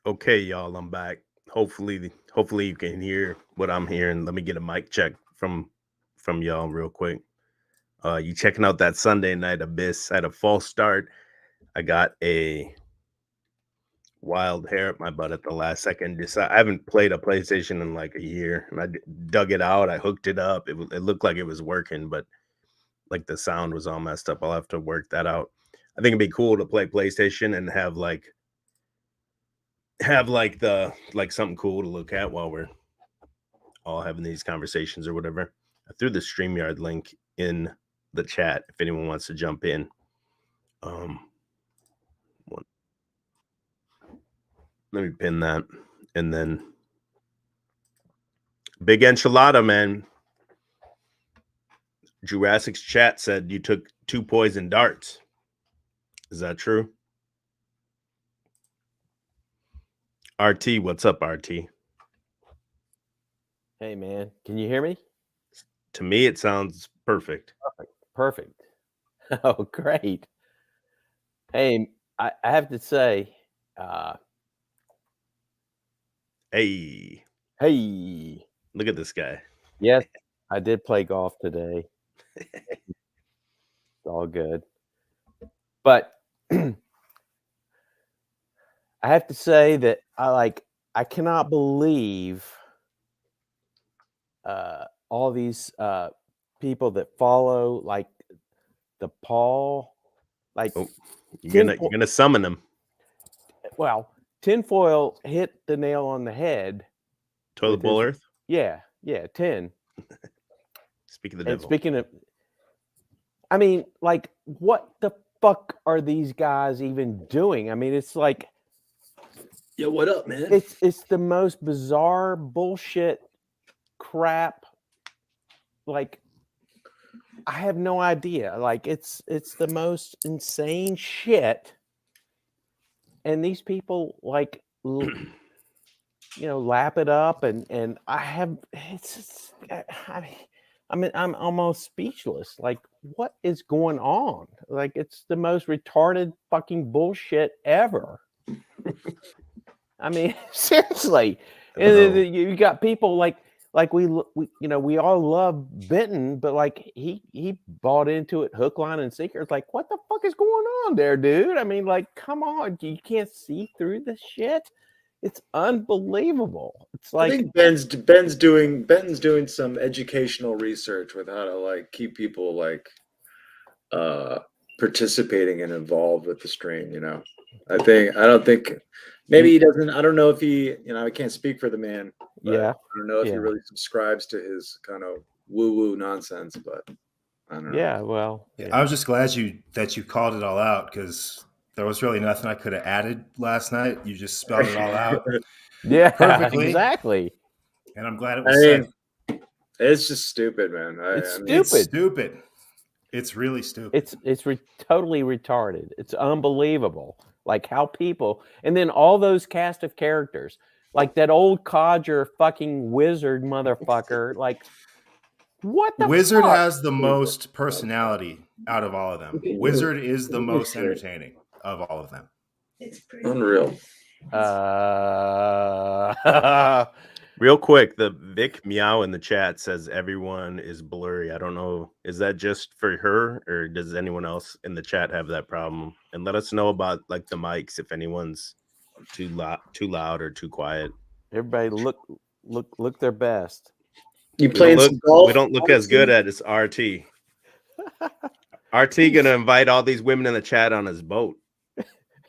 Okay, y'all, I'm back. Hopefully you can hear what I'm hearing. Let me get a mic check from y'all real quick. You checking out that Sunday night Abyss had a false start. I got a wild hair at my butt at the last second. I haven't played a PlayStation in like a year, and dug it out. I hooked it up. It looked like it was working, but like the sound was all messed up. I'll have to work that out. I think it'd be cool to play PlayStation and have the like something cool to look at while we're all having these conversations or whatever. I threw the StreamYard link in the chat if anyone wants to jump in. Um, Let me pin that. And then Big Enchilada, man. Jurassic's chat said you took 2 poison darts. Is that true? RT, what's up, RT? Hey, man. Can you hear me? To me, it sounds perfect. Perfect. Oh, great. Hey, I have to say, Hey, hey, look at this guy. yes, I did play golf today. It's all good. But I have to say that I cannot believe all these people that follow like the Paul, like Oh, you're gonna summon him. well, tinfoil hit the nail on the head. Toilet Bowl Earth. Yeah, 10. Speak of the And devil. speaking of, I mean, like, what the fuck are these guys even doing? I mean, it's like, Yo, what up, man? it's the most bizarre bullshit crap. Like, I have no idea. Like, it's the most insane shit. And these people like lap it up and I'm almost speechless. Like, what is going on? Like, it's the most retarded fucking bullshit ever. I mean, seriously. And you got people like we all love Benton, but like he bought into it hook, line, and sinker. It's like, what the fuck is going on there, dude? I mean, like, come on, you can't see through this shit. It's unbelievable. It's like, I think Ben's doing some educational research with how to like keep people like participating and involved with the stream, you know. I don't think maybe he doesn't. I don't know if he, I can't speak for the man. Yeah. I don't know if he really subscribes to his kind of woo-woo nonsense, but I don't know. Yeah, well, I was just glad that you called it all out, because there was really nothing I could have added last night. You just spelled it all out. Yeah, perfectly. Exactly. And I'm glad it was said. It's just stupid, man. It's stupid. It's really stupid. It's totally retarded. It's unbelievable. Like, how people, and then all those cast of characters, like that old codger fucking wizard motherfucker. Like, what the Wizard fuck? has the most personality out of all of them. Wizard is the most entertaining of all of them. It's unreal. Real quick, the Vic Meow in the chat says everyone is blurry. I don't know. Is that just for her, or does anyone else in the chat have that problem? And let us know about like the mics, if anyone's too loud or too quiet. Everybody look their best. You playing some golf? We don't look as good at as RT. RT gonna invite all these women in the chat on his boat.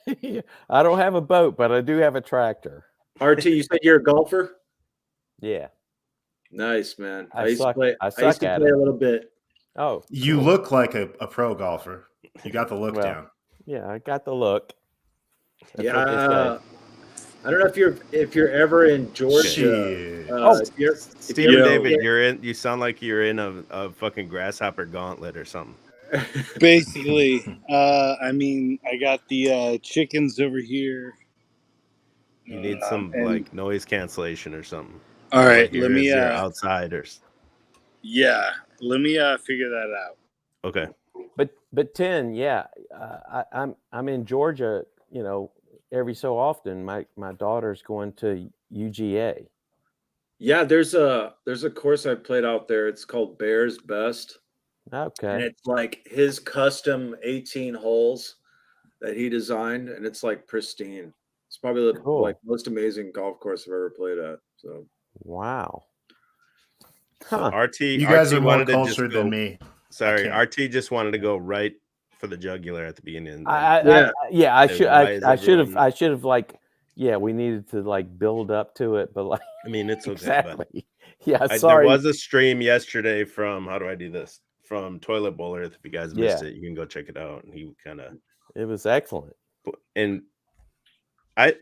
I don't have a boat, but I do have a tractor. RT, you said you're a golfer? Yeah. Nice, man. I used to play a little bit. Oh, you look like a pro golfer. You got the look down. Yeah, I got the look. That's I don't know if you're ever in Georgia. Stephen David, you sound like you're in a fucking grasshopper gauntlet or something. Basically, I mean, I got the chickens over here. You need some like noise cancellation or something. All right, let me. You're outsiders. Yeah, let me figure that out. Okay. But 10, yeah, I'm in Georgia, every so often. My daughter's going to UGA. Yeah, there's a course I played out there. It's called Bears Best. And Okay. it's like his custom 18 holes that he designed, and it's like pristine. It's probably the Cool. like most amazing golf course I've ever played at. So Wow. So Huh. RT, You guys RT are more wanted to just cultured go- than me. Sorry, can't. RT just wanted to go right for the jugular at the beginning. I Then why is everyone- I should have like, yeah, we needed to like build up to it, but like, I mean, it's okay. exactly. Yeah, But sorry. there was a stream yesterday from, how do I do this? From Toilet Bowler. If you guys missed Yeah. it, you can go check it out. And he kind of, It was excellent. and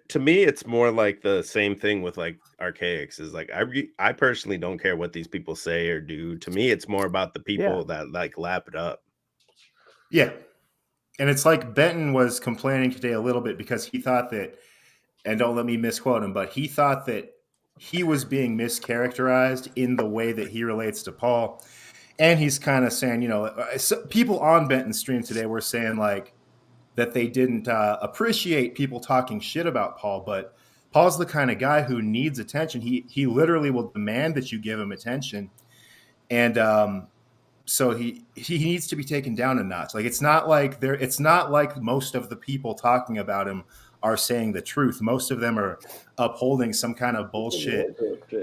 to me, it's more like the same thing with like Archaics. Is like I personally don't care what these people say or do. To me, it's more about the people that like lap it up. Yeah. And it's like Benton was complaining today a little bit because he thought that, and don't let me misquote him, but he thought that he was being mischaracterized in the way that he relates to Paul. And he's kind of saying, people on Benton's stream today were saying like that they didn't appreciate people talking shit about Paul, but Paul's the kind of guy who needs attention. He literally will demand that you give him attention. And so he needs to be taken down a notch. Like it's not like most of the people talking about him are saying the truth. Most of them are upholding some kind of bullshit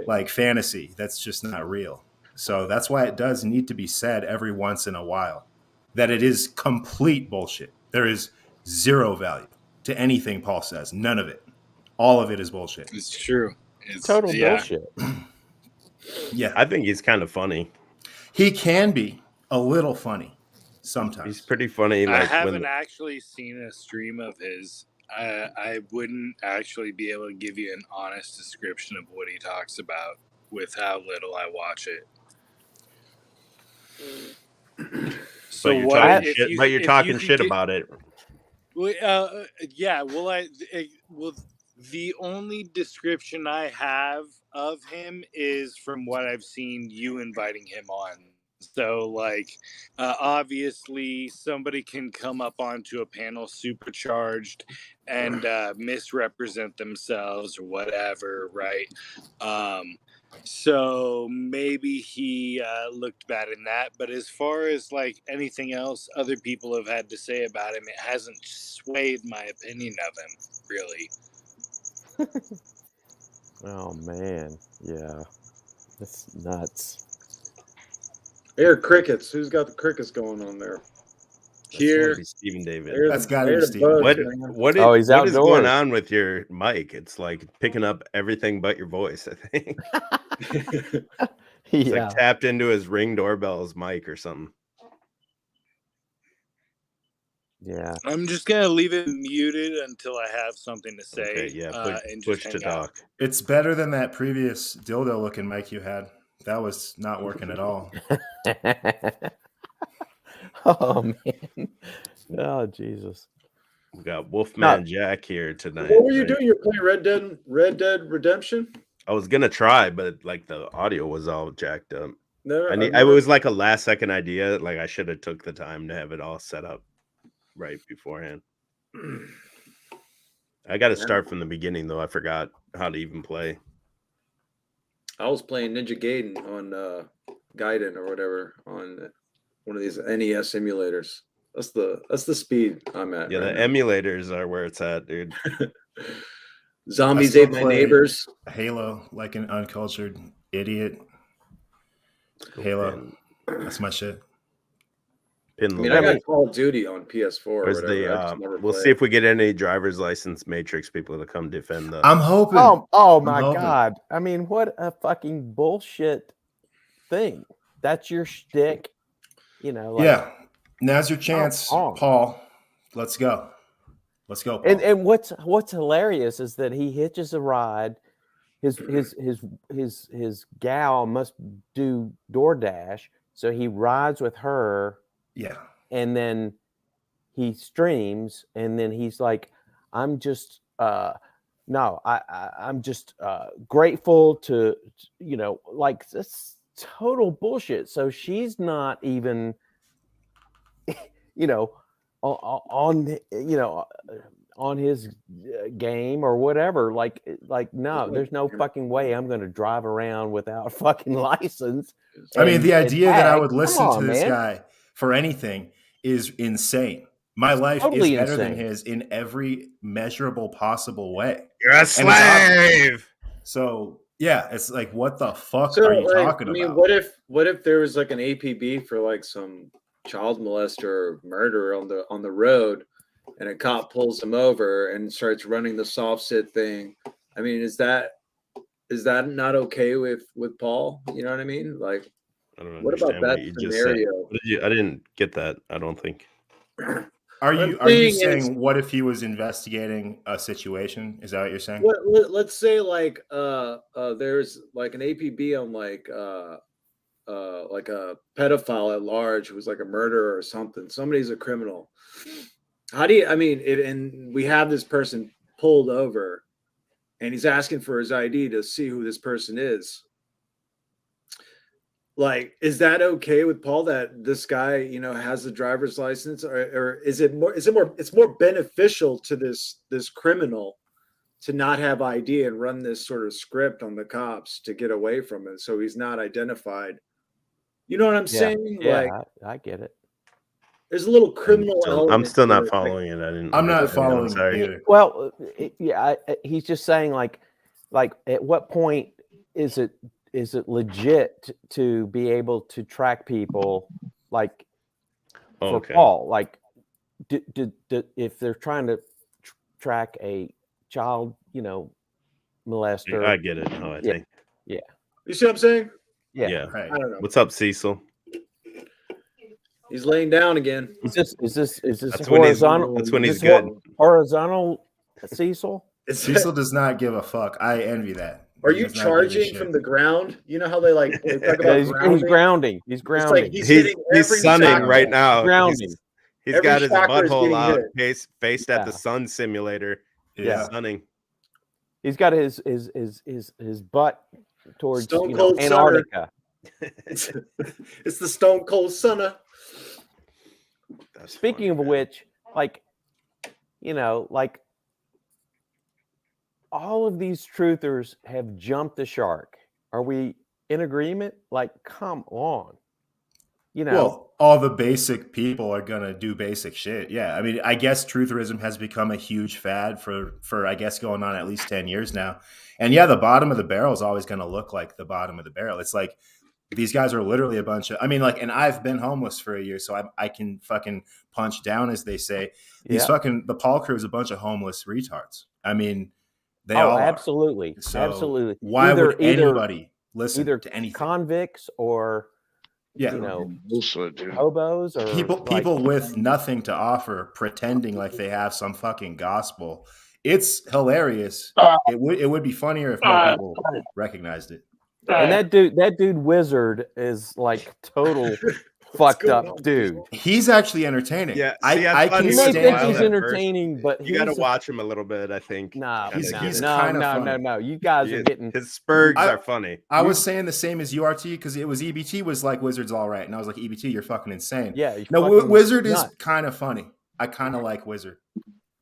like fantasy that's just not real. So that's why it does need to be said every once in a while that it is complete bullshit. There is zero value to anything Paul says. None of it. All of it is bullshit. It's true. It's Total yeah. bullshit. Yeah. I think he's kind of funny. He can be a little funny sometimes. He's pretty funny. I Like haven't when actually seen a stream of his. I wouldn't actually be able to give you an honest description of what he talks about with how little I watch it. So but you're what talking if shit. you- But you're if talking you shit could- about it. Well, yeah. Well, the only description I have of him is from what I've seen you inviting him on. So, like, obviously, somebody can come up onto a panel supercharged and misrepresent themselves or whatever, right? So maybe he looked bad in that. But as far as like anything else other people have had to say about him, it hasn't swayed my opinion of him, really. Oh man, yeah, that's nuts. here, crickets. Who's got the crickets going on there? That's gotta be Stephen David. Here's That's the- gotta be here's the Steven. bugs, What man. what Oh, is, he's what is going outdoors. on with your mic? It's like picking up everything but your voice. I think it's Yeah, like tapped into his Ring doorbell's mic or something. yeah. I'm just gonna leave it muted until I have something to say. Okay, yeah, and push just to hang out. talk. It's better than that previous dildo looking mic you had. That was not working at all. Oh man. Oh Jesus. We got Wolfman Jack here tonight. What were you right? doing? You're playing Red Dead Redemption? I was gonna try, but like the audio was all jacked up. No, It was like a last second idea. Like I should have took the time to have it all set up right beforehand. I got to start from the beginning though. I forgot how to even play. I was playing Ninja Gaiden on Gaiden or whatever on one of these NES emulators. That's the speed I'm at. Yeah, right the emulators are where it's at, dude. now. Zombies I ate still my play- neighbors. Halo, like an uncultured idiot. Halo. That's my shit. Pin I the mean, I link. got Call of Duty on PS4 or Where's whatever. the, I just never we'll played. see if we get any driver's license Matrix people to come defend the. I'm hoping. Oh my hoping. God. I mean, what a fucking bullshit thing. That's your shtick. You know, like, Yeah. Now's your chance, on. Paul. Let's go. Let's go, Paul. and what's hilarious is that he hitches a ride. His gal must do DoorDash, so he rides with her, Yeah. and then he streams, and then he's like, I'm just I'm just grateful to, like, this total bullshit. So she's not even on on his game or whatever. Like no, there's no fucking way I'm going to drive around without a fucking license. I mean, the idea that I would Come listen on, to this man. guy for anything is insane. My life Totally is better than insane. his in every measurable possible way. You're a it's obvious. slave. So yeah, it's like, what the fuck So, are you like, talking I mean, about? what if there was like an APB for like some child molester or murderer on the road, and a cop pulls him over and starts running the soft sit thing? I mean, is that not okay with Paul? You know what I mean? Like, I don't what about understand that what you just said. scenario? What did you? I didn't get that. I don't think. Are What you I'm saying saying is- what if he was investigating a situation? Is that what you're saying? Let's say like there's like an APB on like a pedophile at large who's like a murderer or something. Somebody's a criminal. How do you? I mean, and we have this person pulled over, and he's asking for his ID to see who this person is. Like, is that okay with Paul that this guy, you know, has a driver's license, or is it more? It's more beneficial to this criminal to not have ID and run this sort of script on the cops to get away from it, so he's not identified. You know what I'm saying? Yeah, Like, I get it. there's a little criminal I'm element still to not it, like- following it. I didn't. I'm not understand it. following sorry. either. Well, he's just saying like at what point is it legit to be able to track people like for Okay. Paul? Like, if they're trying to track a child, you know, molester. I get it now. I Yeah. think. You see what I'm saying? Yeah. Yeah. Right. I don't know. What's up, Cecil? He's laying down again. Is this That's when he's. horizontal? That's when he's is this good. Horizontal, Cecil? Cecil does not give a fuck. I envy that. Are He you does not give a charging shit. from the ground? You know how they like they talk Yeah, about he's grounding? grounding. He's It's grounding. like he's He's hitting every sunning chakra. right now. Grounding. He's Every got his chakra is butthole getting out, hit. faced at the Yeah. sun simulator. Yeah. He's sunning. He's got his butt towards Stone cold sunner. Antarctica. It's the Stone Cold Sunna. That's Speaking funny, of man. which, like, you know, like all of these truthers have jumped the shark. Are we in agreement? Like, come on. You know, Well, all the basic people are gonna do basic shit. Yeah, I mean, I guess trutherism has become a huge fad for I guess going on at least 10 years now. And yeah, the bottom of the barrel is always gonna look like the bottom of the barrel. It's like these guys are literally a bunch of. I mean, like, and I've been homeless for a year, so I can fucking punch down, as they say. These Yeah. fucking the Paul crew is a bunch of homeless retards. I mean, they all are. absolutely, So absolutely. Why would Either anybody listen either to anything? convicts or Yeah. you know Bullshit, dude. hobos or People with nothing to offer pretending like they have some fucking gospel. It's hilarious. It would be funnier if more people recognized it. And that dude Wizard is like total fucked going up on? dude. He's actually entertaining. Yeah, I see, I can thought You he may was think wild he's at first. entertaining, but You got to he's- watch him a little bit. I think. No, Kinda no, get it. no, kinda no, funny. no. You guys are getting His spurgs I- are funny. I was saying the same as URT because it was EBT was like Wizard's all right, and I was like, EBT, you're fucking insane. yeah. you're No, fucking Wizard is nuts. kind of funny. I kind of like Wizard,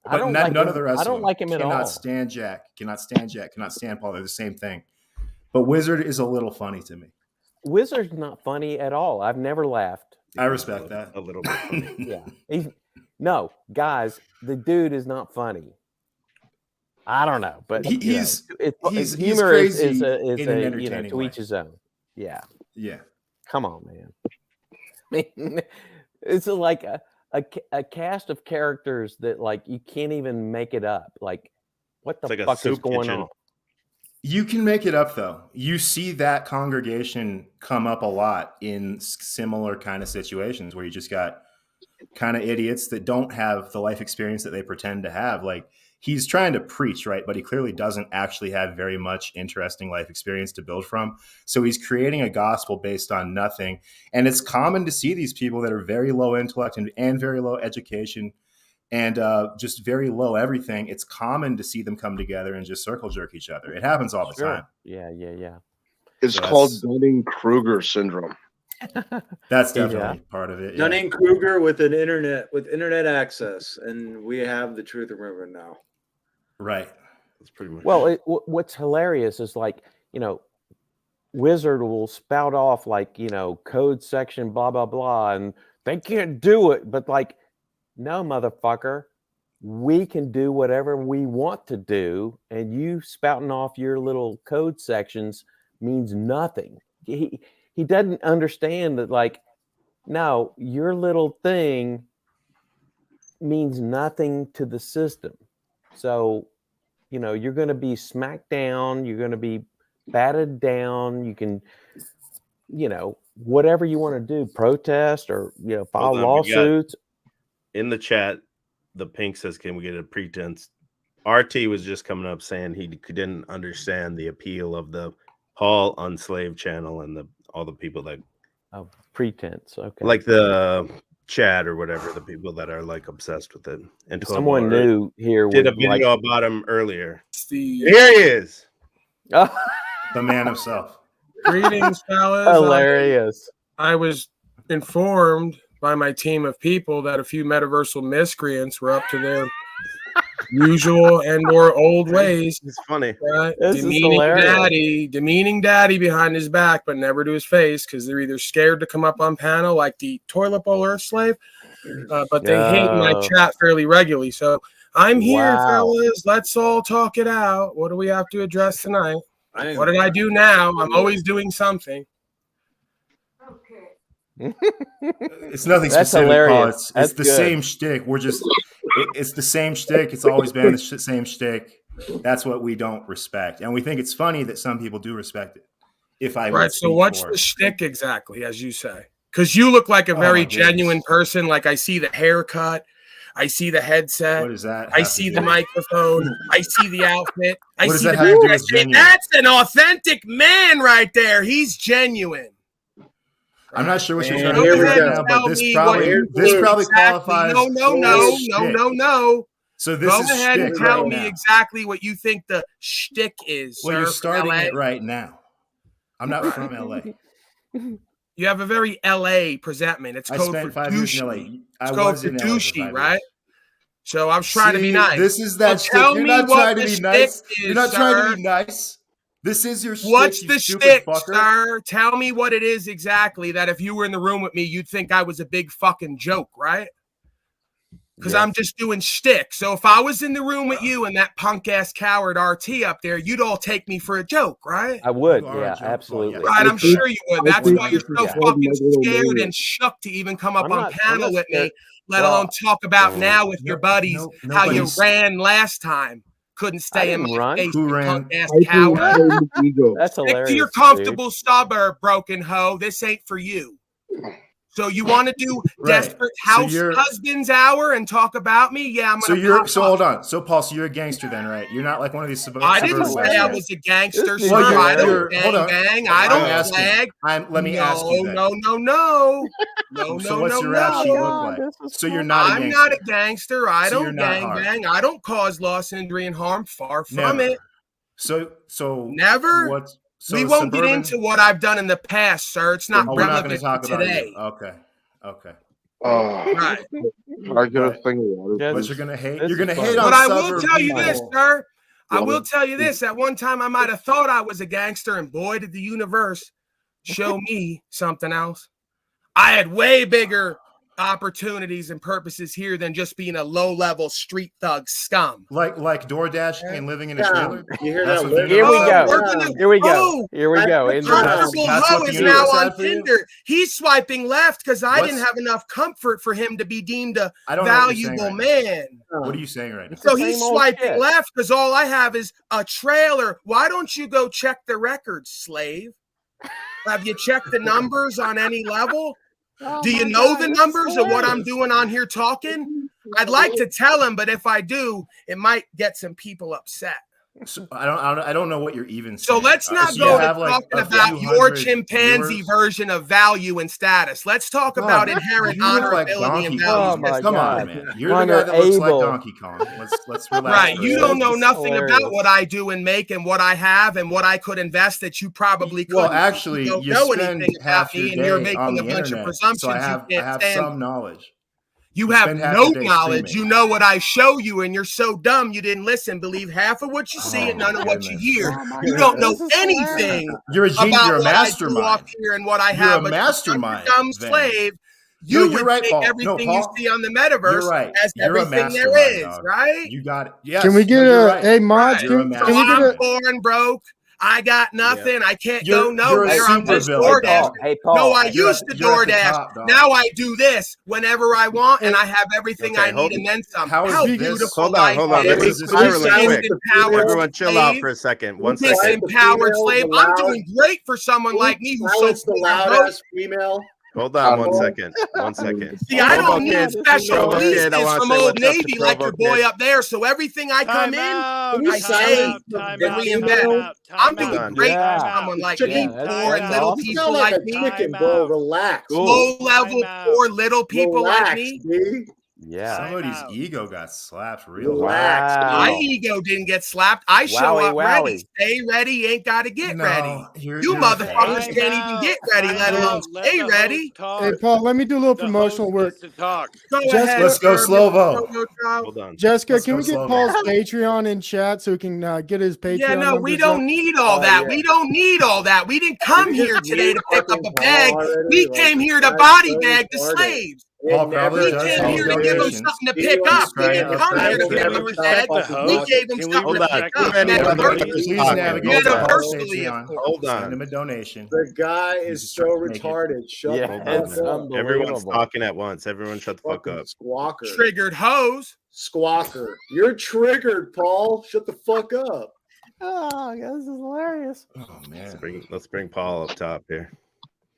I but don't none like of him. the rest. I don't of them. like him at Cannot all. stand Jack. Cannot stand Jack. Cannot stand Paul. They're the same thing. But Wizard is a little funny to me. Wizard's not funny at all. I've never laughed. I respect that. A little bit funny. Yeah, no, guys, the dude is not funny. I don't know, but He- you know, he's humor crazy is in an a entertaining to way. each his own. Yeah, Yeah. come on, man. I mean, it's like a cast of characters that like you can't even make it up. Like, what the It's like a fuck is soup going kitchen. on? You can make it up though. You see that congregation come up a lot in similar kind of situations where you just got kind of idiots that don't have the life experience that they pretend to have. Like he's trying to preach, right? But he clearly doesn't actually have very much interesting life experience to build from. So he's creating a gospel based on nothing. And it's common to see these people that are very low intellect and very low education and just very low everything. It's common to see them come together and just circle jerk each other. It happens all the Sure. time. Yeah. It's So called that's- Dunning-Kruger syndrome. That's Yeah. definitely part of it. Yeah. Dunning Kruger with internet access, and we have the truth of River now. Right. That's pretty much. Well, what's hilarious is like, Wizard will spout off like, code section, blah, blah, blah, and they can't do it. But like, no, motherfucker, we can do whatever we want to do. And you spouting off your little code sections means nothing. He doesn't understand that, like, no, your little thing means nothing to the system. So, you're going to be smacked down. You're going to be batted down. You can, whatever you want to do, protest or, file Hold on, lawsuits. In the chat, the Pink says, "Can we get a pretense?" RT was just coming up saying he didn't understand the appeal of the Paul Unslaved channel and all the people that Oh, pretense. Okay. like the chat or whatever, the people that are like obsessed with it. And Someone new here did a would video like. about him earlier. The Here he is. Oh, The man himself. greetings, fellas. hilarious. I was informed by my team of people that a few metaversal miscreants were up to their usual and or old ways. It's funny. Right? This is hilarious. Demeaning daddy behind his back, but never to his face, because they're either scared to come up on panel like the toilet bowl earth slave, but they hate my No. chat fairly regularly. So I'm here, Wow. fellas. Let's all talk it out. What do we have to address tonight? I What did I do now? I'm always doing something. It's nothing That's specific, hilarious. Paul. It's That's the good. same shtick. It's the same shtick. It's always been the same shtick. That's what we don't respect. And we think it's funny that some people do respect it. If I would Right. So speak what's for the it. shtick exactly, as you say? Because you look like a Oh, very my goodness. genuine person. Like I see the haircut, I see the headset, What does that I have to see do the with- microphone, I see the outfit, I What does see that the have to do I with say, genuine? that's an authentic man right there. He's genuine. I'm not sure what you're And trying to here do we right go. now, Tell but this me probably what- this probably Exactly. qualifies. No. as shtick. No. So this Go is ahead and shtick tell right me now. exactly what you think the shtick is. Well, sir, you're from starting LA. it right now. I'm not from LA. You have a very LA presentment. It's I code spent for 5 years in douchey. LA. I It's code was for in LA for douchey, 5 right? years. So I was trying to be See, nice. This is that So shtick. tell You're me not what trying to the be shtick nice. is, You're not trying sir. to be nice. This is your What's shtick, the you stupid shtick, fucker. sir? Tell me what it is exactly, that if you were in the room with me, you'd think I was a big fucking joke, right? Because Yes. I'm just doing shtick. So if I was in the room with you and that punk ass coward RT up there, you'd all take me for a joke, right? I would. You are a Yeah, joke, Paul, absolutely. yes. Right, I'm sure you would. That's why you're so Yeah. fucking scared and shook to even come up I'm on not- I'm panel not with me, scared. let Well, alone talk about now with your buddies how you nobody's- ran last time. Couldn't stay in didn't my run. face, Who you ran? punk ass coward. That's Stick hilarious. to your comfortable suburb, broken hoe. This ain't for you. So you want to do Right. desperate So house you're- husbands hour and talk about me? Yeah, I'm So gonna. you're pop so up. hold on. So Paul, so you're a gangster then, right? You're not like one of these suburban. I didn't suburban say I guys. was a gangster, This sir. is I don't you're- hold on. gang. I I'm don't asking. flag. Let me ask you then. No. So what's your rap sheet no. look like? This is So you're fun. not a I'm gangster. not a gangster. I So you're don't not gang hard. bang. I don't cause loss, injury, and harm. Far from Never. it. So Never. What? So We won't get suburban- into what I've done in the past, sir. It's not Oh, we're not going relevant to talk to about today. you. Okay. Right. I get a thing of water. Yes. But you're going to hate. This You're going to is hate fun. on But I will suburban tell you people. this, sir. I Well, will tell you this. At one time, I might have thought I was a gangster, and boy, did the universe show me something else. I had way bigger opportunities and purposes here than just being a low-level street thug scum. Like DoorDash and living in a trailer. You hear That's that? what the Here we Oh, go. working the- Here we go. Oh, Here we go. that's Into right. the- Comfortable That's hoe what the is now universe on had for you? Tinder. He's swiping left because I didn't What's- have enough comfort for him to be deemed a I don't know what you're saying valuable right man. now. What are you saying right now? It's the So he's same old swiping shit. left because all I have is a trailer. Why don't you go check the records, slave? Have you checked the numbers on any level? Oh Do you my know God, the this numbers is of what I'm hilarious. doing on here talking? I'd like to tell him, but if I do, it might get some people upset. So I don't know what you're even So saying. let's not so go you to have, like, talking a about few your hundred chimpanzee viewers? version of value and status. Let's talk Dog, about inherent you look like honorability Donkey and Kong. value. Oh my Come God. on, man. You're When the guy they're that looks like able- Donkey Kong. Let's relax. Right. for You a don't second. know It's nothing hilarious. about what I do and make and what I have and what I could invest that you probably couldn't. Well, actually, you don't you know spend anything half about your me and you're day making on a the bunch of internet, presumptions so I have you can't stand. some knowledge. You You have spend half no your day knowledge. streaming. You know what I show you, and you're so dumb you didn't listen. Believe half of what you see Oh, and none my of what you goodness. hear. Oh my You God, don't know this is hilarious. anything You're a genius. about You're a what I do off mastermind. here and what I You're have. a But mastermind, you're a dumb then. slave. No, You you're would right, take Paul. No, everything Paul, you see on the metaverse You're right. as You're a everything there mastermind, is, dog. right? You got it. Yes. Can we get you're a right. hey mods? Right. You're a Can So we get I'm a poor and broke. I got nothing. I can't You're go nowhere. a I'm just supervillain. DoorDash. Hey, Paul. No, I You're used at- to you're at the DoorDash. top, dog. Now I do this whenever I want, and I have everything Okay, I hold- need and then some. how is How this- beautiful Hold on, life hold on. is. Let me This is spiral This it quick. empowered Everyone chill out slave. for a second. One This second. empowered females slave. I'm allowed- doing great for someone like me who's so Silence the poor and loud broke. ass female. Hold on one Paul. second. 1 second. See, I Provo don't need Kid, special Provo police Kid, I wanna from say Old what's up to Navy like Provo your boy Kid. up there. So everything I come Time in, out, you I time say out, time and out, reinvent. time out, I'm time doing out, great Yeah. for time someone out. like Chicken me, Yeah, poor and that's little awesome. You people sound like like a me, chicken, Time bro. out. Relax. Cool. low level, Time out. poor little people Relax, like me. dude. Yeah. Somebody's Time out. ego got slapped real Relax. hard. My Wow. ego didn't get slapped. I show Wowie, up ready. wowie. Stay ready. You ain't got to get ready. You're You a motherfuckers fake. can't even get ready, Time let alone out. Let stay the ready. host talk. hey Paul? Let me do a little The promotional host work. needs to talk. Go Jessica, ahead. let's go sir, slow-mo. Mr. Child. Hold on. Jessica, Let's can go we get slow-mo. Paul's Patreon in chat so we can get his Patreon? Yeah, no, we numbers don't up? need all Oh, that. yeah. We don't need all that. We didn't come Did you here just today mute to pick up fucking a Paul bag. already? We Like, came this here to guy's body so bag the retarded. slaves. Paul It probably We never does came have here to give them donations. something to He pick wants up. to We say didn't that come I here to will give never them a stop bag. fucking We host. gave them Can we something Hold to on. pick Too up. many Everybody, moderators please talking. navigate Hold to on. Paul's Universally, of Patreon. course. Hold Send on. him a donation. The guy He's is just so trying to make it. retarded. Shut Yeah, the Hold fuck on, it's man. up. Everyone's unbelievable. talking at once. Everyone shut the fuck Fucking up. squawker. Triggered hose. Squawker. You're triggered, Paul. Shut the fuck up. Oh, this is hilarious. Oh man. Let's bring Paul up top here.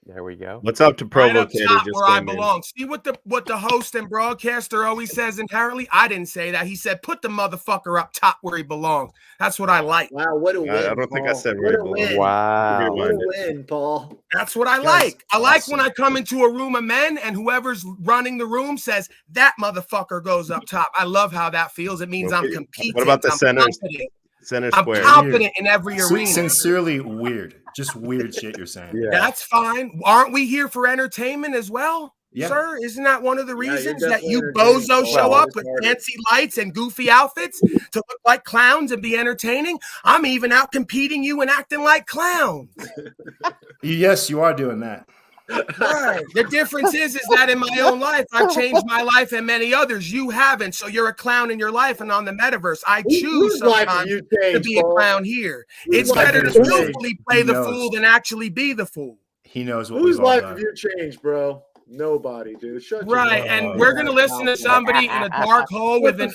There we go. What's up to Right Provo up Kid? He top just where I came in. belong. See what the host and broadcaster always says inherently? I didn't say that. He said, put the motherfucker up top where he belongs. That's what I like. Wow, what a win. I don't think I Paul. said What where a he belongs. win. Wow. What a win, Paul. That's what I Guys, like. I like when awesome. I come into a room of men and whoever's running the room says that motherfucker goes up top. I love how that feels. It means I'm Okay. competing. What about the I'm center? confident. Center I'm square. confident in every arena. Sincerely weird. Just weird shit you're saying. Yeah. That's fine. Aren't we here for entertainment as well, Yeah. sir? Isn't that one of the Yeah, you're reasons that definitely you entertaining, bozos Paul. show Well, up with retarded. fancy lights and goofy outfits to look like clowns and be entertaining? I'm even out competing you and acting like clowns. Yes, you are doing that. Right. The difference is that in my own life, I've changed my life and many others. You haven't. So you're a clown in your life and on the metaverse. I choose Whose life have sometimes you to changed, be a Paul? clown here. Whose It's life better to have you changed? willfully play He the knows. fool than actually be the fool. He knows what Whose we've all life done. have you changed, bro? Nobody, dude. Shut your Right, mouth. and we're gonna listen to somebody in a dark hole with an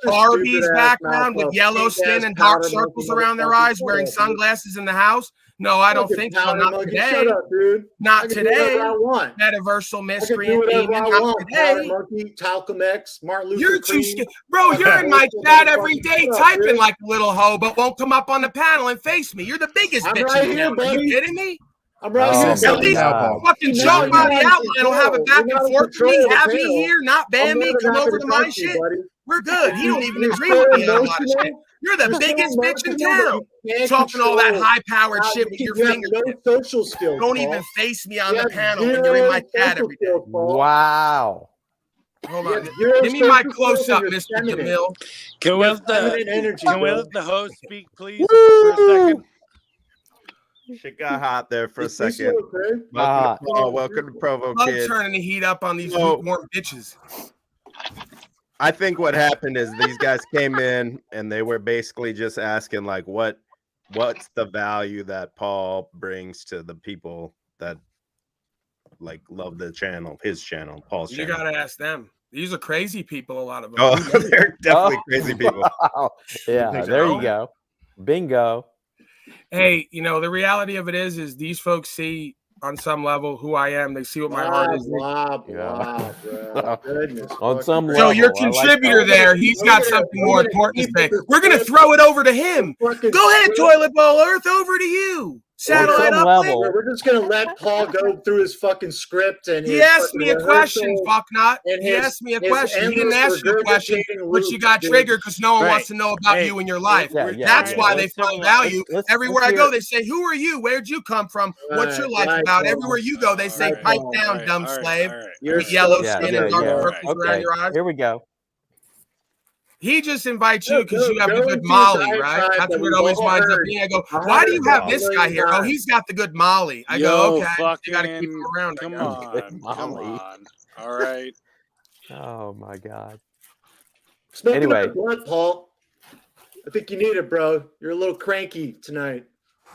Arby's background with yellow skin and dark circles around their eyes, wearing sunglasses in the house. No, I don't think so. Not today. Shut up, dude. Not I can do today. whatever I want. Metaversal I can do miscreant whatever demon. I Not want. Powder today. monkey, talcum X, Martin Luther You're too King. scared, bro. You're in my chat every day Shut up, typing dude. like a little hoe, but won't come up on the panel and face me. You're the biggest I'm bitch right in here, town. Are buddy. you kidding me? I'm right Oh, here. Say something buddy. now, God. Paul. Fucking Now Joe you're by the not in outline will have a control. back You're and not in forth with me. control of the Have me panel. here, not ban I'm me. more than Come happy over to to my talk to shit. you, buddy. We're good. He don't even You're agree so with me on a lot of emotional. shit. You're the You're so biggest bitch in emotional that town. you can't Talking all that control high-powered how shit you with your have fingertips. no social skills. Don't Paul. even face me on You the have panel when you're in my zero chat social every day. skills, Paul. Wow. Hold You on. have zero Give me my social skills close-up, and you're Mr. feminine. DeMille. Can we You let have feminine the energy, can we bro. let the host speak, please, for a second? Shit got hot there for a Is this second. okay? Welcome to Paul. Welcome to Provo Love Kid. turning the heat up on these So- lukewarm bitches. I think what happened is these guys came in and they were basically just asking like what's the value that Paul brings to the people that like love the channel, his channel, Paul's You channel. gotta ask them. These are crazy people, a lot of them. Oh, they're definitely Oh. crazy people. Wow. Yeah, Think there so? you go. Bingo. Hey, you know, the reality of it is these folks see on some level who I am. They see what my heart is. Blah, blah, bro. Goodness. On some fucking- So level, your I like contributor that. there, he's got something more important to say. We're gonna throw it over to him. fucking Go ahead, script. Toilet Bowl Earth, over to you. Satellite some uplink. level- We're just gonna let Paul go through his fucking script and He his asked fucking me a question, rehearsal fucknut. and He his- asked me a his question. He didn't endless ask you a question, regurgitating but you loops, got dude. triggered because no one Right. wants to know about Hey, you and your life. Yeah, yeah, That's yeah. why they Let's find talk- value. let's Everywhere I hear go, it. they say, "Who are you? Where'd you come from? What's your life Right, about?" Paul. Everywhere you go, they say, Right, "Pipe Paul. down, dumb slave." You're With yellow Yeah, skin yeah, and dark yeah. circles around Okay, your eyes. here we go. He just invites you because Go- you have go the good into Molly, his right? diatribe That's that what it we've always all winds up heard. being. I go, I "Why do heard you it have a this guy million here?" "Oh, times. he's got the good Molly." I Yo, go, "Okay, you got to fucking, keep him around." I come guess. on, come Molly. on. All right. Oh my god. Smoke Anyway. another blunt, Paul. I think you need it, bro. You're a little cranky tonight.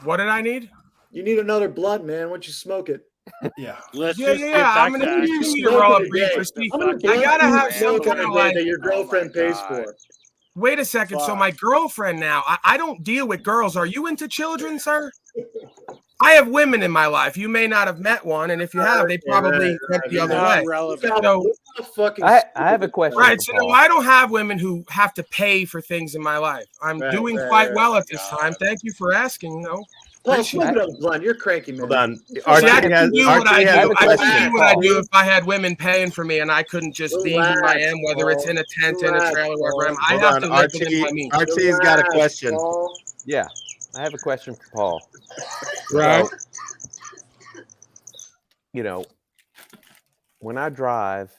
What did I need? You need another blunt, man. Why don't you smoke it? Yeah. Let's Yeah, just yeah, get yeah. back I'm gonna to continue actual to roll up smoking brief. today. See, How many I blunts gotta do you have smoke some every kind of day like- that your girlfriend Oh my pays God. for? Wait a second. So Fuck. my girlfriend now, I don't deal with girls. Are you into children, sir? I have women in my life. You may not have met one, and if you have, they probably went the other Not way. relevant. So, I have a question. right. for So Paul. no, I don't have women who have to pay for things in my life. I'm Right, doing right, quite right. well at this God. time. Thank you for asking. No. Paul, Appreciate smoke it. another blunt. You're cranky, man. Hold on. See, I Archie can has, do what I Archie has do. a I can question. do what I do if I had women paying for me and I couldn't just be who I Relax, am, whether it's in a tent, in a Relax, trailer, wherever I am. Paul. I Hold have on, to live within Archie. my means. Archie's got a Relax, question. Paul. Yeah, I have a question for Paul. Right. So, you know, when I drive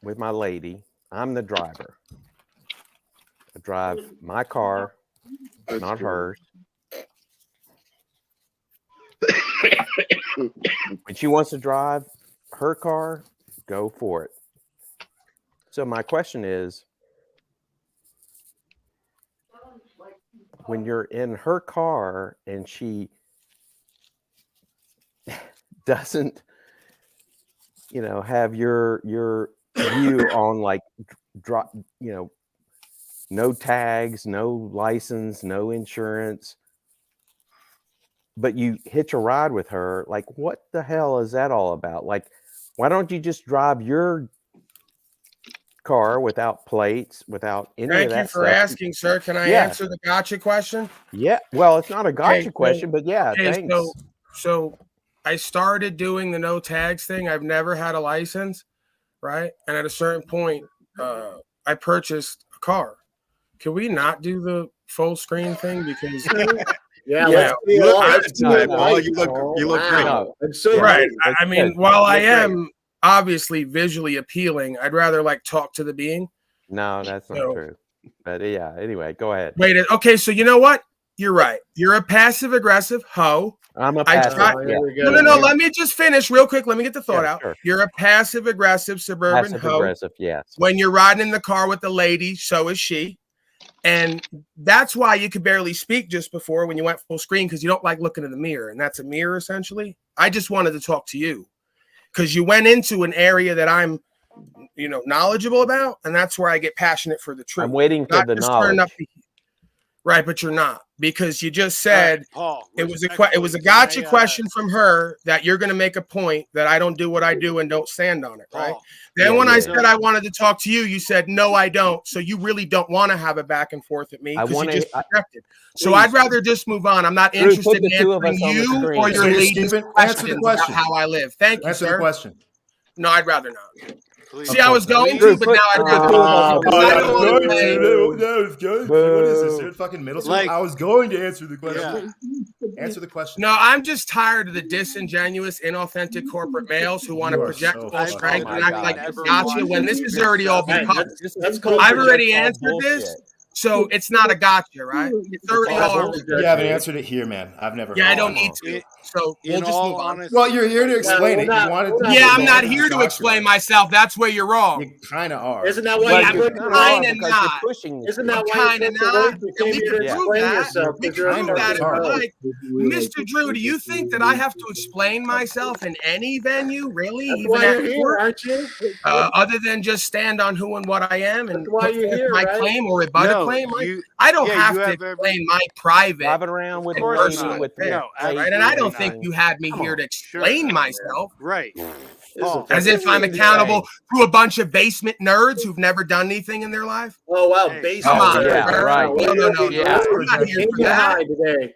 with my lady, I'm the driver. I drive my car, not hers. When she wants to drive her car, go for it. So my question is, when you're in her car and she doesn't, you know, have your view on like drop, you know, no tags, no license, no insurance, but you hitch a ride with her, like what the hell is that all about? Like, why don't you just drive your car without plates, without any of Thank that you for stuff? asking, sir. Can I Yeah. answer the gotcha question? Yeah, well, it's not a gotcha so- question, but yeah, Okay, thanks. so I started doing the no tags thing. I've never had a license, right? And at a certain point, I purchased a car. Can we not do the full screen thing? Because Yeah, Yeah, let's see it look all. good Let's see tonight, it Paul. right, You look- Paul. you look Wow. great. No. I'm so right. happy. I mean, good. while I That's great. am obviously visually appealing, I'd rather like talk to the being. No, that's not So- true. But yeah, anyway, go ahead. Wait, okay, so you know what? You're right. You're a passive aggressive hoe. I'm a I passive. tried- Oh, Yeah, here we No, go. no, no. Let me just finish real quick. Let me get the thought Yeah, out. sure. You're a passive aggressive suburban passive hoe. aggressive. Yes. When you're riding in the car with the lady, so is she. And that's why you could barely speak just before when you went full screen, because you don't like looking in the mirror. And that's a mirror, essentially. I just wanted to talk to you because you went into an area that I'm, you know, knowledgeable about. And that's where I get passionate for the truth. I'm waiting for Not the just turn knowledge. up the- Right, but you're not, because you just said Paul, it was a gotcha question from her that you're going to make a point that I don't do what I do and don't stand on it, right? Paul, Then Yeah, when I yeah. said I wanted to talk to you, you said no, I don't. So you really don't want to have a back and forth with me I because you wanna- just I- rejected. So Please. I'd rather just move on. I'm not Drew, interested put in the two of answering us on the you screen. or your So you're lady's skipping- answer the questions about question. how I live. Thank you, Answer the sir. question. No, I'd rather not. please. See, I was going Drew, to, but put- now I'd put rather the two of us not. on the Because I screen. don't want to play. What is this? You're in fucking middle school. Like- I was going to answer the question. Yeah. Answer the question. No, I'm just tired of the disingenuous, inauthentic corporate males who want to You are project so full fucking strength and right. act like Never gotcha watched when this is already all been Hey, covered. that's called I've already That's answered all this, bullshit. so it's not a gotcha, right? It's already all. You haven't answered it here, man. I've never. Yeah, I heard don't it. need to. It- So we'll In just all move on. honesty, Well, you're here to explain we're it. not- You wanted we're to not- Yeah, I'm Yeah, not here to explain myself. That's where you're wrong. You kind of are. Isn't that why But Yeah, you're you're but looking kinda kinda wrong because not. you're pushing the Isn't truth. that why Kinda you're not. so And late? we You came can here to prove explain that. yourself We because can you're prove know, that it's if hard. you like. Mr. Drew, do you think that I have to explain myself in any venue, really? That's Even why at you're here, court? aren't you? Other than just stand on who and what I am and That's why put you're forth here, my right? claim or rebut No, explain my. you- I don't yeah, have you to have every- explain my private. Driving around with and a course personal not. with affairs, No, right? And I don't absolutely think not. you had me Come here on. to explain myself. Right. This is Paul, a As fucking- if I'm accountable to a bunch of basement nerds who've never done anything in their life. Oh wow, Hey, base. Come on, yeah, sir. right. No. Yeah. I'm not here for Aiming that. high today.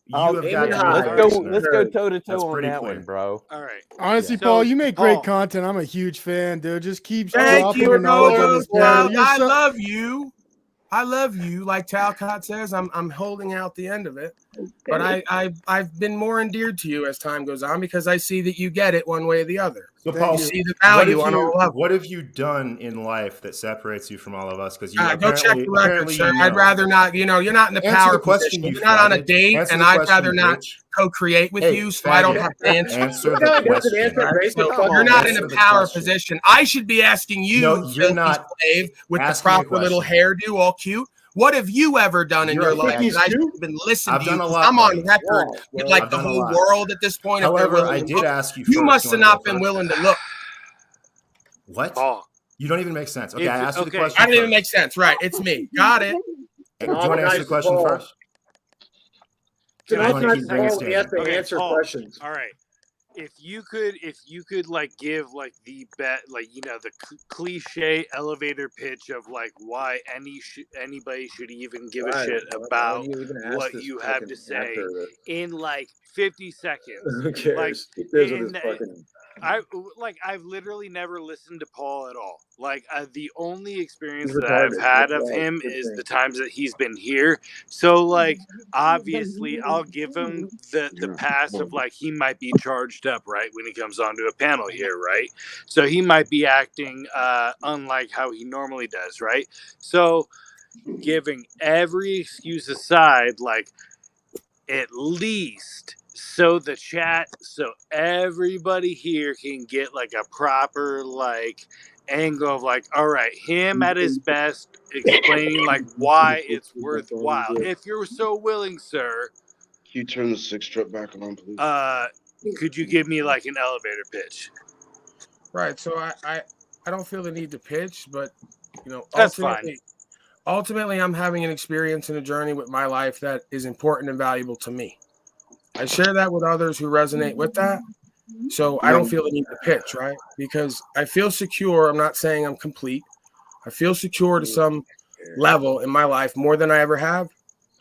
You have aiming got high. Let's go toe to That's toe on pretty that clear. one, bro. all right. Honestly, So, Paul, you make great Paul- content. I'm a huge fan, dude. Just keep Thank dropping you, your knowledge on Mojo. this channel. You're I so- love you. I love you. Like Talcott says, I'm holding out the end of it. But I've been more endeared to you as time goes on because I see that you get it one way or the other. So, You Paul, see the what value on all levels. have you done in life that separates you from all of us? Because you Go check the record, sir. you I'd know. rather not. You're not in the Answer power the question, position. you You're not on a faggot. date, Answer and the I'd question, rather not bitch. co-create with Hey, you, so I don't faggot. have to answer. Answer Look the how he doesn't question. answer basic So fucking you're not in Answer a the power question. position. I should be asking you, No, you're filthy not slave, with the asking me a proper little question. hairdo, all cute. What have you ever done in You're your a life? faggot. that I should have been listening I've to you. done a 'Cause lot, I'm on buddy. record with like I've the done a whole lot. world at this point. However, if they're willing I to did look. ask you. You first. must You have wanna not go been first? willing to look. What? Paul, You don't even make sense. Okay, If- I asked you the okay. question. I didn't even first. make sense. Right. It's me. Got it. Do you want to answer the question Paul. first? Can I I wanna not keep bringing Paul standard. have to Okay, answer Paul. questions? all right. If you could like give like the bet, like the cliche elevator pitch of like why anybody should even give a Right. shit Why about do you even ask what this you have fucking to say actor that- in like 50 seconds. Who cares? Like, He cares with in- his fucking. I've literally never listened to Paul at all. Like the only experience He's that I've retarded. had That's of why. him Good is thing. the times that he's been here. So like obviously I'll give him the pass of like he might be charged up right when he comes onto a panel here, right? So he might be acting unlike how he normally does, right? So giving every excuse aside, like at least so the chat, so everybody here can get like a proper like angle of like, all right, him at his best explaining like why it's worthwhile. If you're so willing, sir, Can you turn the 6 strip back on, please? could you give me like an elevator pitch? Right. So I don't feel the need to pitch, but That's fine. ultimately I'm having an experience and a journey with my life that is important and valuable to me. I share that with others who resonate with that. So I don't feel the need to pitch, right? Because I feel secure. I'm not saying I'm complete. I feel secure to some level in my life more than I ever have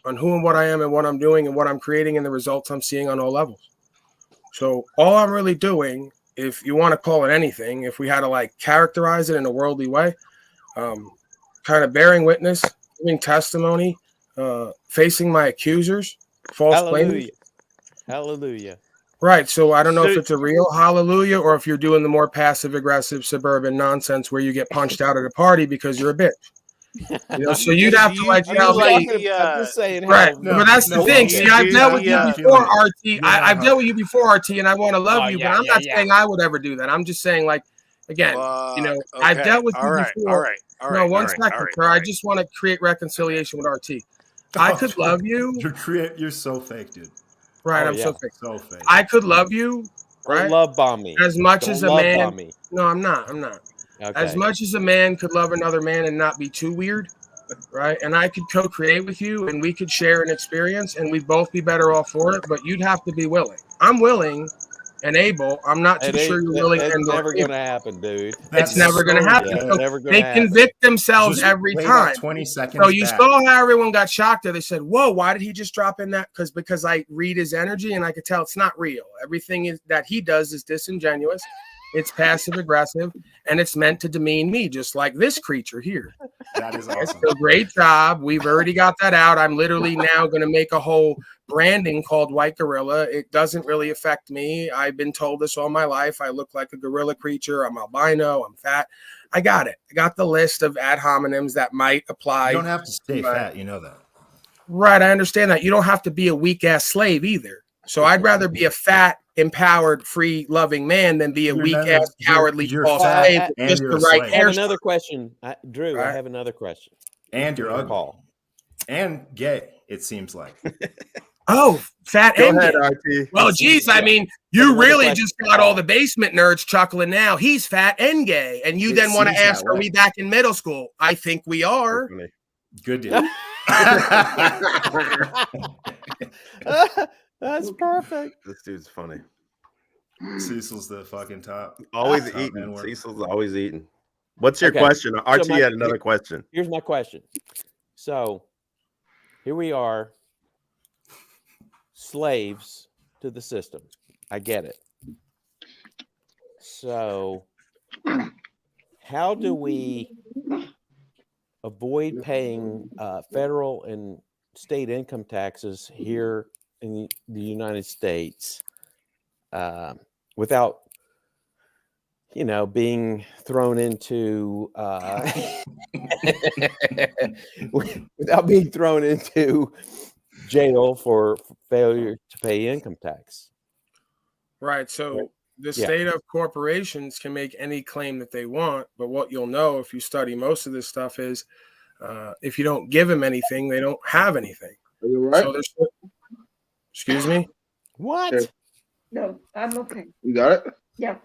on who and what I am and what I'm doing and what I'm creating and the results I'm seeing on all levels. So all I'm really doing, if you want to call it anything, if we had to like characterize it in a worldly way, kind of bearing witness, giving testimony, facing my accusers, false claims. Hallelujah. Hallelujah. Right. So I don't know if So- it's a real hallelujah or if you're doing the more passive aggressive suburban nonsense where you get punched out at a party because you're a bitch. So you'd have to like You tell like me. the, I'm just saying. Right. hell, No, but that's the no, thing. no, See, I've dealt with you yeah. before, RT. You're I've not dealt with you before, RT, and I want to love Oh, you, yeah, but I'm yeah, not yeah. saying I would ever do that. I'm just saying, like, again, I've dealt with you before. All right. No, one second, sir. I just want to create reconciliation with RT. I could love you. You're so fake, dude. Right. Oh, I'm so yeah. fake. So fake. I could love you. Don't Right. love bomb me. As much Don't as a love man. bomb me. No, I'm not. I'm not. Okay. As much as a man could love another man and not be too weird, right? And I could co-create with you and we could share an experience and we'd both be better off for it, but you'd have to be willing. I'm willing and able. I'm not too sure you're willing It's and never able. gonna happen, dude. It's never going to so happen. Yeah, gay. So never gonna they happen. convict themselves Just every play that time. 20 seconds So you back. saw how everyone got shocked there. They said, whoa, why did he just drop in that? Because I read his energy and I could tell it's not real. Everything is that he does is disingenuous. It's passive aggressive and it's meant to demean me, just like this creature here. That is awesome. So great job. We've already got that out. I'm literally now going to make a whole branding called White Gorilla. It doesn't really affect me. I've been told this all my life. I look like a gorilla creature. I'm albino. I'm fat. I got it. I got the list of ad hominems that might apply. You don't have to stay Right. fat. You know that. Right. I understand that. You don't have to be a weak ass slave either. So I'd rather be a fat, empowered, free, loving man than be a You're weak not- ass, you're- cowardly you're false fat slave with and just you're the a right slave. I have hairstyle. another question. Drew, I Right. have another question. And you're ugly. Paul. And gay, it seems like. Oh, fat Go and ahead, gay. RT. Well, geez, I mean, you Another really question. just got all the basement nerds chuckling now. He's fat and gay. And you It then want to seems ask, that are way. we back in middle school? I think we are. Good deal. That's perfect. This dude's funny. Cecil's the fucking top. Always Top eating. N-word. Cecil's always eating. What's your Okay, question? RT my- had another question. Here's my question. So here we are, slaves to the system. I get it. So how do we avoid paying federal and state income taxes here in the United States without, being thrown into without being thrown into jail for failure to pay income tax? Right. So the Yeah. state of corporations can make any claim that they want, but what you'll know if you study most of this stuff is if you don't give them anything, they don't have anything. Are you all right? So there's, excuse me. What? Okay. No, I'm okay. You got it? Yeah.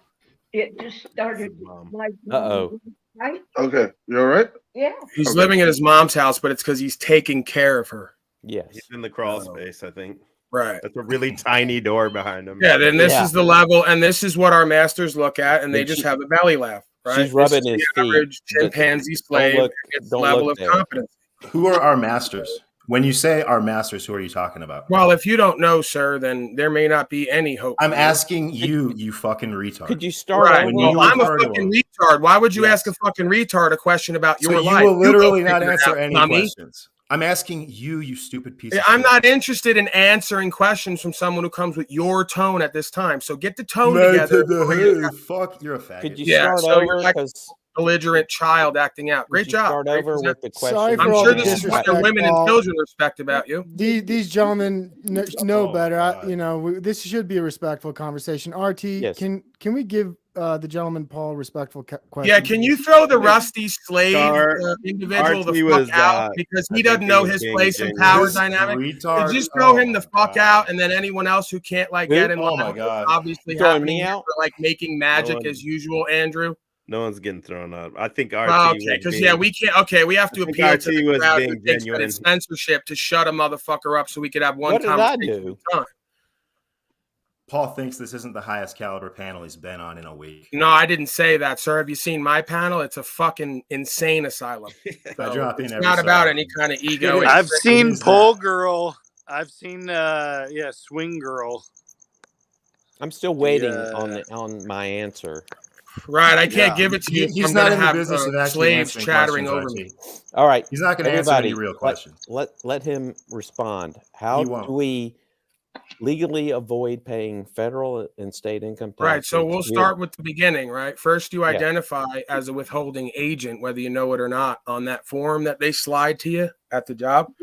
It just started like Uh-oh. right? Okay. You all right? Yeah. He's Okay. living at his mom's house, but it's because he's taking care of her. Yes. He's in the crawl space, I think. Right. That's a really tiny door behind him. Yeah. Then this Yeah. is the level, and this is what our masters look at, and they And just she- have a belly laugh. Right. she's rubbing This is his the feet, average but chimpanzee slave. look- It's don't level look of there. competence. Who are our masters? When you say our masters, who are you talking about? Well, if you don't know, sir, then there may not be any hope. I'm for you. asking you, you fucking retard. Could you start Right. over? Well, you I'm a refer to fucking him. retard. Why would you Yes. ask a fucking retard a question about So your you life? will go literally not figure it answer out, any dummy. questions. I'm asking you, you stupid piece of I'm shit. not interested in answering questions from someone who comes with your tone at this time. So get the tone together. before you got Fuck, you're a faggot. Could you Yeah, start so you're over? like- Because belligerent child acting out. Great job. Start Great over present. with the question. Sorry for I'm all sure the this is what your disrespect, women and Paul. children respect about you. These gentlemen know Oh, better. God. This should be a respectful conversation. RT, Yes. can we give the gentleman Paul respectful question? Yeah, can you throw the rusty slave Star- individual the RT fuck was, out because I he think doesn't he know was his being place in genuine. power This dynamic? retard. So just throw Oh him the my fuck God. out, and then anyone else who can't like Who? get in Oh line, my God. obviously Throwing happening me here out? for, like making magic one- as usual, Andrew. No one's getting thrown up. I think RT Oh, was okay, because being- yeah, we can't. Okay, we have to I think appeal RT to the was crowd being who thinks that genuine. it's censorship to shut a motherfucker up so we could have one What did I conversation do? at a time. Paul thinks this isn't the highest caliber panel he's been on in a week. No, I didn't say that, sir. Have you seen my panel? It's a fucking insane asylum. I drop in It's every not so about often. any kind of ego. I've It's- seen is Pole Girl. I've seen Swing Girl. I'm still waiting on my answer. Right, I can't Yeah. give it to you. He's I'm not gonna in the have business of actually slaves answering chattering questions, over me. RT. All right, He's not going to answer any everybody, real questions. let him respond. How He do won't. we legally avoid paying federal and state income taxes? Right, so we'll here? start with the beginning, right? First, you Yeah. identify as a withholding agent, whether you know it or not, on that form that they slide to you at the job.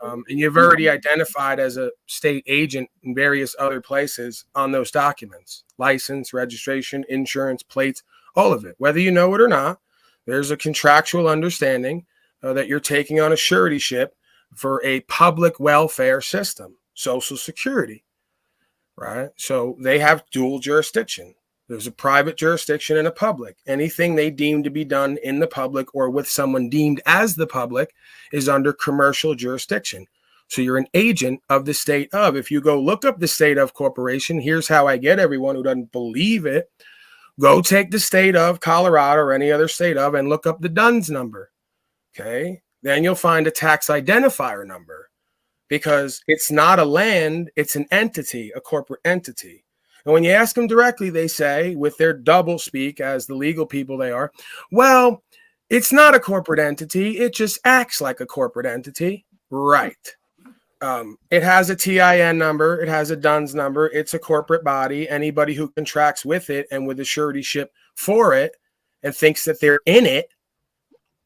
And you've already identified as a state agent in various other places on those documents: license, registration, insurance, plates, all of it. Whether you know it or not, there's a contractual understanding that you're taking on a suretyship for a public welfare system, Social Security, right? So they have dual jurisdiction. There's a private jurisdiction and a public. Anything they deem to be done in the public or with someone deemed as the public is under commercial jurisdiction. So you're an agent of the state of. If you go look up the state of corporation, here's how I get everyone who doesn't believe it. Go take the state of Colorado or any other state of and look up the DUNS number. Okay. Then you'll find a tax identifier number because it's not a land, it's an entity, a corporate entity. And when you ask them directly, they say, with their double speak as the legal people they are, well, it's not a corporate entity. It just acts like a corporate entity. Right. It has a TIN number. It has a DUNS number. It's a corporate body. Anybody who contracts with it and with a suretyship for it and thinks that they're in it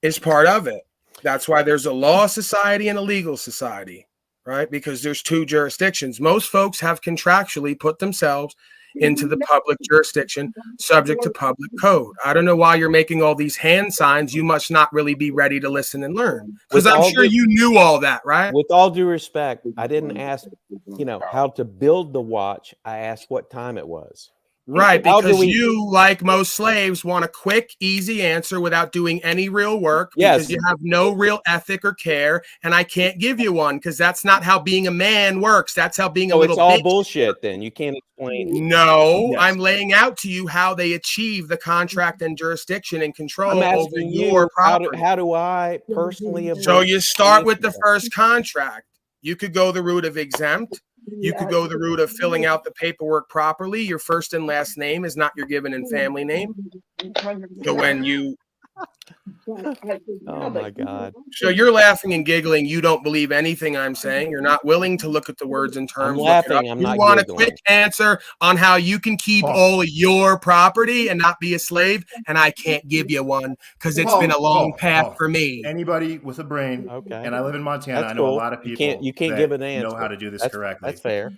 is part of it. That's why there's a law society and a legal society, right? Because there's two jurisdictions. Most folks have contractually put themselves into the public jurisdiction subject to public code. I don't know why you're making all these hand signs. You must not really be ready to listen and learn, because With I'm all sure due- you knew all that, right? With all due respect, I didn't ask, how to build the watch. I asked what time it was. Right, How do because we- you, like most slaves, want a quick, easy answer without doing any real work because Yes. you have no real ethic or care, and I can't give you one because that's not how being a man works. That's how being a So little it's all bitch. bullshit then. You can't explain. No, Yes. I'm laying out to you how they achieve the contract and jurisdiction and I'm control over asking your you, property. how do I personally So avoid you start with the this? first contract. You could go the route of exempt. You could go the route of filling out the paperwork properly. Your first and last name is not your given and family name. So when you, Oh my God. so you're laughing and giggling. You don't believe anything I'm saying. You're not willing to look at the words and I'm terms. look it up. laughing. I'm You not want giggling. a quick answer on how you can keep Paul. all of your property and not be a slave, and I can't give you one because it's Paul, been a long Paul, path Paul. for me. Anybody with a brain, Okay. and I live in Montana, That's I know cool. a lot of You people can't that give an answer. know how to do this That's, correctly. That's fair.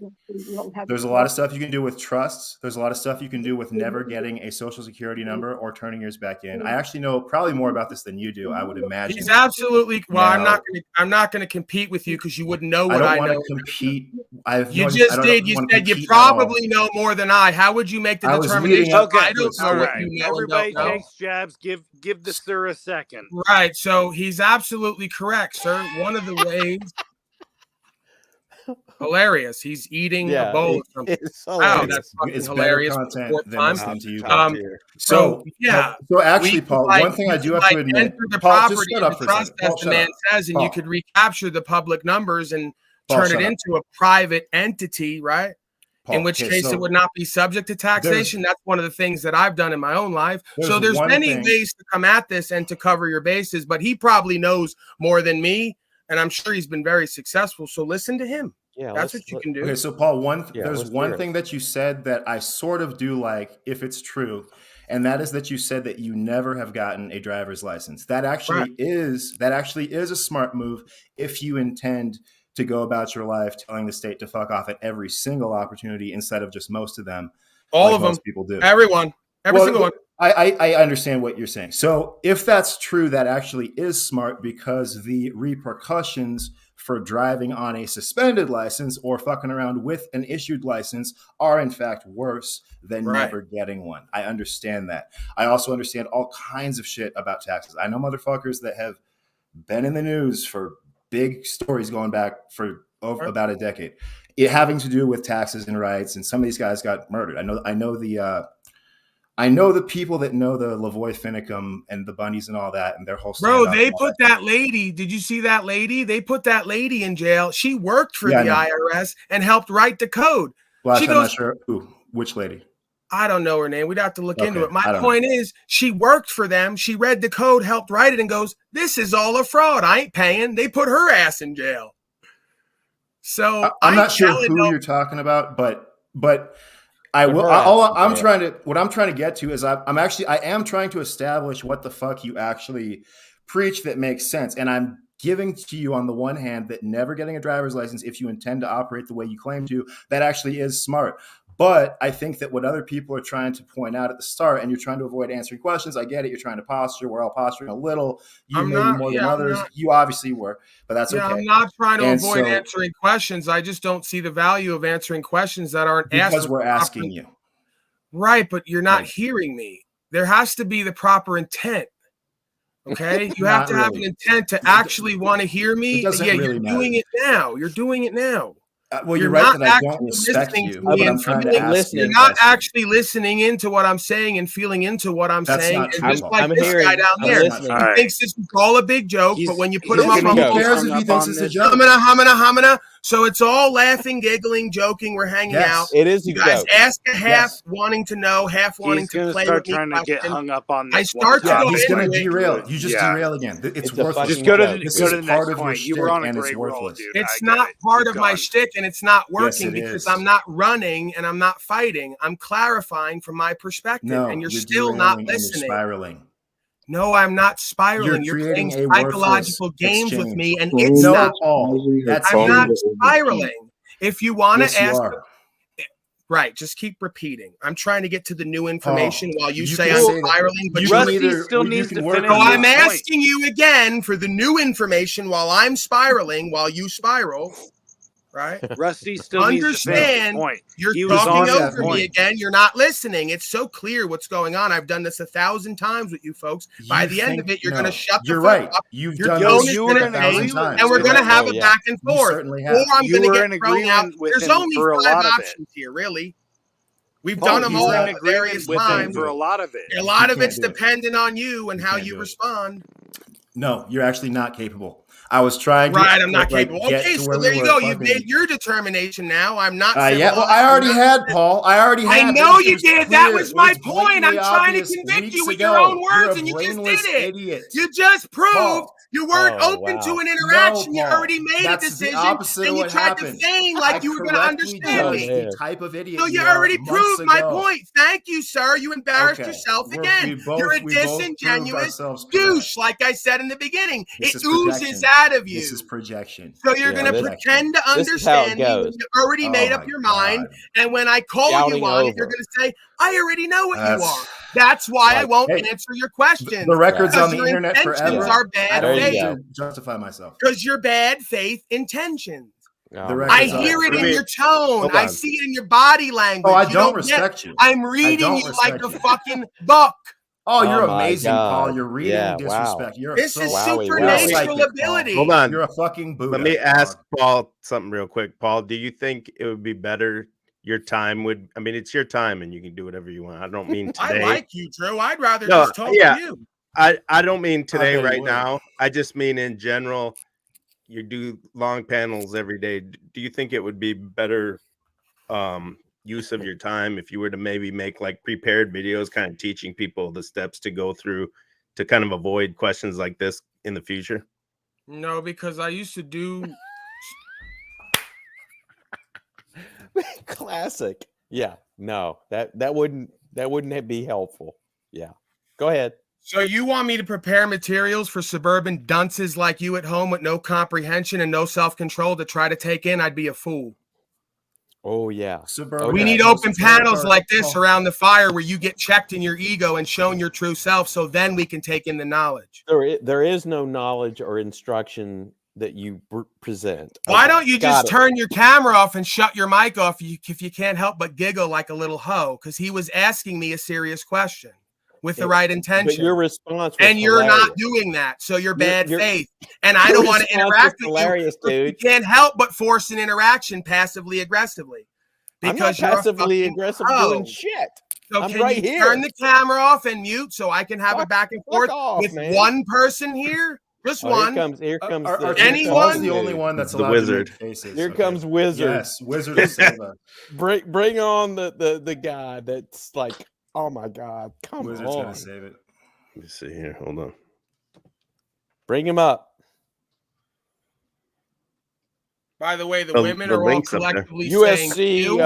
There's a lot of stuff you can do with trusts. There's a lot of stuff you can do with never getting a social security number or turning yours back in. I actually know probably more about this than you do, I would imagine. He's absolutely well. Now- I'm not going to compete with you because you wouldn't know I what don't I want know. to compete. I have You no, just I don't did. You wanna said you compete at all. probably know more than I. How would you make the I was determination? leading up- Okay, I don't know all what right. you know and Everybody don't know. takes jabs. Give the sir a second. Right. So he's absolutely correct, sir. One of the ways. Hilarious. He's eating a bowl of something. It's Wow, hilarious. that's fucking It's better hilarious. content Fourth than time. listening to you. Top Um, tier. So yeah. So actually, We Paul, could, one thing I do have like to admit, enter the Paul, just property shut in up the for a trust, second. Paul, as the shut man up. says, and you Paul. could recapture the public numbers and Paul, turn it shut up. into a private entity, right? Paul, In which okay, case so it would not be subject to taxation. That's one of the things that I've done in my own life. So There's there's one many thing- ways to come at this and to cover your bases, but he probably knows more than me, and I'm sure he's been very successful. So listen to him. Yeah, That's what you can do. Okay, so Paul, Yeah, there's let's one hear it. thing that you said that I sort of do like, if it's true, and that is that you said that you never have gotten a driver's license. That actually is a smart move if you intend to go about your life telling the state to fuck off at every single opportunity instead of just most of them. All like of them, most people do. everyone, every Well, single one. I understand what you're saying. So if that's true, that actually is smart because the repercussions for driving on a suspended license or fucking around with an issued license are in fact worse than Right. never getting one. I understand that. I also understand all kinds of shit about taxes. I know motherfuckers that have been in the news for big stories going back for over about a decade, it having to do with taxes and rights. And some of these guys got murdered. I know the people that know the Lavoy Finicum and the Bundys and all that, and their whole Bro, standoff they and all put that lady. Did you see that lady? They put that lady in jail. She worked for Yeah, the I know. IRS and helped write the code. Well, She I'm not goes- sure which lady. I don't know her name. We'd have to look into Okay, it. My I don't point is, she worked for them. She read the code, helped write it, and goes, "This is all a fraud. I ain't paying." They put her ass in jail. So I'm not sure telling who no- you're talking about, but I Put will. her All ass in I'm jail. trying to get to is I am trying to establish what the fuck you actually preach that makes sense, and I'm giving to you on the one hand that never getting a driver's license, if you intend to operate the way you claim to, that actually is smart. But I think that what other people are trying to point out at the start, and you're trying to avoid answering questions. I get it. You're trying to posture. We're all posturing a little. You I'm maybe not- more yeah, than I'm others. not. You obviously were, but that's Yeah, okay. I'm not trying to And avoid so- answering questions. I just don't see the value of answering questions that aren't asked. Because with we're the proper- asking you. Right, but you're not Right. hearing me. There has to be the proper intent. Okay, you have Not to have really. an intent to actually want to hear me. It doesn't Yeah, really you're matter. doing it now. You're doing it now. Well, you're You're right not that I don't actually respect listening you, to but me I'm and trying to feeling- ask listening. you. You're not a question. actually listening into what I'm saying and feeling into what I'm That's saying. not And true, just Paul. like I'm this hearing- guy down I'm there, listening. he All right. thinks this is all a big joke, but when you put him he's up gonna on go. Who cares hung if he up thinks on it's a this. joke? humana. So it's all laughing, giggling, joking. We're hanging Yes. out. It is a You guys joke. ask a half Yes. wanting to know, half wanting He's to gonna play start with me trying to get question. hung up on I this. start to Yeah, go he's going to into it. derail. You just Yeah. derail again. It's It's a worthless. fucking Just go to joke. the, This go is to the part next of your point. You were shtick, on a and it's great roll, worthless. dude. It's I not get it. part Keep of my going. shtick, and it's not Yes, working it because is. I'm not running and I'm not fighting. I'm clarifying from my perspective, No, and you're you're still not derailing and you're listening. spiraling. No, I'm not spiraling. You're You're playing creating a worthless psychological games with exchange. me, and it's No, not. Paul. That's I'm not you. spiraling. If you want Yes, to you ask, are. right, just keep repeating. I'm trying to get to the new information while you you say can I'm say that- spiraling, but you you're can Rusty either- still you needs can to work finish on So this I'm his point. asking you again for the new information while I'm spiraling, while you spiral. right? Rusty still needs to finish his Understand, point. you're He was talking on his over me point. again. You're not listening. It's so clear what's going on. I've done this 1,000 times with you folks. By You the end of think- it, you're no, going to shut the You're fuck right. up. You've Your done tone this is you gonna were in change, agreement times. and we're with going to him. have Oh, a yeah. back and You forth. certainly Or have. I'm You going were to in get thrown out. agreement with There's him only for a 5 lot of it. options here, really. We've Oh, done them You all were in at various agreement with him times. for a lot of it. A lot You of it's can't do it. dependent on you and You how can't you do it. respond. No, you're actually not capable. I was trying to Right, I'm not like, capable. get Okay, to so where there we you were go. You've fucking- made your determination now. I'm not. Yeah, well, civilized. I already I'm had, not- Paul. I already had. I know It you was did. That clear. was It my point. I'm blatantly trying to obvious convict weeks you with ago. your own You're words, a and you just brainless did it. idiot. You just proved Paul. you weren't Oh, open wow. to an interaction. No, You Paul. already made That's a the decision, opposite of and you what tried happened. to feign like I you were going to correctly understand Oh, me. judged man. the type of idiot So you you are already months proved my ago. point. Thank you, sir. You embarrassed Okay. yourself We again. both You're a proved disingenuous ourselves correct. douche, like I said in the beginning. This It is oozes projection. out of you. This is projection. So you're Yeah, going to this- pretend to this is how it understand me when goes. you already Oh made my up your mind. God. And when I call Shouting you on it, you're over. going to say, I already know what you That's- are. That's why I Like, won't hey, answer your questions. The record's Because on the your internet intentions forever. are I bad don't There you need faith. go. to justify myself. Because you're bad faith intentions. Oh, The my records I on God. hear it Let in me- your tone. hold I on. see it in your body language. Oh, I You don't get- respect you. I'm reading don't you like respect a you. fucking book. Oh, you're Oh my amazing, Paul. God. You're reading Yeah, disrespect. You're This so is Wowie, supernatural psychic, ability. Hold on. You're a fucking Buddha. Let me ask dog. Paul something real quick. Paul, do you think it would be better? Your time would. I mean, it's your time, and you can do whatever you want. I don't mean I today. like you, Drew. I'd rather No, just talk yeah. to you. I don't mean today, bet you right would. now. I just mean in general. You do long panels every day. Do you think it would be better use of your time if you were to maybe make like prepared videos, kind of teaching people the steps to go through to kind of avoid questions like this in the future? No, because I used to do. Classic. Yeah. No, that wouldn't be helpful. Yeah. Go ahead. So you want me to prepare materials for suburban dunces like you at home with no comprehension and no self-control to try to take in? I'd be a fool. Oh yeah. Suburban We Okay. need open panels like this Oh, around the fire where you get checked in your ego and shown your true self, so then we can take in the knowledge. There is no knowledge or instruction that you present. Why Okay, don't you got just it. turn your camera off and shut your mic off if you can't help but giggle like a little hoe? Because he was asking me a serious question with the right But intention. your response was And you're hilarious. not doing that, so you're Your- bad your- faith. And I your don't want to response was interact with hilarious, you. You dude. can't help but force an interaction passively aggressively. I'm not You're a passively fucking aggressive pro. doing shit. So I'm can right you here. turn the camera off and mute so I can have a Fuck- back and fuck forth off, with man. one person here? Just Oh, one. Here comes Our the anyone- Paul's the only one that's The allowed wizard. to make faces. Here okay? comes Wizard. Yes, Wizard of Silva. Bring on the guy that's like, oh my God, come Wizard's on. gonna save it. Let me see here. Hold on. Bring him up. By the way, the The- women the are all link's up there. collectively USC. saying you.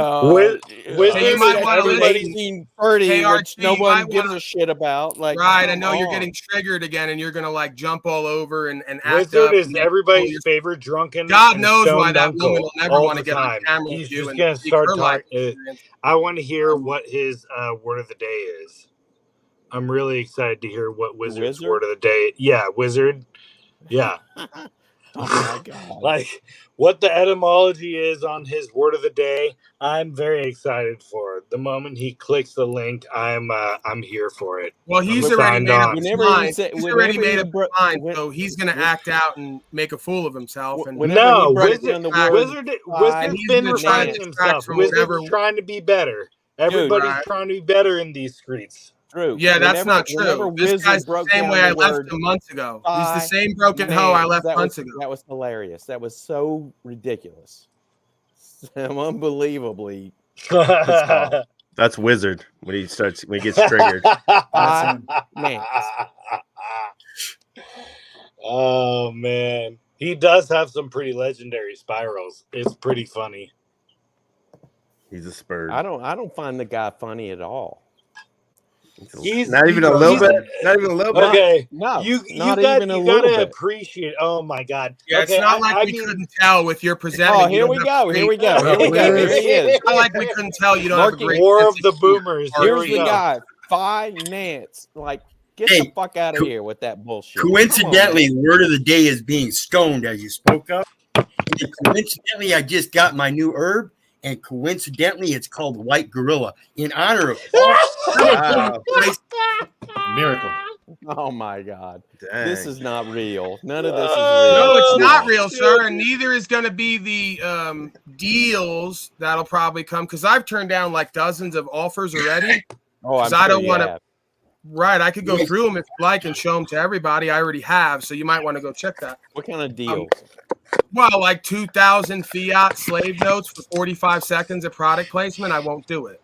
Wizard you might wanna everybody's listen. seen 30, which KRT, no you one might gives wanna- a shit about. Like, Right, I come know you're on. getting triggered again, and you're gonna like jump all over and act Wizard up. is and everybody's your- favorite drunken. God and knows why stoned that woman uncle will never all want to the get on time. camera He's with you just and gonna speak start her life talking. experience. I want to hear what his word of the day is. I'm really excited to hear what Wizard's Wizard? word of the day. Yeah, Wizard. Yeah, Oh my God. like what the etymology is on his word of the day. I'm very excited for it. The moment he clicks the link, I'm here for it. Well, he's I'm already signed made up on. his Whenever he mind. said- He's already whenever made he up his bro- mind, when- so he's going to act out and make a fool of himself. And Whenever No, he broke Wizard, down the word Wizard's he's been gonna try to refining distract himself. from Wizard's whatever- trying to be better. Everybody's Right. trying to be better in these streets. Drew, Yeah, that's whenever- not whenever true. This Wizard guy's the broke same down way I the left word him months ago. He's the "I same broken hoe I man," left that months was, ago. That was hilarious. That was so ridiculous. Unbelievably. That's Wizard when he gets triggered. Five minutes. Oh man, he does have some pretty legendary spirals. It's pretty funny. He's a spur. I don't find the guy funny at all. He's not even a little bit. Not even a little bit. Okay, No, you not got even a you little gotta bit. appreciate. Oh my god. Yeah, okay, it's not I like we mean, couldn't tell with your presenting. Oh, You here don't we have go. a Here we great- go. Here we go. Here he is. It's not like we couldn't tell you don't have a Marking great War sense of the humor. Boomers. Here Here's we the go. guy. Finance. Like, get Hey, the fuck out of here with that bullshit. Coincidentally, word of the day is being stoned, as you spoke of. And coincidentally, I just got my new herb, and coincidentally, it's called White Gorilla in honor of Wow. Miracle. Oh my God. Dang. This is not real. None of this is No, real. it's not real, sir, and neither is going to be the deals that'll probably come because I've turned down like dozens of offers already. Oh, I'm 'Cause I sure don't you wanna- have. Right, I could go through them if you like and show them to everybody. I already have, so you might want to go check that. What kind of deals? Well, like 2,000 fiat slave notes for 45 seconds of product placement, I won't do it.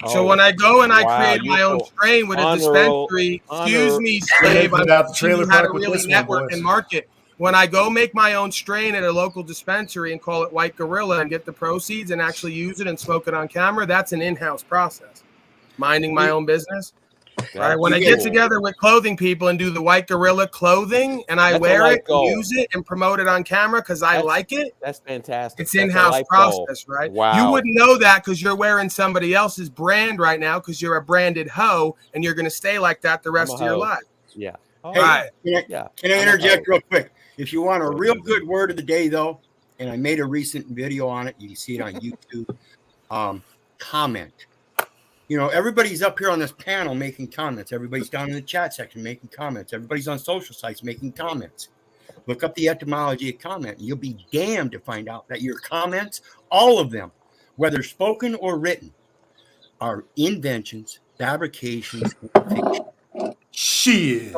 So Oh, when I go and I wow, create you my own go strain with a honorable- dispensary, excuse me, We're gonna slave, put I'm out the teaching trailer you how to park with really this one, network boys. and market. When I go make my own strain at a local dispensary and call it White Gorilla and get the proceeds and actually use it and smoke it on camera, that's an in-house process. Minding my own business. Right. When I get together with clothing people and do the White Gorilla clothing and I That's a wear life it, goal. use it, and promote it on camera because I That's- like it, That's fantastic. it's That's a in-house life goal. process, right? Wow. You wouldn't know that because you're wearing somebody else's brand right now because you're a branded hoe and you're going to stay like that the rest a of your hoe. life. Yeah. Oh, Hey, Right. yeah. Can I I'm a interject hoe. real quick? If you want a real good word of the day, though, and I made a recent video on it, you can see it on YouTube. Comment. You know, everybody's up here on this panel making comments. Everybody's down in the chat section making comments. Everybody's on social sites making comments. Look up the etymology of comment, and you'll be damned to find out that your comments, all of them, whether spoken or written, are inventions, fabrications, and fiction. Shit.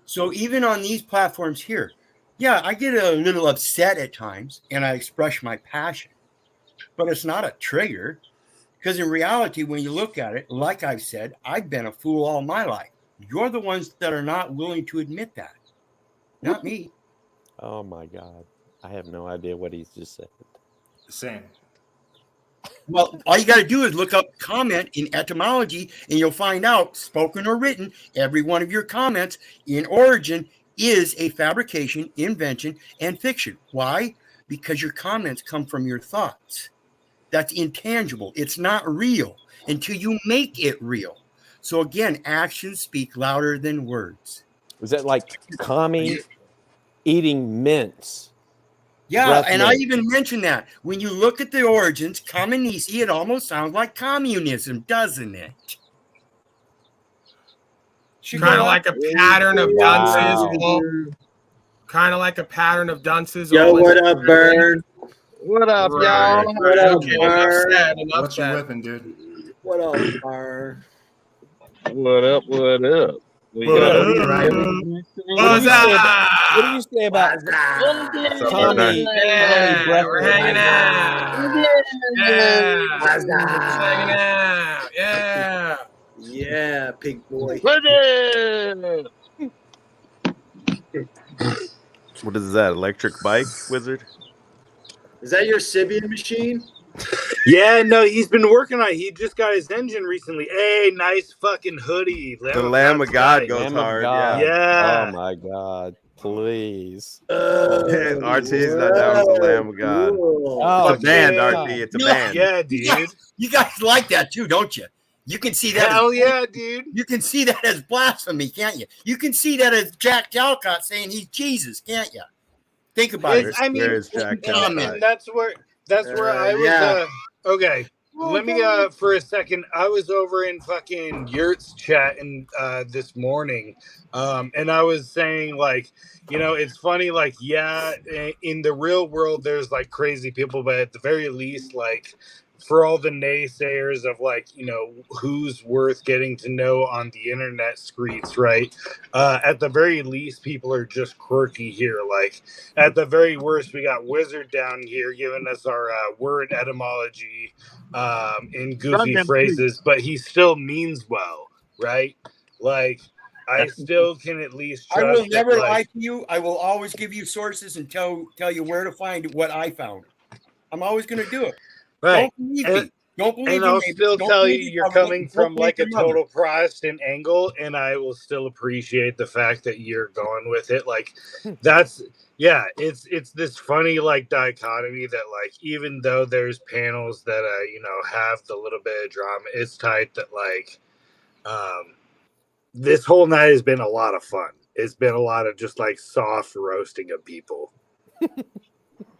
So even on these platforms here, yeah, I get a little upset at times and I express my passion, but it's not a trigger because in reality, when you look at it, like I've said, I've been a fool all my life. You're the ones that are not willing to admit that, not me. Oh my God. I have no idea what he's just said. Same. Well, all you got to do is look up comment in etymology and you'll find out, spoken or written, every one of your comments in origin is a fabrication, invention, and fiction. Why? Because your comments come from your thoughts. That's intangible. It's not real until you make it real. So again, actions speak louder than words. Was that like commie eating mints? Yeah, Breath and I mint. even mentioned that. When you look at the origins, communist, it almost sounds like communism, doesn't it? Kind of like a pattern of dunces. Wow. Kind of like a pattern of dunces. Yo, all in what the- up, Burn? What up, Right. y'all? What up, Okay, enough Burn? said, enough What you said. whipping, dude? What up, Burn? What up? What up? We What got up? What's up? What did you say about Tommy? Yeah, breath we're mint? hanging out. Yeah, What's we're up? hanging out. Yeah. Yeah, pig boy. What is that? Electric bike wizard? Is that your Sibian machine? Yeah, no, he's been working on it. He just got his engine recently. Hey, nice fucking hoodie. The Lamb of God goes Lamb of hard. God. Yeah. Oh my God. Please. RT is not down with the Lamb of God. Cool. Oh, It's a band, yeah. RT. It's a Yeah. band. Yeah, dude. You guys like that too, don't you? You can see that. Hell yeah, dude. You can see that as blasphemy, can't you? You can see that as Jack Talcott saying he's Jesus, can't you? Think about it. I mean, Where is Jack and Talcott? that's where I was. Yeah. Okay, let me for a second. I was over in fucking Yurt's chat and this morning, and I was saying like, you know, it's funny. Like, yeah, in the real world, there's like crazy people, but at the very least, like, for all the naysayers of like, you know, who's worth getting to know on the internet streets, right? At the very least, people are just quirky here. Like, at the very worst, we got Wizard down here giving us our word etymology in goofy phrases, but he still means well, right? Like, I still can at least I trust will never that, lie like, to you. I will always give you sources and tell you where to find what I found. I'm always going to do it. right. Don't believe And- me. Don't believe And me. I'll neighbor. still Don't tell you believe me, you're government. coming Don't from believe like a your mother. total Protestant angle, and I will still appreciate the fact that you're going with it. Like, that's it's this funny like dichotomy that like even though there's panels that you know have the little bit of drama, it's tight that like this whole night has been a lot of fun. It's been a lot of just like soft roasting of people.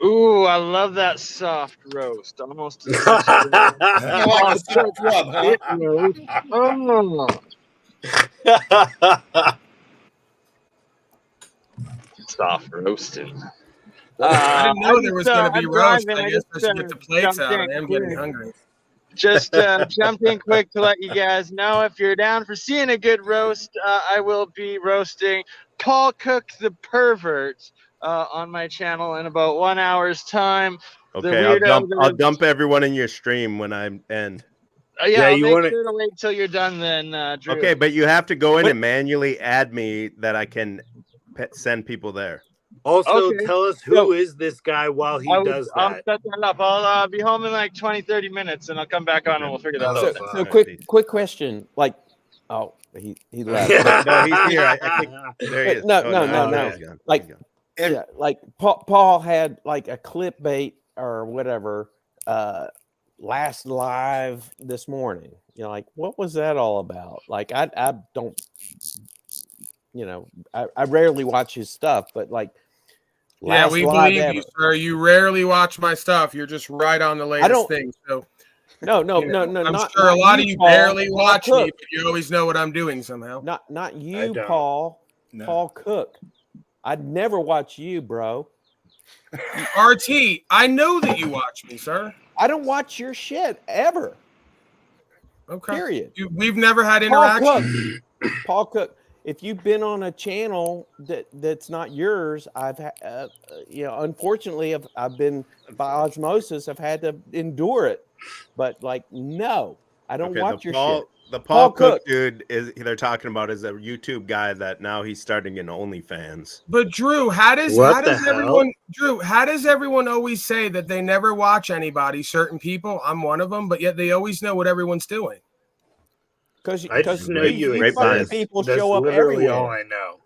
Ooh, I love that soft roast. Almost as much as I like the short rub, huh? it roast. Oh. Soft roasting. I didn't know there was going to be I'm roast. driving. I I guess I just, should get the plates jumped out. in I am getting quick. hungry. Just jumped in quick to let you guys know if you're down for seeing a good roast, I will be roasting Paul Cook the Pervert on my channel in about 1 hour's time. The Okay, I'll weirdo that I'll is- dump everyone in your stream when I end. yeah, I'll you make wanna- sure to wait till you're done then, Drew. Okay, but you have to go in What- and manually add me that I can send people there. Also, Okay. tell us who is this guy while he I'll does set that. that up. I'll be home in like 20-30 minutes and I'll come back on and we'll figure that So, out. so quick question. Like, oh, he left. No, he's here. I think there he is. No, Oh, no. he's gone. Like, He's gone. yeah, like Paul had like a clip bait or whatever last live this morning. You know, like what was that all about? Like I don't, you know, I rarely watch his stuff, but like Yeah, last we live believe ever. you, sir. You rarely watch my stuff. You're just right on the latest don't- thing. So No, you know, I'm not, sure not a lot of you Paul. barely Paul watch me, Cook. but you always know what I'm doing somehow. Not I you, don't. Paul. No. Paul Cook. I'd never watch you, bro. RT, I know that you watch me, sir. I don't watch your shit ever. Okay. Period. We've never had Paul interaction. Cook. Paul Cook. If you've been on a channel that's not yours, I've you know, unfortunately, I've been by osmosis. I've had to endure it, but like, no, I don't watch your shit. The Paul Cook Cook. dude is they're talking about is a YouTube guy that now he's starting in OnlyFans. But Drew, how does What the hell? everyone Drew, how does everyone always say that they never watch anybody, certain people? I'm one of them, but yet they always know what everyone's doing. Because I just know you Great exist. minds. people That's show up literally everywhere. all I know.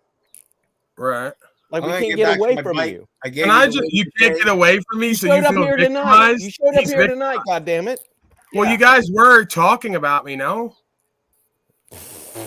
Right. Like I'm we gonna can't get back get to away my from bike. you. I gave And I the just link you can't today. get away from me, You so showed you up feel here tonight. victimized. You showed up He's here vic- tonight. God damn it! Well, Yeah. you guys were talking about me, no?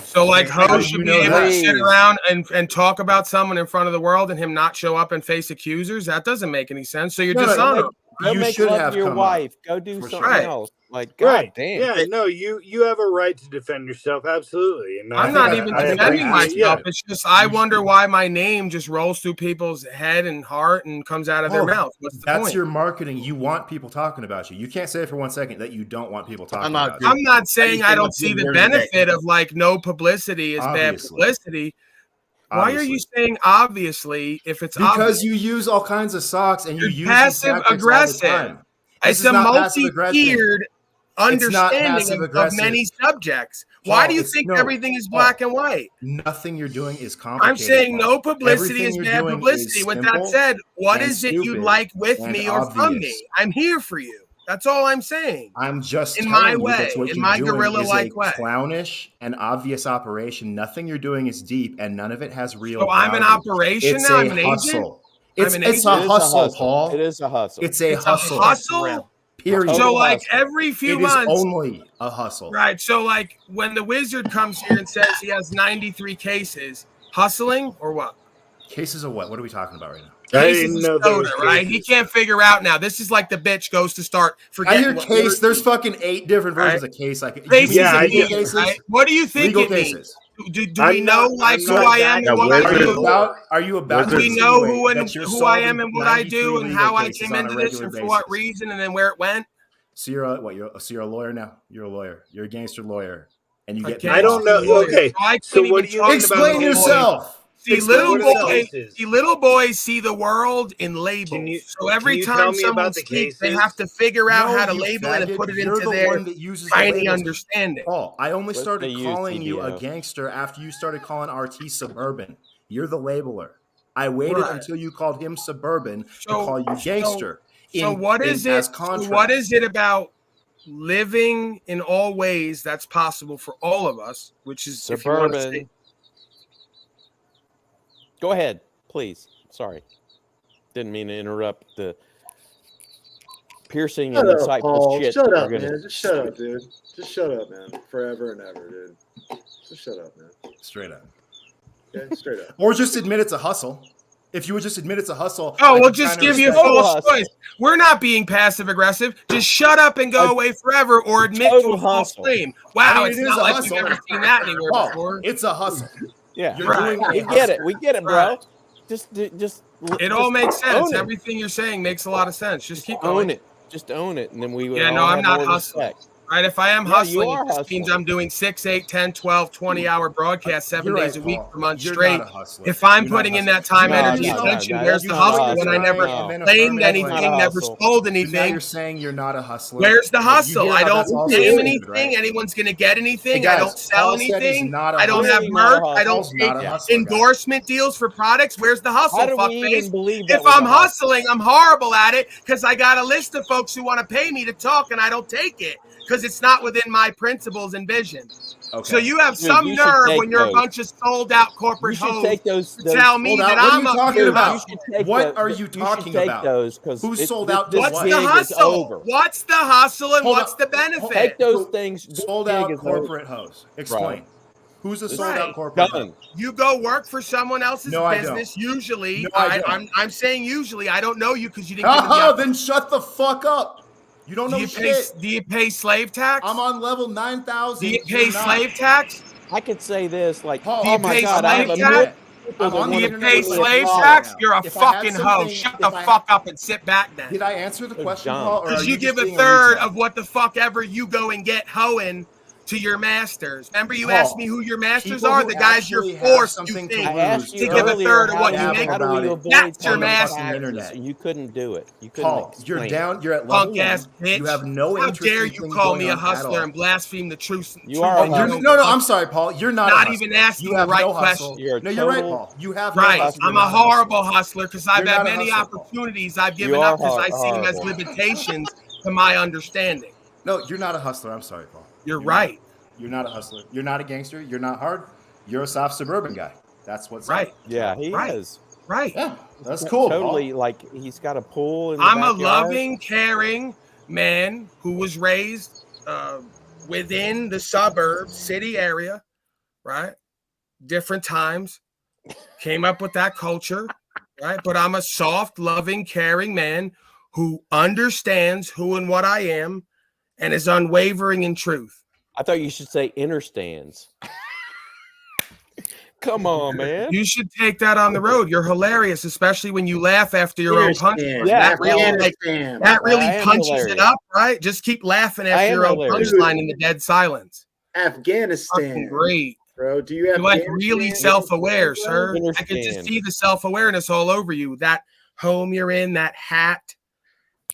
So like How Ho do should you be know able that? to sit Please. around and talk about someone in front of the world and him not show up and face accusers. That doesn't make any sense. So you're No, no, dishonest. Go You make should love have to your come up, wife. Go do for something sure. else. Like God Right. damn. Yeah, no, you have a right to defend yourself, absolutely. And I'm I not think even I defending appreciate- myself. yeah. It's just I wonder why my name just rolls through people's head and heart and comes out of their Oh, mouth. What's the That's point? your marketing. You want people talking about you. You can't say for 1 second that you don't want people talking I'm not about good. you. I'm not saying I don't see the benefit of like no publicity is bad Obviously. publicity. Why are you saying obviously if it's Because obvious? you use all kinds of socks and you You're use passive these tactics all the aggressive. time. This It's is a not passive-aggressive. multi-tiered understanding passive of aggressive. many subjects. Why Paul, do you it's- think no, everything is Paul, black and white? Nothing you're doing is complicated. I'm saying Paul. no publicity Everything is you're bad doing publicity. is With that simple said, what and is it you stupid like with and me or from me? obvious. I'm here for you. That's all I'm saying. I'm just In telling my you way, that's what in you're my doing gorilla-like is a way. clownish and obvious operation. Nothing you're doing is deep, and none of it has real. So I'm an value. operation It's now? a I'm an agent? hustle. I'm It's an a agent? It is a hustle, Paul. It is a hustle. It's a It's hustle. a hustle? Period. So Total like hustle. every few It is months, only a hustle. right? So like when the wizard comes here and says he has 93 cases, hustling or what? Cases of what? What are we talking about right now? I Cases didn't of know there was soda, right? He cases. can't figure out now. This is like the bitch goes to start I forgetting. hear what case. word- There's fucking 8 different versions Right. of case. Like Cases Yeah, I mean, do. cases. right? What do you think Legal it means? cases. Do I'm we know not- like I'm who not I that am and Yeah, what where's I Are the- you do? about? Are you about Do to we know insinuate who and that you're who I am solving and what I 93 do and legal how I cases came on a into this regular and for what basis? reason and then where it went? So you're a, what? So you're a lawyer now. You're a lawyer. You're a gangster lawyer, and you get. Okay. paid I don't know. Lawyer. Okay, So I so can't what even do you talk mean about about Explain little boys. yourself. See, Explain little yourself. boys. Cases. See, little boys see the world in labels. Can you- so every can you time tell me someone about the speaks, they cases? have to figure out No, how to you label it and faggot. put it You're into the their one that uses the tiny labels. understanding. Paul, I only What's started the use, calling you a TDO? gangster after you started calling RT suburban. You're the labeler. I waited Right. until you called him suburban to So- call you gangster. So what is it? As So contrast. what is it about living in all ways that's possible for all of us? Which is if you want to say- Suburban. Go ahead, please. Sorry. Didn't mean to interrupt the piercing and insightful shit. Shut that up, we're gonna- man. Just shut up, dude. Just shut up, man. Forever and ever, dude. Just shut up, man. Straight up. Okay, straight up. Or just admit it's a hustle. If you would just admit it's a hustle. Oh, I we'll could just kinda give you a respect it. false choice. We're not being passive aggressive. Just shut up and go away forever, or admit to total a false hustle. claim. Wow, I mean, it's it is not a like hustle. we've ever seen that anywhere Paul, before. it's a hustle. Yeah, You're Right. doing a we get it. hustle. We get it, bro. Right. Just It all makes sense. own it. Everything you're saying makes a lot of sense. Just keep Own going. it. Just own it, and then we will. Yeah, no, all I'm have not more hustling. respect. Right? If I am Yeah, you hustling, are it just means hustling. I'm doing 6, 8, 10, 12, 20-hour broadcasts 7 You're days right, a week Paul. for months You're straight. not a hustler. If I'm You're not putting in hustling. that time, No, energy, no, attention, no, where's that's the not hustle hustling. when I never No. claimed That's not anything, a never hustle. sold Now anything? you're saying you're not a hustler. Where's the But you hustle? hear I how don't that's also claim stupid, anything. right? Anyone's going to get anything. Hey, I guys, don't sell Paul said he's anything. not a I don't hustler. have Clearly not a merch. I don't Paul's take not a hustler, guys. endorsement deals for products. Where's the hustle, How do we fuckface? even believe that If was I'm a hustle? hustling, I'm horrible at it because I got a list of folks who want to pay me to talk and I don't take it because it's not within my principles and vision. Okay. So you have Dude, some you should nerve take when you're those. a bunch of sold out You corporate should hoes take those. to tell me Sold out? that What are I'm you up talking here about? You should take What the- are you you should talking take about? those because Who's sold out? This What's what? the gig is hustle? over. What's the hustle and Hold what's on. the benefit? Take those things. This Sold gig out is corporate hoes. Explain. Right. Who's a This- sold Right. out corporate Done. hoe? You go work for someone else's No, I don't. business. Usually, No, I don't. I'm saying usually. I don't know you because you didn't give me the Oh, then shut the fuck up. You don't know shit. Do you pay slave tax? I'm on level 9,000. Do you pay You're not. slave tax? I could say this like, Paul, Do you oh my pay God, I have slave a tax? million I'm people that on Do want the you to internet pay with my slave father tax? now. You're a If I had fucking hoe. something- Shut if the I- fuck up and sit back then. Did I answer the question, dumb. Paul? Or are Because you just give a being third retard? of what the fuck ever you go and get hoeing to your masters. Remember you Paul, asked me who your masters people are? who The guys you're actually have forced to something to think I asked to you give a earlier, third of how what do you we- make. how do we avoid That's your on the master. fucking internet. You couldn't do it. You couldn't Paul, you're explain it. down. You're at level Punk ass one. bitch. You have no How interest dare in you things call going me a on at hustler all. and blaspheme the truth? You are a and hustler. No, I'm sorry, Paul. You're not. Not a even hustler. asking You the have right no question. hustle. You're a No, you're right, total- Paul. You have no Right. hustle. I'm You're a not hustler. horrible hustler because I've You're had not a many hustler, Paul. opportunities I've You given are up because I see them as horrible. limitations to my understanding. No, you're not a hustler. I'm sorry, Paul. You're right. You're not a hustler. You're not a gangster. You're not hard. You're a soft suburban guy. That's what's Right. Yeah, he Right. is. Right. Yeah, that's cool. Totally, like he's got a pool. In the I'm a backyard. loving, caring man who was raised within the suburb city area, right? Different times, came up with that culture, right? But I'm a soft, loving, caring man who understands who and what I am and is unwavering in truth. I thought you should say understands. Come on, man. You should take that on the road. You're hilarious, especially when you laugh after your own punch. Understand. Yeah, that really, that really I am punches hilarious. it up, right? Just keep laughing I after am your own hilarious. punchline in the dead silence. Fucking Afghanistan, great. bro. Do you have You're like really self-aware, sir. I could just Understand. see the self-awareness all over you. That home you're in, that hat,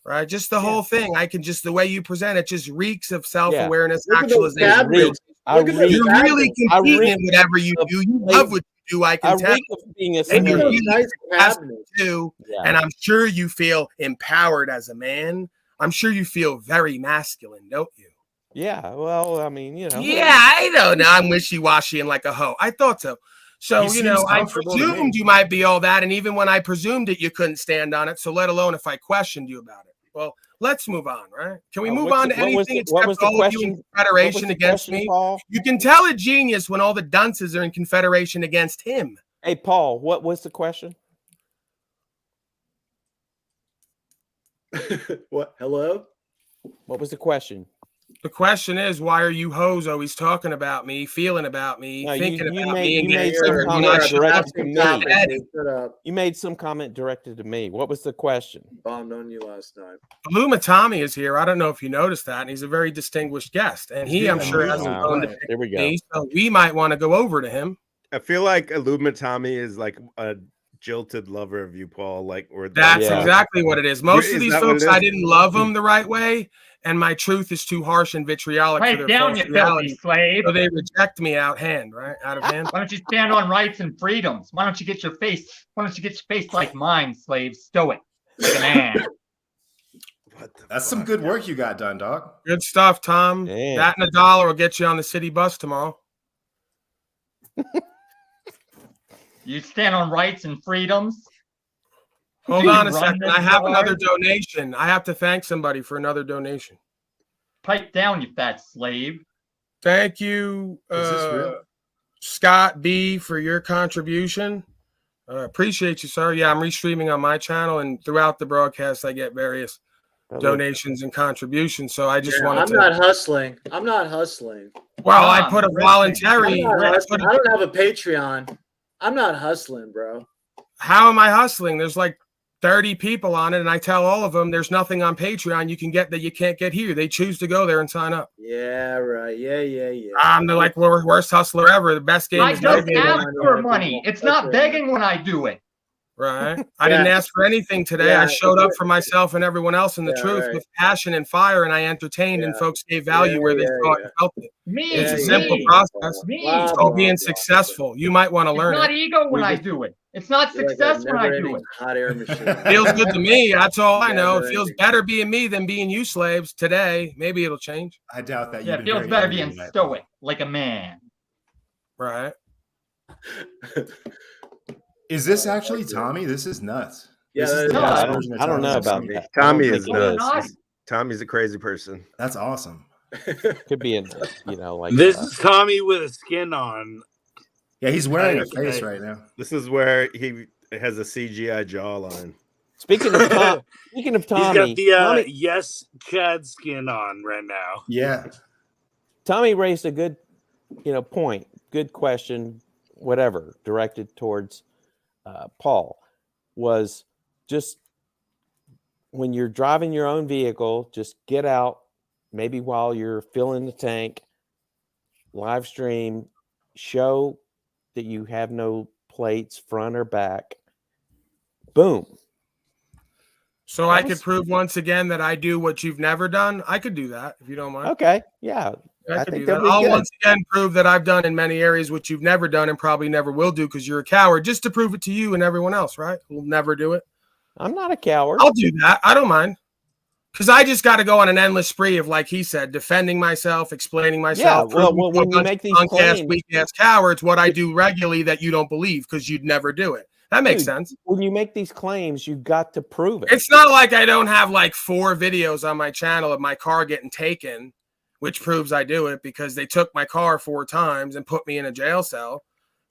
right? Just the whole thing. I can just the way you present it just reeks of self-awareness, Look at those actualization. cabinets. I Look at reek, those You're really I competing reek in whatever you of do. You slave- love what you do. I I can tell reek of being a And Look you're at slave. those really nice fast cabinets. too. Yeah. And I'm sure you feel empowered as a man. I'm sure you feel very masculine, don't you? Yeah, well, I mean, you know. Yeah, I don't know. I'm wishy-washy and like a hoe. I thought so. So, He you know, seems I comfortable to me. presumed you might be all that. And even when I presumed it, you couldn't stand on it. So let alone if I questioned you about it. Well, let's move on, right? Can we move what's on the- to what was anything the- what was except the all of you in question? Confederation What was the against question, me? Paul? You can tell a genius when all the dunces are in Confederation against him. Hey, Paul, what was the question? What? Hello? What was the question? The question is, why are you hoes always talking about me, feeling about me, No, thinking you about made- me, and you getting made some triggered? comment You're not shut directed up to and me. stop Eddie. Shut up. You made some comment directed to me. What was the question? Bombed on you last night. Lou Matami is here. I don't know if you noticed that, and he's a very distinguished guest. And he, I'm Yeah, sure, Lou's has on a bone to point. pick There we with go. me, so we might want to go over to him. I feel like Illuminati is like a jilted lover of you, Paul. Like, or That's Yeah. exactly what it is. Most Is of these that what folks, it I is? didn't love them the right way, and my truth is too harsh and vitriolic for Pipe their down, false you filthy reality. slave. So they reject me out hand, right? Out of hand. Why don't you stand on rights and freedoms? Why don't you get your face? Why don't you get your face like mine, slave? Stow it like a man. what the That's some fuck? good work you got done, dog. Good stuff, Tom. Damn. That and $1 will get you on the city bus tomorrow. You stand on rights and freedoms. Hold Do you on a run second. this I have bar? another donation. I have to thank somebody for another donation. Pipe down, you fat slave. Thank you, Is this real? Scott B, for your contribution. Appreciate you, sir. Yeah, I'm restreaming on my channel, and throughout the broadcast, I get various donations and contributions. So I just wanted I'm to. not hustling. I'm not hustling. Well, I put a voluntary. I don't have a Patreon. I'm not hustling, bro. How am I hustling? There's like 30 people on it, and I tell all of them there's nothing on Patreon you can get that you can't get here. They choose to go there and sign up. Yeah, right. Yeah. I'm the worst hustler ever. The best game I is just never ask for money. It's not begging when I do it. right. I didn't ask for anything today. I showed up for myself and everyone else in the truth with passion and fire, and I entertained, and folks gave value where they thought and felt it. It's a simple process. It's called being successful. You might want to learn It's not it. ego when I do it. It's not success when I do it. Hot air machine. Feels good to me. That's all I know. It feels better being me than being you slaves today. Maybe it'll change. I doubt that. Yeah, it feels better being stoic, like a man. Right. Is this actually Tommy? This is nuts. Yeah, This is the Yeah, best I version of don't know Tommy. about that. Tommy I don't is think it is. nuts. Tommy's a crazy person. That's awesome. Could be in, like This is Tommy with a skin on. Yeah, he's wearing a face right now. This is where he has a CGI jawline. Speaking of Tommy, He's Tommy, got the yes Chad skin on right now. Yeah. Tommy raised a good, point, good question, whatever, directed towards Paul, was just when you're driving your own vehicle, just get out, maybe while you're filling the tank, live stream, show that you have no plates, front or back. Boom. So I could prove once again that I do what you've never done. I could do that if you don't mind. Okay. Yeah. I could think do that'd that. be I'll good. once again prove that I've done in many areas what you've never done and probably never will do because you're a coward, just to prove it to you and everyone else, right? Who'll never do it. I'm not a coward. I'll do that. I don't mind. Because I just got to go on an endless spree of, like he said, defending myself, explaining myself. Yeah, well, proving to when a you bunch make of these punk-ass, claims- weak-ass cowards what I do regularly that you don't believe because you'd never do it. That makes Dude, sense. When you make these claims, you've got to prove it. It's not like I don't have like 4 videos on my channel of my car getting taken, which proves I do it because they took my car 4 times and put me in a jail cell.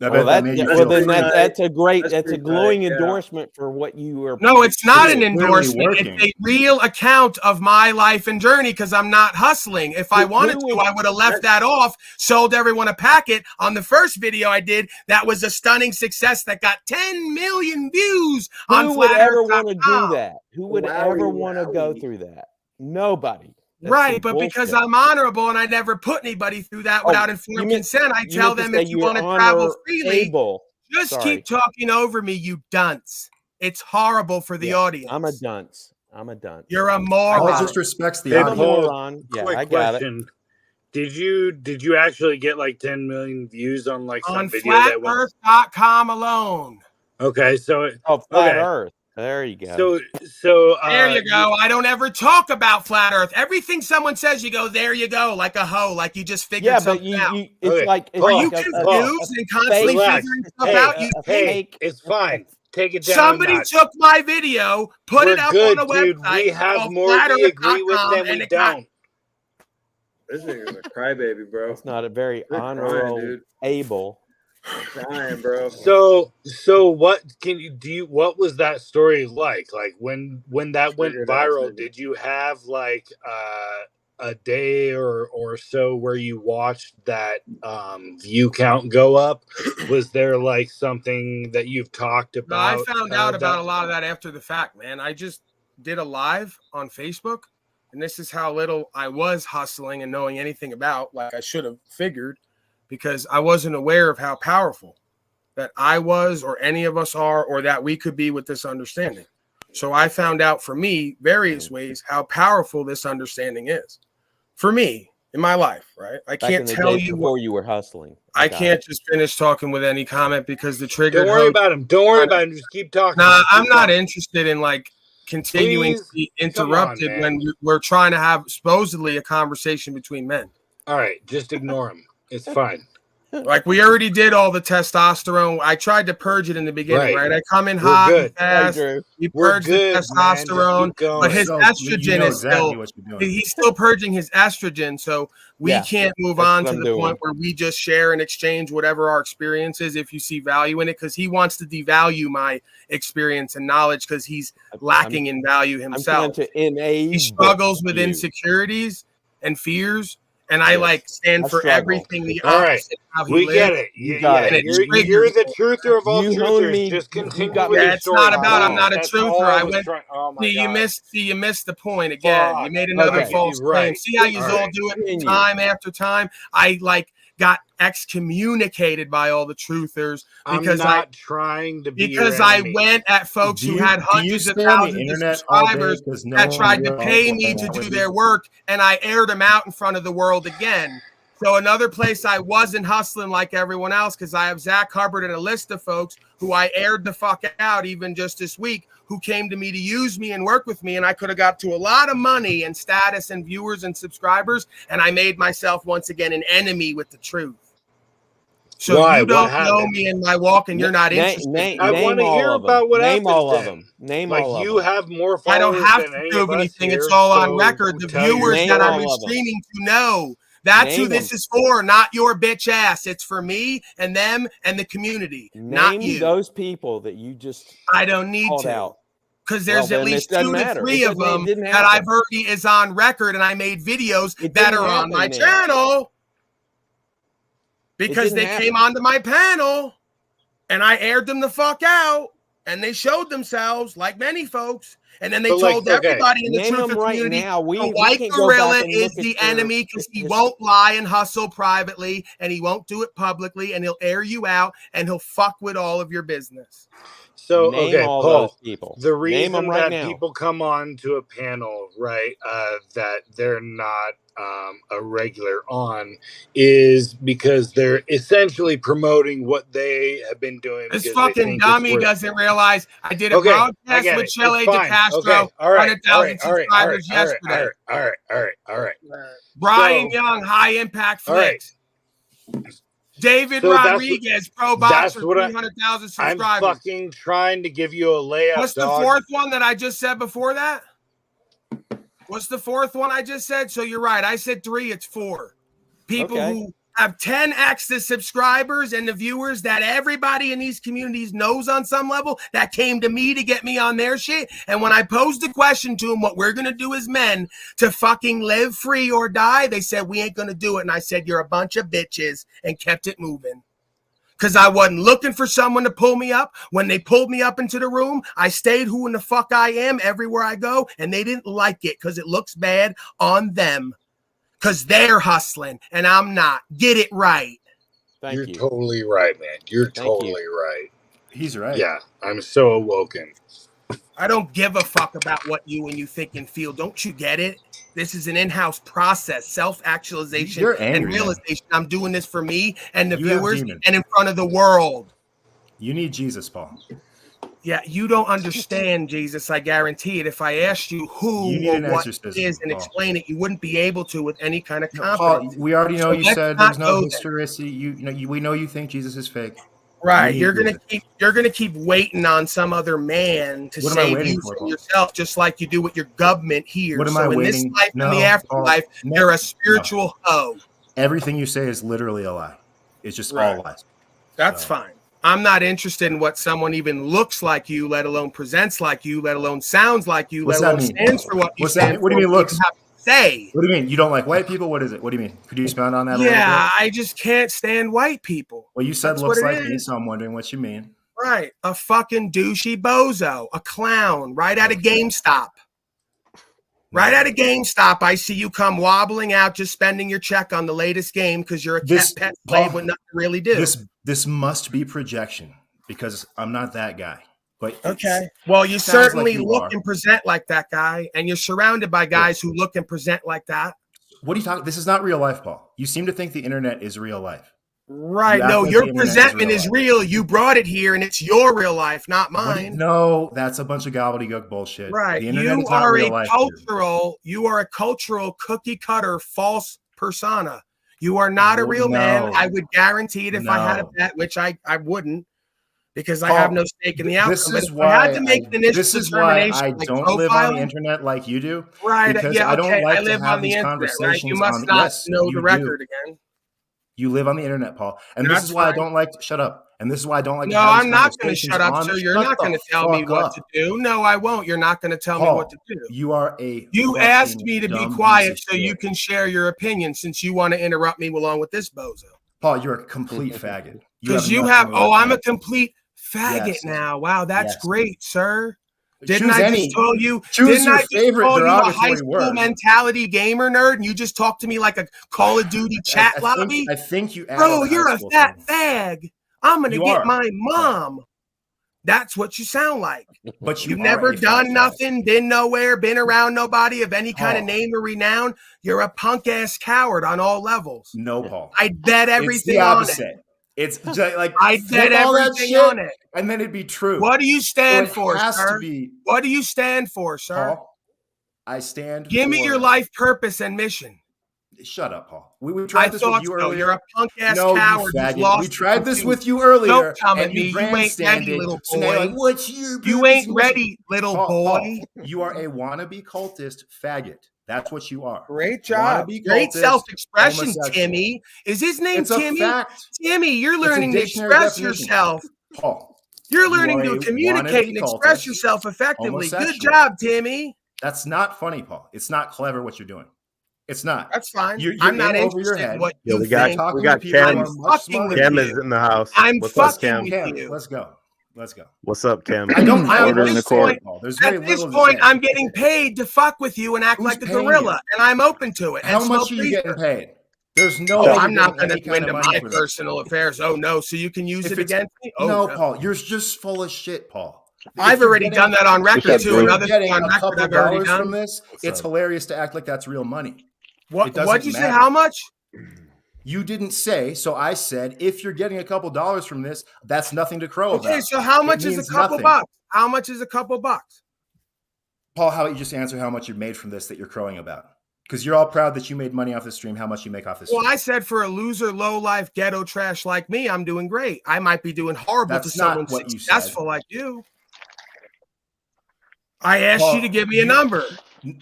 Well, that's a great, that's a glowing endorsement for what you are. No, it's not an clearly endorsement. working. It's a real account of my life and journey because I'm not hustling. If I wanted to, I would have left that off, sold everyone a packet on the first video I did. That was a stunning success that got 10 million views on Who would ever flatearth.com. want to do that? Who would ever want to go through that? Nobody. That's Right, some but because bullshit. I'm honorable and I never put anybody through that without informed consent, I tell them if you want to travel freely, just Sorry. keep talking over me, you dunce. It's horrible for the audience. I'm a dunce. You're a moron. Paul just respects the Hey, I'm a audience. Paul, moron. Yeah, quick I got question. Did you actually get like 10 million views on like some On video that went? flatearth.com alone. Okay, so Flat Earth. There you go. So There you go. I don't ever talk about flat Earth. Everything someone says, you go, there you go, like a hoe, like you just figured Yeah, but something you, out. it's like it's Are you like confused and constantly Relax. figuring stuff Hey, out? You hey, think it's fine. Take it down. somebody a notch. took my video, put it We're up good, on a dude. website. We have called more we agree with flatearth.com, than and we it got- don't. This nigga's a crybaby, bro. It's not a very You're honorable, crying, dude. able. Crying, bro. So what can you do? What was that story like? Like when that went Figured out, viral, maybe. did you have like a day or so where you watched that view count go up? Was there like something that you've talked No, I about? found out about a lot of that after the fact, man. I just did a live on Facebook, and this is how little I was hustling and knowing anything about, like I should have figured, because I wasn't aware of how powerful that I was or any of us are, or that we could be with this understanding. So I found out for me various ways how powerful this understanding is for me in my life, right? I Back can't in the tell days you before what, you were hustling. I got can't it. just finish talking with any comment because the trigger. Don't worry about him. Don't worry about him. Just keep talking. Nah, Just I'm keep not talking. interested in like continuing Please, to be come on, interrupted man. when we're trying to have supposedly a conversation between men. All right, just ignore him. It's fine. Like we already did all the testosterone. I tried to purge it in the beginning, right? I come in hot and fast. We purge the testosterone, but his estrogen is still. He's still purging his estrogen, so we can't move on to the point where we just share and exchange whatever our experience is. If you see value in it, because he wants to devalue my experience and knowledge because he's lacking in value himself. He struggles with insecurities and fears. And I like stand for everything the opposite. All right, we get it. You're the truther of all truthers. Just continue with the story. It's not about I'm not a truther. I went. You missed the point again. You made another false claim. See how you all do it time after time. I got excommunicated by all the truthers because I went at folks who had hundreds of thousands of subscribers that tried to pay me to do their work, and I aired them out in front of the world again. So another place I wasn't hustling like everyone else, because I have Zach Hubbard and a list of folks who I aired the fuck out even just this week, who came to me to use me and work with me, and I could have got to a lot of money and status and viewers and subscribers, and I made myself once again an enemy with the truth. So you don't know me in my walk, and you're not interested. I want to hear about what happened. Name all of them. Name all of them. You have more followers. I don't have to prove anything. It's all on record. The viewers that I'm streaming to know. That's who this is for, not your bitch ass. It's for me and them and the community, not you. Those people that you just I don't need to. Because there's at least 2 to 3 of them that I've already is on record, and I made videos that are on my channel because they came onto my panel and I aired them the fuck out, and they showed themselves like many folks. And then they told everybody in the truth community the white gorilla is the enemy because he won't lie and hustle privately, and he won't do it publicly, and he'll air you out, and he'll fuck with all of your business. So, Paul, the reason that people come on to a panel, right, that they're not a regular on is because they're essentially promoting what they have been doing. This fucking dummy doesn't realize I did a broadcast with Chile de Castro, 100,000 subscribers yesterday. All right. Brian Young, High Impact Flicks. David Rodriguez, pro boxer, 300,000 subscribers. I'm fucking trying to give you a layup. What's the fourth one that I just said before that? What's the fourth one I just said? So you're right. I said 3. It's 4. People who have 10x the subscribers and the viewers that everybody in these communities knows on some level that came to me to get me on their shit. And when I posed the question to them, what we're going to do as men to fucking live free or die, they said, we ain't going to do it. And I said, you're a bunch of bitches, and kept it moving. Because I wasn't looking for someone to pull me up. When they pulled me up into the room, I stayed who in the fuck I am everywhere I go. And they didn't like it because it looks bad on them. Because they're hustling and I'm not. Get it right. You're totally right, man. You're totally right. He's right. Yeah, I'm so awoken. I don't give a fuck about what you and you think and feel. Don't you get it? This is an in-house process, self-actualization and realization. I'm doing this for me and the viewers and in front of the world. You need Jesus, Paul. Yeah, you don't understand Jesus. I guarantee it. If I asked you who or what it is and explain it, you wouldn't be able to with any kind of confidence. Paul, we already know you said there's no historicity. We know you think Jesus is fake. Right. You're gonna keep waiting on some other man to save you from yourself, just like you do with your government here. What am I waiting? In this life and the afterlife, you're a spiritual hoe. Everything you say is literally a lie. It's just all lies. That's fine. I'm not interested in what someone even looks like you, let alone presents like you, let alone sounds like you, let alone stands for what you stand for. What do you mean looks? Say. What do you mean? You don't like white people? What is it? What do you mean? Could you expound on that a little bit? Yeah, I just can't stand white people. Well, you said looks like me, so I'm wondering what you mean. Right. A fucking douchey bozo, a clown, right out of GameStop. Right out of GameStop, I see you come wobbling out, just spending your check on the latest game because you're a pet slave with nothing to really do. This must be projection because I'm not that guy. But okay, well, you certainly look and present like that guy, and you're surrounded by guys who look and present like that. What are you talking? This is not real life, Paul. You seem to think the internet is real life. Right. No, your presentment is real. You brought it here, and it's your real life, not mine. No, that's a bunch of gobbledygook bullshit. Right. You are a cultural cookie cutter false persona. You are not a real man. No. I would guarantee it if I had a No. bet, which I wouldn't, because I have no stake in the outcome. This But is if I had why to make an initial this is why determination, I like don't live on the profiling, internet like you do. right? Because Yeah, I don't okay. like I to live have on the these internet, right? conversations You must on. not Yes, know you the record do. again. You live on the internet, Paul, and That's this is why I fine. don't like to shut up. And this is why I don't like No, to have these I'm not going to conversations shut up, on. sir. You're Shut not the going to tell me fuck what up. to do. No, I won't. You're not going to tell me what to do. You are a You fucking asked me to be dumb piece quiet of so you shit. can share your opinion, since you want to interrupt me along with this bozo. Paul, you're a complete faggot. Because you nothing have, left oh, I'm a to- complete faggot Yes. now. Wow, that's Yes. great, sir. Didn't Choose I any. just tell you? Choose Didn't your I just favorite call you a high derogatory school word. mentality gamer nerd, and you just talked to me like a Call of Duty chat lobby? I think you added Bro, the you're high a school fat thing. fag. I'm gonna You get are. my mom. That's what you sound like. But You've are never a fat done fag. nothing, been nowhere, been around nobody of any kind of Paul. name or renown. You're a punk ass coward on all levels. No, Paul. I'd bet It's everything the on it. opposite. It's just like I'd bet flip all that everything shit, on it. and then it'd be true. What do you stand So it for, has to sir? be- What do you stand for, sir? Paul, I stand. Give me for- your life purpose and mission. Shut up, Paul. We I tried this with thought you so. earlier. You're a punk ass No, you coward who's faggot. lost. We it tried this completely. with you earlier, Don't come and at me. you You ain't grandstanded. ready, little So now you're boy. like, what's your You purpose ain't and mission?" ready, little Paul, boy. you are a wannabe cultist faggot. That's what you are. Great job. Wannabe Great cultist, self-expression, homosexual. Timmy. Is his name It's a Timmy? fact. Timmy, you're a learning to dictionary express definition. yourself. Paul, You're you learning are to a communicate and wannabe express cultist, yourself effectively. Good homosexual. job, Timmy. That's not funny, Paul. It's not clever what you're doing. It's not. That's fine. You're I'm not in over your interested in head. what Yo, you we got think. Talking we to got people who Cam. are much fucking smarter with than Cam you. is in the house. I'm What's up, fucking Cam? with Cam, you. let's go. Let's go. What's up, Cam? I don't. I Order don't in the say court. it, Paul. There's very At this little to point, say. I'm getting paid to fuck with you and act Who's like a paying gorilla, you? and I'm open to it. How and much smoke are you getting reefer. paid? There's no Oh, way I'm you're not getting going any to go kind into of money my for this. personal affairs. Oh no, so you can use If it it's- against me? Oh no, no. Paul, you're just full of shit, Paul. I've If you're already getting- done that on record up, too. dude? Another thing getting on a record couple I've already dollars done. from this, it's hilarious to act like that's real money. What? It doesn't What'd you say? matter. How much? You didn't say, so I said, if you're getting a couple dollars from this, that's nothing to crow Okay, about. so how It much is a means couple nothing. bucks? How much is a couple bucks? Paul, how about you just answer how much you made from this that you're crowing about? Because you're all proud that you made money off this stream. How much you make off this Well, stream? I said for a loser, low life, ghetto trash like me, I'm doing great. I might be doing horrible That's to not someone what you successful said. like you. I asked Paul, you to give me a you- number.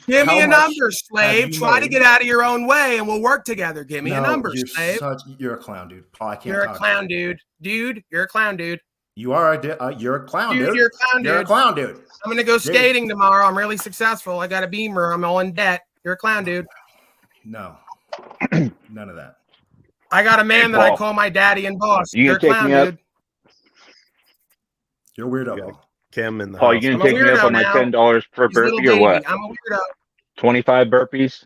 Give How me a much number, have slave. you Try to made? get out of your own way and we'll work together. Give me a No, number, you're slave. you're a clown, dude. Paul, I can't You're a talk to clown, you. dude. Dude, you're a clown, dude. You are you're a clown, dude. You're a clown, You're a dude. clown, dude. I'm gonna go Dude. skating tomorrow. I'm really successful. I got a Beamer. I'm all in debt. You're a clown, dude. No, none of that. I got a man that I Paul. call my daddy and boss. You You're a gonna take clown, me up? dude. You're a weirdo, Yeah. Paul. Cam in the Paul, house. you I'm gonna a take me up weirdo on my now. $10 per He's a little burpee or baby. what? I'm a weirdo. 25 burpees?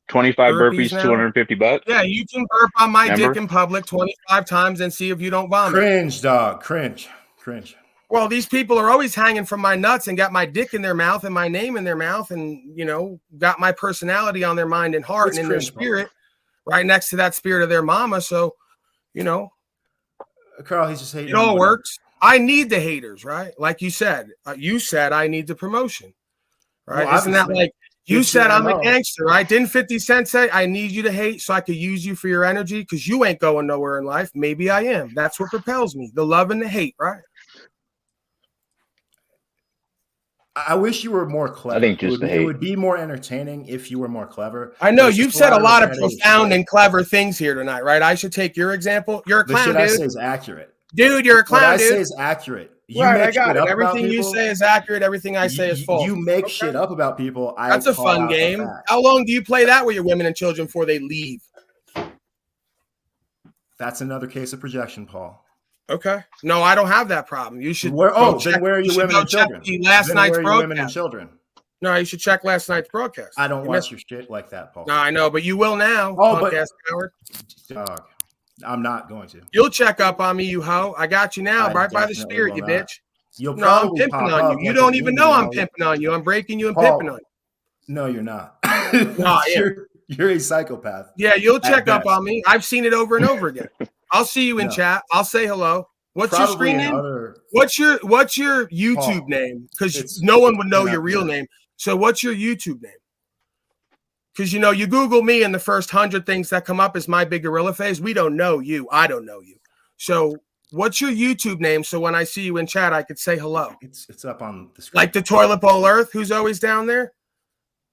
25 Burpees burpees, now? $250? Yeah, you can burp on my Remember? dick in public 25 times and see if you don't vomit. Cringe, dog. Cringe. Well, these people are always hanging from my nuts and got my dick in their mouth and my name in their mouth and, you know, got my personality on their mind and heart What's and in their cringe, Paul? spirit right next to that spirit of their mama. So, you know, Carl, he's just hating. it on all you. works. I need the haters, right? Like you said I need the promotion, right? Well, Isn't that obviously, like you it's said your I'm a MO. gangster, right? Didn't 50 Cent say I need you to hate so I could use you for your energy because you ain't going nowhere in life? Maybe I am. That's what propels me, the love and the hate, right? I wish you were more clever. I think just it would, the be, hate. it would be more entertaining if you were more clever. I know There's you've just said a lot of repetitive profound shit. and clever things here tonight, right? I should take your example. You're a The clown, shit I say dude. is accurate. Dude, you're a What clown, I say dude. is accurate. You Right, I make got shit it. up about Everything you people. say is accurate. Everything I say is false. You make Okay. shit up about people. That's a call fun out the game. facts. How long do you play that with your women and children before they leave? That's another case of projection, Paul. Okay. No, I don't have that problem. You should. Where? go Oh, check- then where are you your should women go and check children? the last Then night's where are your women and broadcast. children? No, you should check last night's broadcast. I don't You watch missed- your shit like that, Paul. No, I know, but you will now. Oh, punk but- ass coward. Dog, I'm not going to. You'll check up on me, you hoe. I got you now, I right by the definitely spirit, will you not. bitch. You'll No, I'm probably pimping pop on up you. You like don't a even demon know I'm now. pimping on you. I'm breaking you and Paul. pimping on you. No, you're not. No, I am. You're a psychopath. Yeah, you'll check up best. on me. I've seen it over and over again. I'll see you in No. chat. I'll say hello. What's Probably your screen in name? other- What's your YouTube Paul, name? Because it's- no one would know you're your not real there. name. So what's your YouTube name? Because, you know, you Google me and the first 100 things that come up is my big gorilla face. We don't know you. I don't know you. So what's your YouTube name? So when I see you in chat, I could say hello. It's up on the screen. Like the Toilet Bowl Earth, who's always down there.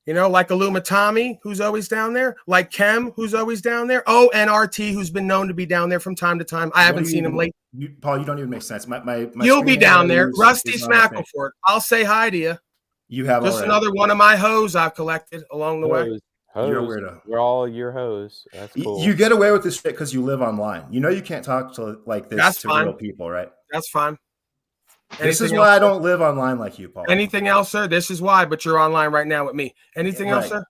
You know, like Illuma Tommy, who's always down there. Like Kem, who's always down there. Oh, and RT, who's been known to be down there from time to time. I haven't seen him lately. Paul, you don't even make sense. My You'll be screen down that I there. use Rusty is not a thing. Smackleford. I'll say hi to you. You have Just already. another one of my hoes I've collected along the way. You're a Hoes. weirdo. We're all your hoes. That's cool. You get away with this shit because you live online. You know you can't talk to like this That's to fine. real people, right? That's fine. This is Anything why I else, don't live online like you, Paul. Anything else, sir? This is why, but you're online right now with me. Anything else, Right.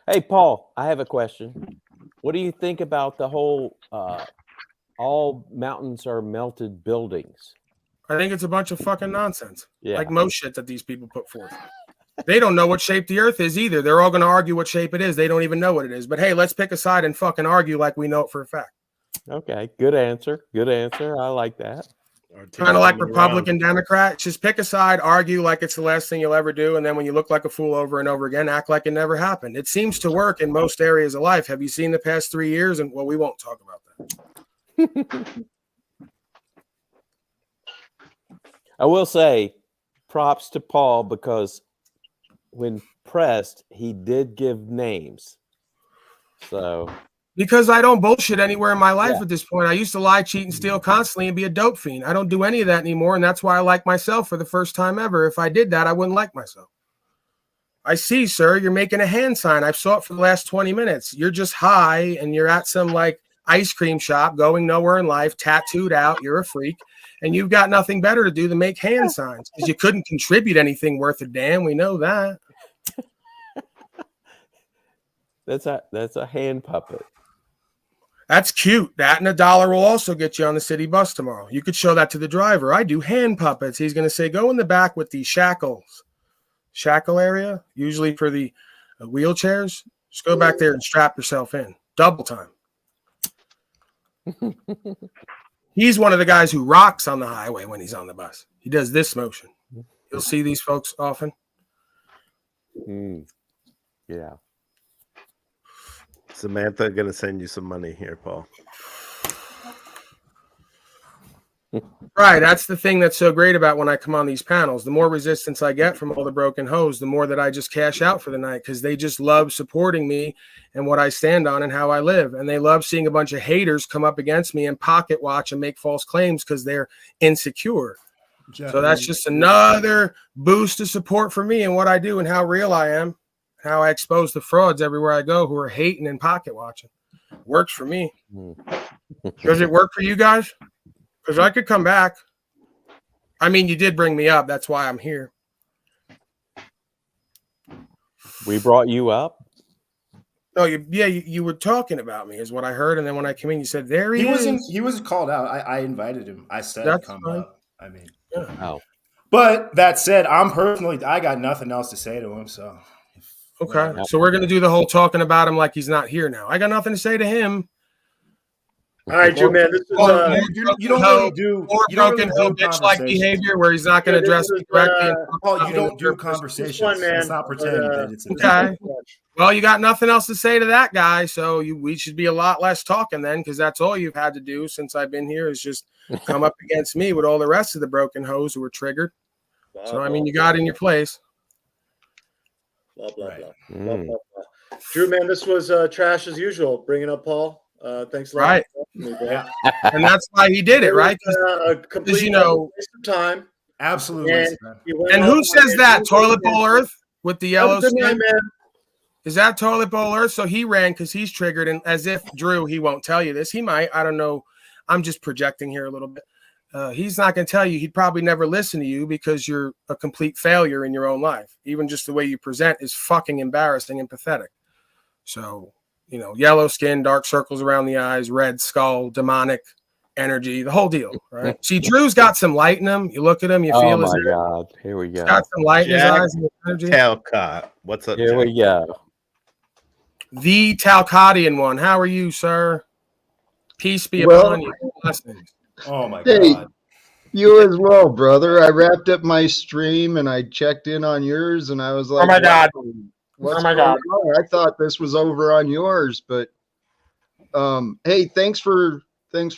sir? Hey, Paul, I have a question. What do you think about the whole all mountains are melted buildings? I think it's a bunch of fucking nonsense. Yeah. Like most shit that these people put forth. They don't know what shape the earth is either. They're all going to argue what shape it is. They don't even know what it is. But hey, let's pick a side and fucking argue like we know it for a fact. Okay, good answer. Good answer. I like that. Kind of like Republican, Democrat. Just pick a side, argue like it's the last thing you'll ever do. And then when you look like a fool over and over again, act like it never happened. It seems to work in most areas of life. Have you seen the past 3 years? And well, we won't talk about that. I will say props to Paul because when pressed, he did give names. So Because I don't bullshit anywhere in my life Yeah. at this point. I used to lie, cheat, and steal constantly and be a dope fiend. I don't do any of that anymore. And that's why I like myself for the first time ever. If I did that, I wouldn't like myself. I see, sir, you're making a hand sign. I've saw it for the last 20 minutes. You're just high and you're at some like ice cream shop going nowhere in life, tattooed out. You're a freak. And you've got nothing better to do than make hand signs because you couldn't contribute anything worth a damn. We know that. that's a hand puppet. That's cute. That and $1 will also get you on the city bus tomorrow. You could show that to the driver. I do hand puppets. He's going to say, go in the back with the shackles. Shackle area, usually for the wheelchairs. Just go back there and strap yourself in. Double time. He's one of the guys who rocks on the highway when he's on the bus. He does this motion. You'll see these folks often. Yeah. Samantha gonna send you some money here, Paul. Right. That's the thing that's so great about when I come on these panels. The more resistance I get from all the broken hoes, the more that I just cash out for the night because they just love supporting me and what I stand on and how I live. And they love seeing a bunch of haters come up against me and pocket watch and make false claims because they're insecure. So that's just another boost of support for me and what I do and how real I am, how I expose the frauds everywhere I go who are hating and pocket watching. Works for me. Does it work for you guys? Because I could come back. I mean, you did bring me up. That's why I'm here. We brought you up. Oh, you were talking about me, is what I heard. And then when I came in, you said, there he is. He was called out. I invited him. I said, That's come fine. up. I mean, Oh. But that said, I got nothing else to say to him. So, Okay. So we're going to do the whole talking about him like he's not here now. I got nothing to say to him. All right, Drew, man. This is you don't really do More you don't broken really do bitch like conversations. behavior where he's not going to address me directly. Paul, you don't do conversations. one, man. Let's not pretend that it's a Okay. Well, you got nothing else to say to that guy, so we should be a lot less talking then, because that's all you've had to do since I've been here is just come up against me with all the rest of the broken hoes who were triggered. So I mean, you got in your place. Blah, blah, blah. Blah, blah, blah. Drew, man, this was trash as usual. Bringing up Paul. Thanks a lot. Right. Yeah. And that's why he did it, right? A complete you know, waste of time. Absolutely. And who says that? Toilet Bowl Earth with the yellow Have a good night, skin? man. Is that Toilet Bowl Earth? So he ran because he's triggered, and as if Drew, he won't tell you this. He might. I don't know. I'm just projecting here a little bit. He's not going to tell you. He'd probably never listen to you because you're a complete failure in your own life. Even just the way you present is fucking embarrassing and pathetic. So, you know, yellow skin, dark circles around the eyes, red skull, demonic energy, the whole deal, right? See, Drew's got some light in him. You look at him, you feel his my God. Here we go. He's got some light in his Jack eyes and energy. Talcott. What's up, Here Jack? we go. The Talcottian one. How are you, sir? Peace be Well- upon you. Blessings. Oh my Hey, God. you as well, brother. I wrapped up my stream and I checked in on yours, and I was like, Oh my God. wow, Oh my God. I thought this was over on yours, but hey, thanks for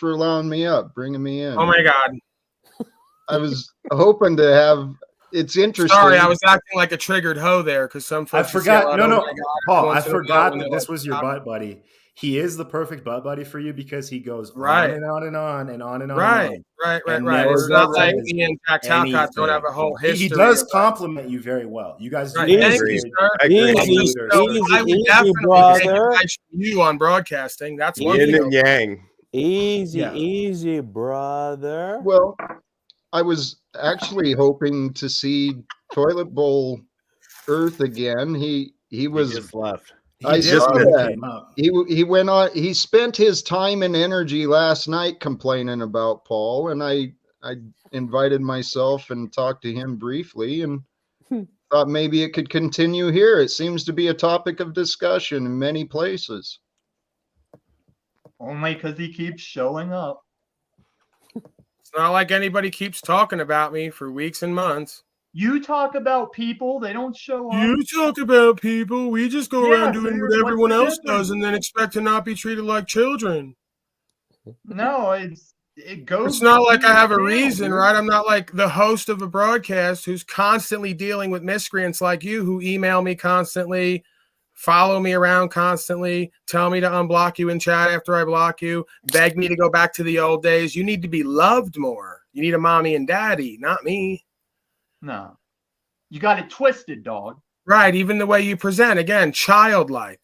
allowing me up, bringing me in. Oh my God. I was hoping to have. It's interesting. Sorry, I was acting like a triggered hoe there because some I folks. just yell forgot. out, No, "Oh no, my God," Paul. I once in a while forgot when that they're this like, was your "Stop." butt buddy. He is the perfect butt buddy for you because he goes Right. on and on and on and on and on. Right, and on, right. and It's never not like says me and Jack Talcott don't have a whole anything. history. He does of, compliment you very well. You guys do right. have Thank very you, good- sir. I agree. Easy, So easy, I would easy, definitely take brother. advice from you on broadcasting. That's one Yin thing. and yang. Easy, Yeah. easy, brother. Well, I was actually hoping to see Toilet Bowl Earth again. He He was. just left. I did saw when it that. came up. He went on. He spent his time and energy last night complaining about Paul, and I invited myself and talked to him briefly, and thought maybe it could continue here. It seems to be a topic of discussion in many places. Only because he keeps showing up. It's not like anybody keeps talking about me for weeks and months. You talk about people, they don't show up. You talk about people. We just go Yeah, around so doing what what's everyone the else difference? does and then expect to not be treated like children. No, it goes. It's not like through I have a your channel, reason, dude. right? I'm not like the host of a broadcast who's constantly dealing with miscreants like you who email me constantly, follow me around constantly, tell me to unblock you in chat after I block you, beg me to go back to the old days. You need to be loved more. You need a mommy and daddy, not me. No. You got it twisted, dog. Right, even the way you present, again, childlike.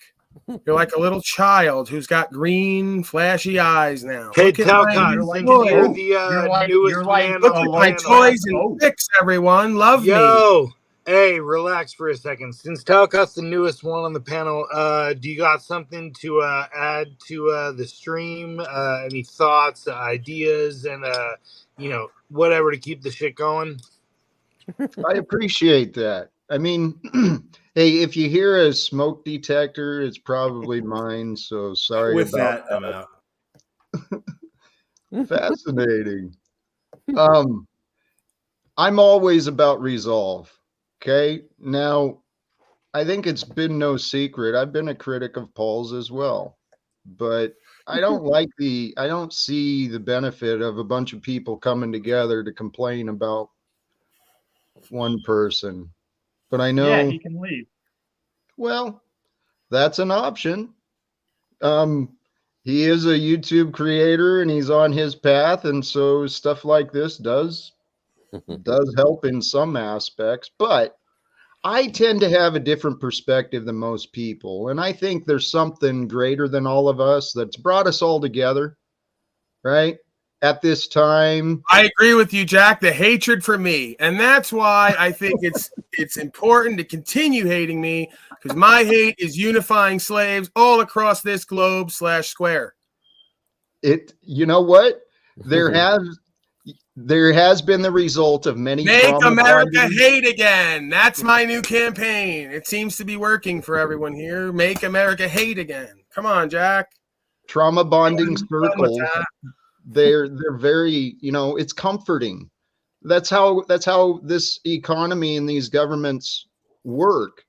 You're like a little child who's got green, flashy eyes now. Hey, Look at my Talcott, new since toys. you're the newest man Look on at the my panel. toys and pics, everyone. Love me. Yo, hey, relax for a second. Since Talcott's the newest one on the panel, do you got something to add to the stream? Any thoughts, ideas, and whatever to keep the shit going? I appreciate that. I mean, hey, if you hear a smoke detector, it's probably mine. So sorry With about that, I'm out. Fascinating. I'm always about resolve. Okay. Now, I think it's been no secret. I've been a critic of Paul's as well, but I don't see the benefit of a bunch of people coming together to complain about one person. But I know. Yeah, he can leave. Well, that's an option. He is a YouTube creator and he's on his path, and so stuff like this does help in some aspects, but I tend to have a different perspective than most people, and I think there's something greater than all of us that's brought us all together, right? At this time. I agree with you, Jack. The hatred for me. And that's why I think it's important to continue hating me, because my hate is unifying slaves all across this globe /square. You know what? There has been the result of many Make America bonding. hate again. That's my new campaign. It seems to be working for everyone here. Make America hate again. Come on, Jack. Trauma bonding circles. that. They're very, it's comforting. That's how this economy and these governments work.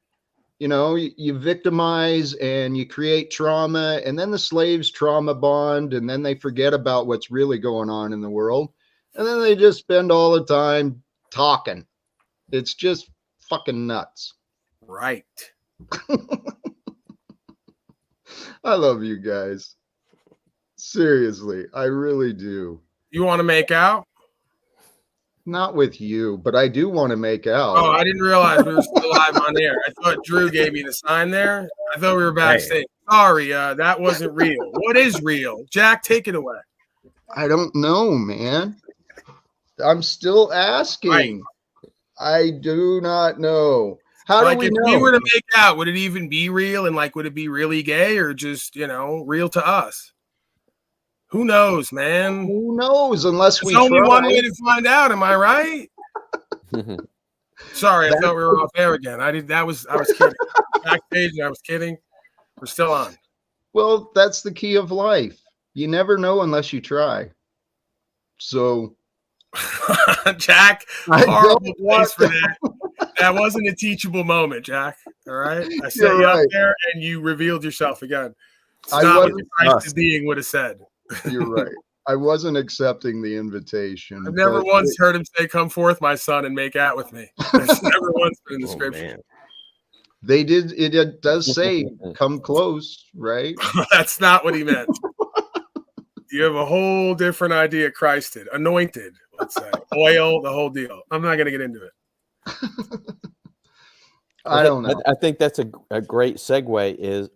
You victimize and you create trauma, and then the slaves trauma bond, and then they forget about what's really going on in the world. And then they just spend all the time talking. It's just fucking nuts. Right. I love you guys. Seriously, I really do. You want to make out? Not with you, but I do want to make out. Oh, I didn't realize we were still live on air. I thought Drew gave me the sign there. I thought we were backstage. Sorry, that wasn't real. What is real? Jack, take it away. I don't know, man. I'm still asking. Right. I do not know. How do we if know? we were to make out, would it even be real? And would it be really gay or just, real to us? Who knows, man? Who knows? Unless There's we only try. one way to find out. Am I right? Sorry, I thought we were off air again. I was kidding. Backstage, and I was kidding. We're still on. Well, that's the key of life. You never know unless you try. So Jack, I horrible don't place for want that. That wasn't a teachable moment, Jack. All right, I set You're you up right. there, and you revealed yourself again. It's I not what wasn't- Christ being would have said. You're right. I wasn't accepting the invitation. I've never but once heard him say, "Come forth, my son, and make out with me." That's never once been in the Oh, scripture. man. They did. It does say, "Come close," right? That's not what he meant. You have a whole different idea. Christ did, anointed, let's say, oil, the whole deal. I'm not going to get into it. I don't know. I think that's a great segue is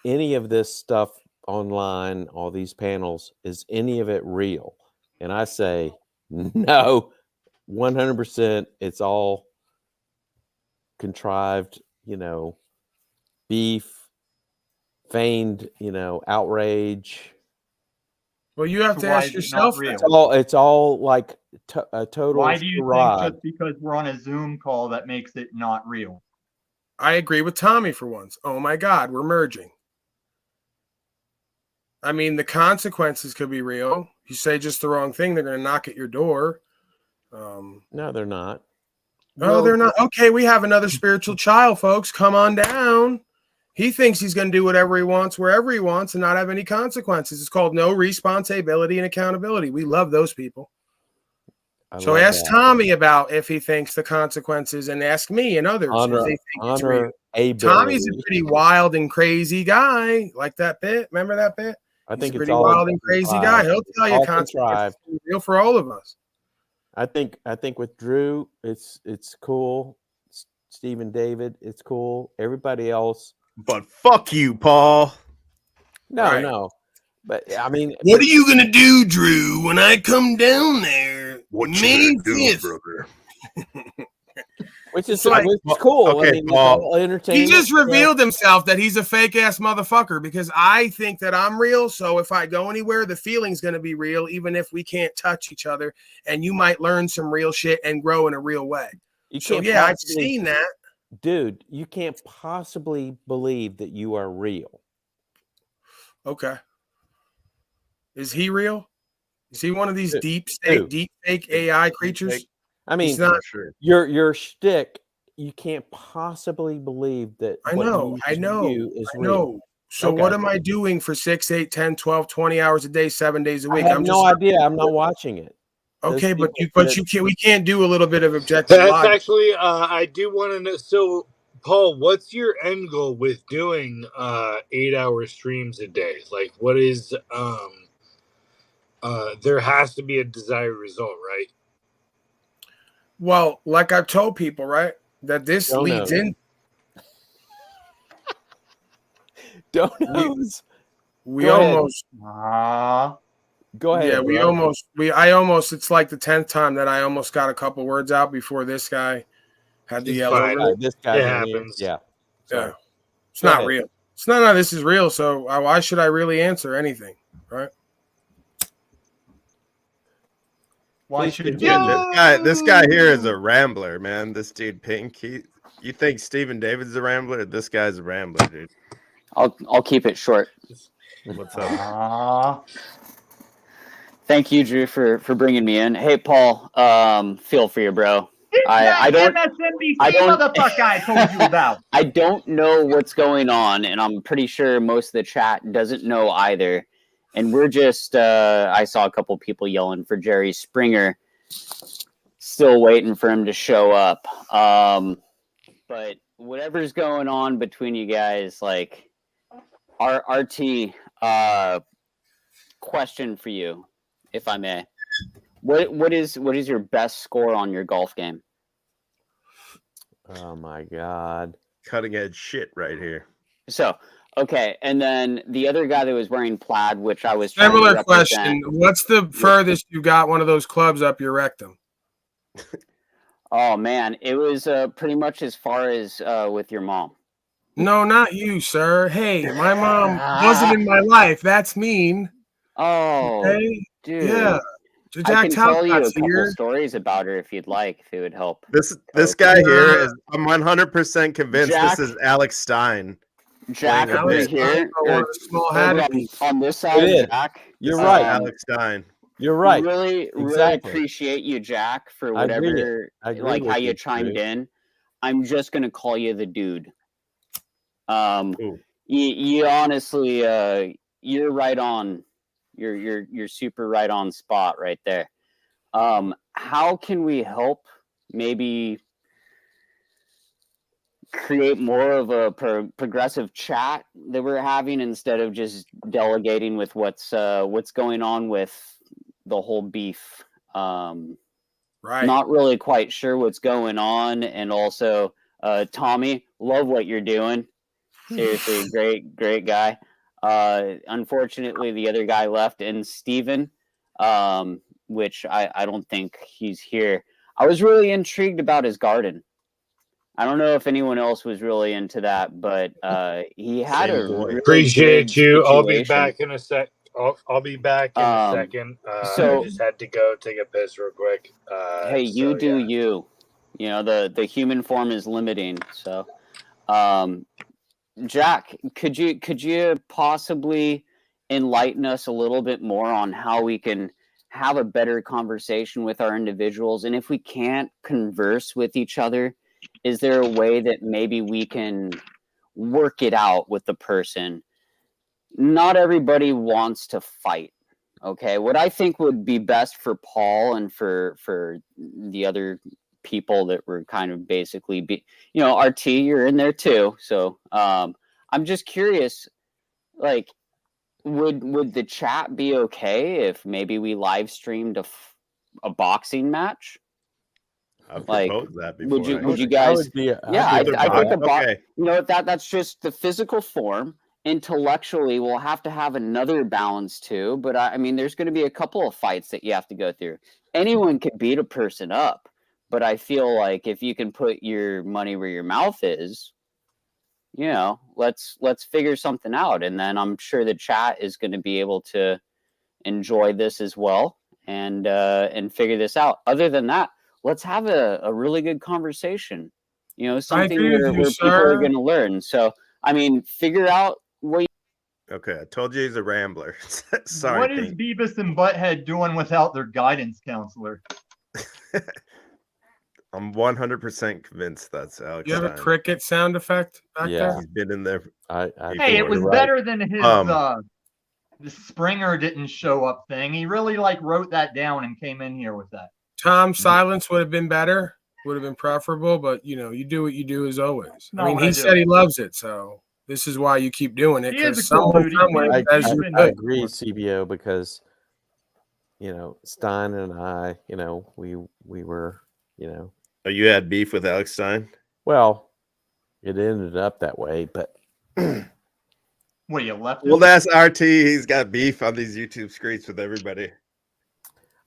any of this stuff online, all these panels, is any of it real? And I say no, 100%. It's all contrived, beef, feigned, outrage. Well, you have So to why ask is it not yourself. real? It's all like a total Why do you charade. think just because we're on a Zoom call that makes it not real? I agree with Tommy for once. Oh my God, we're merging. I mean, the consequences could be real. You say just the wrong thing, they're going to knock at your door. No, they're not. No, they're not. Okay, we have another spiritual child, folks. Come on down. He thinks he's going to do whatever he wants, wherever he wants, and not have any consequences. It's called no responsibility and accountability. We love those people. So love ask that. Tommy about if he thinks the consequences, and ask me and others if they think it's real. Tommy's a pretty wild and crazy guy. Like that bit. Remember that bit? I think He's a it's pretty all wild and crazy guy. He'll tell you all consequences contrived. are real for all of us. I think with Drew, it's cool. Stephen David, it's cool. Everybody else, but fuck you, Paul. No. But I mean, What are you gonna do, Drew, when I come down there? What May you gonna do, 5th? brother? which is like- cool. Okay, I mean, it's Paul. all He entertainment. just revealed himself that he's a fake ass motherfucker because I think that I'm real. So if I go anywhere, the feeling's going to be real, even if we can't touch each other. And you might learn some real shit and grow in a real way. You So can't yeah, I've possibly- seen that. Dude, you can't possibly believe that you are real. Okay. Is he real? Is he one of these Who? deep fake AI creatures? I mean, He's not. your shtick. You can't possibly believe that. I what know. you I know. do is I real. know. So Okay. what am I doing for 6, 8, 10, 12, 20 hours a day, 7 days a I week? have I'm no just idea. I'm not watching it. Those okay, but people you that- can't. We can't do a little bit of objective That's logic. actually, I do want to know. So, Paul, what's your end goal with doing 8-hour streams a day? Like, what is there has to be a desired result, right? Well, like I've told people, right, that this Don't leads know. in. Donuts. We Go ahead. almost. Go ahead. Yeah, we bro. almost. I almost. It's like the 10th time that I almost got a couple words out before this guy had the It's yellow. fine. ribbon. This guy. It right here. happens. Yeah. Yeah, it's Go not ahead. real. It's not. No, this is real. So why should I really answer anything, right? Why Please should it be? continue. This guy here is a rambler, man. This dude Pink. You think Stephen David's a rambler? This guy's a rambler, dude. I'll keep it short. What's up? Thank you, Drew, for bringing me in. Hey, Paul, feel for you, bro. I don't MSNBC I don't- motherfucker I told you about. I don't know what's going on, and I'm pretty sure most of the chat doesn't know either. And we're just I saw a couple people yelling for Jerry Springer, still waiting for him to show up. But whatever's going on between you guys, like RT, question for you, if I may. What is your best score on your golf game? Oh my God. Cutting edge shit right here. So, okay, and then the other guy that was wearing plaid, which I was trying to Similar represent- question. What's the furthest you got one of those clubs up your rectum? Oh man, it was pretty much as far as with your mom. No, not you, sir. Hey, my mom wasn't in my life. That's mean. Oh, Okay? dude. Yeah. So I Jack can tell you a Talcott's couple here. stories about her if you'd like, if it would help. This guy here is. I'm 100% convinced Jack- this is Alex Stein. Jack playing a over bit. here, one of the small hatted on this side, It is. Jack. You're This is right. Alex Stein. You're right. Really Exactly. appreciate you, Jack, for I agree. whatever, I agree like with how you you, chimed Drew. in. I'm just gonna call you the dude. Ooh. You honestly, you're right on. You're super right on spot right there. How can we help? Maybe create more of a progressive chat that we're having instead of just delegating with what's going on with the whole beef. Right. Not really quite sure what's going on, and also Tommy, love what you're doing. Seriously, great guy. Unfortunately, the other guy left, and Steven, which I don't think he's here. I was really intrigued about his garden. I don't know if anyone else was really into that, but he had a really Appreciate good you. I'll be situation. back in a sec. I'll be back in a second. so- I just had to go take a piss real quick. Hey, you so, do yeah. you. You know, the human form is limiting. So, Jack, could you possibly enlighten us a little bit more on how we can have a better conversation with our individuals? And if we can't converse with each other, is there a way that maybe we can work it out with the person? Not everybody wants to fight. Okay, what I think would be best for Paul and for the other people that were kind of basically RT, you're in there too. So I'm just curious, like, would the chat be okay if maybe we live streamed a boxing match? I've Like, proposed that before. would you guys? I think okay. that's just the physical form. Intellectually, we'll have to have another balance too. But I mean, there's going to be a couple of fights that you have to go through. Anyone can beat a person up, but I feel like if you can put your money where your mouth is, let's figure something out. And then I'm sure the chat is going to be able to enjoy this as well and figure this out. Other than that, let's have a really good conversation. Something where people are going to learn. So, I mean, figure out what you... Okay, I told you he's a rambler. Sorry. What is Beavis and Butthead doing without their guidance counselor? I'm 100% convinced that's Alex. You have a cricket sound effect back there? He's been in there. Hey, it was better than his the Springer didn't show up thing. He really wrote that down and came in here with that. Tom's silence would have been better, would have been preferable, but you do what you do as always. No, I mean, I he do. said he loves it, so this is why you keep doing it. He is Because a cool someone dude. He somewhere seems says to you're be I good. agree, CBO, because Stein and I, we were, Oh, you had beef with Alex Stein? well, it ended up that way, but What, you left Well, him? that's RT. He's got beef on these YouTube screens with everybody.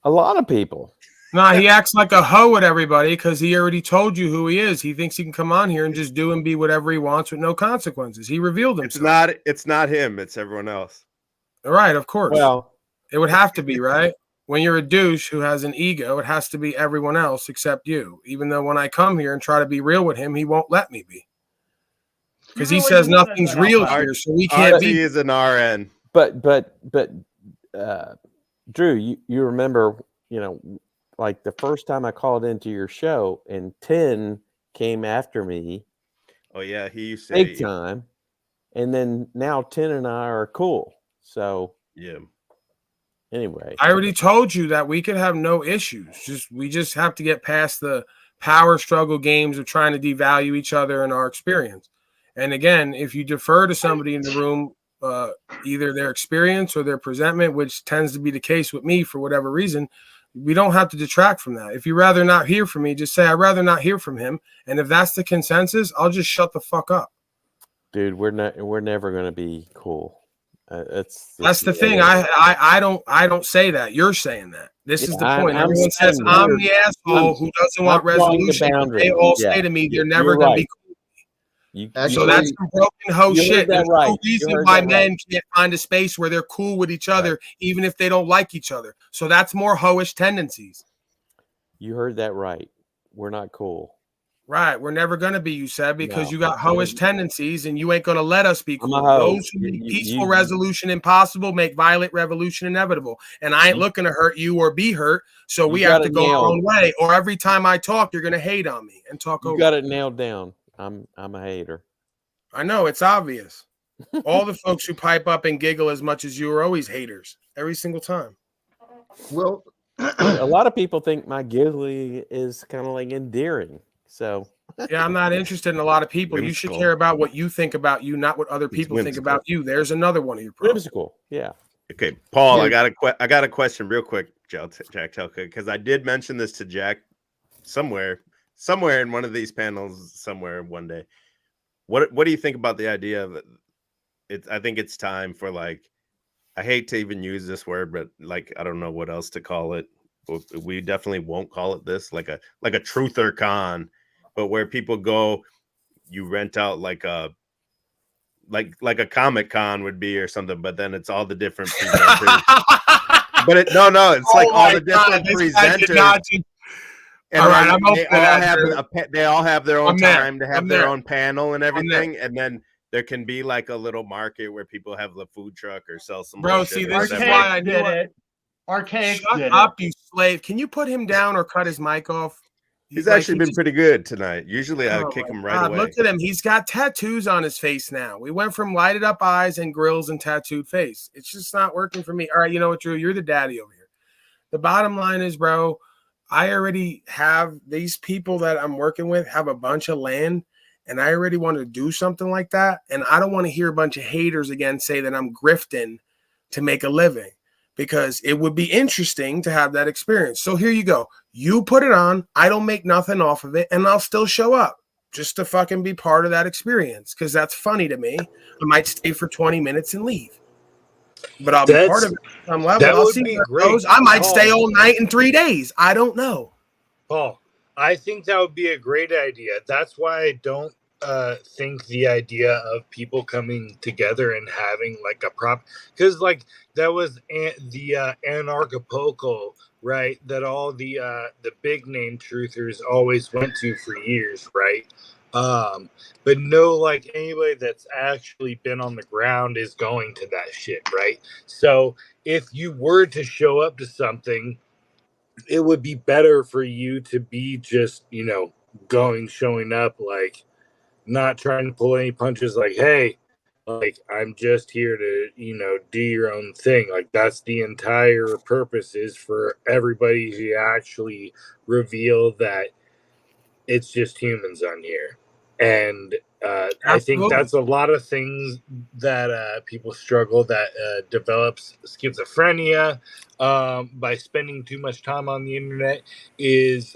a lot of people. Nah, he acts like a hoe at everybody because he already told you who he is. He thinks he can come on here and just do and be whatever he wants with no consequences. He revealed himself. It's not him. It's everyone else. All right, of course. Well, it would have to be, right? When you're a douche who has an ego, it has to be everyone else except you. Even though when I come here and try to be real with him, he won't let me be. Because he says nothing's real here, so we can't RT be. is an RN. But Drew, you remember, like the first time I called into your show and 10 came after me. Oh yeah, he used to big time. And then now 10 and I are cool. So yeah. Anyway, I already told you that we could have no issues. We just have to get past the power struggle games of trying to devalue each other and our experience. And again, if you defer to somebody in the room, either their experience or their presentment, which tends to be the case with me for whatever reason, we don't have to detract from that. If you rather not hear from me, just say, I'd rather not hear from him. And if that's the consensus, I'll just shut the fuck up. Dude, we're never going to be cool. That's the thing. I don't say that. You're saying that. This is the point. Everyone says I'm the asshole who doesn't want resolution. They all say to me, they're never going to be cool. So that's some broken hoe shit. There's no reason why men can't find a space where they're cool with each other, even if they don't like each other. So that's more hoish tendencies. You heard that right. We're not cool. Right. We're never going to be, you said, because No. you got hoish tendencies and you ain't going to let us be I'm cool. a hoe. Those who make peaceful resolution impossible make violent revolution inevitable. And I ain't looking to hurt you or be hurt. So we have to go our own way. Or every time I talk, you're going to hate on me and talk over. You got it nailed down. I'm a hater. I know. It's obvious. All the folks who pipe up and giggle as much as you are always haters every single time. Well, a lot of people think my giggling is kind of like endearing. So yeah, I'm not interested in a lot of people. You should care about what you think about you, not what other people think about you. There's another one of your problems. Whimsical. Yeah. Okay, Paul, I got a question real quick, Jack Telka, because I did mention this to Jack somewhere in one of these panels somewhere one day. What do you think about the idea of it? I think it's time for, like, I hate to even use this word, but like, I don't know what else to call it. We definitely won't call it this, like a truther con, but where people go, you rent out like a Comic Con would be or something, but then it's all the different presenters. But it's like all the different presenters. And all right, they all have their own time to have their own panel and everything, and then there can be like a little market where people have the food truck or sell some. Bro, see, this is why I did it. Archaic Shut up, you slave! Can you put him down or cut his mic off? He's actually been pretty good tonight. Usually I kick him right away. Look at him. He's got tattoos on his face now. We went from lighted up eyes and grills and tattooed face. It's just not working for me. All right, you know what, Drew? You're the daddy over here. The bottom line is, bro, I already have these people that I'm working with have a bunch of land, and I already want to do something like that. And I don't want to hear a bunch of haters again say that I'm grifting to make a living, because it would be interesting to have that experience. So here you go. You put it on. I don't make nothing off of it, and I'll still show up just to fucking be part of that experience, because that's funny to me. I might stay for 20 minutes and leave, but I'll be part of it at some level. That I'll would see be where it great. goes. I might Paul, stay all night in 3 days. I don't know. Paul, I think that would be a great idea. That's why I don't think the idea of people coming together and having like a prop, because like that was the Anarchapulco, right? That all the big name truthers always went to for years, right? But no, like anybody that's actually been on the ground is going to that shit, right? So if you were to show up to something, it would be better for you to be just, showing up, like not trying to pull any punches, like, hey, like I'm just here to, do your own thing. Like that's the entire purpose, is for everybody to actually reveal that it's just humans on here. And I think that's a lot of things that people struggle, that develops schizophrenia by spending too much time on the internet, is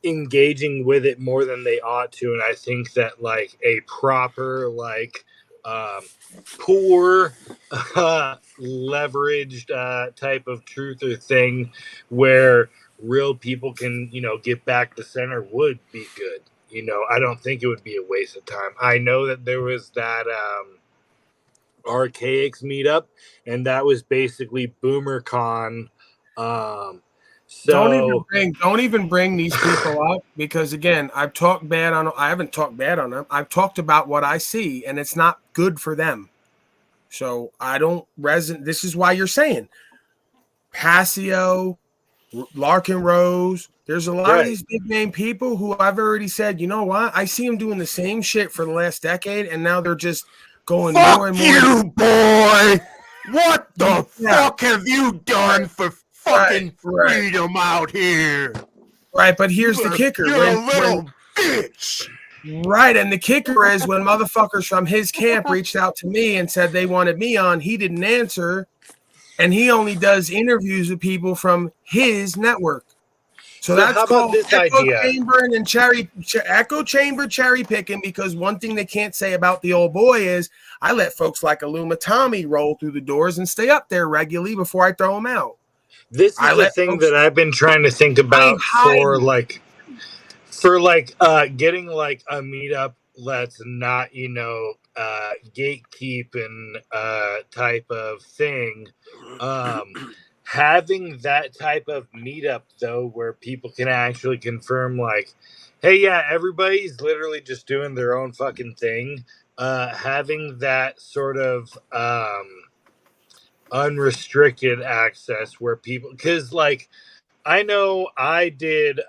engaging with it more than they ought to. And I think that like a proper, like poor leveraged type of truther thing where real people can, get back to center would be good. I don't think it would be a waste of time. I know that there was that Archaics meetup, and that was basically BoomerCon. So Don't even bring these people up, because again, I haven't talked bad on them. I've talked about what I see, and it's not good for them. So I don't resonate. This is why you're saying Passio, Larkin Rose. There's a lot of these big name people who I've already said, you know what? I see them doing the same shit for the last decade, and now they're just going more and more. You boy, what the fuck have you done for fucking freedom out here? Right, but here's the kicker. You're a little bitch. Right, and the kicker is when motherfuckers from his camp reached out to me and said they wanted me on, he didn't answer, and he only does interviews with people from his network. So that's how about called this echo idea? chamber and echo chamber cherry picking, because one thing they can't say about the old boy is I let folks like Aluma Tommy roll through the doors and stay up there regularly before I throw them out. This is the thing that I've been trying to think about for getting like a meetup that's not, gatekeeping type of thing. having that type of meetup though, where people can actually confirm, like, hey, yeah, everybody's literally just doing their own fucking thing. Having that sort of unrestricted access where people, because like I know I did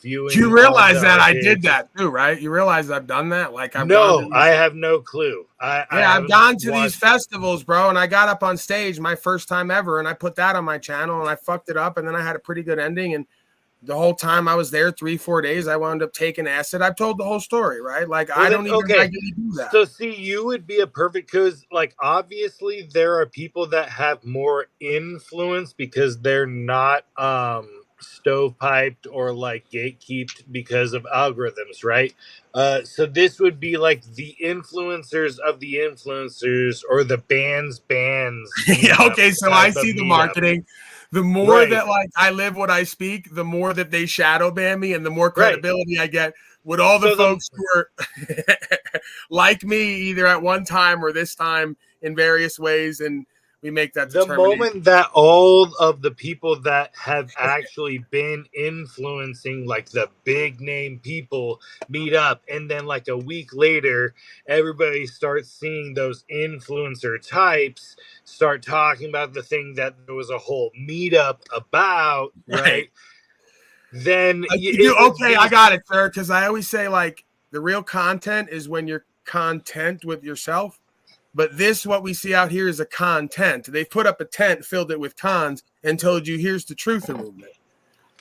viewing. You realize that I did that too, right? You realize I've done that? Like I've no, I have no clue. I've gone to these festivals, bro, and I got up on stage my first time ever, and I put that on my channel, and I fucked it up, and then I had a pretty good ending, and the whole time I was there 3-4 days, I wound up taking acid. I've told the whole story, right? Like I don't even regularly do that. So see, you would be a perfect, because like obviously there are people that have more influence because they're not stovepiped or like gatekeeped because of algorithms, right? So this would be like the influencers of the influencers, or the bands. Yeah, okay, so I see the marketing. The more that like I live what I speak, the more that they shadow ban me, and the more credibility I get with all the folks who are like me, either at one time or this time in various ways, and we make that the moment that all of the people that have actually been influencing like the big name people meet up, and then like a week later everybody starts seeing those influencer types start talking about the thing that there was a whole meetup about, right? Then I got it, sir, because I always say like the real content is when you're content with yourself. But this, what we see out here, is a content. They've put up a tent, filled it with cons, and told you, here's the truth movement.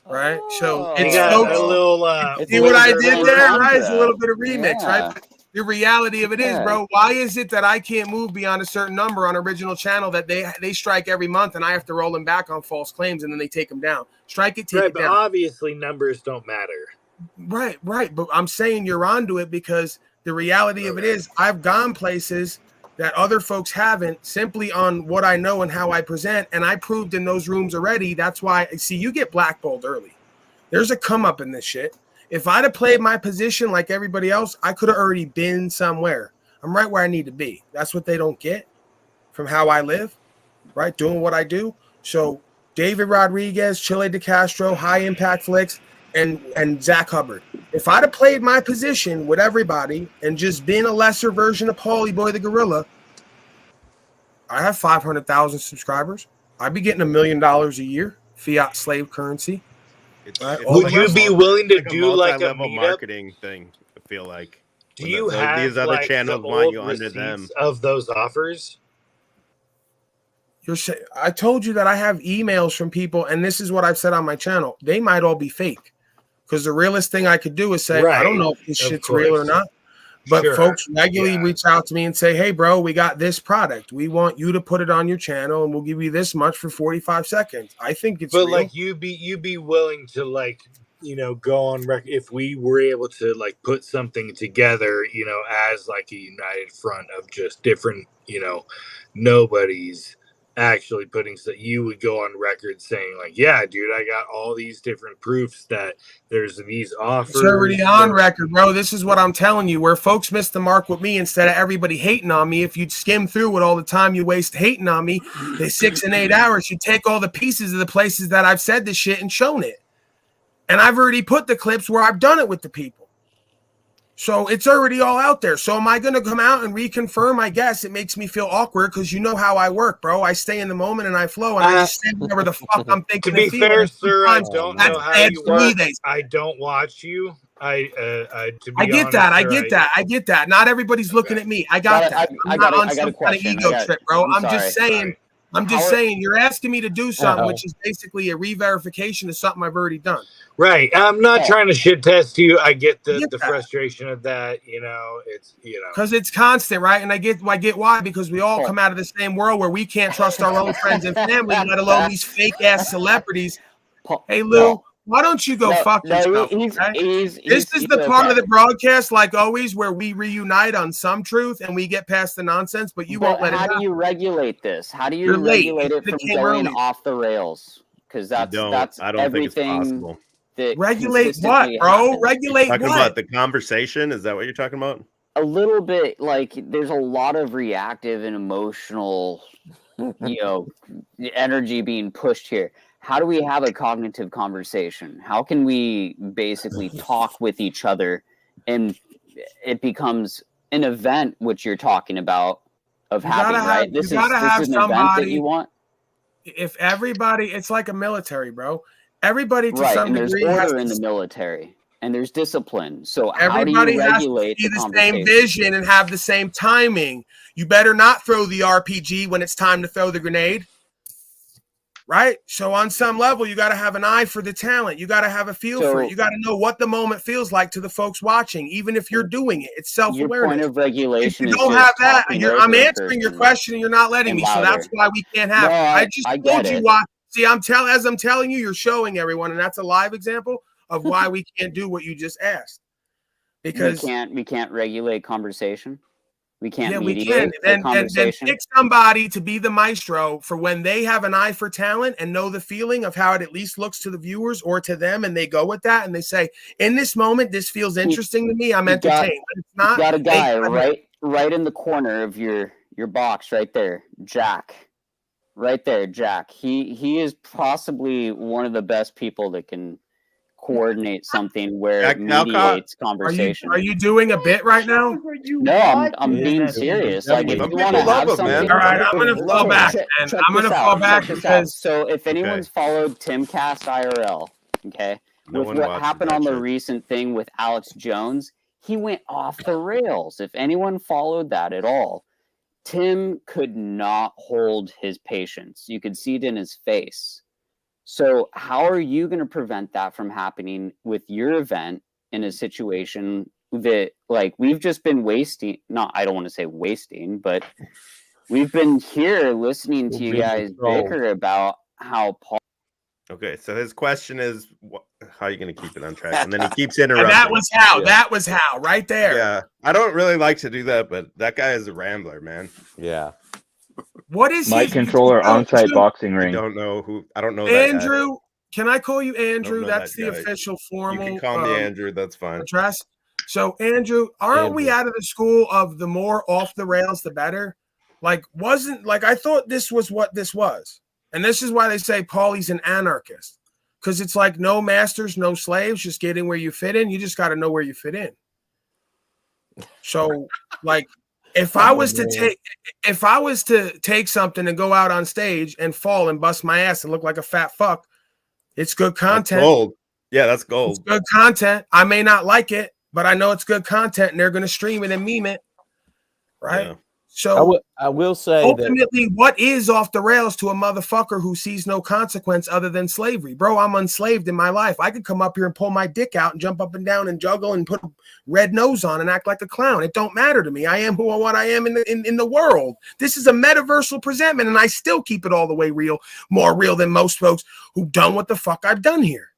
Right? So it's folks, see what I did there, right? It's a little bit of remix, right? But the reality of it is, bro, why is it that I can't move beyond a certain number on original channel that they strike every month, and I have to roll them back on false claims, and then they take them down? Strike it, take it down. But obviously numbers don't matter. Right. But I'm saying you're onto it, because the reality of it is I've gone places that other folks haven't, simply on what I know and how I present. And I proved in those rooms already. That's why, see, you get blackballed early. There's a come up in this shit. If I'd have played my position like everybody else, I could have already been somewhere. I'm right where I need to be. That's what they don't get from how I live, right? Doing what I do. So David Rodriguez, Chile De Castro, High Impact Flicks, and Zach Hubbard. If I'd have played my position with everybody and just been a lesser version of Paulie Boy the Gorilla, I have 500,000 subscribers. I'd be getting $1 million a year, fiat slave currency. Would you be willing to do like a level marketing thing? I feel like. Do you have these other like channels the want old you under them receipts of those offers? I told you that I have emails from people, and this is what I've said on my channel. They might all be fake. Because the realest thing I could do is say, I don't know if this shit's real or not. But folks regularly reach out to me and say, hey, bro, we got this product. We want you to put it on your channel, and we'll give you this much for 45 seconds. I think it's real. Like you'd be willing to like, go on record if we were able to like put something together, as like a united front of just different, nobodies actually putting, so you would go on record saying like, yeah, dude, I got all these different proofs that there's these offers. It's already on record, bro. This is what I'm telling you, where folks miss the mark with me. Instead of everybody hating on me, if you'd skim through it all the time you waste hating on me, the 6 and 8 hours, you take all the pieces of the places that I've said this shit and shown it. And I've already put the clips where I've done it with the people. So it's already all out there. So am I going to come out and reconfirm? I guess it makes me feel awkward, because you know how I work, bro. I stay in the moment and I flow, and I just say whatever the fuck I'm thinking. To be fair, sir, I don't know how you work. I don't watch you. I get that. Not everybody's looking at me. I got that. I'm not on some kind of ego trip, bro. I'm just saying. You're asking me to do something, which is basically a re-verification of something I've already done. Right. I'm not trying to shit test you. I get the frustration of that. It's because it's constant, right? And I get why, because we all come out of the same world where we can't trust our own friends and family, let alone these fake ass celebrities. Hey, Lou. Why don't you go fuck yourself? This is the part of the broadcast, like always, where we reunite on some truth and we get past the nonsense, but you won't let it happen. How do you regulate this? How do you regulate it from going off the rails? Because I don't think it's possible. Regulate what, bro? Regulate talking what? about the conversation? Is that what you're talking about? a little bit like there's a lot of reactive and emotional, energy being pushed here. How do we have a cognitive conversation? How can we basically talk with each other and it becomes an event, which you're talking about, of having, right? This is an event that you want. If everybody, it's like a military, bro. Everybody to Right, some and there's degree has order in to, the military, and there's discipline. So how do everybody you has to regulate see the the conversation? same vision and have the same timing. You better not throw the RPG when it's time to throw the grenade. Right? So on some level, you got to have an eye for the talent. You got to have a feel for it. You got to know what the moment feels like to the folks watching, even if you're doing it. It's self-awareness. Your point of regulation if you is don't just have that, talking I'm over a answering your person question and you're not letting and me. So that's louder. why we can't have No, I just I told get you it. why. See, as I'm telling you, you're showing everyone, and that's a live example of why we can't do what you just asked. Because we can't regulate conversation. We can't we mediate can. the And conversation. pick somebody to be the maestro for when they have an eye for talent and know the feeling of how it at least looks to the viewers or to them, and they go with that and they say, in this moment, this feels interesting to me. I'm You got- entertained. When it's not, You got a they guy gotta- right in the corner of your box right there, Jack. Right there, Jack. He is possibly one of the best people that can coordinate something where Jack it Talcott? mediates conversation. Are you doing a bit right now? No, I'm being serious. Like if you want to have something, All right, I'm gonna fall back, Check and this I'm gonna out, fall back check this out. because So if anyone's followed Timcast IRL, okay, No with one what watches happened that on the shit. recent thing with Alex Jones, he went off the rails. If anyone followed that at all, Tim could not hold his patience. You could see it in his face. So how are you going to prevent that from happening with your event in a situation that, like, we've just been wasting, I don't want to say wasting, but we've been here listening to you guys bicker about how Paul. Okay, so his question is, how are you going to keep it on track? And then he keeps interrupting. And that was how. Yeah. That was how. Right there. Yeah, I don't really like to do that, but that guy is a rambler, man. Yeah. What is Mic his controller on-site Andrew, boxing I ring. don't know who. I don't know that guy. Andrew, can I call you Andrew? know That's that the guy. official formal. You can call me Andrew. That's fine. Address. So Andrew, aren't we Andrew. out of the school of the more off the rails, the better? Like, I thought this was what this was. And this is why they say Paulie's an anarchist. Because it's like no masters, no slaves, just getting where you fit in. You just got to know where you fit in. So, like, if I was to take something and go out on stage and fall and bust my ass and look like a fat fuck, it's good content. That's gold. Yeah, that's gold. It's good content. I may not like it, but I know it's good content, and they're going to stream it and meme it, right? Yeah. So I will say that ultimately, what is off the rails to a motherfucker who sees no consequence other than slavery? Bro, I'm unslaved in my life. I could come up here and pull my dick out and jump up and down and juggle and put a red nose on and act like a clown. It don't matter to me. I am who and what I am in the world. This is a metaversal presentment, and I still keep it all the way real, more real than most folks who done what the fuck I've done here.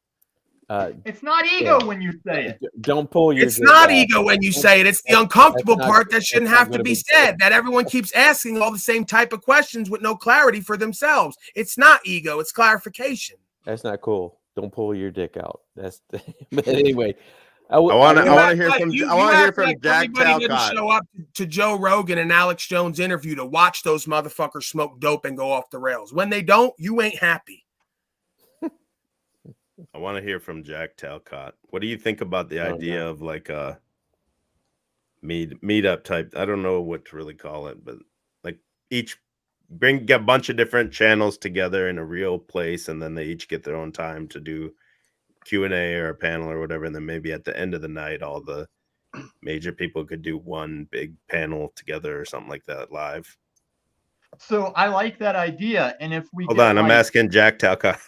It's not ego when you say it. don't pull your. It's not ego when you say it. It's the uncomfortable That's not- part that shouldn't that's not have to gonna be be said, that everyone keeps asking all the same type of questions with no clarity for themselves. It's not ego, it's clarification. That's not cool. Don't pull your dick out. That's. But anyway, I want to You hear act from. like- you I want to hear act from like Jack everybody didn't Talcott. show up to Joe Rogan and Alex Jones interview to watch those motherfuckers smoke dope and go off the rails. When they don't, you ain't happy. I want to hear from Jack Talcott. What do you think about the idea of like a meetup type? I don't know what to really call it, but like get a bunch of different channels together in a real place, and then they each get their own time to do Q&A or a panel or whatever, and then maybe at the end of the night, all the major people could do one big panel together or something like that live. So I like that idea. And if we Hold get, on, I'm like- asking Jack Talcott.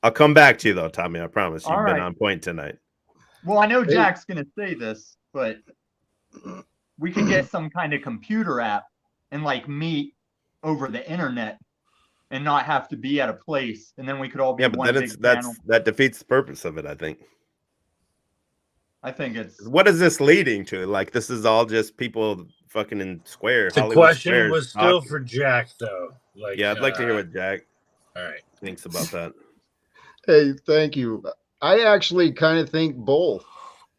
I'll come back to you though, Tommy. I promise. You've All been right. on point tonight. Well, I know Jack's going to say this, but we could get some kind of computer app and like meet over the internet and not have to be at a place, and then we could all be Yeah, but one then big panel. that defeats the purpose of it, I think. I think it's What is this leading to? Like, this is all just people fucking in Square. The Hollywood question Squares was still talking. for Jack, though. Like, Yeah, I'd like to hear what Jack all right thinks about that. Hey, thank you. I actually kind of think both.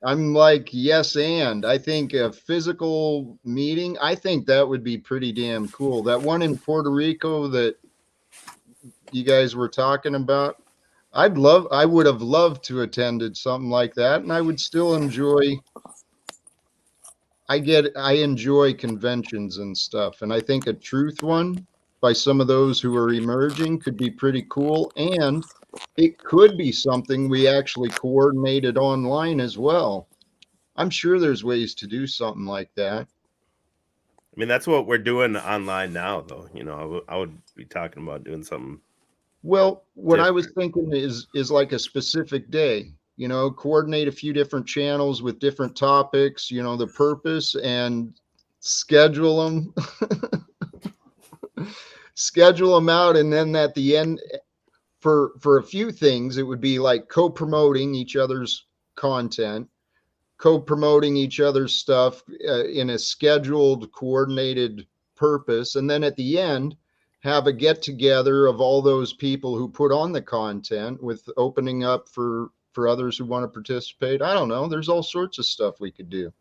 I'm like, yes, and I think a physical meeting, I think that would be pretty damn cool. That one in Puerto Rico that you guys were talking about, I would have loved to attended something like that, and I would still enjoy. I enjoy conventions and stuff, and I think a truth one by some of those who are emerging could be pretty cool, and it could be something we actually coordinated online as well. I'm sure there's ways to do something like that. I mean, that's what we're doing online now, though. You know, I would be talking about doing something. Well, what I was thinking is like a specific day, you know, coordinate a few different channels with different topics, you know, the purpose, and schedule them, schedule them out. And then at the end, for a few things, it would be like co-promoting each other's content, co-promoting each other's stuff in a scheduled, coordinated purpose. And then at the end, have a get together of all those people who put on the content, with opening up for others who want to participate. I don't know. There's all sorts of stuff we could do.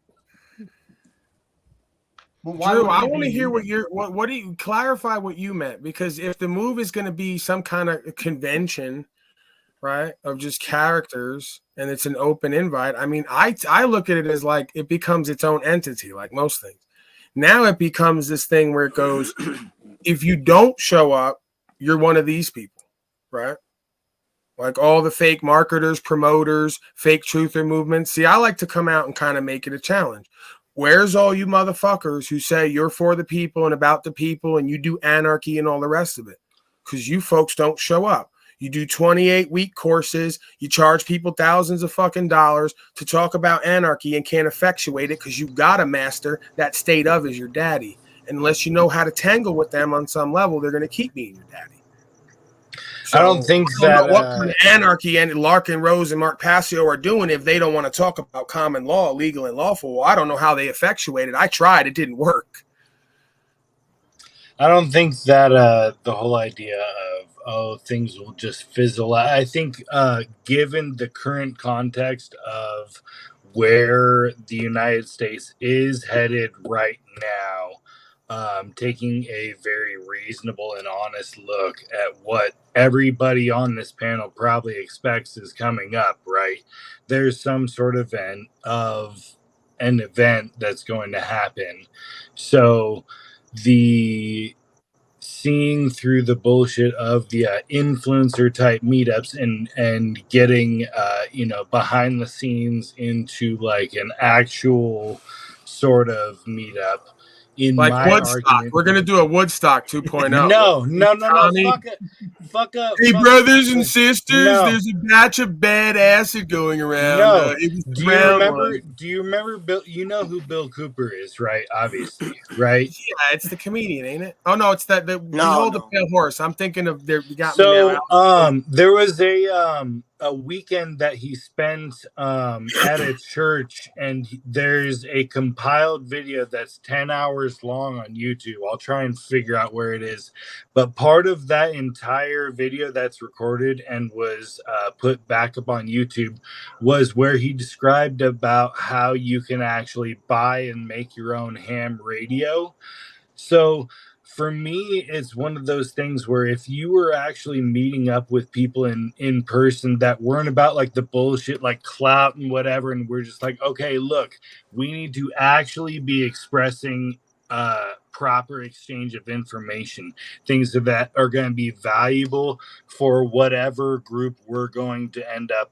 Drew, I want to hear what do you clarify what you meant, because if the move is going to be some kind of convention, right, of just characters, and it's an open invite, I mean, I look at it as like it becomes its own entity, like most things. Now it becomes this thing where it goes, if you don't show up, you're one of these people, right? Like all the fake marketers, promoters, fake truther movements. See, I like to come out and kind of make it a challenge. Where's all you motherfuckers who say you're for the people and about the people and you do anarchy and all the rest of it? Because you folks don't show up. You do 28-week courses. You charge people thousands of fucking dollars to talk about anarchy and can't effectuate it because you've got a master that state of is your daddy. Unless you know how to tangle with them on some level, they're going to keep being your daddy. So, I don't think I don't that know what kind of anarchy and Larkin Rose and Mark Passio are doing if they don't want to talk about common law, legal and lawful. Well, I don't know how they effectuate it. I tried. It didn't work. I don't think that the whole idea of things will just fizzle out. I think given the current context of where the United States is headed right now, taking a very reasonable and honest look at what everybody on this panel probably expects is coming up, right? There's some sort of an event that's going to happen. So the seeing through the bullshit of the influencer type meetups and getting behind the scenes into like an actual sort of meetup. In Like my Woodstock. argument, We're going to do a Woodstock 2.0. No. Fuck up. Hey, brothers and sisters, No. there's a batch of bad acid going around. No. It was the Do you brown remember? one. Do you remember Bill? You know who Bill Cooper is, right? Obviously, right? Yeah, it's the comedian, ain't it? Oh no, it's that the No, hold no. the pale horse. I'm thinking of there. You got me So, now. there was a weekend that he spent at a church, and there's a compiled video that's 10 hours long on YouTube. I'll try and figure out where it is, but part of that entire video that's recorded and was put back up on YouTube was where he described about how you can actually buy and make your own ham radio. So for me, it's one of those things where if you were actually meeting up with people in person that weren't about like the bullshit, like clout and whatever, and we're just like, okay, look, we need to actually be expressing proper exchange of information, things that are going to be valuable for whatever group we're going to end up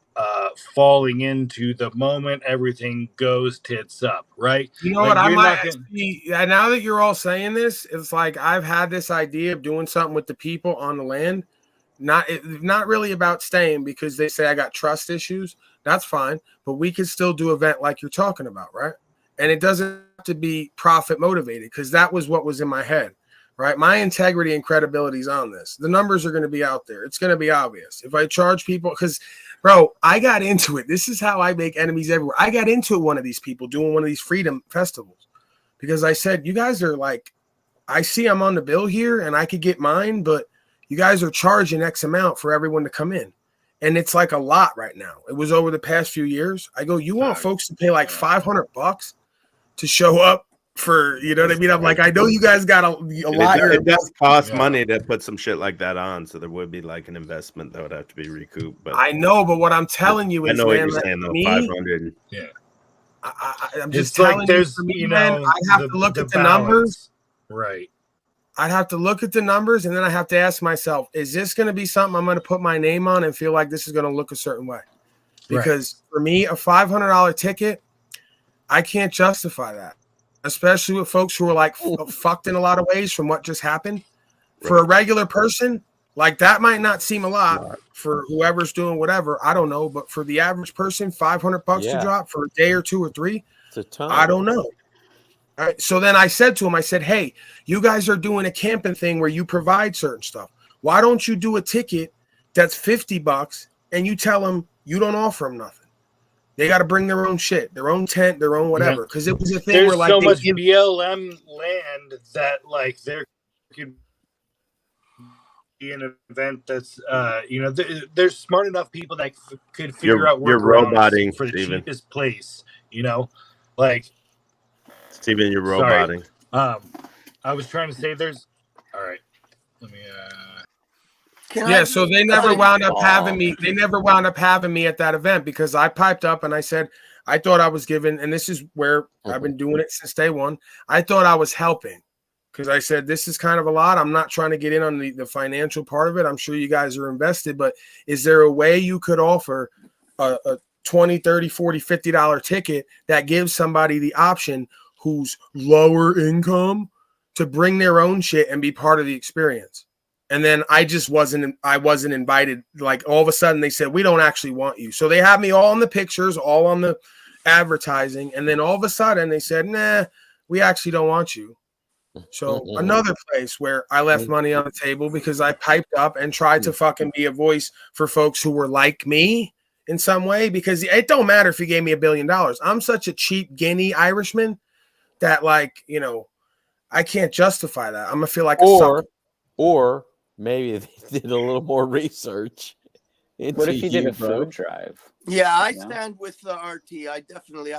falling into the moment everything goes tits up, right? You know Like, what? I you're might not gonna- see, now that you're all saying this, it's like I've had this idea of doing something with the people on the land. Not really about staying because they say I got trust issues. That's fine, but we can still do an event like you're talking about, right? And it doesn't have to be profit motivated, because that was what was in my head, right? My integrity and credibility is on this. The numbers are going to be out there. It's going to be obvious. If I charge people, because, bro, I got into it. This is how I make enemies everywhere. I got into one of these people doing one of these freedom festivals because I said, you guys are like, I see I'm on the bill here and I could get mine, but you guys are charging X amount for everyone to come in. and it's like a lot right now. It was over the past few years. I go, you want folks to pay like $500 to show up for, you know what I mean? I'm like, I know you guys got a lot. It does cost money to put some shit like that on, so there would be like an investment that would have to be recouped. But I know, but what I'm telling you is, I know what man, you're saying though. me, 500. Yeah. I'm just It's like telling there's, you, you man, know, I have to look at the balance. numbers. Right. I'd have to look at the numbers, and then I have to ask myself, is this going to be something I'm going to put my name on and feel like this is going to look a certain way? Because for me, a $500 ticket, I can't justify that, especially with folks who are like fucked in a lot of ways from what just happened. For a regular person, like that might not seem a lot for whoever's doing whatever. I don't know. But for the average person, $500 to drop for a day or 2 or 3, it's a ton. I don't know. All right. So then I said to him, I said, hey, you guys are doing a camping thing where you provide certain stuff. Why don't you do a ticket that's $50 and you tell them you don't offer them nothing? They got to bring their own shit, their own tent, their own whatever. Because it was a thing There's where like so they much give BLM land that like there could be an event that's you know there's smart enough people that could figure out you're workarounds roboting, for the Steven. cheapest place. You know, like Steven, you're sorry. roboting. I was trying to say there's. All right, let me. Yeah, so they never wound up having me. They never wound up having me at that event because I piped up and I said I thought I was given, and this is where I've been doing it since day one. I thought I was helping because I said this is kind of a lot. I'm not trying to get in on the financial part of it. I'm sure you guys are invested, but is there a way you could offer a $20, $30, $40, $50 ticket that gives somebody the option who's lower income to bring their own shit and be part of the experience? And then I wasn't invited. Like all of a sudden they said, we don't actually want you. So they have me all in the pictures, all on the advertising. And then all of a sudden they said, nah, we actually don't want you. So another place where I left money on the table because I piped up and tried to fucking be a voice for folks who were like me in some way, because it don't matter if you gave me $1 billion. I'm such a cheap Guinea Irishman that, like, you know, I can't justify that. I'm gonna feel like a sucker. Or maybe they did a little more research. What if you did a bro. food drive? Yeah, I Yeah. stand with RT. I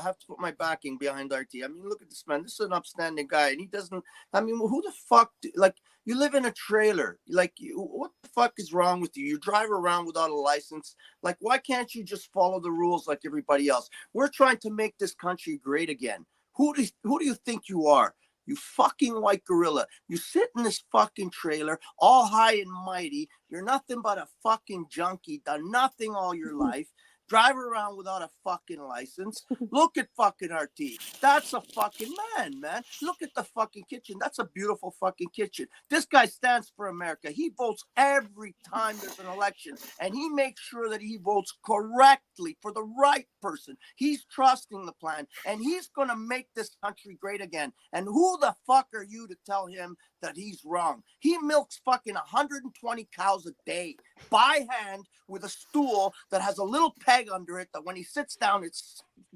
have to put my backing behind RT. I mean, look at this man. This is an upstanding guy, and he doesn't. I mean, who the fuck? Like, you live in a trailer. Like, what the fuck is wrong with you? You drive around without a license. Like, why can't you just follow the rules like everybody else? We're trying to make this country great again. Who do you think you are? You fucking white gorilla. You sit in this fucking trailer, all high and mighty. You're nothing but a fucking junkie, done nothing all your life. Drive around without a fucking license. Look at fucking RT. That's a fucking man. Look at the fucking kitchen. That's a beautiful fucking kitchen. This guy stands for America. He votes every time there's an election, and he makes sure that he votes correctly for the right person. He's trusting the plan, and he's going to make this country great again. And who the fuck are you to tell him that he's wrong? He milks fucking 120 cows a day by hand with a stool that has a little peg under it that when he sits down, it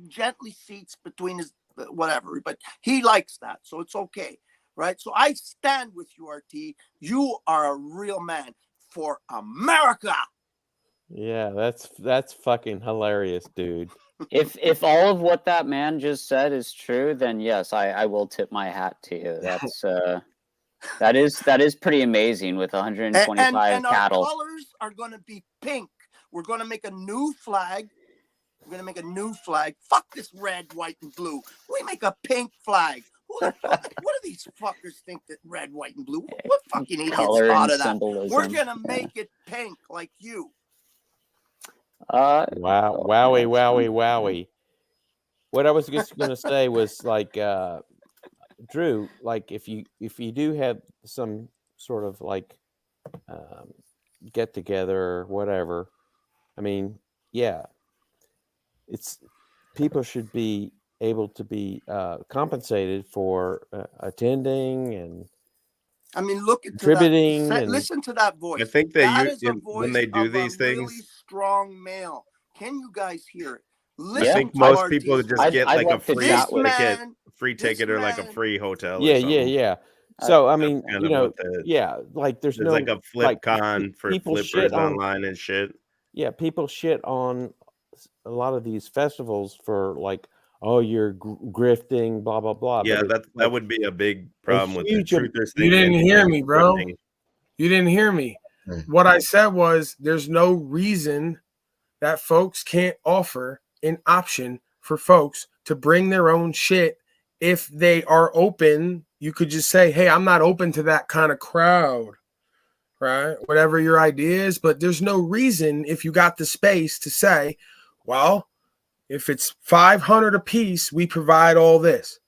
gently seats between his whatever. But he likes that, so it's okay, right? So I stand with you, RT. You are a real man for America. Yeah, that's fucking hilarious, dude. If all of what that man just said is true, then yes, I will tip my hat to you. That's that is pretty amazing with 125 and cattle. Our colors are going to be pink. We're going to make a new flag. Fuck this red, white, and blue. We make a pink flag. What do these fuckers think that red, white, and blue? What fucking idiots Color thought and of that? symbolism. We're going to make it pink like you. Wowie. What I was just gonna say was like, Drew, like if you do have some sort of like get together or whatever, I mean, yeah, it's people should be able to be compensated for attending and. I mean, look at contributing. Listen to that voice. I think that that is a voice when they do of these a things, really strong male. Can you guys hear it? I think most people just get like a free ticket or like a free hotel. Yeah. So I mean, kind you of know, what like there's no like a flip like, con for people flippers shit on online and shit. Yeah, people shit on a lot of these festivals for like, oh, you're grifting, blah blah blah. Yeah, but it's that like would be a big a problem with the huge. truthers. You didn't hear me, bro. You didn't hear me. What I said was there's no reason that folks can't offer an option for folks to bring their own shit if they are open. You could just say, hey, I'm not open to that kind of crowd, right? Whatever your idea is, but there's no reason if you got the space to say, well, if it's 500 a piece, we provide all this.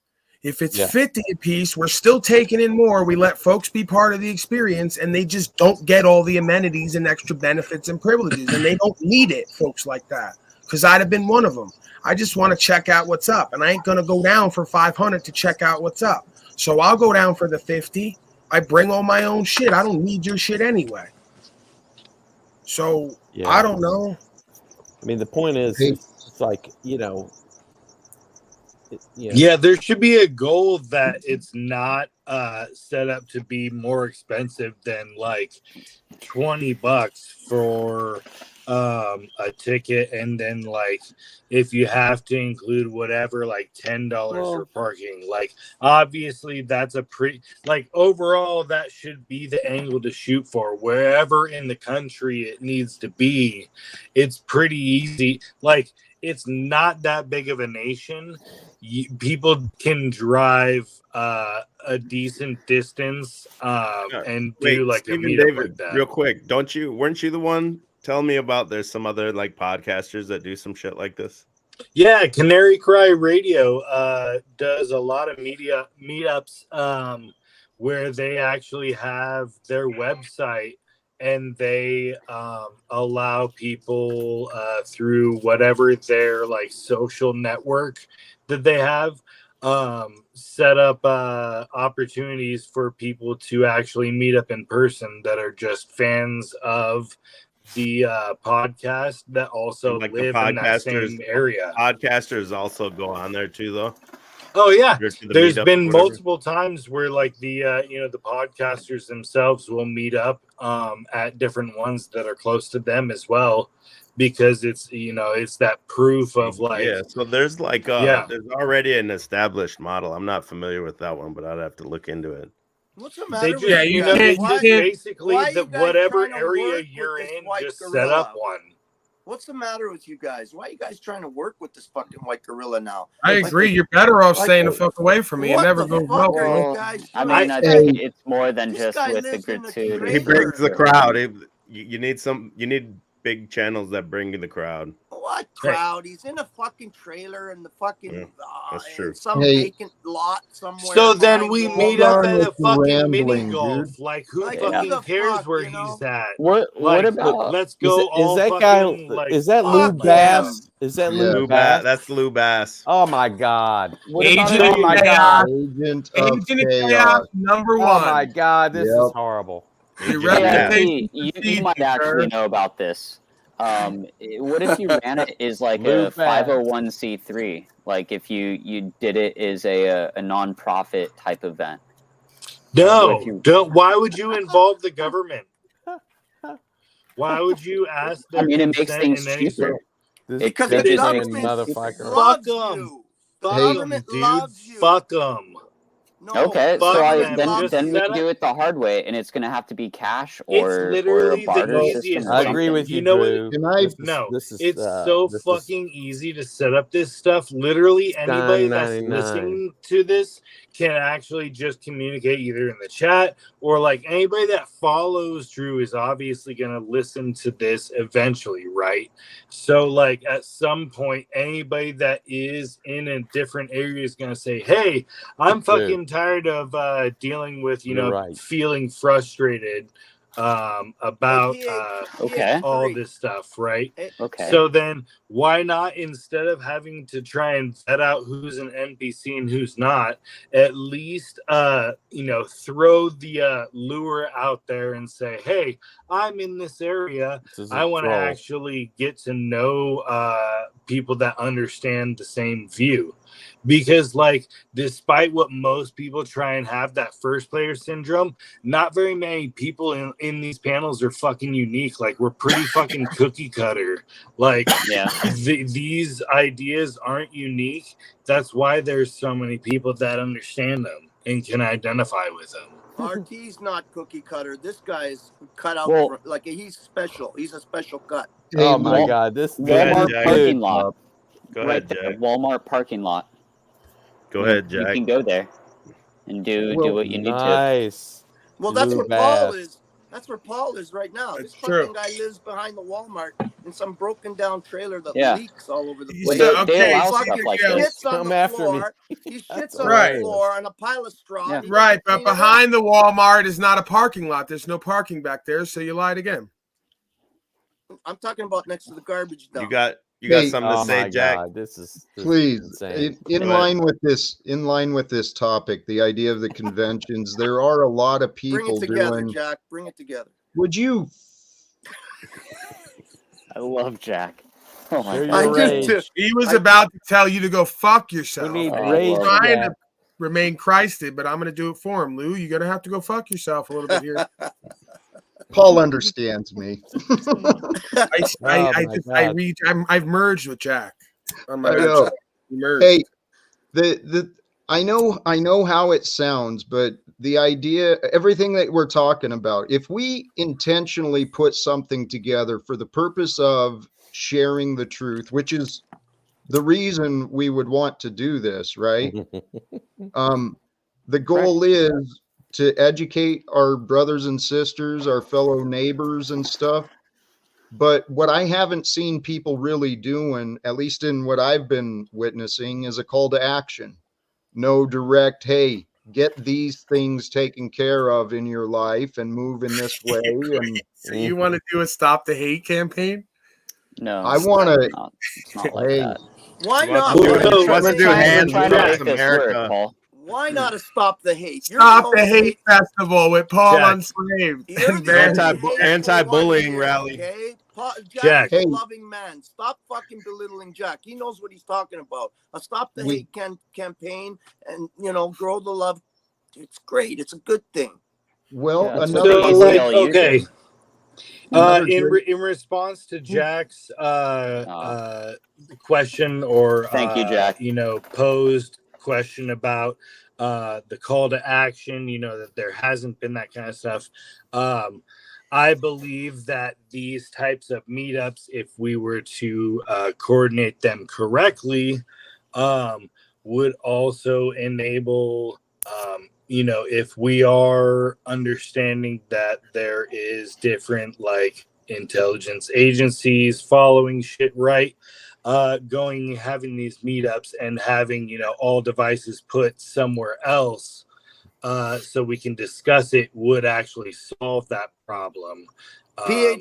If it's 50 a piece, we're still taking in more. We let folks be part of the experience, and they just don't get all the amenities and extra benefits and privileges, and they don't need it, folks like that. Because I'd have been one of them. I just want to check out what's up, and I ain't going to go down for 500 to check out what's up. So I'll go down for the 50. I bring all my own shit. I don't need your shit anyway. So I don't know. I mean, the point is, it's like, you know. Yeah, there should be a goal that it's not set up to be more expensive than like $20 for a ticket, and then like if you have to include whatever, like $10 for parking. Like obviously that's a like overall that should be the angle to shoot for. Wherever in the country it needs to be, it's pretty easy. Like it's not that big of a nation. People can drive a decent distance and do like Stephen a meetup David, like that. real quick, weren't you the one telling me about there's some other like podcasters that do some shit like this? Yeah, Canary Cry Radio does a lot of meetups where they actually have their website, and they allow people through whatever their like social network that they have set up opportunities for people to actually meet up in person that are just fans of the podcast that also Like live the in that same area. Podcasters also go on there too, though. Oh yeah, The there's meetup been or whatever. multiple times where like the the podcasters themselves will meet up at different ones that are close to them as well, because it's it's that proof of like So there's like there's already an established model. I'm not familiar with that one, but I'd have to look into it. What's the They matter just, with you guys? it's Why- just basically why are you that guys whatever trying to area work you're with this in, white just set gorilla? up one. What's the matter with you guys? Why are you guys trying to work with this fucking white gorilla now? I agree. You're better off staying the fuck away from me. It what never the goes fuck well. are you for me. guys I doing? mean, I think it's more than just guy with the lives in a gratuity. He brings the crowd. You need big channels that bring the crowd. What crowd? He's in a fucking trailer in the fucking That's true. in some Hey. vacant lot somewhere. So then behind we the meet wall. up at a with the fucking rambling, mini golf. dude. Like who Like, fucking who the cares fuck, where you know? he's at? What Like, about? let's go all is that guy? fucking, like, Is that fuck Lou him. Bass? Is that Yeah. Lou Bass? That's Lou Bass. Oh my God! What about Agent it? Oh my of God! Agent of Agent of chaos. Chaos number Oh one. my God! This Yep. is horrible. Your Yeah. Hey, reputation actually, you precedes might you, actually sir. know about this. What if you ran it as like Lou a Bass. 501c3? Like if you did it as a non-profit type event. No, if you- don't. Why would you involve the government? Why would you ask their I mean, it makes consent things in any cheaper. sort? This It Because could the just Canadian government motherfucker. loves Fuck 'em. you. Fuck Hey. 'em, Government dude. loves you. Fuck them. No, Okay, Fuck so them. then Just we set do up- it the hard way, and it's going to have to be cash It's or a literally the barter system easiest or I way. something. agree with you, You know what- Drew. Can I- This is- No, this is, it's so this is fucking easy to set up this stuff. Literally, anybody that's $9.99. listening to this can actually just communicate either in the chat or like anybody that follows Drew is obviously going to listen to this eventually, right? So, like, at some point, anybody that is in a different area is going to say, hey, I'm True. fucking tired of dealing with, You're right. feeling frustrated about Okay. all this stuff, right? Okay. So then why not, instead of having to try and vet out who's an NPC and who's not, at least throw the lure out there and say, hey, I'm in this area. This is a I want to troll. actually get to know people that understand the same view. because like despite what most people try and have that first player syndrome, not very many people in these panels are fucking unique. Like we're pretty fucking cookie cutter. Like these ideas aren't unique. That's why there's so many people that understand them and can identify with them. RT's not cookie cutter. This guy is cut out like he's special. He's a special cut. Oh my God! This Walmart parking lot. Go right ahead, there, Jack. Walmart parking lot. Go ahead, Jack. You can go there and do what you need to. Nice. Well, that's where Blue Paul bass. is. That's where Paul is right now. This true. fucking guy lives behind the Walmart in some broken down trailer that Yeah. leaks all over the Well, place. they allow Fucking stuff like shits this. on Come the after me. floor. He shits on right. the floor on a pile of straw. Yeah. He Right, doesn't but clean it up. behind the Walmart is not a parking lot. There's no parking back there, so you lied again. I'm talking about next to the garbage dump. You got Hey, something to Oh say, my Jack? God! This is Please, insane. in Go line with this topic, the idea of the conventions, there are a lot of Bring people it together, doing. Jack. Bring it together. Would you? I love Jack. Oh my Share God. your rage. He was about to tell you to go fuck We yourself. need Oh, I rage. love trying Jack. to remain Christed, but I'm going to do it for him, Lou. You're going to have to go fuck yourself a little bit here. Paul understands me. I've merged with Jack. I'm I know. merged. Hey, I know how it sounds, but the idea, everything that we're talking about, if we intentionally put something together for the purpose of sharing the truth, which is the reason we would want to do this, right? The goal is to educate our brothers and sisters, our fellow neighbors and stuff. But what I haven't seen people really doing, at least in what I've been witnessing, is a call to action. No direct, hey, get these things taken care of in your life and move in this way. And So you want to do a Stop the Hate campaign? No, I want to. it's not like that. Why You not? want- We're you want to do We're hands trying to across make this America? work, Paul. Why not a Stop the Hate? You're Stop the the only Hate Festival with Paul Jack. Unslaved. You're And the Ben. only Anti-bullying hateful one rally. here, okay? Jack's Jack. a loving man. Stop fucking belittling Jack. He knows what he's talking about. A Stop the Hate campaign and, grow the love. It's great. It's a good thing. Well, Yeah, that's another. what they tell you. Okay. Another In response to Jack's question or Thank you, Jack. posed question about the call to action, that there hasn't been that kind of stuff. I believe that these types of meetups, if we were to coordinate them correctly, would also enable if we are understanding that there is different like intelligence agencies following shit right, having these meetups and having all devices put somewhere else so we can discuss it would actually solve that problem.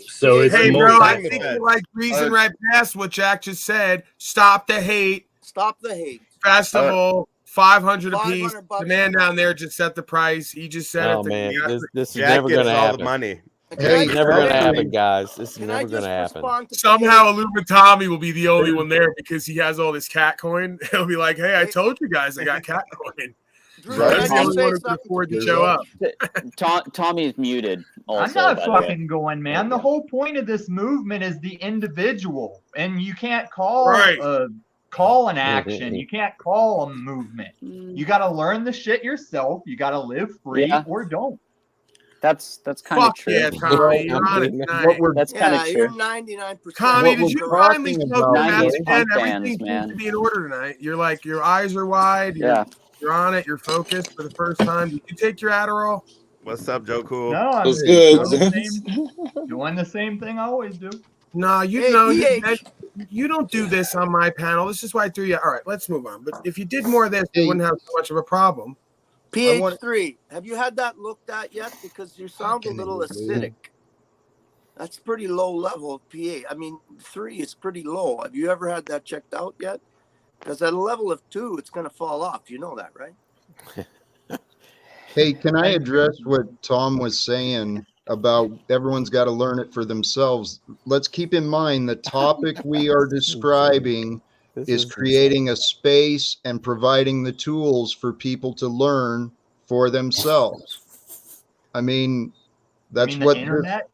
So it's Hey, more bro, I technical. think you like breezing right past what Jack just said. Stop the Hate Stop the Hate Festival. 500 apiece. 500 bucks The man a down there just set the price. He just said Oh it. man, this is Jack never gets going to all happen. the money. Hey, It's never going to happen, guys. This is Can I never going just to happen. respond to Somehow Illuminati will be the only one there because he has all this cat coin. He'll be like, hey, I told you guys I got cat coin. Drew, So can I he's the just only say one who can something afford to to show you? up. Tommy's muted. Also, I'm not by the way. fucking going, man. The whole point of this movement is the individual, and you can't call an action. You can't call a movement. You got to learn the shit yourself. You got to live free or don't. That's kind of Fuck true. yeah, Tommy. You're on it tonight. That's kind of you're true. 99%. Tommy, did you finally talking smoke about- your 90s mask, man? punk Everything bands, seems man. to be in order tonight. You're like, your eyes are wide. You're on it. You're focused for the first time. Did you take your Adderall? What's up, Joe Cool? No, I'm That's good. doing the same thing I always do. No, you Hey, know, PH. you don't do this on my panel. This is why I threw you. All right, let's move on. But if you did more of this, you wouldn't have so much of a problem. PH3, have you had that looked at yet? Because you sound a little acidic. That's pretty low level of pH. I mean, 3 is pretty low. Have you ever had that checked out yet? Because at a level of 2, it's going to fall off. You know that, right? Hey, can I address what Tom was saying about everyone's got to learn it for themselves? Let's keep in mind the topic we are describing is creating a space and providing the tools for people to learn for themselves. I mean, that's the what internet.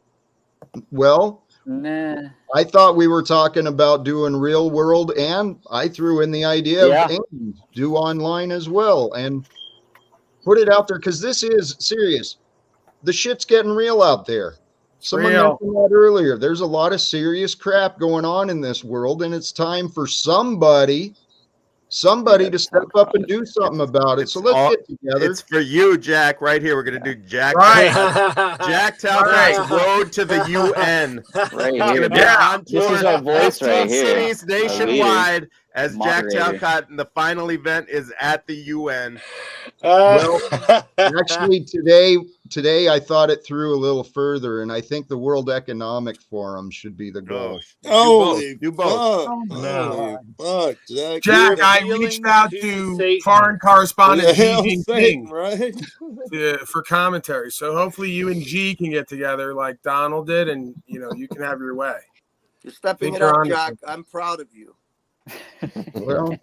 Well, Nah. I thought we were talking about doing real world, and I threw in the idea Yeah. of do online as well and put it out there, because this is serious. The shit's getting real out there. Someone Real. mentioned that earlier. There's a lot of serious crap going on in this world, and it's time for somebody to step up and do something about it. So let's get together. It's for you, Jack. Right here, we're gonna do Jack. Right. Jack Talcott's Road to the UN. Right It's here. gonna be Yeah. on This tour is our voice 15 right here. cities Our leader. nationwide as Jack Moderator. Talcott, and the final event is at the UN. Well, actually, today I thought it through a little further, and I think the World Economic Forum should be the goal. Do both. No. Fuck, Jack. Jack, I appealing reached out to to Satan. foreign correspondent Xi Hell, Satan, Jinping right? for commentary. So hopefully you and G can get together like Donald did, and you can have your way. You're stepping Think it you're up, onto Jack. something. I'm proud of you. Well,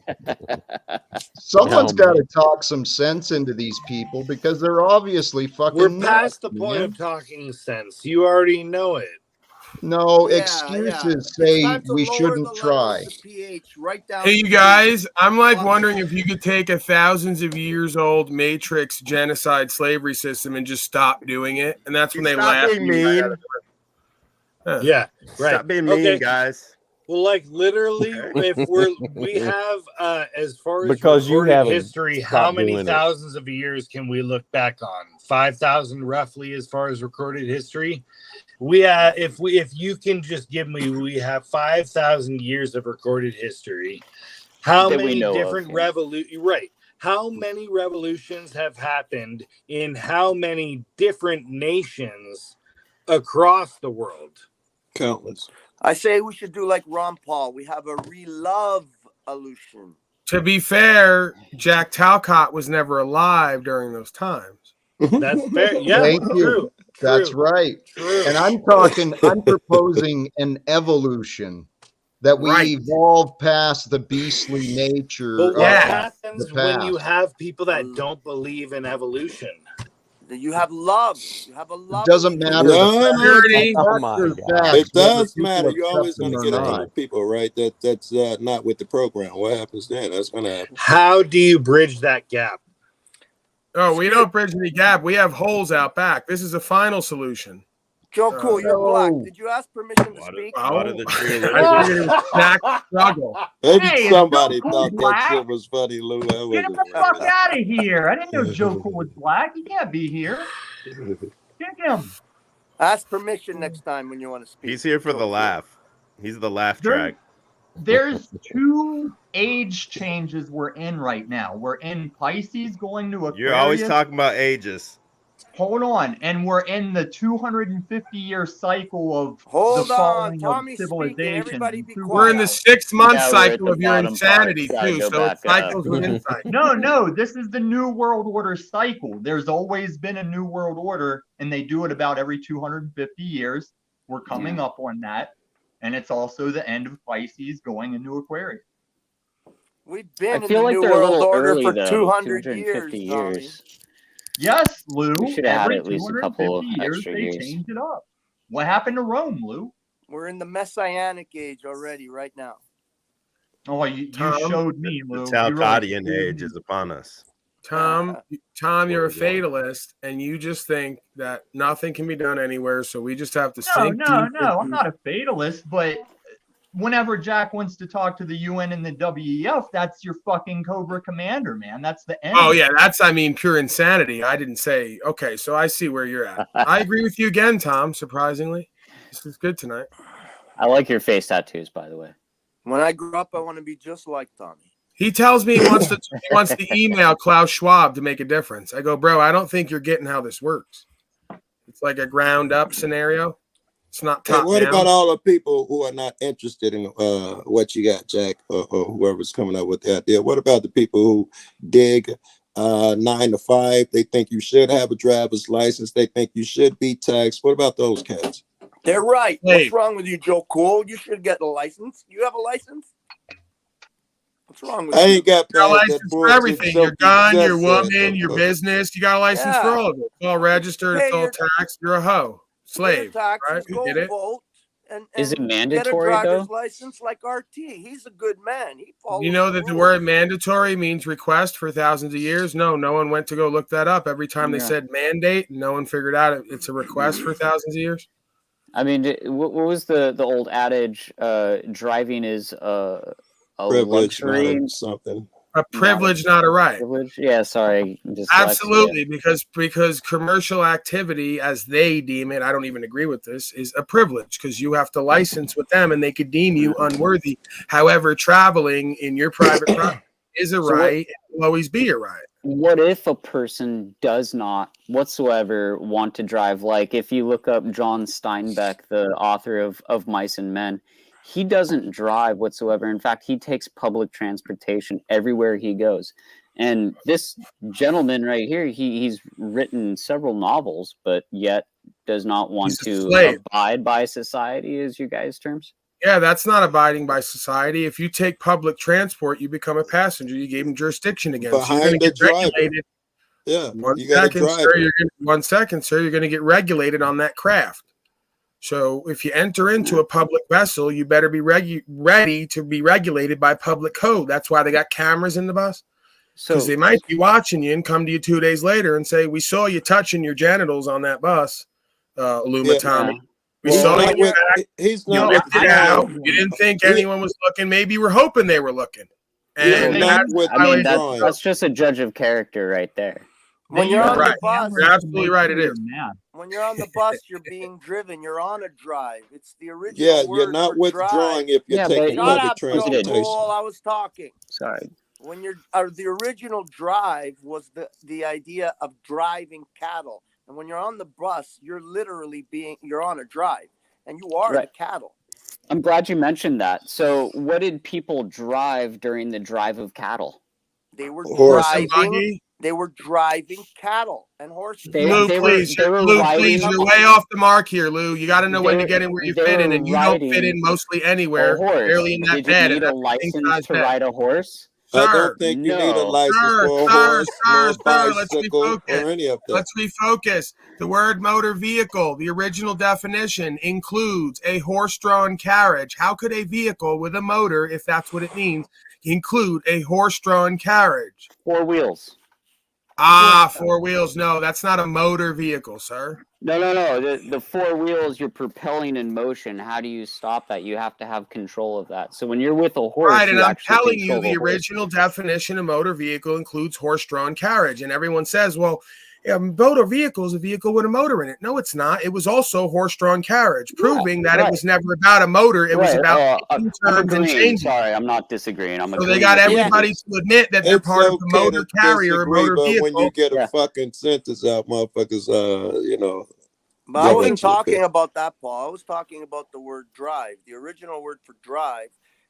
someone's got to talk some sense into these people, because they're obviously fucking We're nuts, past the point man. of talking sense. You already know it. No, Yeah, excuses yeah. say It's time to we lower shouldn't the level try. of the pH right down Hey, to you the guys, I'm like Fuck. wondering if you could take a thousands of years old matrix genocide slavery system and just stop doing it. And that's when they Stop laugh. being at you right mean. out of it. Yeah, right. Stop being mean, Okay. guys. Well, like literally, if we have as far as Because you recorded haven't history, how stopped many doing it. thousands of years can we look back on? 5,000 roughly, as far as recorded history. We if you can just give me, we have 5,000 years of recorded history. How That we many know of, different yeah. revolutions? Right. How many revolutions have happened in how many different nations across the world? Countless. I say we should do like Ron Paul. We have a re-love-olution. To be fair, Jack Talcott was never alive during those times. That's fair. Yeah, Thank you. true. That's True. right. True. And I'm proposing an evolution, that we Right. evolve past the beastly nature But of what Yeah. happens the when you past. have people that don't believe in evolution? You have love. You have a love. It doesn't matter. No, Purity. Oh my Facts are God. facts, It whether does people matter. You're always accept going to them get or a not. couple people, right? That's not with the program. What happens then? That's going to happen. How do you bridge that gap? Oh, we don't bridge any gap. We have holes out back. This is a final solution. Joe Cool, you're black. no. Did you ask permission to speak? Water the tree. I figured it was Jack struggle. Maybe Hey, it's somebody Joe Cool thought that black. shit was funny, Lou. That Get him wasn't the fuck out of here! I didn't know Joe Cool was black. He can't be here. Kick him. Ask permission next time when you want to speak. He's here for the laugh. He's the laugh There- track. There's two age changes we're in right now. We're in Pisces going to Aquarius. You're always talking about ages. Hold on, and we're in the 250-year cycle of Hold the on, falling Tommy's of speaking. civilization. Everybody be We're in the quiet. 6-month Yeah, we're at cycle the of your bottom part. insanity Gotta too. go So it's back up. cycles of insight. No, this is the New World Order cycle. There's always been a New World Order, and they do it about every 250 years. We're coming up on that, and it's also the end of Pisces going into Aquarius. We've I been in feel the like New they're a World little Order early for though. 200 250 years, Tommy. years. Yes, Lou. We should have had every at least a couple 250 years, extra they years. change it up. What happened to Rome, Lou? We're in the Messianic age already, right now. Oh, you Tom? showed me, The Lou. You Talcottian really- age is upon us. Tom, you're a fatalist, and you just think that nothing can be done anywhere, so we just have to sink No, deep I'm into- not a fatalist, but whenever Jack wants to talk to the UN and the WEF, that's your fucking Cobra Commander, man. That's the end. Oh yeah, that's pure insanity. I didn't say okay, so I see where you're at. I agree with you again, Tom. Surprisingly, this is good tonight. I like your face tattoos, by the way. When I grow up, I want to be just like Tommy. He tells me he wants to email Klaus Schwab to make a difference. I go, bro, I don't think you're getting how this works. It's like a ground up scenario. It's not Hey, top what down. about all the people who are not interested in what you got, Jack, or whoever's coming up with the idea? What about the people who dig 9 to 5? They think you should have a driver's license. They think you should be taxed. What about those cats? They're right. Hey. What's wrong with you, Joe Cool? You should get a license. You have a license? wrong with I you? ain't got You got a past that license for bullshit everything. stuff Your you gun, your just said. woman, your business. You got a license for Yeah. all of it. It's all registered. Pay It's all your- taxed. You're a hoe, slave, taxes, right? You go get it? vote, and Is it get a mandatory driver's though? license like RT. He's a good man. He follows You know the that the rules. word mandatory means request for thousands of years? No one went to go look that up. Every time they Yeah. said mandate, no one figured out it's a request for thousands of years. I mean, what was the old adage? Driving is a Privilege, not luxury, a something. A privilege, not a right. privilege. Yeah, sorry, dyslexia. Absolutely, because commercial activity, as they deem it, I don't even agree with this, is a privilege because you have to license with them and they could deem you unworthy. However, traveling in your private property is a So what- right. It will always be a right. What if a person does not whatsoever want to drive? Like if you look up John Steinbeck, the author of Mice and Men, he doesn't drive whatsoever. In fact, he takes public transportation everywhere he goes. And this gentleman right here, he's written several novels, but yet does not want He's a to slave. abide by society, is your guys' terms? Yeah, that's not abiding by society. If you take public transport, you become a passenger. You gave them jurisdiction again. So you're Behind going to the get driver. regulated. Yeah, One you got to second, drive. sir. You're going to get regulated on that craft. So if you enter into a public vessel, you better be ready to be regulated by public code. That's why they got cameras in the bus. Because they might be watching you and come to you 2 days later and say, "We saw you touching your genitals on that bus, Luma Tommy. We saw you. With, back. he's You not whipped with it out. drawing. You didn't think anyone was looking. Maybe you were hoping they were looking." And not that's with a I mean, violation that's, of- that's just a judge of character right there. When you're on the Right. bus, You're absolutely right. It is. when you're on the bus, you're being driven. You're on a drive. It's the original Yeah, word you're not for withdrawing drive. if you're Yeah, taking but- Shut public up, Joe transportation. Bull. I was talking. Sorry. When you're the original drive was the idea of driving cattle, and when you're on the bus, you're literally you're on a drive, and you are the Right. cattle. I'm glad you mentioned that. So, what did people drive during the drive of cattle? They were Horse. driving. They were driving cattle and horses. Lou, please, Lou, please, you're way off the mark here, Lou. You got to know when to get in where you fit in, and you don't fit in mostly anywhere. A horse. Barely in that Did you bed. need and a that's license king-size to bed. ride a horse? I Sir, don't think you need a no. license Sir, for a sir, horse, sir, nor a sir, let's bicycle, refocus. or any of that. Let's refocus. The word motor vehicle, the original definition, includes a horse-drawn carriage. How could a vehicle with a motor, if that's what it means, include a horse-drawn carriage? 4 wheels. Four wheels. No, that's not a motor vehicle, sir. No. The 4 wheels you're propelling in motion. How do you stop that? You have to have control of that. So when you're with a horse, Right, and you I'm actually telling you, control the horse. original definition of motor vehicle includes horse-drawn carriage, and everyone says, "Well, a motor vehicle is a vehicle with a motor in it." No, it's not. It was also horse-drawn carriage, proving that it was never about a motor. It was Right, about I'm turns and agreeing. changes. Sorry, I'm not disagreeing. I'm So agreeing they got with you. everybody to admit that they're It's part of the okay motor to carrier or disagree, motor but vehicle. when you get a fucking sentence out, motherfuckers, But I go wasn't into it. talking about that, Paul. I was talking about the word drive. The original word for drive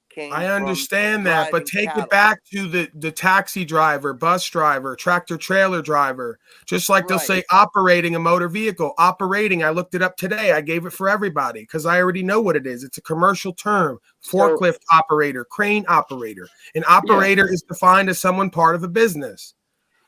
came I from understand that, but driving take cattle. it back to the taxi driver, bus driver, tractor trailer driver. Just like they'll say operating a motor vehicle. Operating, I looked it up today. I gave it for everybody because I already know what it is. It's a commercial term. Forklift operator, crane operator. An operator is defined as someone part of a business.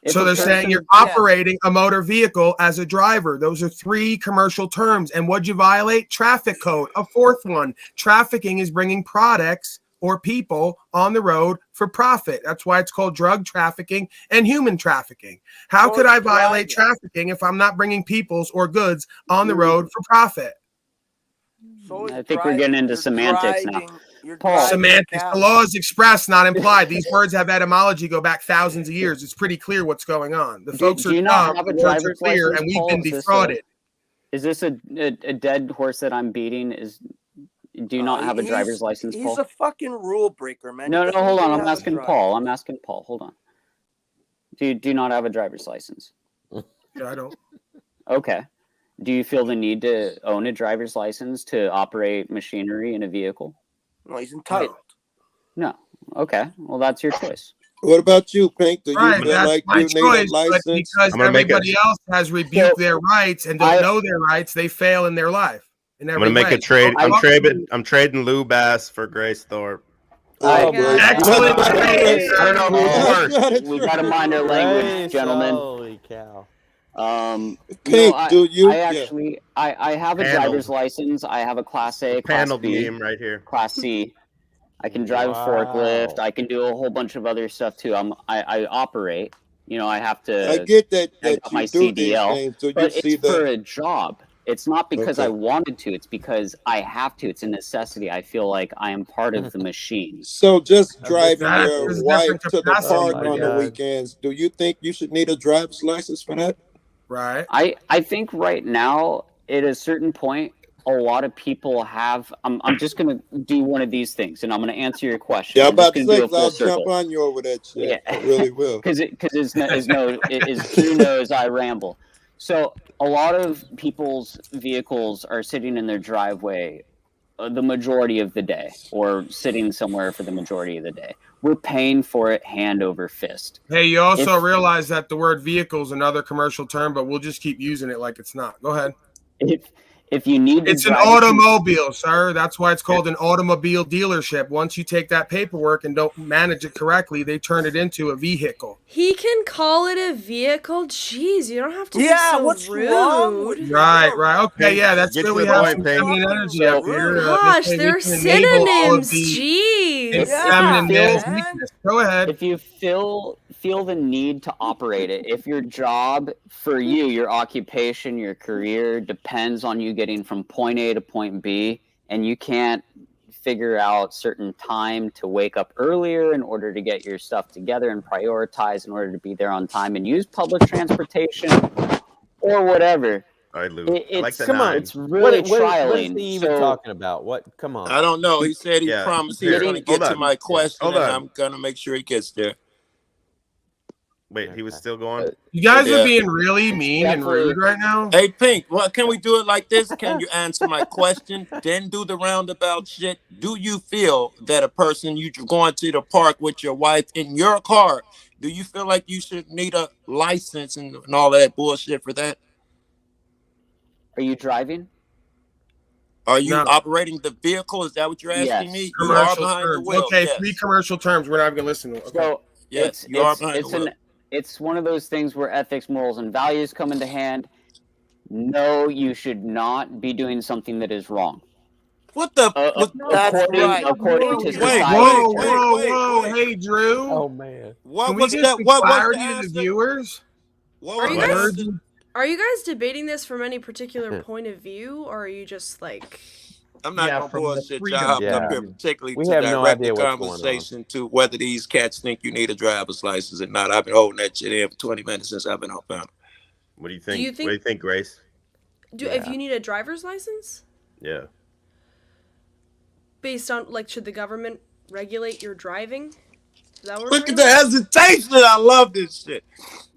If So a they're saying person- you're operating a motor vehicle as a driver. Those are 3 commercial terms. And what'd you violate? Traffic code. A 4th one. Trafficking is bringing products or people on the road for profit. That's why it's called drug trafficking and human trafficking. How could I violate trafficking if I'm not bringing peoples or goods on the road for profit? So I think we're getting into semantics now. Paul, Semantics. The law is expressed, not implied. These words have etymology go back thousands of years. It's pretty clear what's going on. The folks do are you not dumb. have a The words are driver's clear, license, and we've Paul? been Is this defrauded. Is this a dead horse that I'm beating? Do you not have a driver's license, He's Paul? a fucking rule breaker, man. No, He doesn't hold on. even I'm have a asking drive. Paul. I'm asking Paul. Hold on. Do you not have a driver's license? Yeah, I don't. Okay. Do you feel the need to own a driver's license to operate machinery in a vehicle? No, he's entitled. No. Okay. Well, that's your choice. What about you, Pink? Do you Right, feel that's like my you need a choice. But license? because everybody else has rebuked their rights and don't know their rights, they fail in their life. In I'm every gonna make way. a trade. So, I'm trading Lou Bass for Grace Thorpe. Oh, boy. Excellent. I don't know who's Oh, worse. We got to mind our language, Nice. gentlemen. Holy cow. Pink, do you? I Yeah. actually, I have a Panel. driver's license. I have a Class A, Class Panel B, game right here. Class C. I can drive a forklift. I can do a whole bunch of other stuff too. I operate. You know, I have to. I get that I that got you my do these CDL, things. So you but see it's for the a job. It's not because I Okay. wanted to. It's because I have to. It's a necessity. I feel like I am part of the machine. so just driving That your is wife different to the capacity. park Oh my on the God. weekends. Do you think you should need a driver's license for that? Right. I think right now, at a certain point, a lot of people have. I'm just gonna do one of these things, and I'm gonna answer your question. Yeah, I'm I'm just about to gonna say, do a 'cause full I'll jump circle. on you over that shit. Yeah. I really will. Because Drew knows I ramble. So a lot of people's vehicles are sitting in their driveway the majority of the day, or sitting somewhere for the majority of the day. We're paying for it hand over fist. Hey, you also If- realize that the word vehicle is another commercial term, but we'll just keep using it like it's not. Go ahead. If you need to It's an drive automobile, sir. That's why it's called an automobile dealership. Once you take that paperwork and don't manage it correctly, they turn it into a vehicle. He can call it a vehicle. Jeez, you don't have to Yeah, be so what's rude. wrong with Right, right. Okay, yeah, that's Get good. to We the have point, some Pink. feminine energy So- up here. Gosh, This way we they're can enable all of synonyms. the Jeez. feminine Yeah, male's man. weakness. Go ahead. If you feel the need to operate it, if your job for you, your occupation, your career depends on you getting from point A to point B, and you can't figure out certain time to wake up earlier in order to get your stuff together and prioritize in order to be there on time and use public transportation or whatever. All right, Lou. It- I like it's the come on, nine. it's really What is trialing. he even So- talking about? What? Come on. I don't know. He said he Yeah, promised he here, was going to hold get to on. my question, Hold and on. I'm going to make sure he gets there. Wait, he was still going. You guys Yeah. are being really mean and rude right now. Hey, Pink, well, can we do it like this? Can you answer my question, then do the roundabout shit? Do you feel that a person you going to the park with your wife in your car, do you feel like you should need a license and all that bullshit for that? Are you driving? Are you No. operating the vehicle? Is that what you're asking Yes. me? You are Commercial behind the terms. wheel. Okay, Yes. 3 commercial terms. We're not even going to listen to. Okay. So Yes, you are behind it's the wheel. it's one of those things where ethics, morals, and values come into hand. No, you should not be doing something that is wrong. What the? That's right. According to Wait, society. Whoa, wait, whoa, wait, whoa. wait. Hey, Drew. Oh man. What Can we was get that? some What was the clarity to the answer? viewers? What Are was you the guys- answer? Are you guys debating this from any particular point of view, or are you just like? I'm not Yeah, gonna from the bullshit freedom y'all. I'm Yeah. up here particularly We to have no direct idea the what's going on. conversation to whether these cats think you need a driver's license or not. I've been holding that shit in for 20 minutes since I've been on panel. What do you think? you What do you think, Grace? If you need a driver's license Yeah. based on should the government regulate your driving? Is that what Look we're at the hesitation. I love this shit.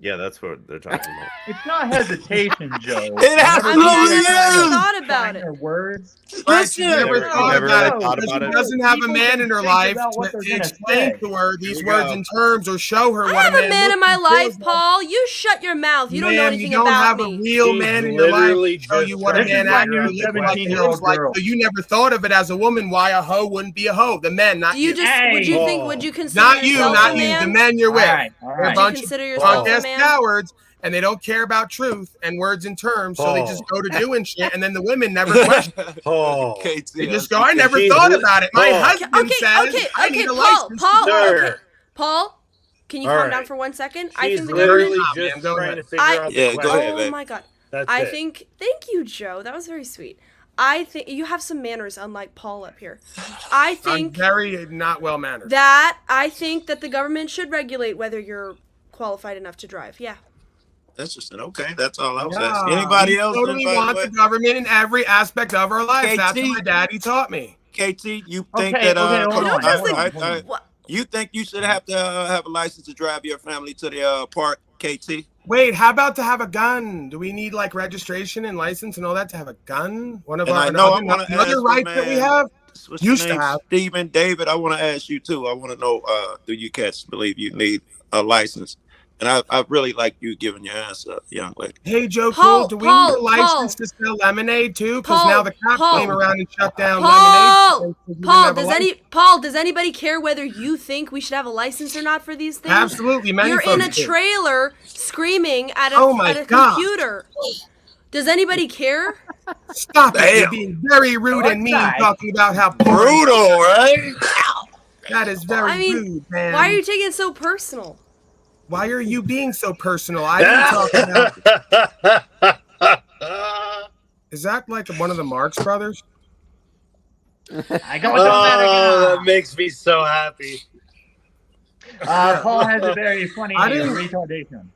Yeah, that's what they're talking about. It's not hesitation, Joe. It I absolutely mean, I never is. thought about it. Their words. Right, you never You thought never about really it thought because about she it? doesn't have a People man can in her think life about what they're to gonna explain say. to her these Here we words go. and terms or show her I what have a man in my looks and life, feels like. Paul. You shut your mouth. You don't know Ma'am, anything you don't about have me. a real She's man in your life literally to show just you what a trying to man figure out actually your looks like and 17-year-old feels like. girl. So you never thought of it as a woman why a hoe wouldn't be a hoe. The men, not Do you you. just would you think would you consider Not you, yourself not a you. man? The men you're with. All right, all They're a right. Would you bunch of consider yourself a punk-ass man? cowards, and they don't care about truth and words and terms, so they just go to doing shit, and then the women never question. Paul. KT, They just I go, I see never She's thought li- about it. My Paul. husband says I need a Paul, license. Paul, Sir. okay. Paul, can you All calm right. down for 1 second? I She's think the literally government. Nah, man, just go trying ahead. to figure out Yeah, the go question. ahead, Oh babe. my god. That's I it. think thank you, Joe. That was very sweet. I think you have some manners, unlike Paul up here. I I'm think very not well mannered. I think that the government should regulate whether you're qualified enough to drive. Yeah. That's just an okay. That's all I was Yeah, asking. Anybody we else? totally Anybody want the government in every aspect of our life. That's KT? what my daddy taught me. KT, you think Okay, that okay, hold on, hold on, hold on. What? you think you should have to have a license to drive your family to the park, KT? Wait, how about to have a gun? Do we need like registration and license and all that to have a gun? One of And our I know I other, want to ask other the rights that we man, have. what's Used your to name? have. Stephen, David, I want to ask you too. I want to know, do you cats believe you need a license And I really like you giving your answer, young lady. Hey, Joe Paul, Cool, do we Paul, need a license to sell lemonade too? Because Paul, now the cops Paul, came around and shut down Paul, lemonade. stands 'cause we didn't Paul, have a license. Paul, does anybody care whether you think we should have a license or not for these things? Absolutely, many You're in a folks do. trailer screaming at a, Oh my at a God. computer. Does anybody care? Stop it! You're Damn. being very rude and mean, Outside. talking about how Brutal, right? That is very I mean, rude, man. why are you taking it so personal? Why are you being so personal? I didn't talk about. Is that like one of the Marx brothers? I got that Oh, again. that makes me so happy. Paul has a very funny I didn't- retardation.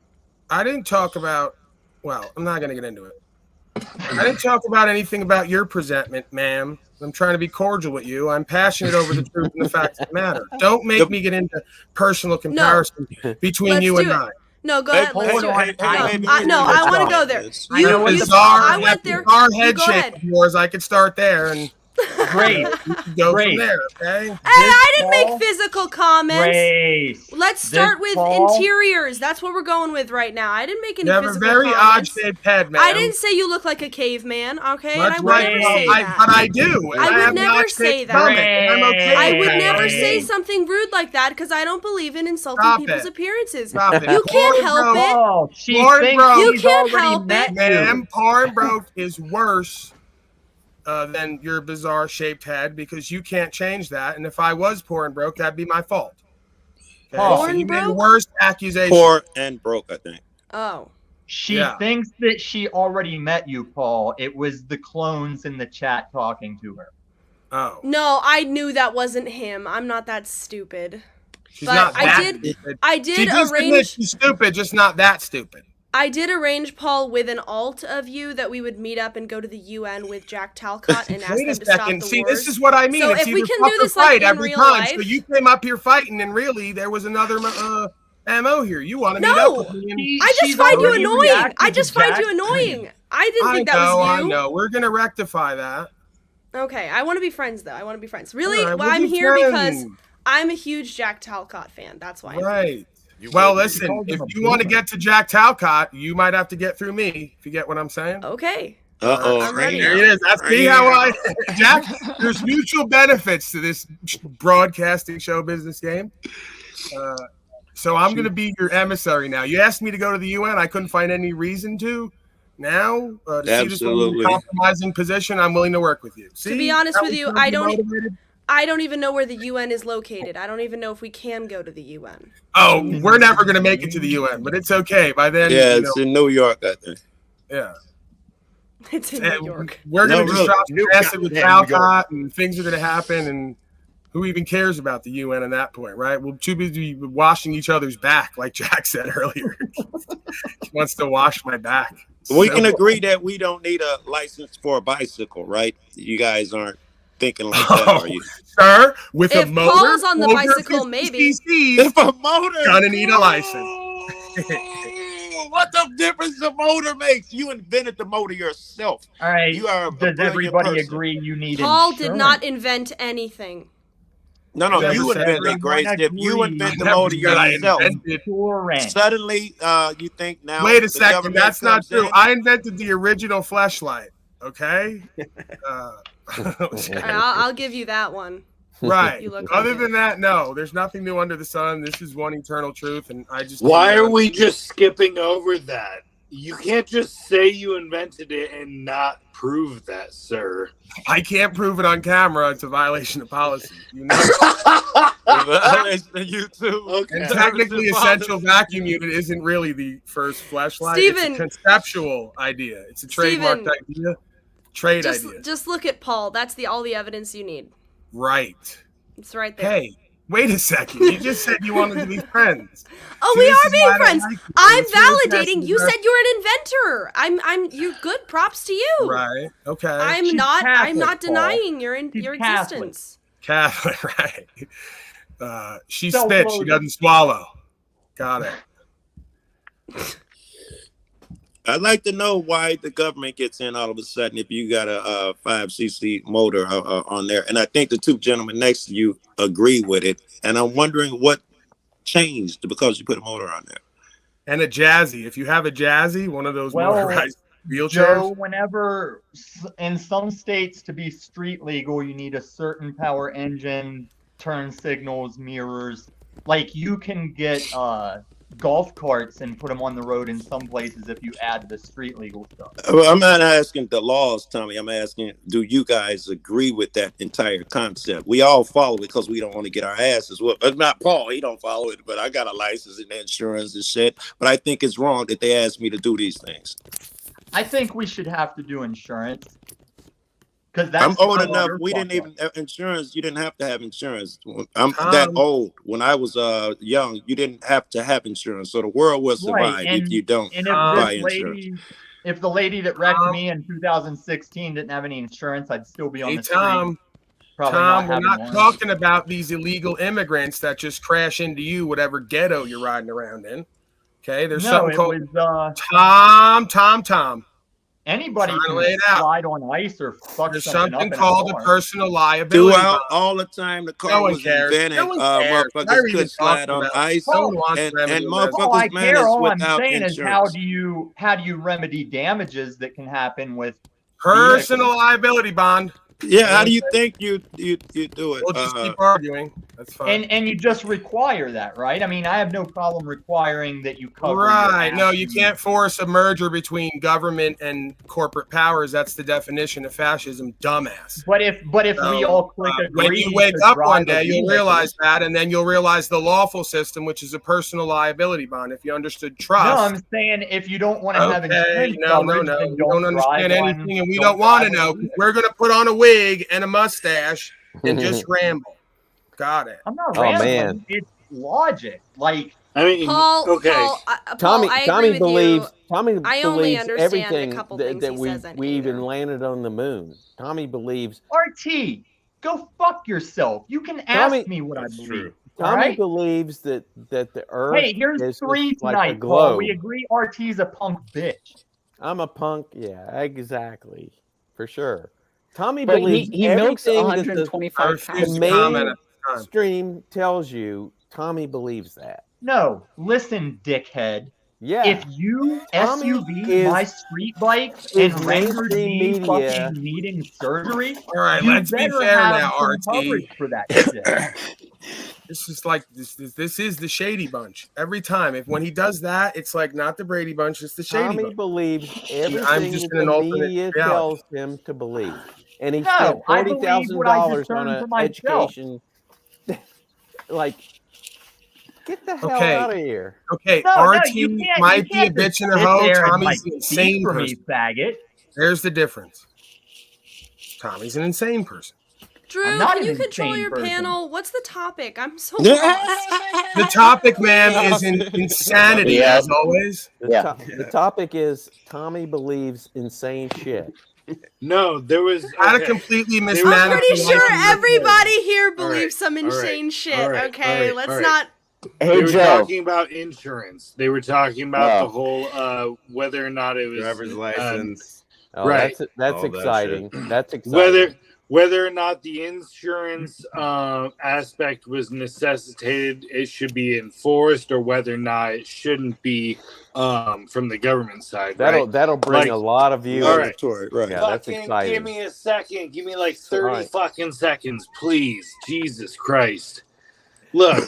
I didn't talk about. Well, I'm not going to get into it. I didn't talk about anything about your presentment, ma'am. I'm trying to be cordial with you. I'm passionate over the truth and the facts that matter. Don't make me get into personal comparison between Let's you do and it. I. No, go Hey, ahead. Let's hey, do it. hey, hey, No, hey, no, hey, I want to hey, go there. hey, I know You, bizarre, I went there. bizarre You head go shape ahead. of yours. I could start there and Great. go Great. from there. Okay. Hey, I didn't Paul- make physical comments. Grace. Let's This start with Paul- interiors. That's what we're going with right now. I didn't make any You have a physical very comments. odd-shaped head, man. I didn't say you look like a caveman, okay? Much And I would like, never well, say that. but I do. and I would have an never odd-shaped say that. stomach, and I'm okay I with would that. never say Hey, something rude like that because I don't believe in insulting Stop people's it. appearances. Stop it. You can't Porn help broke. it. Paul, she Porn thinks broke. You he's can't already help met it. Ma'am, porn broke is worse than your bizarre shaped head because you can't change that. And if I was poor and broke, that'd be my fault. Okay? Paul. So you made a Broke? worse accusation. Poor and broke, I think. Oh. She Yeah. thinks that she already met you, Paul. It was the clones in the chat talking to her. Oh. No, I knew that wasn't him. I'm not that stupid. She's But not I that did- stupid. I She did just admits arrange. she's stupid, just not that stupid. I did arrange, Paul, with an alt of you that we would meet up and go to the UN with Jack Talcott and ask Wait a them to stop second. the See, wars. this is what I mean. So It's if either we can fuck do or this like fight in every real time. life, So you came up here fighting, and really there was another MO here. You want to meet up no, with me? And I just she's find you already annoying. reacted I to just find you Jack's annoying. I didn't I think that know, was I you. know. We're gonna rectify that. Okay, I want to be friends though. I want to be friends. Really, All right, well, we'll I'm be here because friends. I'm a huge Jack Talcott fan. That's why. I'm here. Right. You Well, would be. listen, called if him a you want to boomer. get to Jack Talcott, you might have to get through me, if you get what I'm saying. Okay. Uh-oh. I'm ready. There it is. That's see how I, Jack, there's mutual benefits to this broadcasting show business game. So I'm going to be your emissary now. You asked me to go to the UN. I couldn't find any reason to. Now, to see this one in Absolutely. a compromising position, I'm willing to work with you. To See, be honest that with was you, gonna I be don't. motivated. I don't even know where the UN is located. I don't even know if we can go to the UN. Oh, we're never going to make it to the UN, but it's okay. By then, Yeah, you it's know, in New York, I think. yeah. It's in And New York. We're No, going to just really. drop New acid with goddamn New York. Talcott, and things are going to happen. And who even cares about the UN at that point, right? We'll too busy washing each other's back, like Jack said earlier. He wants to wash my back. We So- can agree that we don't need a license for a bicycle, right? You guys aren't thinking like that, are you? Sir, with If a motor, Paul's on the over bicycle, 50 maybe. cc's, If a motor, gonna need a license. what the difference the motor makes? You invented the motor yourself. All right. You are a Does brilliant everybody person. agree you need Paul insurance? did not invent anything. No, no, Never you said invented everyone Grace. If you agrees. invent the Never motor said I yourself, invented. Insurance. suddenly you think now. Wait a the second, government that's not comes true. in? I invented the original fleshlight. Okay. I'll give you that one. Right. You look Other like it. than that, no. There's nothing new under the sun. This is one eternal truth, and I just. Why are we just skipping over that? You can't just say you invented it and not prove that, sir. I can't prove it on camera. It's a violation of policy. You know? You too. Okay. And technically, essential vacuum unit isn't really the first fleshlight. Steven. It's a conceptual idea. It's a trademarked Steven. idea. Trade idea. Just look at Paul. That's all the evidence you need. Right. It's right there. Hey, wait a second. You just said you wanted to be friends. Oh, See, we this are is why being I don't friends. like you. I'm It's your validating. passion You for- said you're an inventor. You're good. Props to you. Right. Okay. I'm She's not Catholic, not Paul. denying your She's your Catholic. existence. Catholic, right. She So spits, she loaded. doesn't swallow. Got it. I'd like to know why the government gets in all of a sudden if you got a 5cc motor on there. And I think the two gentlemen next to you agree with it. And I'm wondering what changed because you put a motor on there. And a Jazzy. If you have a Jazzy, one of those Well, motorized wheelchairs. Joe, whenever in some states to be street legal, you need a certain power engine, turn signals, mirrors. Like you can get golf carts and put them on the road in some places if you add the street legal stuff. Well, I'm not asking the laws, Tommy. I'm asking, do you guys agree with that entire concept? We all follow it because we don't want to get our asses whooped. But not Paul, he don't follow it, but I got a license and insurance and shit. But I think it's wrong that they ask me to do these things. I think we should have to do insurance. Because I'm old enough. We didn't even have insurance. You didn't have to have insurance. I'm that old. When I was young, you didn't have to have insurance. So the world will survive if you don't buy insurance. If the lady that wrecked me in 2016 didn't have any insurance, I'd still be on the street. Tom, Probably we're not one. talking about these illegal immigrants that just crash into you, whatever ghetto you're riding around in. Okay, there's something called Tom. Anybody Trying to can lay it out. slide on ice or fuck There's something up something in called a a car. personal liability. Throughout bond. all the time the car No one was cares. invented, No one cares. Why are motherfuckers we even could slide talking on about ice, No one wants and remedy on this. motherfuckers All I care, managed all I'm without saying insurance. is how do you remedy damages that can happen with Personal vehicles? liability bond. Yeah, how do you think you do it? We'll just keep arguing. That's fine. And you just require that, right? I mean, I have no problem requiring that you cover. your Right. No, you actions. can't force a merger between government and corporate powers. That's the definition of fascism, dumbass. But if we all click agree, when you wake up one day, you'll realize realize that, and then you'll realize the lawful system, which is a personal liability bond. If you understood trust. No, I'm saying if you don't want to have insurance No. coverage, then You don't understand drive anything, one, and we don't don't want to drive know. one. We're going to put on a wig and a mustache and just ramble. Got it. I'm not Oh, rambling. man. It's logic. Like I mean, Paul, okay. Paul, Tommy, I agree Tommy with believes. you. Tommy I only believes understand a everything couple that, things that he we says in we even landed on the moon. Tommy believes. RT, go fuck yourself. You can ask me what I believe. all Tommy right? believes that the Earth Hey, here's is three just like a tonight, Paul. globe. We agree RT's a punk bitch. I'm a punk. Yeah, exactly, for sure. Tommy But believes he milks everything that 125 the pounds. mainstream tells you. Tommy believes that. No, listen, dickhead. Yeah. If you Tommy SUV is- my street bike is and rendered me mainstream media. fucking needing surgery, All right, you let's be better fair have now, some RT. coverage for that shit. This is like this is the Shady Bunch. Every time, when he does that, it's like not the Brady Bunch, it's the Shady Tommy Bunch. believes I'm everything just that in an the alternate media reality. tells him to believe, and he No, spent I believe $40,000 what I on discern an for myself. education. Like, get the hell Okay. out of here! Okay, No, RT you can't- might you be a can't bitch just and a sit hoe. there and, Tommy's like, an speak insane for me, person. faggot. There's the difference. Tommy's an insane person. Drew, I'm not can an you control insane your person. panel? What's the topic? I'm so lost. The topic, man, is insanity, Yeah. as always. The topic is Tommy believes insane shit. No, there was. How to okay. completely There mismanage. I'm pretty the sure life of your everybody here All right, believes some all right, insane shit. all right, Okay, all right, let's all right. not. They Hey were Joe. talking about insurance. They were talking about Oh. the whole whether or not it was driver's license. Oh, Right. That's All that exciting. shit. That's exciting. whether or not the insurance aspect was necessitated, it should be enforced, or whether or not it shouldn't be from the government side. Right? That'll bring Like- a lot of viewers. All right. Right. Yeah, that's Fucking exciting. give me a second. Give me like 30 All right. fucking seconds, please. Jesus Christ. Look,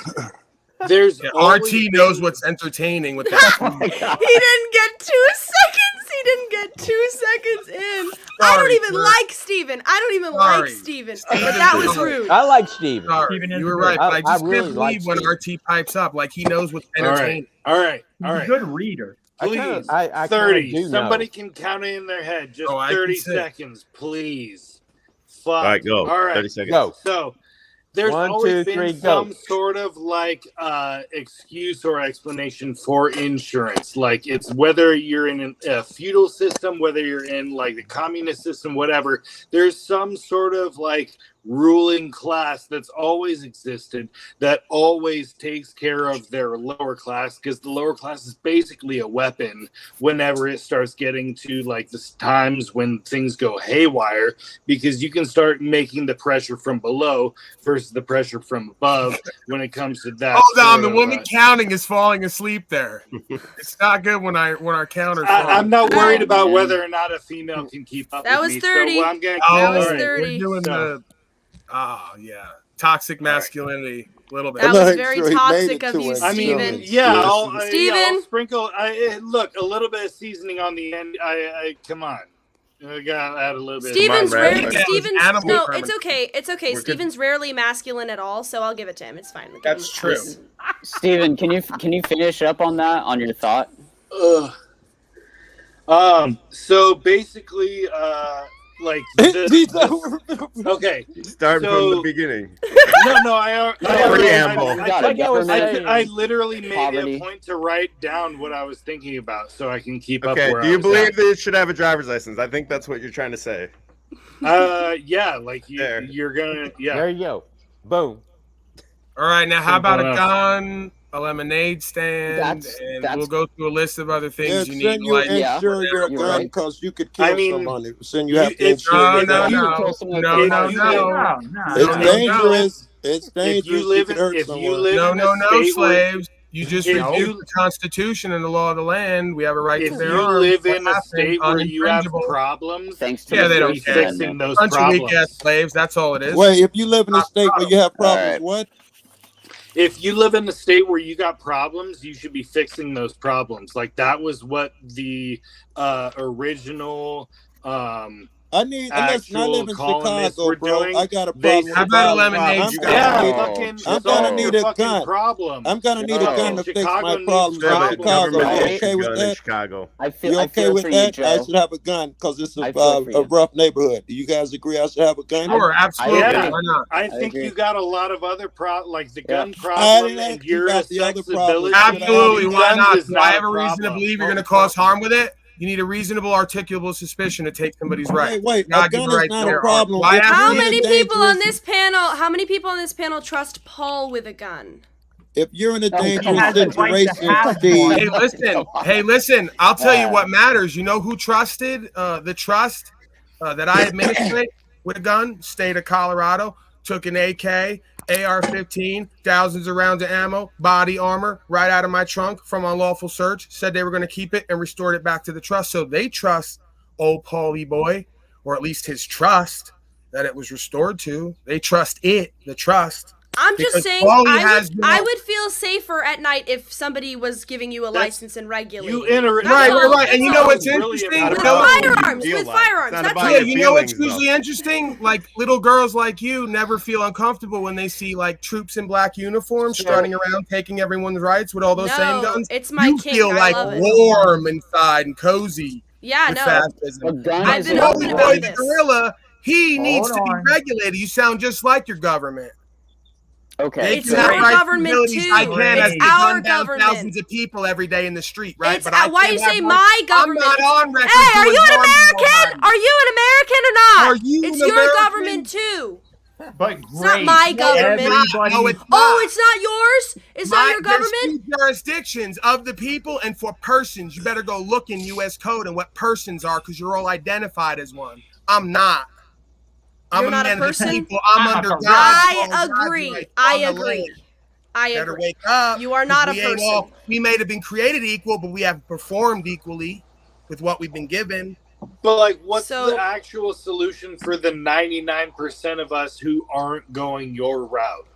there's Yeah, always RT been- knows what's entertaining with that. He didn't get 2 seconds. He didn't get 2 seconds in. I don't Sorry, even sir. like Steven. I don't even like Sorry. Steven. Steven But that is was good. rude. I like Steven. Sorry, Steven is you were good. right, but I just really can't like believe when Steven. RT pipes up like he knows what's All right. entertaining. All right. He's All a right. good reader. Please. I kinda 30. do know. Somebody can count it in their head. Just Oh, I can 30 see. seconds, please. Fuck. All right, go. All right. 30 seconds. Go. So there's 1, always 2, 3, been go. some sort of like excuse or explanation for insurance. Like it's whether you're in a feudal system, whether you're in like the communist system, whatever. There's some sort of like ruling class that's always existed, that always takes care of their lower class, because the lower class is basically a weapon whenever it starts getting to like the times when things go haywire, because you can start making the pressure from below versus the pressure from above when it comes to that. Hold on, the sort of, woman counting is falling asleep there. It's not good when our counter's I'm not Oh, worried about whether or not a female can keep up. That with was me, 30. So I'm gonna Oh, was all right. 30. We're doing So- yeah, toxic masculinity a little bit. That I'm was not very sure he made toxic it of to you, it. I mean, Steven. yeah, I'll Steven? sprinkle. Look, a little bit of seasoning on the end. I come on. I gotta add a little bit. Steven's Come on, rarely. Brad. Yeah, Steven's animal no, farming. it's okay. It's okay. We're good. Steven's rarely masculine at all, so I'll give it to him. It's fine. We'll give That's him- true. Steven, can you finish up on that, on your thought? So basically, like okay. Starting from So- the beginning. No, Preamble. I literally made Poverty. it a point to write down what I was thinking about so I can keep up Okay, where do I you was believe at. that it should have a driver's license? I think that's what you're trying to say. Yeah, like There. you're gonna, yeah. There you go. Boom. All right, now how about a Simple gun, a lemonade stand, and That's- we'll go through a list of other Yeah, things you send need. you Like, Yeah. insure your You're gun right. because you could kill I mean, somebody. Send you have to if insure no, your no, gun. You no, kill someone no, with no, kids. no. It's no, no. dangerous. It's If dangerous. you You live could in, hurt if you someone. live No, in no, a no, state where, slaves. You just if reviewed you- the Constitution and the law of the land. We have a right if to bear you arms. live What in a happened? state where you have Uninfringible. problems, Thanks to Yeah, the they don't First care. Amendment. fixing those Bunch of weak ass problems. slaves. That's all it is. Wait, if you live in a state where you have problems, right. what? If you live in a state where you got problems, you should be fixing those problems. Like that was what the original I need. Listen, I live in colonists Chicago, were bro. doing. I got a They problem. How with about a violence. lemonade I'm stand? gonna Yeah, need- fucking I'm solve gonna need your a fucking gun. problem. I'm gonna need a gun to fix Chicago my needs problems in problems. Chicago. You Right. okay with Gun in that? Chicago. I You feel okay with for that? you, I Joe. should have a gun because it's I feel for a you. rough neighborhood. Do you guys agree I should have a gun? Sure, absolutely. Yeah. Why not? I think agree. you got a lot of other like the gun I problem didn't and ask you your about the other problems. accessibility. Absolutely. Why Guns not? is Do I have a a reason to problem. believe you're going to cause harm with it? You need a reasonable, articulable suspicion to take somebody's right. Wait, a God give gun the is right not to a bear problem. arms. Why If ask How you're me? in a many people on dangerous- this panel? How many people on this panel trust Paul with a gun? If you're in a Oh, come dangerous on. Has a right to situation, have Steve, one. Hey, listen. Hey, listen. I'll tell you what matters. You know who trusted the trust that I administrate with a gun? State of Colorado. Took an AK, AR-15, thousands of rounds of ammo, body armor, right out of my trunk from unlawful search. Said they were going to keep it and restored it back to the trust. So they trust old Paulie boy, or at least his trust that it was restored to. They trust it, the trust. I'm just Because saying, Paulie has, you know- I would feel safer at night if somebody was giving you a license and regulating. Right. And you know what's Really interesting? about With You know what- firearms, feel with like. firearms. It's not That's about all. Yeah, your you know what's feelings, usually interesting? Like little girls like you never feel uncomfortable when they see like troops in black uniforms strutting around, taking everyone's rights with all those same No, guns. it's my you kink. feel I like love it. warm inside and cozy. Yeah, with no. fascism. A gun I've is been a open Paulie about Boy the this. gorilla, he needs to Hold be on. regulated. You sound just like your government. Okay. They It's can have our rights and government abilities. too. I can as It's they our gun down government. thousands of people every day in the street, right? It's, I why can't you have say one- my government? I'm not on record. Hey, are doing you an harm to American? nobody. Are you an American or not? Are you It's an your American? government too. But It's not great. my government. Everybody, No, it's Oh, it's not yours? It's not your There's government? two jurisdictions of the people and for persons. You better go look in U.S. code and what persons are because you're all identified as one. I'm not. I'm You're a not a man of the person? people. I'm I'm under not God. a I God's agree. rights I on the agree. land. I Better agree. wake up. You are not a 'cause we ain't person. all- we may have been created equal, but we have performed equally with what we've been given. But like, what's So- the actual solution for the 99% of us who aren't going your route?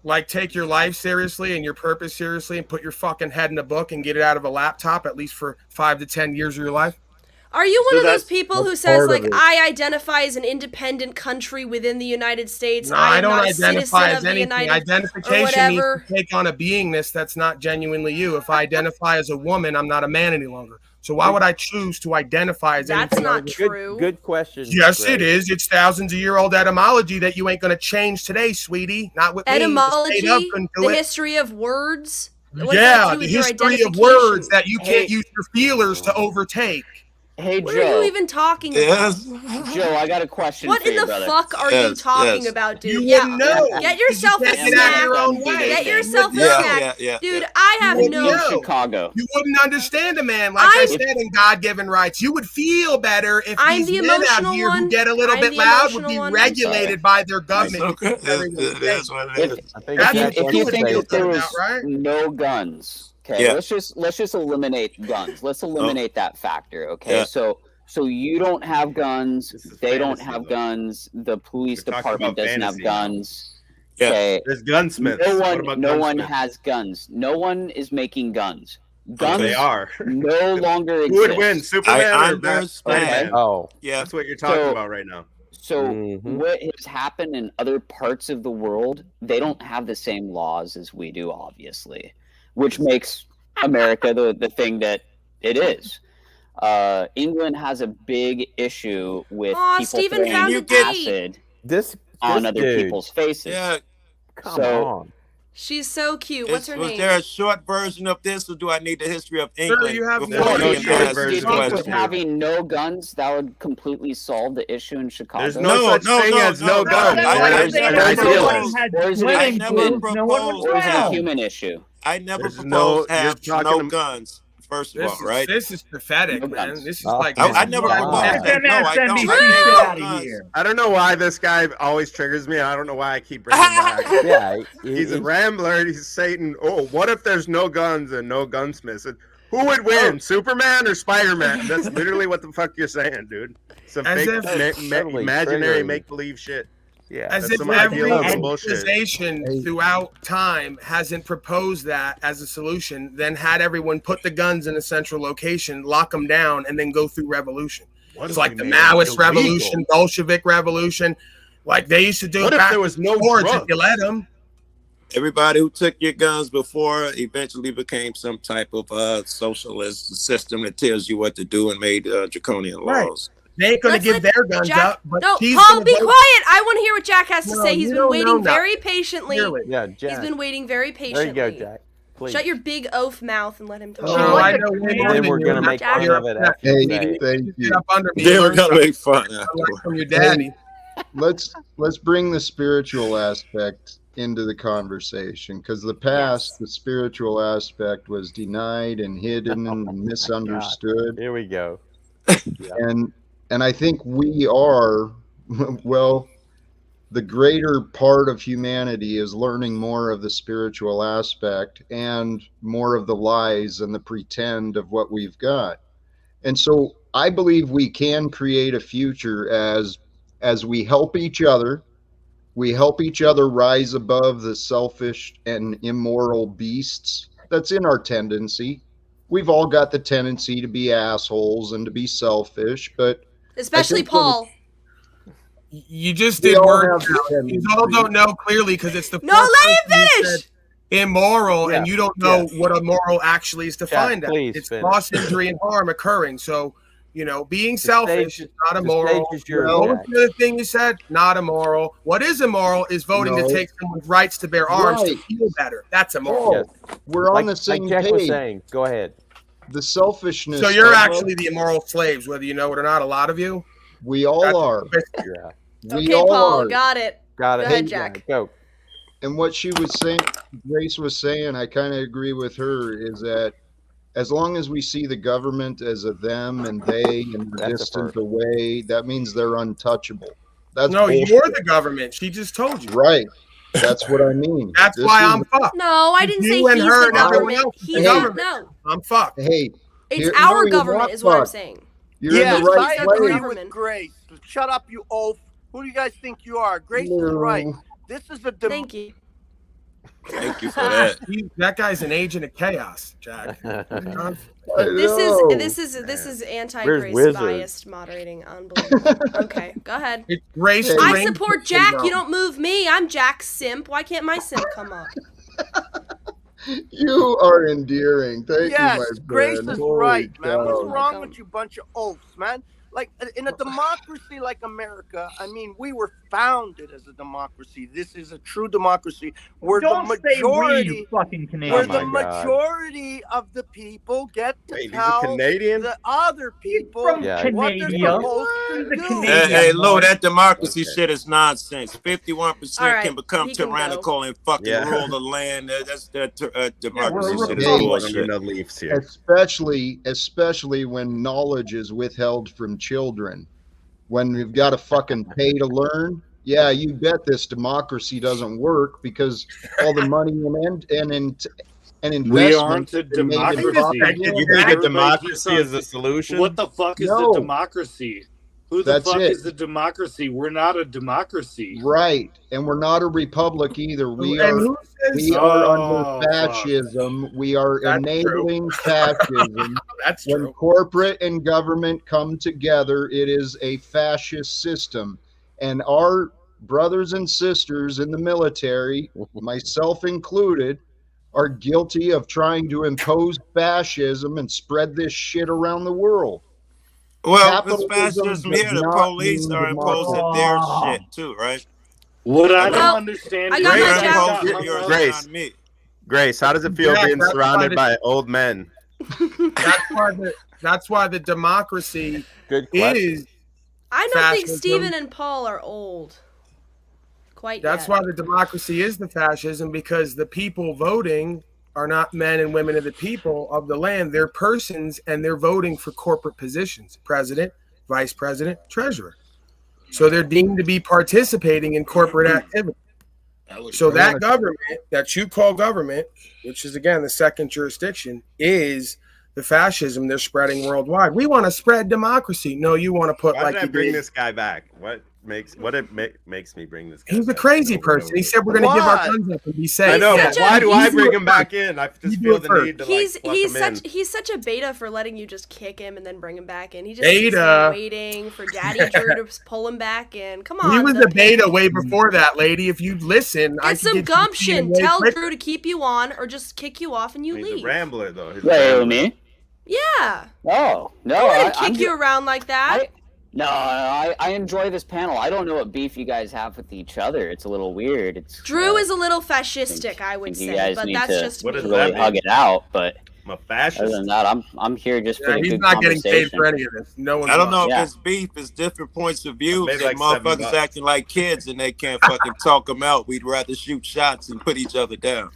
Like, take your life seriously and your purpose seriously and put your fucking head in a book and get it out of a laptop at least for 5 to 10 years of your life. Are you one So of those that's- people who that's says, part like, of it. I identify as an independent country within the United States? No, I I am don't not a citizen identify of as the anything. United Identification needs whatever. to take on a beingness that's not genuinely you. If I identify as a woman, I'm not a man any longer. So why would I choose to identify as That's anything not other than- true. Good question. Yes, Greg. it is. It's thousands of year old etymology that you ain't going to change today, sweetie. Not with me. The Etymology, state of couldn't do the it. history of words. What does that Yeah, do the with your history of identification? words that you can't use your feelers to overtake. Hey, What Joe. are you even talking Yes. about? Joe, I got a question What for in you, the brother. fuck are you Yes, talking yes. about, dude? You Yeah, wouldn't know. get 'cause you yourself a can't get out of your snack. own way. Get yourself a Yeah, snack. yeah, yeah, Dude, yeah. I have wouldn't no. know. Chicago. You wouldn't understand a man, like I said, in God-given rights. You would feel better if I'm these the men out emotional here one. who get a little I'm bit the loud would emotional be one. regulated by their government. Okay. Everyone's That's safe. what it is. I think That's If what you you would think feel that there good was about, right? no guns, okay, Yeah. let's just eliminate guns. Let's eliminate that factor, okay? Yeah. So you don't have guns, This is they don't fantasy, have though. guns, the police We're talking department about doesn't have fantasy now. guns. Yeah. Okay. There's gunsmiths. No What one about no one gunsmiths? has guns. No one is making guns. Guns They are. no longer exist. Who would win, Superman I or understand. Batman? Oh, Yeah. That's what you're talking So- about right now. So Mhm. what has happened in other parts of the world, they don't have the same laws as we do, obviously, which makes America the thing that it is. England has a big issue with Aw, people Stephen throwing found a date. acid this on this other dude, people's faces. Yeah. come So- on. She's so cute. What's her Was name? there a short version of this, or do I need the history of Sir, England you have before no I Do you can idea. ask short this think version with question? having no guns that would completely solve the issue in Chicago? There's no, No, such no, thing no, as no, no no. guns. I- There's I- an I- ideal. Or is it a I human, never or is it a proposed. human issue? I never There's proposed no- you're have talking no to- guns. First of This all, is, right? this is pathetic, No man. guns. This is Oh, like I this is never like proposed bad. that. No, I don't. MSNBC I shit think out of guns. here. I don't know why this guy always triggers me. I don't know why I keep bringing him back. Yeah, He's a rambler. He's Satan. Oh, what if there's no guns and no gunsmiths? Who would win, Superman or Spider-Man? That's literally what the fuck you're saying, dude. Some As fake, if- Totally imaginary triggering. make-believe shit. yeah. As That's if some every idealism bullshit. organization throughout time hasn't proposed that as a solution, then had everyone put the guns in a central location, lock them down, and then go through revolution. What It's if like we the made it Maoist illegal? revolution, Bolshevik revolution. Like they used to do What it if back there was no before if drugs? you let them. Everybody who took your guns before eventually became some type of socialist system that tells you what to do and made draconian Right. laws. They ain't gonna Let's give let their guns Jack- up. But No, she's Paul, gonna be vote- quiet. I want to hear what Jack has to No, say. He's you been don't know waiting that. very patiently. Clearly. Yeah, He's Jack. been waiting very There patiently. you go, Jack. Please. Shut your big oaf mouth and let him talk. No, Oh, I like know a way man. more And then than we're you. gonna make Jack, fun you're of it upset. after you Hey, say it. thank Get you. up under me. Then we're Learn gonna something make fun afterwards. from your daddy. Let's bring the spiritual aspect into the conversation, because the past, the spiritual aspect was denied and hidden and misunderstood. Here we go. And I think we are, well, the greater part of humanity is learning more of the spiritual aspect and more of the lies and the pretend of what we've got. And so I believe we can create a future as we help each other. We help each other rise above the selfish and immoral beasts that's in our tendency. We've all got the tendency to be assholes and to be selfish, but Especially think when- Paul. You just We did all word have the count. You all don't know clearly because it's the No, first let him person you finish! said immoral, Yeah, and you don't know yeah. what a moral actually is defined as. please It's finish. loss, injury, and harm occurring. So, being The selfish stage- is not the immoral. stage is yours, What was Jack. the other thing you said? Not immoral. What is immoral is voting No. to take someone's rights to bear arms to Right. feel better. That's immoral. Yes. we're on Like, the same like Jack was page. saying. Go ahead. The selfishness. So you're of- actually the immoral slaves, whether you know it or not. A lot of you. we all That's- are. Yeah. We Okay, all Paul, are. got it. Got it. Go ahead, Hey, Jack. Go. And what she was saying, Grace was saying, I kind of agree with her, is that as long as we see the government as a them and they and That's a distant first. away, that means they're untouchable. That's No, bullshit. you're the government. She just told you. Right. That's what I mean. That's This why is- I'm fucked. No, I didn't say You and he's her the and everyone government. else is the He's government. no. I'm fucked. Hey, It's You're- our no, you're government, not is what I'm fucked. saying. you're Yes, in the I right agree place. with Grace. Shut up, you oaf. Who do you guys think you are? Grace is right. No. This is a Thank you. Thank you for that. That guy's an agent of chaos, Jack. I This know. is anti-grace Wizard? biased moderating. Unbelievable. Okay, go ahead. It's Grace. Hey. I Rain support Jack. You syndrome. don't move me. I'm Jack's simp. Why can't my simp come up? You are endearing. Thank Yes, you, my friend. Grace is Holy right, man. cow. What's wrong with you bunch of oafs, man? like in a democracy like America, I mean, we were founded as a democracy. This is a true democracy where Don't the say we, majority, you fucking where Canadian. the majority of the people get to Wait, he's a tell Canadian? the other people from what they're Canada. supposed to He's a do. Canadian. Hey, Lou, that democracy shit is nonsense. 51% All right, can become he can go. tyrannical and fucking Yeah. rule the land. That's democracy we're shit is Hey, bullshit. No leaves here. especially when knowledge is withheld from children. When we've got to fucking pay to learn, yeah, you bet this democracy doesn't work because all the money and investment. We aren't a has been made in democracy. propaganda. You think a Everybody democracy keeps on- is a solution? What the fuck is No. a democracy? Who the That's fuck it. is a democracy? We're not a democracy. Right, and we're not a republic either. We And are. who says We are Oh, under fascism. We are That's enabling fascism. that's When true? corporate and government come together, it is a fascist system. And our brothers and sisters in the military, myself included, are guilty of trying to impose fascism and spread this shit around the world. Well, it's Capitalism fascism does here. The not police mean are imposing their shit too, right? What I Well, don't understand I is got They're my that jack- imposing hung yours up- Grace. on me. Grace, how does it feel Yeah, being that's surrounded why by old men? That's why the democracy Good question. is. I don't think Fascism. Steven and Paul are old. Quite That's yet. why the democracy is the fascism, because the people voting are not men and women of the people of the land. They're persons, and they're voting for corporate positions: president, vice president, treasurer. So they're deemed to be participating in corporate activity. So that government that you call government, which is again the second jurisdiction, is the fascism they're spreading worldwide. We want to spread democracy. No, you want to put Why like did I you bring did. this guy back? What makes me bring this guy He's a back? crazy person. He said we're going to give our Why? guns up and be safe. I know, Yeah. but why do I You bring do it him back first. in? I just You do feel it the first. need to He's such a beta for letting you just kick him and then bring him back in. He just Beta. sits there waiting for Daddy Drew to pull him back in. Come on, He was the a beta way before that, lady. If you'd listen, I Get could some get you gumption. way Tell quicker. Drew to keep you on, or just kick you off and you He's a leave. rambler, though. He's a Wait, rambler. me? Yeah. Oh no! I'm gonna I'm kick you around like that. I enjoy this panel. I don't know what beef you guys have with each other. It's a little weird. It's Drew is a little fascistic, I would you say, guys but need that's to just me. really hug it out. But I'm a fascist. other than that, I'm here just for Yeah, the he's good not getting paid conversation. for any of this. No one. I don't know if Yeah. it's beef. It's different points of view. made That like $7. motherfuckers acting like kids and they can't fucking talk them out. We'd rather shoot shots and put each other down.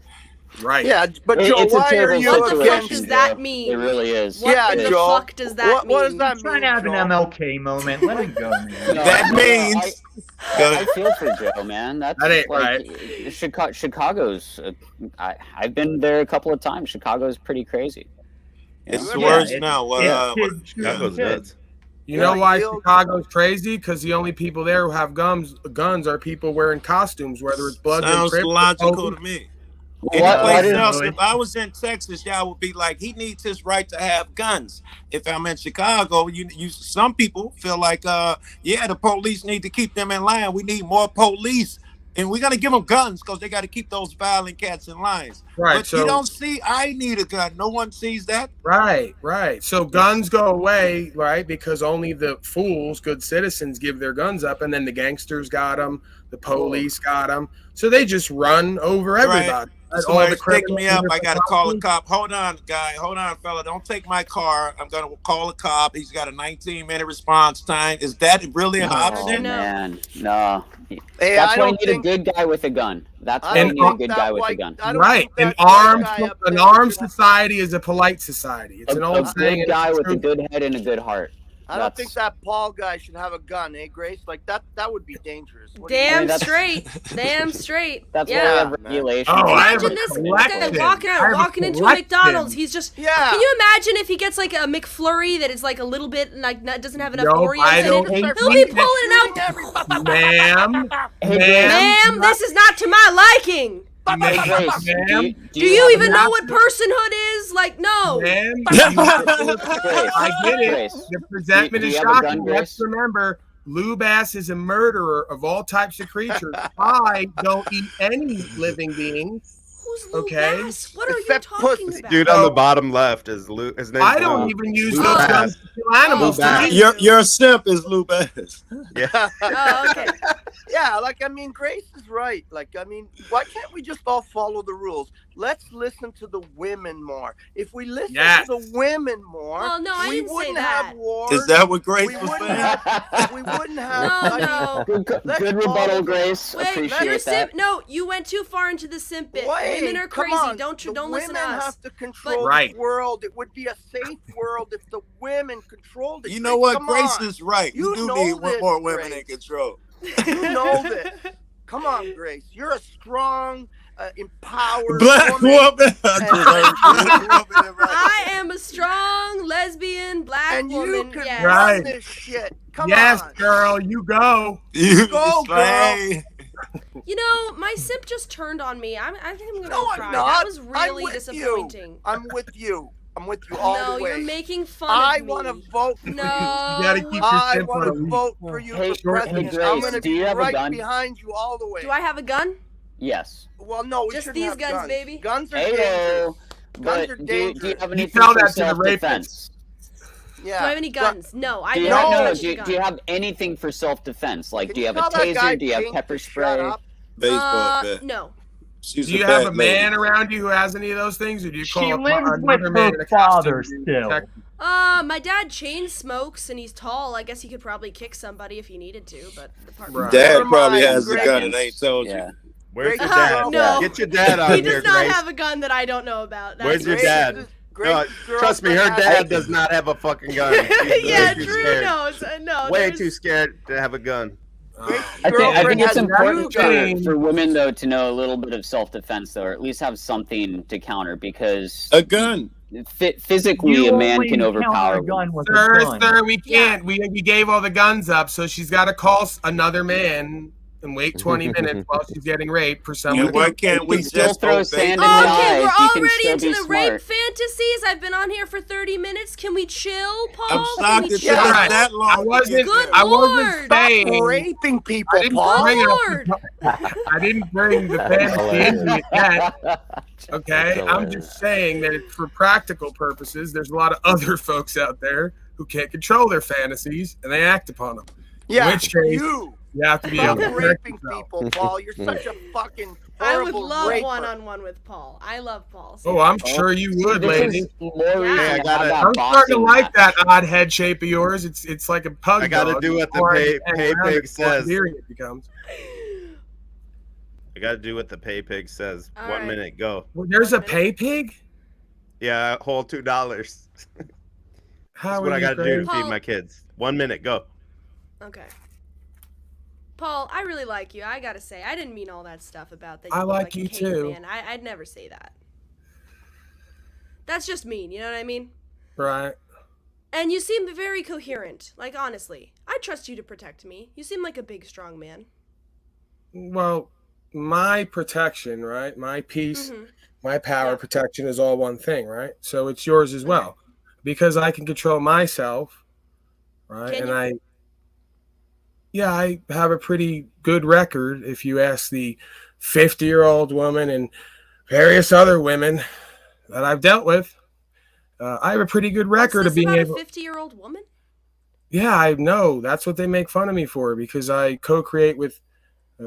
Right. Yeah, but It- Joe, it's a why are terrible you What the fuck situation, does against? that Joe. mean? It really is. What Yeah, in the Joe. fuck does that What mean? does that I'm trying mean, to have an Joe? MLK moment. Let it go, man. No, That no, means- I feel for Joe, man. That's That ain't like Chicago's. I've been there a couple of times. Chicago's pretty crazy. It's Yeah, worse it's- now. What, it's what- kid That shooting goes kids. nuts. You know why Bill- Chicago's crazy? Because the only people there who have guns are people wearing costumes, whether it's blood and sounds Crips or logical police. to me. Why Anyplace did- else, if I was in Texas, y'all would be like, he needs his right to have guns. If I'm in Chicago, some people feel like, yeah, the police need to keep them in line. We need more police. And we got to give them guns because they got to keep those violent cats in lines. Right, But so- you don't see, I need a gun. No one sees that. Right. So guns go away, right? Because only the fools, good citizens, give their guns up, and then the gangsters got them, the police got them, so they just run over everybody. Right. All Somebody's the picking me up. criminals I and got to call a everything. cop. Hold on, guy. Hold on, fella. Don't take my car. I'm going to call a cop. He's got a 19-minute response time. Is that really an Oh option? man, no. Hey, That's I why you don't need think. a good guy with a gun. That's I why you don't need a think good that guy with a white- gun. I don't Right. think An that white armed guy up an there armed should have- society is a polite society. It's an A old saying. good and guy it's with a true. good head and a good heart. I don't That's- think that Paul guy should have a gun, eh, Grace? Like that would be dangerous. What do you Damn mean, that's- straight. Damn straight. That's why we yeah. have man. regulations. Oh, I have Imagine a this guy collection. walking I have a walking into a collection. McDonald's. He's just. Yeah. Can you imagine if he gets like a McFlurry that is like a little bit like doesn't have enough Nope, Oreos I in don't it? think He'll be pulling it out. Ma'am, Hey, Ma'am, this is not to my liking. Hey, Grace, Ma'am? Do you have even a- know what personhood is? Like, no. ma'am, Grace, I get it. Grace, The presentment do is you have a gun, shocking. Let's Grace? remember, Lou Bass is a murderer of all types of creatures. I don't eat any living beings. Who's Lou Okay. Bass? What are you Except talking pussy. about? Dude on the bottom left is Lou. His name's I don't Lou. even use Lou those Bass. guns to kill animals. Lou Bass. To me. Your simp is Lou Bass. Yeah. Oh, okay. Yeah, like I mean, Grace is right. Like I mean, why can't we just all follow the rules? Let's listen to the women more. If we listen Yes. to the women more, Well, no, I we didn't say wouldn't that. have wars. Is that what Grace we was wouldn't saying? have. We wouldn't have. No, I mean, no. Good let's rebuttal, follow- Grace. Wait, you're Appreciate that. simp. No, you went too far into the simp bit. Wait, Women are come crazy. on. Don't The listen to women us. have to control Right. the world. It would be a safe world if the women controlled it. You know what? Come Grace on. is right. You You do know need this, more women Grace. in control. You know this. Come on, Grace. You're a strong, empowered Black woman. woman. I just heard black woman in my- I am a strong lesbian black And you woman. can Yes. Right. run this shit. Come Yes, on. girl, you go. You Go, slay. You know, my simp just turned on me. I think I'm gonna No, go I'm cry. not. That was I'm really with disappointing. You. I'm with you. I'm with you all No, the way. you're making fun I of me. want to vote for No. you. You gotta keep your I simp want on a to leash. vote for you Hey, for president. Grace, I'm going to do be you have a right gun? behind you all the way. Do I have a gun? Yes. Well, no, we Just shouldn't these have guns, baby? Guns are Heyo. dangerous. Guns But are do you dangerous. have You anything tell for that to the self-defense? Yeah. Do I have any guns? No, I Do you never have, no, touched do, a you, gun. do you have anything for self-defense? Like, Can do you have a tell that guy taser? Do you have Pink pepper to shut spray? up? Baseball bat. No. She's Do you a have a bad lady. man around you who has any of those things, or do you She call lives another with man her in a father costume to still. protect you? My dad chain smokes and he's tall. I guess he could probably kick somebody if he needed to, but apart from Right. Dad Never probably mind, has the Grace. gun and ain't told you. Yeah. Where's your Grace, dad? no. Get your dad on he here, does not Grace. have a gun that I don't know about. That's Where's your for sure. dad? No, trust me, her dad does not have a fucking gun. She's Yeah, way too Drew scared. knows. No, Way there's- too scared to have a gun. I think it's important girlfriend for women, though, to know a little bit of self-defense, though, or at least have something to counter, because A gun. physically You a man only can encounter overpower. a gun with a Sir, gun. sir, we can't. We gave all the guns up, so she's got to call another man and wait 20 minutes while she's getting raped for someone. And why can't we can still just throw obey? sand in Okay, the eyes. we're You can already still into be the smart. rape fantasies. I've been on here for 30 minutes. Can we chill, Paul? I'm Can shocked we it chill? took us Right. that long. I to wasn't. get Good there. I Lord. wasn't saying. Raping I people, didn't Paul. bring Lord. I didn't bring the fantasy into it yet. Okay, I'm hilarious. just saying that for practical purposes, there's a lot of other folks out there who can't control their fantasies and they act upon them. Yeah, In which case, you. you have to be able Stop to protect raping yourself. people, Paul. You're such a fucking I would horrible love raper. one-on-one with Paul. I love Paul. Oh, I'm sure you would, This lady. is more Yeah. reason Hey, I to gotta- have that I'm starting to boxing like match. that odd head shape of yours. It's like a pug I gotta dog. do what the more pay- you hang pay around pig it, the more says. endearing it becomes. I gotta do what the pay pig says. All 1 right. minute, go. Well, there's a 1 minute. pay pig. Yeah, whole $2. How That's are what I you gotta do to crazy? feed my kids. 1 minute, go. Okay. Paul, I really like you. I gotta say, I didn't mean all that stuff about that. I look like a you too. caveman. I'd never say that. That's just mean. You know what I mean? Right. And you seem very coherent. Like honestly, I trust you to protect me. You seem like a big, strong man. Well, my protection, right? My peace, Mhm. my power, Yeah. protection is all one thing, right? So it's yours as well, because I can control myself, right? Can And you? I have a pretty good record. If you ask the 50-year-old woman and various other women that I've dealt with, I have a pretty good record What's of this being about able. a 50-year-old woman? Yeah, I know. That's what they make fun of me for, because I co-create with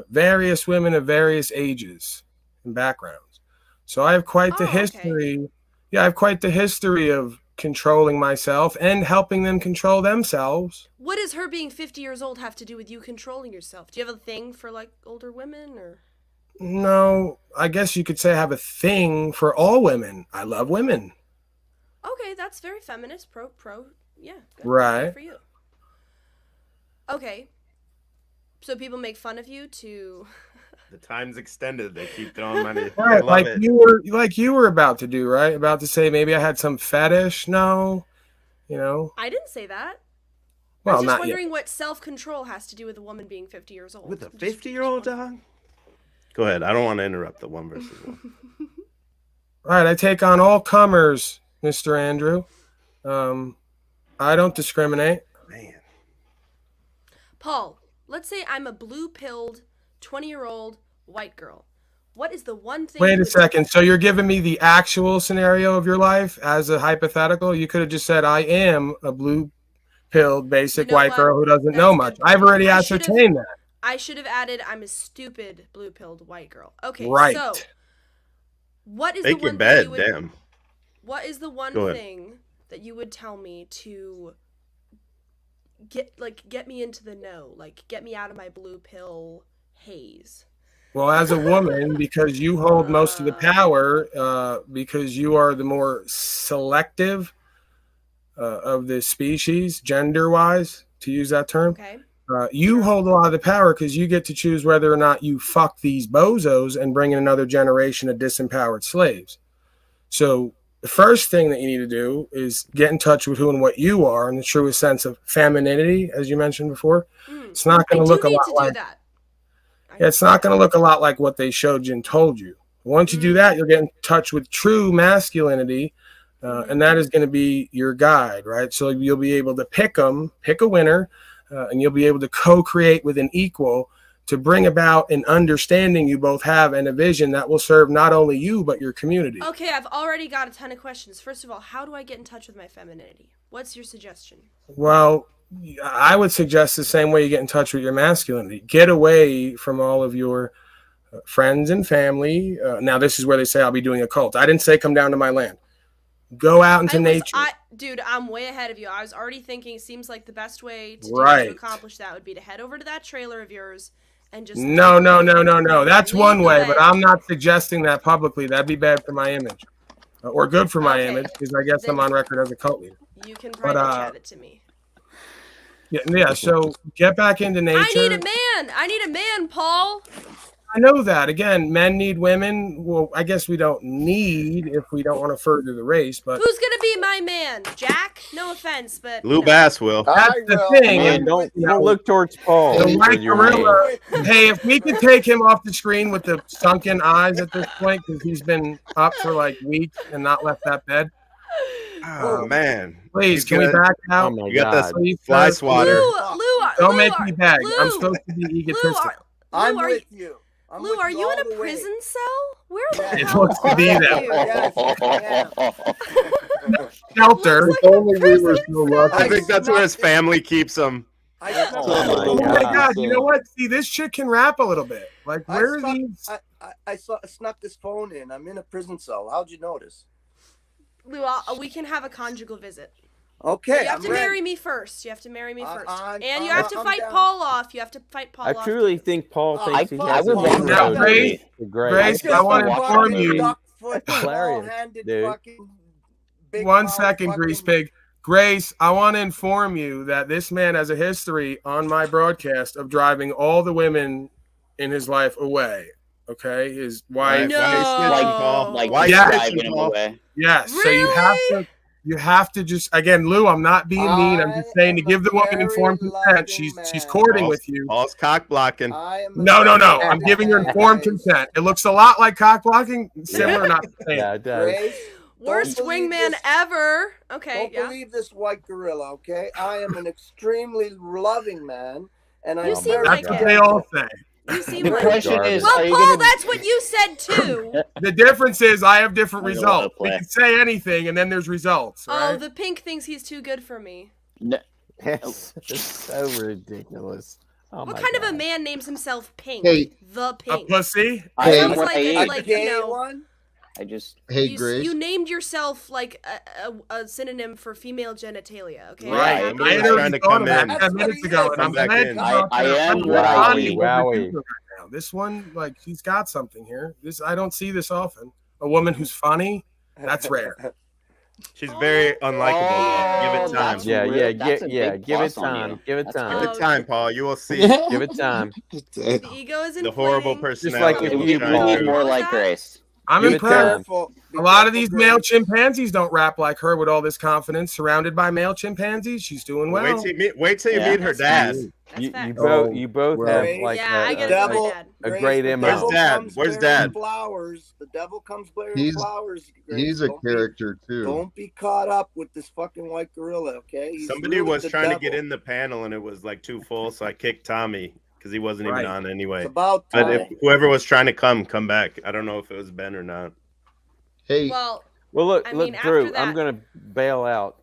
various women of various ages and backgrounds. So I have quite the Oh, okay. history. Yeah, I have quite the history of controlling myself and helping them control themselves. What does her being 50 years old have to do with you controlling yourself? Do you have a thing for like older women or? No, I guess you could say I have a thing for all women. I love women. Okay, that's very feminist. Pro. Yeah. Good. Right. Good for you. Okay. So people make fun of you to. The time's extended. They keep throwing money. I Right, love like it. you were about to do, right? About to say maybe I had some fetish. No, you know. I didn't say that. I Well, was just not wondering yet. what self-control has to do with a woman being 50 years old. With a 50-year-old dog? Go ahead. I don't want to interrupt the one versus one. Right, I take on all comers, Mr. Andrew. I don't discriminate. Man. Paul, let's say I'm a blue-pilled 20-year-old white girl. What is the one thing? Wait you a would- second. So you're giving me the actual scenario of your life as a hypothetical? You could have just said, I am a blue-pilled basic You know white what? girl who doesn't That's know good much. point. I've already I should've- ascertained that. I should have added, I'm a stupid blue-pilled white girl. Okay, Right. so what is Make the your one bed, thing you would, damn. What is the one Go ahead. thing that you would tell me to get me into the know, like get me out of my blue pill haze? Well, as a woman, because you hold most of the power, because you are the more selective of the species, gender-wise, to use that term. Okay. You hold a lot of the power because you get to choose whether or not you fuck these bozos and bring in another generation of disempowered slaves. So the first thing that you need to do is get in touch with who and what you are in the truest sense of femininity, as you mentioned before. It's not going to look a lot like that. Yeah, it's not going to look a lot like what they showed you and told you. Once you do that, you'll get in touch with true masculinity, and that is going to be your guide, right? So you'll be able to pick a winner, and you'll be able to co-create with an equal to bring about an understanding you both have and a vision that will serve not only you, but your community. Okay, I've already got a ton of questions. First of all, how do I get in touch with my femininity? What's your suggestion? Well, I would suggest the same way you get in touch with your masculinity. Get away from all of your friends and family. Now, this is where they say I'll be doing a cult. I didn't say come down to my land. Go out into nature. Dude, I'm way ahead of you. I was already thinking it seems like the best way to, Right. to accomplish that would be to head over to that trailer of yours and just No. That's lead one the way, but I'm not suggesting that publicly. That'd be bad for my image, or good for my image, because I guess I'm on record as a cult leader. You can But, private chat it to me. Yeah. So get back into nature. I need a man, Paul. I know that. Again, men need women. Well, I guess we don't need if we don't want to further the race, but Who's gonna be my man? Jack? No offense, but Lou Bass will. that's the thing. Man, and, don't you know, look towards Paul. the when white you're gorilla. Hey, if we could take him off the screen with the sunken eyes at this point, because he's been up for like weeks and not left that bed. Oh man. Please, He's can we gonna- back out? Oh my You got God. this fly swatter. Don't make me beg. I'm supposed to be egotistical. I'm are with you. I'm Lou, with are you all in a the way. prison cell? Where the It hell looks to be are that you? way. Shelter. If only we were so lucky. I think that's where his family keeps him. Oh my God! You know what? See, this chick can rap a little bit. Like, where are these? I snuck this phone in. I'm in a prison cell. How'd you notice? Lou, we can have a conjugal visit. Okay, You have I'm to ready. marry me first. You have to marry me first. I'm- And you have to I'm fight down. Paul off. You have to fight Paul I off. truly think Paul thinks he I has would a love road Now, to Grace, to Grace. Grace, I want to inform you. Hilarious, dude. One second, Grease Pig. Grace, I want to inform you that this man has a history on my broadcast of driving all the women in his life away. Okay, his wife. Like Yes. driving him away. Yes. So you have to just again, Lou. I'm not being mean. I'm just saying to give the woman informed consent. She's courting with you. Paul's cock blocking. No. I'm giving her informed consent. It looks a lot like cock blocking. Similar, not the same. Yeah, it does. Worst wingman ever. Okay, Don't believe this white gorilla, okay? I am an extremely loving man, and You I'm seem very like That's what they all say. You seem The like question is, are well, you Paul, gonna- that's what you said too. The difference is I have different I don't know how to results. We play. can say anything, and then there's results. Oh, Right? the pink thinks he's too good for me. It's so ridiculous. Oh What my kind of God. a man names himself Pink? Hey. The A Pink. pussy. I am Sounds what like I a, eat. like gay you know. one. I just Hey, You, Grace. you named yourself like a synonym for female genitalia, okay? Right. I'm Somebody I was had trying already to thought come of that in. 10 minutes ago, and Come I'm back glad in. you brought I that am up. what I Ronnie eat. was Wowie. right now. This one, like, she's got something here. This I don't see this often. A woman who's funny, that's rare. She's very unlikable. though. Give it time. that's Yeah, real- yeah, that's a give big it plus on time. you. Give it That's time. Give it time, Paul. You will see Give it time. The ego is the horrible inflating. personality. like if we'll you try and Paul- Be do. more like Grace. I'm Give it impressed. time. A lot of these male chimpanzees don't rap like her with all this confidence. Surrounded by male chimpanzees, she's doing well. Wait till you Yeah. meet her dad. You both have like Yeah, I a, get it from my Devil, dad. a Grace, great the MO. devil Where's Dad? comes Where's bearing Dad? Flowers. The devil comes bearing He's- flowers. Grace. He's a Don't be- character too. Don't be caught up with this fucking white gorilla, okay? He's Somebody really was the trying to devil. get in the panel and it was like too full, so I kicked Tommy because he wasn't even Right. on anyway. It's about But if time. whoever was trying to come back. I don't know if it was Ben or not. Hey, Well, look, I look, mean, Drew, after I'm that- gonna bail out.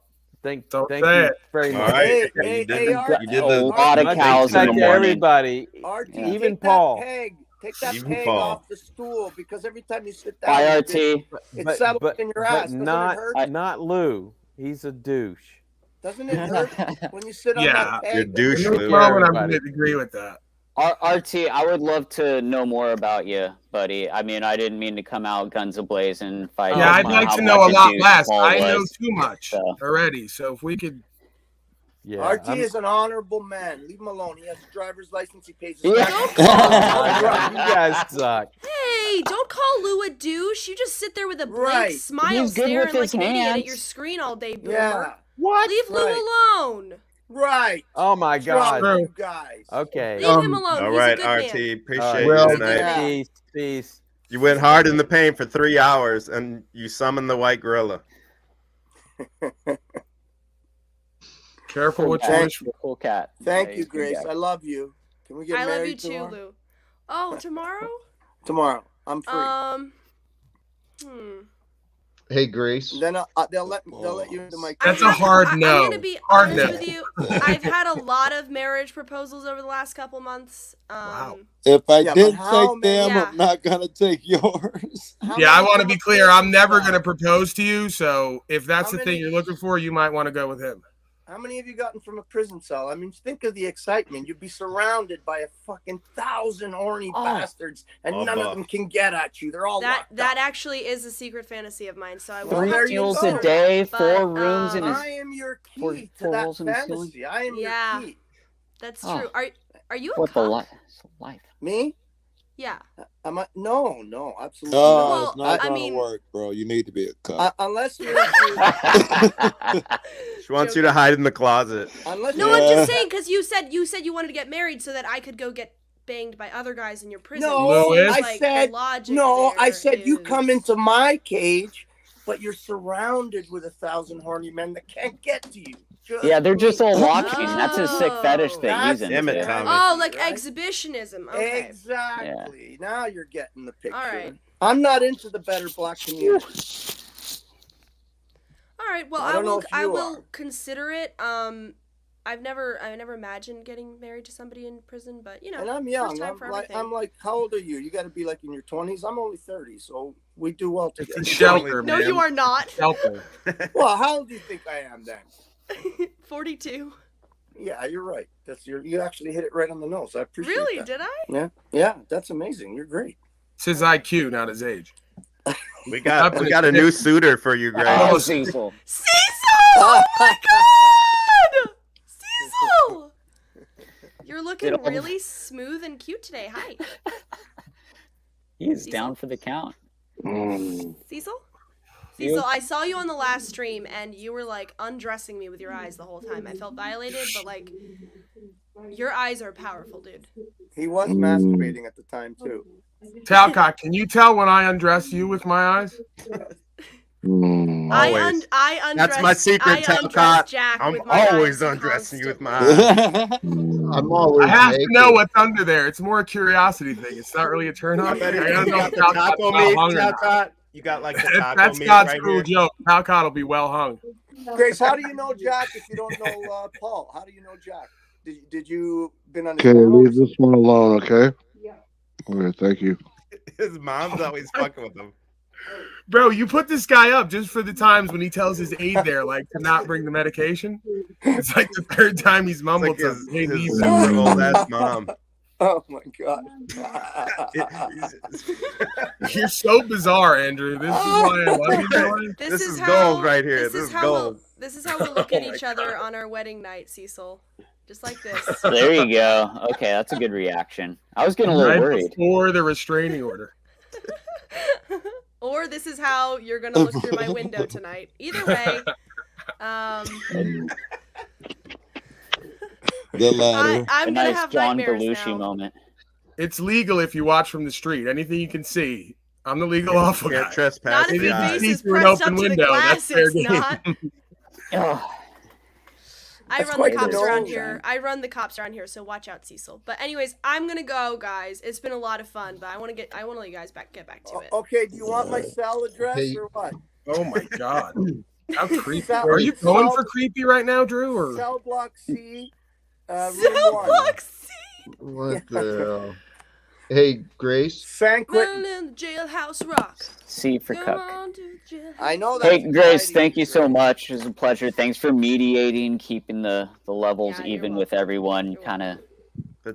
Thank Don't you say it. very All much. right, Hey, you hey, did hey, the, Art- you did A the lot of Much cows in respect the to morning. everybody, RT, even take Paul. that peg. Take that Even peg Paul. off the stool because every time you sit down, Bye, it RT. settles in your ass. Doesn't not it hurt? not Lou. He's a douche. Doesn't it hurt when you sit on Yeah, that peg? You're douche, no Lou. problem. I Everybody. would agree with that. RT, I would love to know more about you, buddy. I mean, I didn't mean to come out guns a-blazing, fighting. Yeah, I'd my- like how to know much a lot douche less. Paul I know was. too much So- already. So if we could, Yeah, RT is an honorable man. Leave him alone. He has a driver's license. He pays his Yeah. taxes. you guys suck. Hey, don't call Lou a douche. You just sit there with a blank Right. smile, He's good staring with like his an idiot at hands. your screen all day, boomer. Yeah. What? Leave Lou Right. alone. Right. Oh my What's wrong God. with you guys? Okay. Leave him alone. All He's right, a good RT. man. Appreciate Well, you He's a good tonight. man. Peace. You went hard in the paint for 3 hours, and you summoned the white gorilla. careful what you Thank wish for. Cool cat. Thank Yeah, you, he's a good Grace. guy. I love you. Can we get I married love you too, tomorrow? Lou. Oh, tomorrow? Tomorrow. I'm free. Hey, Grace. And then they'll let you into my. That's a hard no. I'm gonna be Hard honest no. with you. I've had a lot of marriage proposals over the last couple months. Wow. If I Yeah, but didn't how take them, many- I'm not gonna take yours. How Yeah, I many want to be clear. I'm never proposals going to propose to you. So if that's How the many- thing you're looking for, you might want to go with him. How many have you gotten from a prison cell? I mean, think of the excitement. You'd be surrounded by a fucking 1,000 horny bastards, and none of them can get at you. They're all That locked that up. actually is a secret fantasy of mine. So I will Well, have there to you Meals go. a day, But, 4 rooms in his. I am your four- key to four that holes in the ceiling? fantasy. I am Yeah. your key. That's Oh. true. Are you a What the cuck? life? Me? Yeah. Am I? No, absolutely No, not. Well, it's not I gonna mean- work, bro. You need to be a cop. Unless you're into, She wants you to hide in the closet. unless No, you're I'm Yeah. just saying because you said you wanted to get married so that I could go get banged by other guys in your prison. No, Louis? I Like, the said logic no. I there said you come is- into my cage, but you're surrounded with 1,000 horny men that can't get to you. Yeah, they're just all watching. Oh. That's a sick fetish that he's That's Damn it, into. Tommy. Oh, like Right? exhibitionism. Okay. Exactly. Now you're getting the picture. All right. I'm not into the better black community. All right. Well, I I don't know will. if I you will are. consider it. I never imagined getting married to somebody in prison, but you know, And I'm first young. time for everything. I'm like, how old are you? You got to be like in your 20s. I'm only 30, so we do well It's together. a shelter, no, man. you are not. Shelter. Well, how old do you think I am then? 42. Yeah, you're right. You actually hit it right on the nose. I appreciate Really? that. Did I? Yeah, that's amazing. You're great. It's his IQ, not his age. We got a new suitor for you, Greg. Oh, Cecil. Cecil! Oh my God! Cecil! You're looking It'll- really smooth and cute today. Hi, He's down for the count. Cecil. Cecil, I saw you on the last stream, and you were like undressing me with your eyes the whole time. I felt violated, but like, your eyes are powerful, dude. He was masturbating at the time too. Talcott, can you tell when I undress you with my eyes? Always. I undress. That's my secret, I undress Talcott. Jack I'm with my always eyes undressing you with my constantly. eyes. I'm always I have to naked. know what's under there. It's more a curiosity thing. It's not really a turn on. I gotta know if Talcott's Taco well meat, hung or not. Talcott. You got like the taco That's meat God's right cruel here. joke. Talcott will be well hung. Grace, how do you know Jack if you don't know Paul? How do you know Jack? Did you been on his Okay, phone? leave this one alone, okay? Okay, thank you. His mom's always fucking with him. Bro, you put this guy up just for the times when he tells his aide there, like, to not bring the medication. It's like the third time he's mumbled Like something. Hey, his leave super that. old ass mom. Oh my god. You're so bizarre, Andrew. This is why I love you, Joey. This is gold right here. This is gold. This is how we'll look at Oh my each other on our wedding night, Cecil. Just like this. There you go. Okay, that's a good reaction. I was getting a little Right worried. before the restraining order. Or this is how you're gonna look through my window tonight. Either way, The latter. I'm A gonna nice have John nightmares Belushi now. moment. It's legal if you watch from the street. Anything you can see. I'm the legal awful Can't guy. trespass Not if the your eyes. face See is through an pressed open up to the window, glass. that's fair It's game. not. Ugh. I That's run quite the the cops around nose. here. I run the cops around here, so watch out, Cecil. But anyways, I'm gonna go, guys. It's been a lot of fun, but I want to let you guys get back to it. Okay, do you want my cell address Hey. or what? Oh my god. How creepy. Cell- Are you going cell- for creepy right now, Drew? Or Cell block C, Cell room 1. block C. What the hell? Hey, Grace. San Well, Quentin. in the jailhouse rock. C for Come cuck. on to jailhouse. I know that. Hey, Grace, thank you so much. It was a pleasure. Thanks for mediating, keeping the levels Yeah, you're even with everyone. Kind of.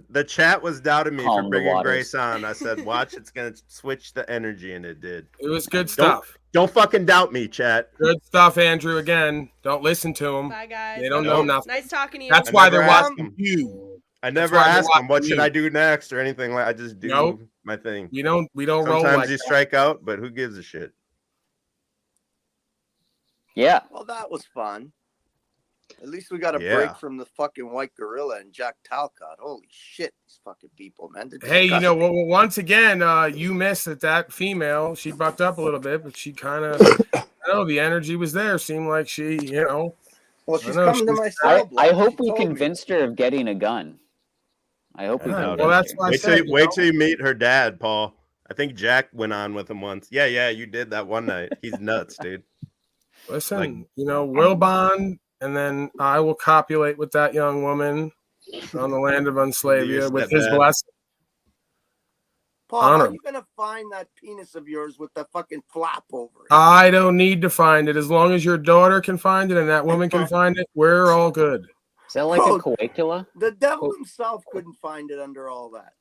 The chat was doubting me Calm for the bringing waters. Grace on. I said, watch, it's going to switch the energy, and it did. It was good stuff. Don't fucking doubt me, chat. Good stuff, Andrew. Again, don't listen to them. Bye, guys. They don't Nope. know nothing. Nice talking to you. That's I why never they're asked watching them. you. I That's never why they're ask them, what watching should you. I do next or anything. Like I just do Nope. my thing. We don't roll Sometimes like you that. strike out, but who gives a shit? Yeah. Well, that was fun. At least we got a Yeah. break from the fucking White Gorilla and Jack Talcott. Holy shit, these fucking people, man. They're Hey, you know, disgusting. once again, you missed that female. She bucked up a little bit, but she kind of, I know the energy was there. Seemed like she, you know. Well, I she's know, coming to she's- my cell block. I hope She we told me. convinced her of getting a gun. I hope we Yeah, convinced well, that's her. why I Wait said, till you meet her dad, Paul. I think Jack went on with him once. Yeah, you did that one night. He's nuts, dude. listen, like- you know, we'll bond, and then I will copulate with that young woman on the land of Unslavia with his stepdad. blessing. Paul, how Honor. are you gonna find that penis of yours with the fucking flap over it? I don't need to find it. As long as your daughter can find it and that woman can find it, we're all good. Is that like Bro, a coagula? The devil himself couldn't find it under all that.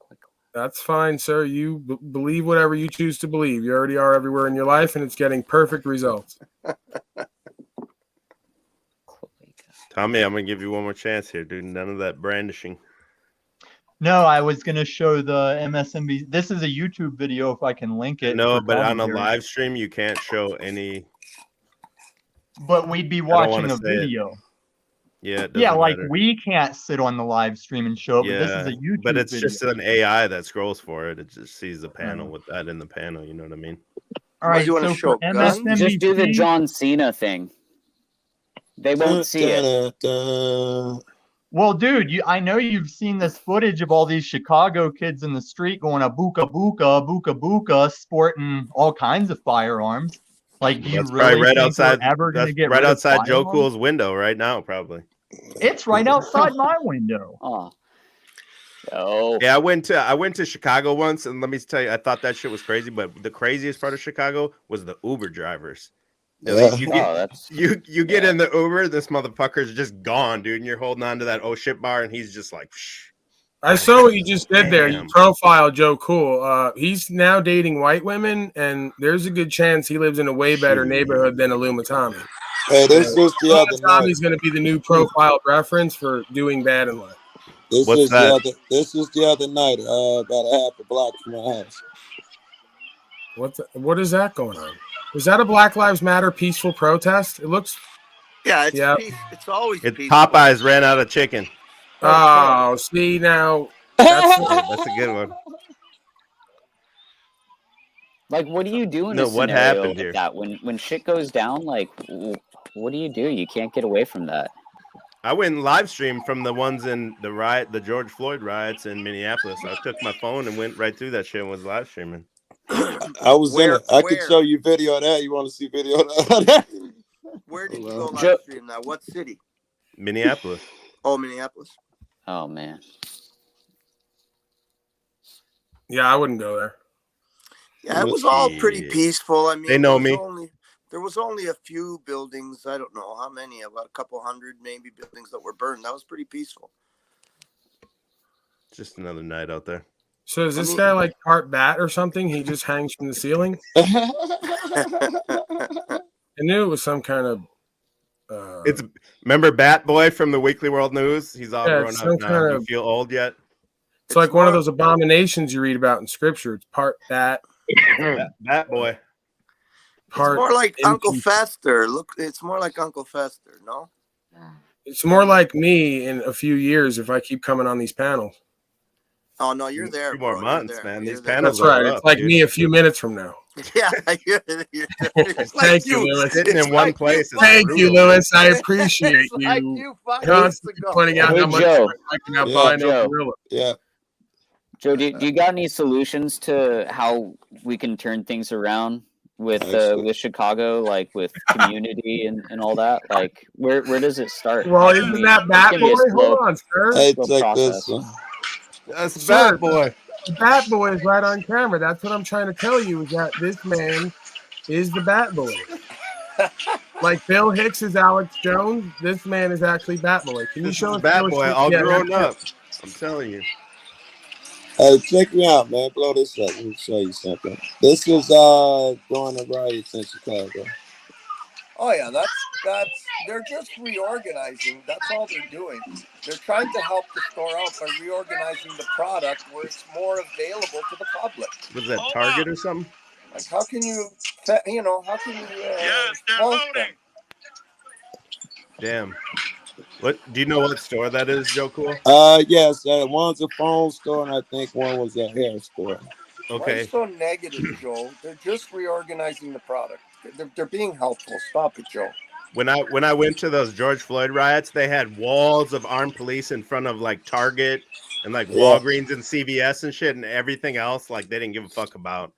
That's fine, sir. You believe whatever you choose to believe. You already are everywhere in your life, and it's getting perfect results. Tommy, I'm gonna give you one more chance here, dude. None of that brandishing. No, I was gonna show the MSNBC. This is a YouTube video if I can link it. No, for but on a commentary. live stream, you can't show any. But we'd be don't watching wanna a say it. video. Yeah, it Yeah, doesn't like matter. we can't sit on the live stream and show it, Yeah, but this is a YouTube but it's video. just an AI that scrolls for it. It just sees the panel with that in the panel. You know what I mean? All right, you wanna so show for guns? Just do the MSNBC, John Cena thing. They won't see it. well, dude, I know you've seen this footage of all these Chicago kids in the street going a buka buka, buka buka, sporting all kinds of firearms. Like, do you That's really probably right think outside. we're ever going to That's get right rid of outside Joe firearms? Cool's window right now, probably. It's right outside my window. Oh. Oh. Yeah, I went to Chicago once, and let me tell you, I thought that shit was crazy. But the craziest part of Chicago was the Uber drivers. You get in the Uber, this motherfucker's just gone, dude, and you're holding on to that oh shit bar, and he's just like, psh. I saw what you just did there. You Damn. profiled Joe Cool. He's now dating white women, and there's a good chance he lives in a way better neighborhood than Alumatami. Hey, this was the other night. Tommy's going to be the new profiled reference for doing bad in life. This What's was that? This was the other night, about a half a block from my house. What is that going on? Is that a Black Lives Matter peaceful protest? It looks. Yeah, it's Yeah. it's always It's peaceful. Popeyes ran out of chicken. Oh, see now. That's That's a good one. Like, what do you do in No, a what scenario happened like here? that? When shit goes down, like, what do? You can't get away from that. I went and live streamed from the ones in the George Floyd riots in Minneapolis. I took my phone and went right through that shit and was live streaming. I was in it. I could show you video of that. You want to see video of that? Where did you go Joe- live stream that? What city? Minneapolis. Oh, Minneapolis. Oh man. Yeah, I wouldn't go there. Yeah, it was all pretty Shit. peaceful. I mean, They know there was only a few buildings. I don't know how many, about a couple hundred maybe buildings that were burned. That was pretty peaceful. Just another night out there. So is this guy like part bat or something? He just hangs from the ceiling? I knew it was some kind of. It's remember Bat Boy from the Weekly World News? He's all Yeah, grown it's up some now. kind You of- feel old yet? It's like one of those abominations you read about in scripture. It's part bat, Bat Boy. part. It's more like Uncle empty. Fester. Look, it's more like Uncle Fester, no? It's more like me in a few years if I keep coming on these panels. Oh no, you're there. Few more bro. You're months, there. man. You're These there. panels That's right. are It's up, like dude. me a few minutes from now. Yeah, it's like Thank you, Lewis. Sitting it's in one like place. is Thank you, brutal. Lewis. I appreciate It's like you you 5 constantly minutes ago. pointing out Hey, how much Joe. I can Yeah. albino Joe. gorilla. Yeah. Joe, do you got any solutions to how we can turn things around with Chicago, like with community and all that? Like, where does it start? Well, How can isn't we- that it's Bat gonna be Boy? a slow- Hold on, sir. Hey, slow check process. this. That's Sir, Bat Boy. The Bat Boy is right on camera. That's what I'm trying to tell you, is that this man is the Bat Boy. Like Bill Hicks is Alex Jones, this man is actually Bat Boy. Can you This show is us Bat the Boy illustration? all Yeah, grown that's up. I'm telling you. Hey, check me out, man. Blow this up. Let me show you something. This is during the riots in Chicago. Oh yeah, that's they're just reorganizing. That's all they're doing. They're trying to help the store out by reorganizing the product where it's more available to the public. Was that Target or something? Like, how can you, how can you fault them? Damn. What do you know what store that is, Joe Cool? Yes, one's a phone store, and I think one was a hair store. Why are Okay. you so negative, Joe? They're just reorganizing the product. They're being helpful. Stop it, Joe. When I went to those George Floyd riots, they had walls of armed police in front of like Target and like Yeah. Walgreens and CVS and shit, and everything else like they didn't give a fuck about.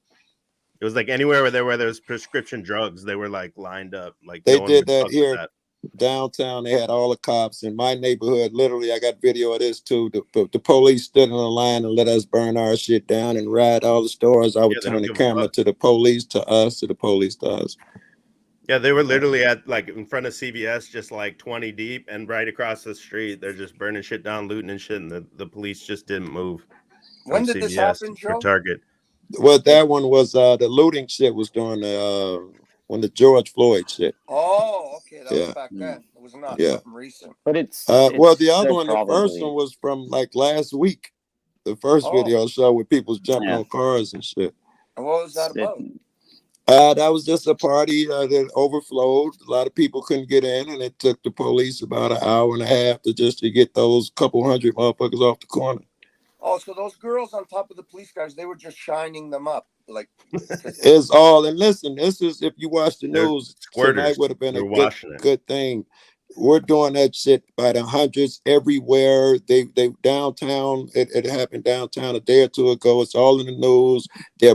It was like anywhere where there was prescription drugs, they were like lined up. Like They no one did would that fuck with here that. downtown. They had all the cops in my neighborhood. Literally, I got video of this too. The police stood in a line and let us burn our shit down and riot all the stores. I would Yeah, they don't turn the give a camera fuck. to the police, to us, to the police, to us. Yeah, they were literally at like in front of CVS, just like 20 deep, and right across the street, they're just burning shit down, looting and shit, and the police just didn't move. When from did this CVS happen, for Joe? Target. Well, that one was the looting shit was during the when the George Floyd shit. Oh, okay. That Yeah. was back then. It was not Yeah. something recent. But it's well, the other they're one, the first probably- one was from like last week. The first Oh. video show where people was jumping Yeah. on cars and shit. And what was that about? That was just a party that overflowed. A lot of people couldn't get in, and it took the police about an hour and a half to get those couple hundred motherfuckers off the corner. Oh, so those girls on top of the police cars, they were just shining them up. Like, It's all, and listen, this is, if you watch the They're news, squirters. tonight would have been They're a washing it. good thing. We're doing that shit by the hundreds everywhere. They downtown. It happened downtown a day or two ago. It's all in the news. They're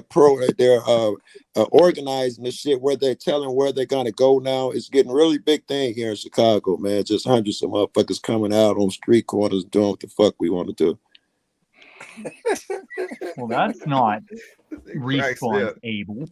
organizing the shit where they're telling where they're gonna go now. It's getting really big thing here in Chicago, man. Just hundreds of motherfuckers coming out on street corners doing what the fuck we want to do. Well, that's not cracks me up. responsible.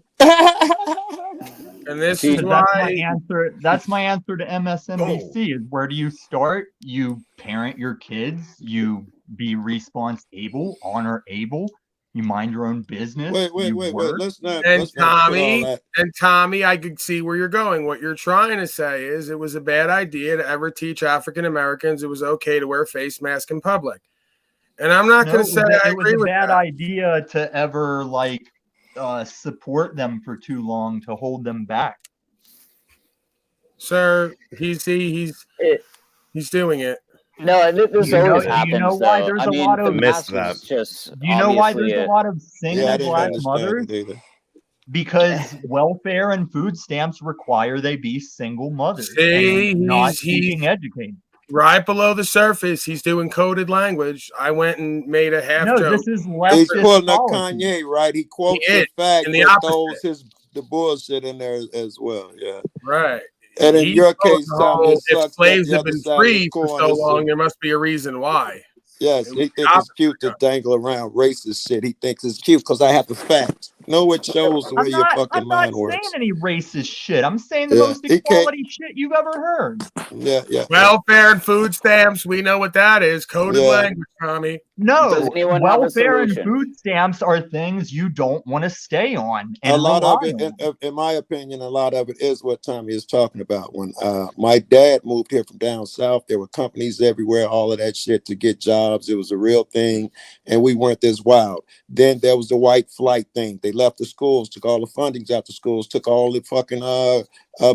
And this Because is that's my why answer. That's my answer to MSNBC. Is where do you start? You parent your kids. You be responsible, honor able. You mind your own business. Wait. you work. Let's not. and let's not put all Tommy that. and Tommy, I could see where you're going. What you're trying to say is it was a bad idea to ever teach African Americans it was okay to wear face mask in public. And I'm not No, going to say I it was agree a with bad that. idea to ever support them for too long, to hold them back. Sir, he's doing it. No, this You know- always do you happens. know why though. there's I a mean, lot the of- mask Missed is just. Do you know why obviously there's a lot of single Yeah, I didn't black understand mothers? it either. Because welfare and food stamps require they be single mothers See, and not he's teaching educated. right below the surface. He's doing coded language. I went and made a half No, joke. this is He's leftist pulling up policy. Kanye, right? He quotes He the is, fact, and the but opposite. throws the bullshit in there as well. Yeah. Right. And in He your goes, case, Tommy, "Oh, it if sucks that slaves the have other been side of the free for coin so is long, there must be a reason why. yes, It he was the thinks it's cute to dangle around racist shit. He thinks it's cute because I have the facts. No, it shows the way your fucking I'm not mind saying works. any racist shit. I'm saying the Yeah, most he can't- equality shit you've ever heard. Yeah. Welfare and food stamps. We know what that is. Coded Yeah. language, Tommy. No, Does anyone have a welfare and solution? food stamps are things you don't want to stay on. And A lot of rely it, on. in my opinion, a lot of it is what Tommy is talking about. When my dad moved here from down south, there were companies everywhere, all of that shit to get jobs. It was a real thing, and we weren't this wild. Then there was the white flight thing. They left the schools, took all the fundings out the schools, took all the fucking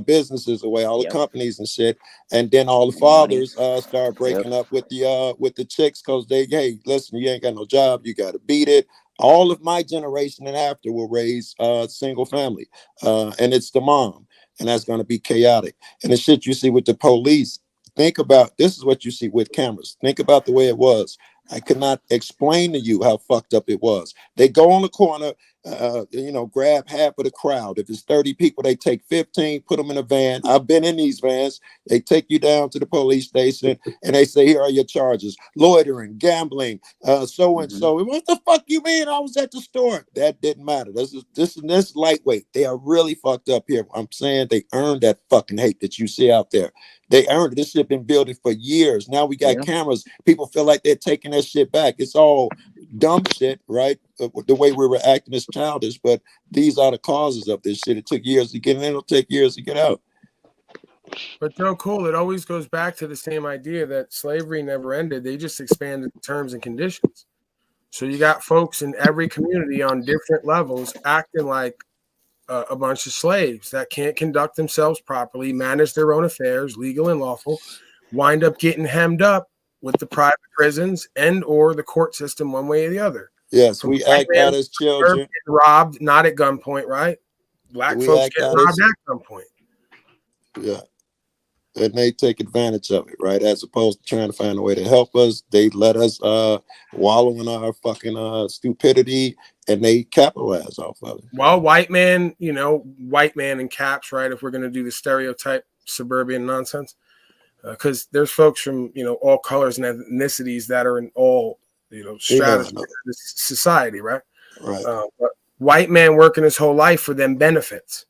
businesses away, all the Yep. companies and shit. And then all the fathers started breaking up with the chicks because hey, listen, you ain't got no job, you got to beat it. All of my generation and after will raise single family, and it's the mom, and that's going to be chaotic. And the shit you see with the police, think about, this is what you see with cameras. Think about the way it was. I could not explain to you how fucked up it was. They go on the corner, grab half of the crowd. If it's 30 people, they take 15, put them in a van. I've been in these vans. They take you down to the police station and they say, here are your charges: loitering, gambling, so and so. What the fuck you mean I was at the store? That didn't matter. This lightweight. They are really fucked up here. I'm saying they earned that fucking hate that you see out there. They earned it. This shit been building for years. Now we got cameras. People feel like they're taking that shit back. It's all dumb shit, right? The way we were acting is childish, but these are the causes of this shit. It took years to get in. It'll take years to get out. But Joe Cole, it always goes back to the same idea that slavery never ended. They just expanded the terms and conditions. So you got folks in every community on different levels acting like a bunch of slaves that can't conduct themselves properly, manage their own affairs, legal and lawful, wind up getting hemmed up with the private prisons and or the court system one way or the other. Yes, we act out as children. Robbed, not at gunpoint, right? Black folks get robbed at gunpoint. Yeah. And they take advantage of it, right? As opposed to trying to find a way to help us, they let us wallow in our fucking stupidity, and they capitalize off of it. Well, white man in caps, right? If we're going to do the stereotype suburban nonsense, because there's folks from all colors and ethnicities that are in all stratas of this society, right? Right. But white man working his whole life for them benefits,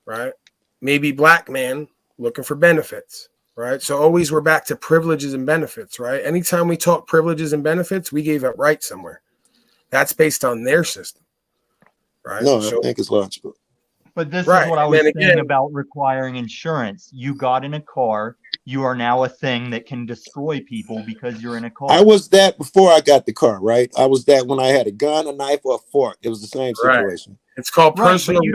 right? Maybe black man looking for benefits, right? So always we're back to privileges and benefits, right? Anytime we talk privileges and benefits, we gave up rights somewhere. That's based on their system, right? No, I think it's logical. But this is what I was saying about requiring insurance. You got in a car, you are now a thing that can destroy people because you're in a car. I was that before I got the car, right? I was that when I had a gun, a knife, or a fork. It was the same situation. Right. It's called personal. But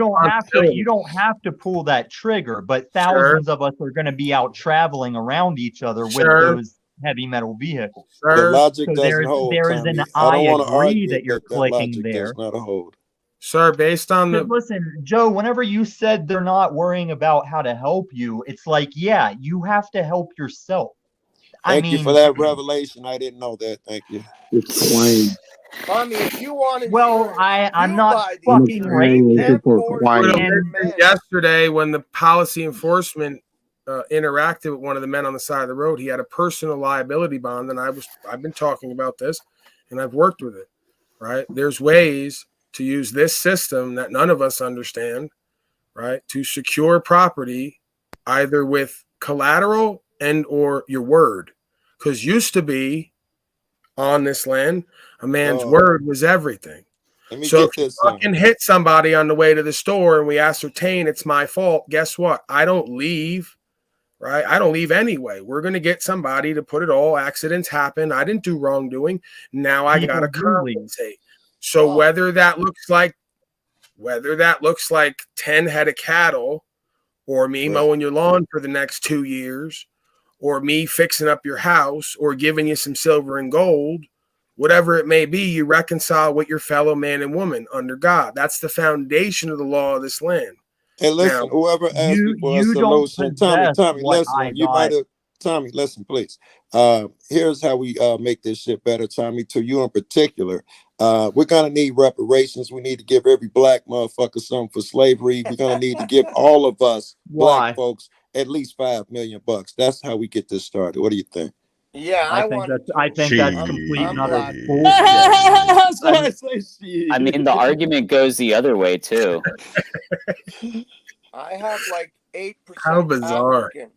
you don't have to pull that trigger. But thousands of us are going to be out traveling around each other with those heavy metal vehicles. The logic doesn't hold. There is an I agree that you're clicking there. Does not hold. Sir, based on the listen, Joe, whenever you said they're not worrying about how to help you, it's like, yeah, you have to help yourself. Thank you for that revelation. I didn't know that. Thank you. It's Wayne. Mommy, if you want to, I'm not fucking yesterday when the policy enforcement interacted with one of the men on the side of the road, he had a personal liability bond, and I've been talking about this, and I've worked with it. Right? There's ways to use this system that none of us understand, right? To secure property, either with collateral and or your word, because used to be on this land, a man's word was everything. So if you fucking hit somebody on the way to the store and we ascertain it's my fault, guess what? I don't leave, right? I don't leave anyway. We're going to get somebody to put it all. Accidents happen. I didn't do wrongdoing. Now I got to compensate. So whether that looks like 10 head of cattle, or me mowing your lawn for the next 2 years, or me fixing up your house, or giving you some silver and gold, whatever it may be, you reconcile with your fellow man and woman under God. That's the foundation of the law of this land. Hey, listen, now, whoever asked you for a solution, Tommy, listen, you might have. Tommy, listen, please. Here's how we make this shit better, Tommy, to you in particular. We're going to need reparations. We need to give every black motherfucker something for slavery. We're going to need to give all of us black folks at least $5 million. That's how we get this started. What do you think? Yeah, I think that's complete and utter bullshit. I mean, the argument goes the other way too. I have like 8%. How bizarre. African.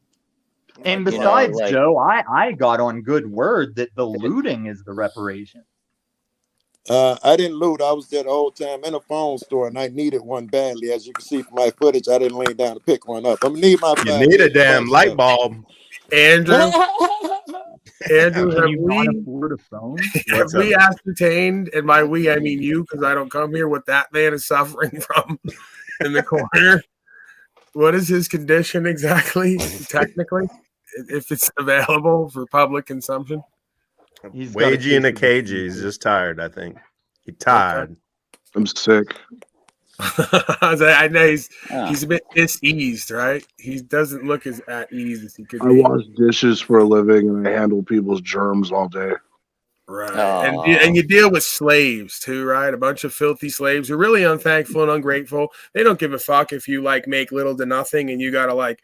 And besides, Joe, I got on good word that the looting is the reparation. I didn't loot. I was there the whole time in a phone store, and I needed one badly. As you can see from my footage, I didn't lean down to pick one up. I'm gonna need my. You need a damn light bulb, Andrew. Andrew, have we ascertained, and by we I mean you, because I don't come here, what that man is suffering from in the corner? What is his condition exactly, technically, if it's available for public consumption? Wagey in a cagey. He's just tired, I think. You tired? I'm sick. I know he's Oh. a bit diseased, right? He doesn't look as at ease as he could I be. wash dishes for a living and I handle people's germs all day. Right. Aw. And you deal with slaves too, right? A bunch of filthy slaves who are really unthankful and ungrateful. They don't give a fuck if you like make little to nothing and you gotta like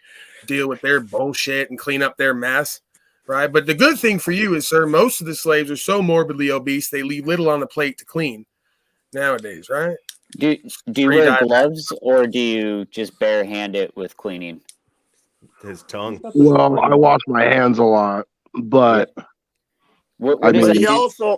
deal with their bullshit and clean up their mess. Right. But the good thing for you is, sir, most of the slaves are so morbidly obese they leave little on the plate to clean nowadays, right? Do you Free wear diet. gloves or do you just barehand it with cleaning? His tongue. Well, I wash my hands a lot, but What I does mean, that He do? also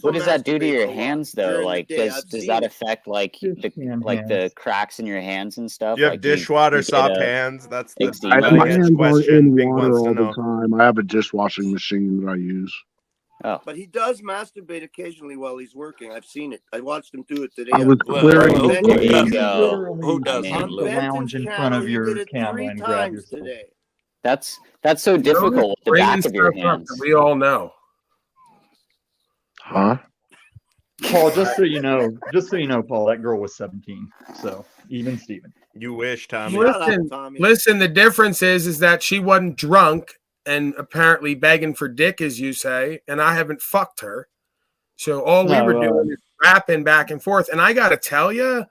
What does that do to masturbates your a lot hands though? during the Like day. does I've does seen that it. affect like the cracks in your hands and stuff? You have Like dishwater you get soft a hands. That's the eczema? my hands are question. in Big water wants to all the know. time. I have a dishwashing machine that I use. Oh, But he does masturbate occasionally while he's working. I've seen it. I watched him do it today. I was on clearing on the there you Benton's go. channel. I mean, On Benton's lounge in front channel, of he your did it camera 3 and grab times yourself. today. that's so difficult with the Bringing back of your stuff up hands. that we all know. Huh? Paul, just so you know, Paul, that girl was 17. So even Steven. You wish, Tommy. Listen, the difference is that she wasn't drunk and apparently begging for dick, as you say, and I haven't fucked her. So all we No, were doing is rapping back and forth. And I got to tell you,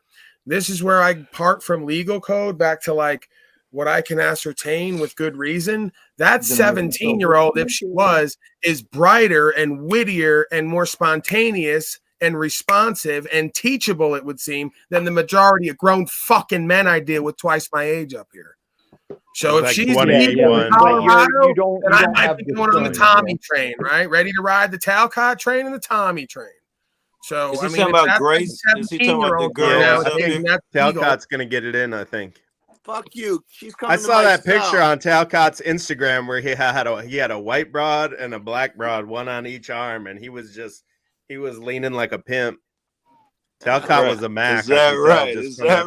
this is where I part from legal code back to like what I can ascertain with good reason. That 17-year-old, if she was, is brighter and wittier and more spontaneous and responsive and teachable, it would seem, than the majority of grown fucking men I deal with twice my age up here. So if Like she's 21. in Colorado, then I don't might have be the going on the story, Tommy train, right? Ready to ride the Talcott train and the Tommy train. So Is he I mean, talking if about that's Grace? Is he talking about the 17-year-old girl now, that's up there? that's legal. Talcott's gonna get it in, I think. Fuck you. She's coming I to saw my that picture cell. on Talcott's Instagram where he had a white broad and a black broad, one on each arm, and he was leaning like a pimp. Talcott was a Mac. Is that I could tell right? just Is from that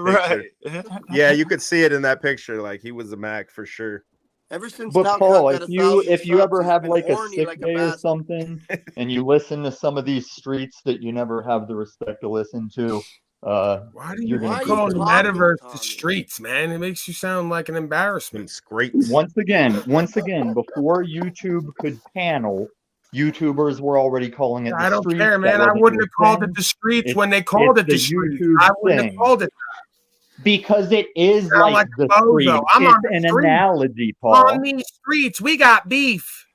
picture. right? Yeah, you could see it in that picture. Like he was a Mac for sure. Ever since But Talcott Paul, got if 1,000 you subs, ever he's have been like a horny sick like a day or bastard. something, and you listen to some of these streets that you never have the respect to listen to, Why do you you're gonna call keep the it. metaverse the streets, man? It makes you sound like an embarrassment. Streets. Once again, before YouTube could panel, YouTubers were already calling it the I don't streets. care, That man. I wasn't wouldn't your have called thing. it the streets It's- when they called it's it the streets. YouTube I wouldn't thing. have called it Because it is Sound like like the a bozo. street. I'm It's on the an street. analogy, Paul. on these streets. We got beef.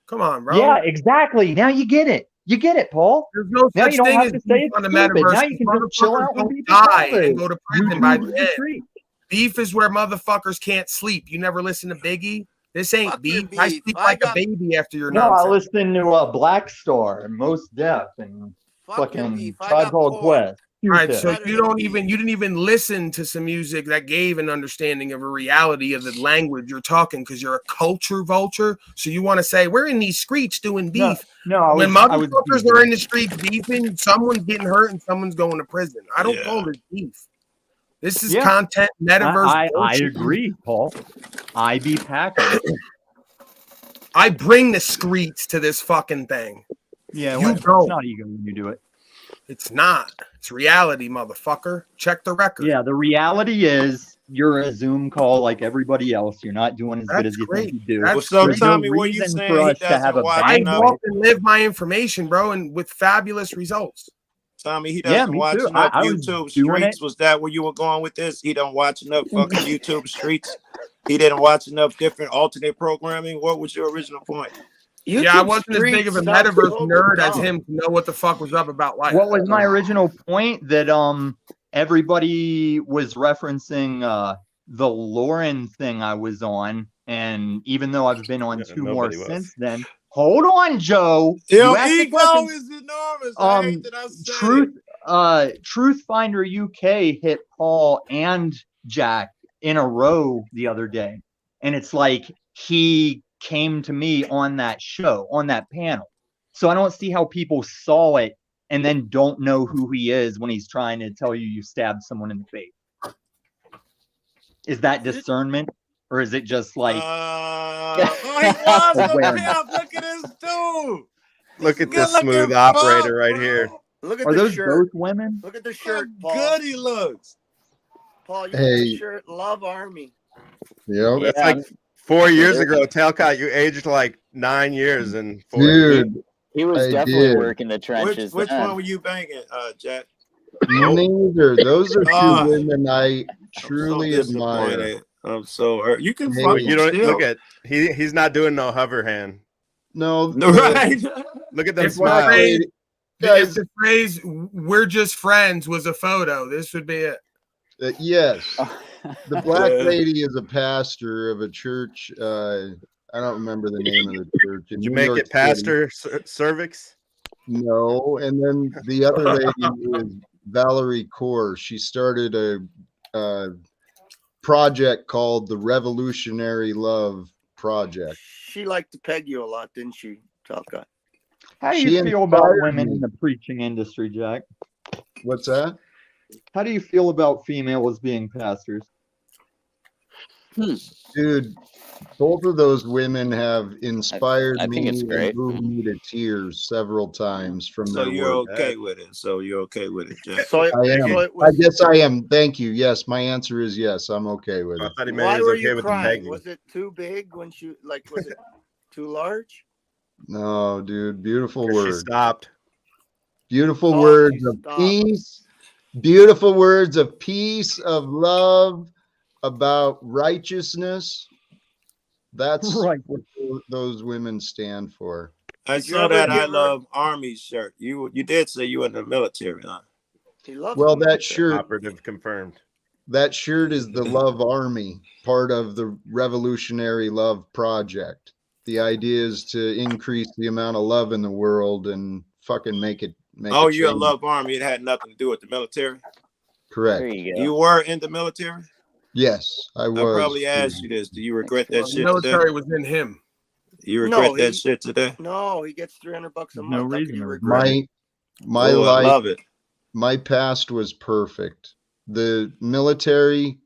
Come on, bro. Yeah, exactly. Now you get it. You get it, Paul. There's no Now such you don't thing have as to say beef it's on the stupid. metaverse. Now you can just chill out when Motherfuckers people don't call die and it. go to prison by YouTube's the the end. street. Beef is where motherfuckers can't sleep. You never listen to Biggie. This ain't Fuck your beef. I beef. sleep I like a got- baby after your No, I nonsense. listen to Black Star and Most Def and Fuck your fucking beef. I Tribe got Called porn. Quest. All right, Q-Tip. so Better you than don't beef. even you didn't even listen to some music that gave an understanding of a reality of the language you're talking because you're a culture vulture. So you want to say we're in these streets doing beef. No, When I was motherfuckers are in the streets beefing, someone's getting hurt and someone's going to prison. I don't Yeah. call this beef. This is Yeah. content metaverse. I bullshit. agree, Paul. I be packing. I bring the streets to this fucking thing. Yeah, You whatever. don't. It's not ego when you do it. It's not. It's reality, motherfucker. Check the record. Yeah, the reality is you're a Zoom call like everybody else. You're not doing as good That's as you great. think you do. That's Well, so There's Tommy, no what you reason saying for he us to have a doesn't watch I banquet. walk and live my information, bro, and with fabulous results. Tommy, he Yeah, doesn't me watch too. enough I was YouTube doing streets. it. Was that where you were going with this? He don't watch enough fucking YouTube streets. He didn't watch enough different alternate programming. What was your original point? Yeah, I wasn't as big of a metaverse nerd as him to know what the fuck was up about life. What was my original point? That everybody was referencing the Lauren thing I was on, and even though I've been on two more nobody was. since then. Hold on, Joe. Your You asked the ego question. is enormous. I hate that I said it. Truth Finder UK hit Paul and Jack in a row the other day, and it's like he came to me on that show, on that panel. So I don't see how people saw it and then don't know who he is when he's trying to tell you stabbed someone in the face. Is that discernment, or is it just like Oh, he was a awareness? pimp. Look at this dude. Look at this Good-looking smooth fuck, operator right bro. here. Look at Are the those shirt. both women? Look at the shirt, How Paul. good he looks. Paul, you Hey. got the shirt. Love Army. Yep. That's like 4 years ago. Talcott, you aged like 9 years and 4 years. Dude, He was I definitely did. working the trenches. Which then. one were you banging, Jack? Neither. Those are two Ah. women I I'm so truly admire. disappointed. I'm so hurt. You can Hey, fuck You don't still. look at he's not doing no hover hand. No, Right. Look at them If the smiles. phrase, if guys. the phrase "we're just friends" was a photo, this would be it. Yes, the black Yeah. lady is a pastor of a church. I don't remember the name of the church. In Did you New make York it Pastor Cervix? No, and then the other lady is Valerie Kaur. She started a project called the Revolutionary Love Project. She liked to peg you a lot, didn't she, Talcott? How do She you feel about inspired women me. in the preaching industry, Jack? What's that? How do you feel about females being pastors? Dude, both of those women have inspired I think me it's and great. moved me to tears several times from So their you're work. okay with it. So you're okay with it, Jack. So it, I am. so it I was, guess I am. Thank you. Yes, my answer is yes. I'm okay with I it. thought he meant why he was were okay you with the crying? begging. Was it too big when she like? Was it too large? No, dude, beautiful 'Cause she words. stopped. Beautiful Oh, words she of stopped. peace. Beautiful words of peace, of love, about righteousness. That's Right. what those women stand for. I Did you saw ever that I give her- love Army shirt. You did say you were in the military, huh? He loves Well, the that military. shirt, Operative confirmed. that shirt is the Love Army, part of the Revolutionary Love Project. The idea is to increase the amount of love in the world and fucking make it. Oh, a you're a change. love Army. It had nothing to do with the military. Correct. There you go. You were in the military. Yes, I I was. probably asked you this. Do you regret that Well, the shit military today? was in him. You regret No, that he- shit today? No, he gets $300 a There's month. no How can reason you to regret it? My Oh, I life, love it. my past was perfect. The military.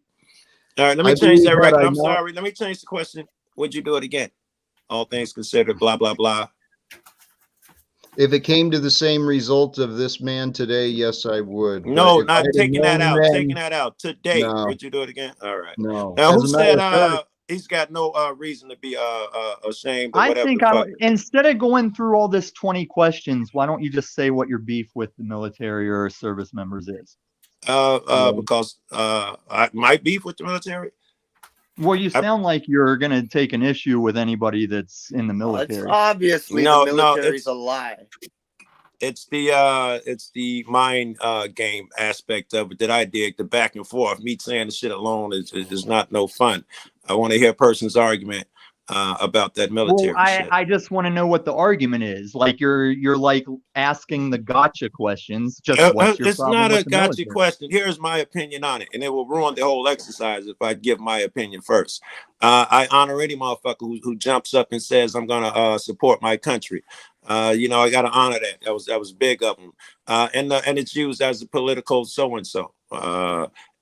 All right, let me I change that believe record. had I I'm not- sorry. Let me change the question. Would you do it again? All things considered, blah blah blah. If it came to the same result of this man today, yes, I would. But No, if I not had taking that known out. then- Taking that out today. No. Would you do it again? All right. No. Now, As who a matter said of fact, he's got no reason to be ashamed or I whatever? think the fuck? instead of going through all this 20 questions, why don't you just say what your beef with the military or service members is? Because my beef with the military. Well, you sound like you're going to take an issue with anybody that's in the It's military. obviously No, the no, military's it's- a lie. It's the mind game aspect of it that I dig. The back and forth. Me saying the shit alone is not no fun. I want to hear a person's argument about that military Well, shit. I just want to know what the argument is. Like you're like asking the gotcha questions. Just what's your It's problem not a with the gotcha military? question. Here's my opinion on it, and it will ruin the whole exercise if I give my opinion first. I honor any motherfucker who jumps up and says I'm gonna support my country. I gotta honor that. That was big of them, and it's used as a political so and so.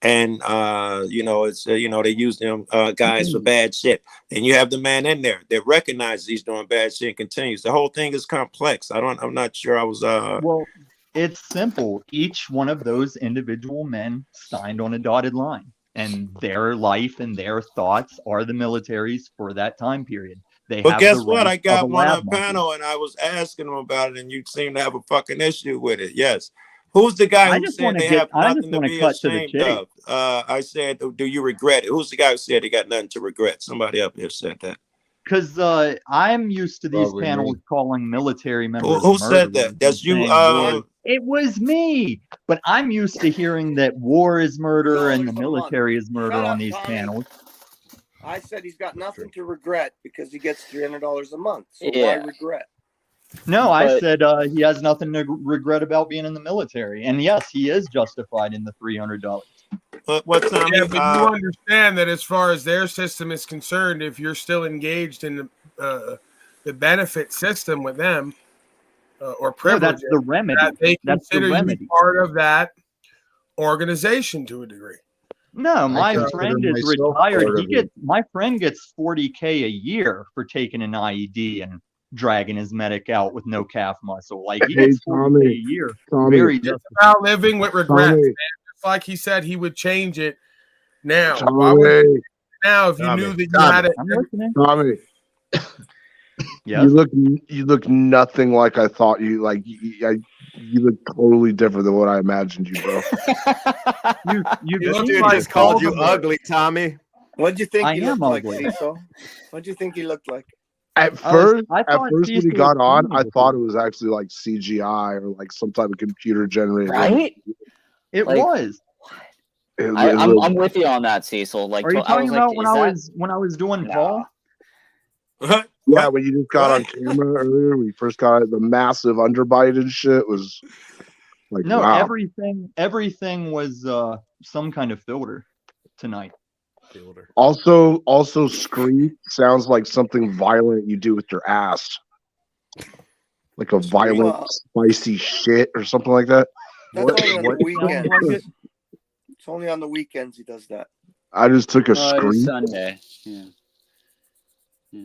It's they use them guys for bad shit, and you have the man in there that recognizes he's doing bad shit and continues. The whole thing is complex. I'm not sure I was. Well, it's simple. Each one of those individual men signed on a dotted line, and their life and their thoughts are the military's for that time period. They But have guess the what? right I of got a one lab on monkey. panel and I was asking them about it, and you seem to have a fucking issue with it. Yes. Who's the guy I who just said wanna they get- have I just nothing to wanna be cut to the ashamed chase. of? I said, do you regret it? Who's the guy who said he got nothing to regret? Somebody up here said that. Because I'm used to these Probably panels me. calling military members. Who said murderers that? That's and you. saying war- It was me. But I'm used to hearing that war is murder and the military is murder Shut on up, these Tommy. panels. I said he's got nothing to regret because he gets $300 a month. So Yeah. why regret? No, I But- said he has nothing to regret about being in the military. And yes, he is justified in the $300. What time? Yeah, but you understand that as far as their system is concerned, if you're still engaged in the benefit system with them or No, privilege, that's the remedy. that they That's the consider you remedy. part of that organization to a degree. No, my consider friend is myself retired. part He of gets my friend gets $40K a year for taking an IED and dragging his medic out with no calf muscle. Like he Hey, gets 40K Tommy, a year. Tommy. Very It's justified. about living with regrets. Tommy. Man. Just like he said he would change it now. Why would Tommy, you now if you Tommy, knew that you Tommy. had it? I'm listening. Tommy, Yes. you look nothing like I thought you. Like you look totally different than what I imagined you, bro. You This seen dude my just called you Baltimore. ugly, Tommy. What'd you think I he am looked like, ugly. Cecil? What'd you think he looked like? At first, I thought when he Cecil got was on, funny I before. thought it was actually like CGI or like some type of computer generated. Right? It Like, was. I'm with you on that, Cecil. Like, Are you I was talking like, about is when that? I was doing Nah. Paul? Yeah, when you just got on camera earlier, when you first got the massive underbite and shit was like, No, wow. everything was some kind of filter tonight. Also, screech sounds like something violent you do with your ass, like a violent, Wow. spicy shit or something like that. That's only on the weekends. sounds like it? It's only on the weekends he does that. I just took a screech. Sunday. Yeah.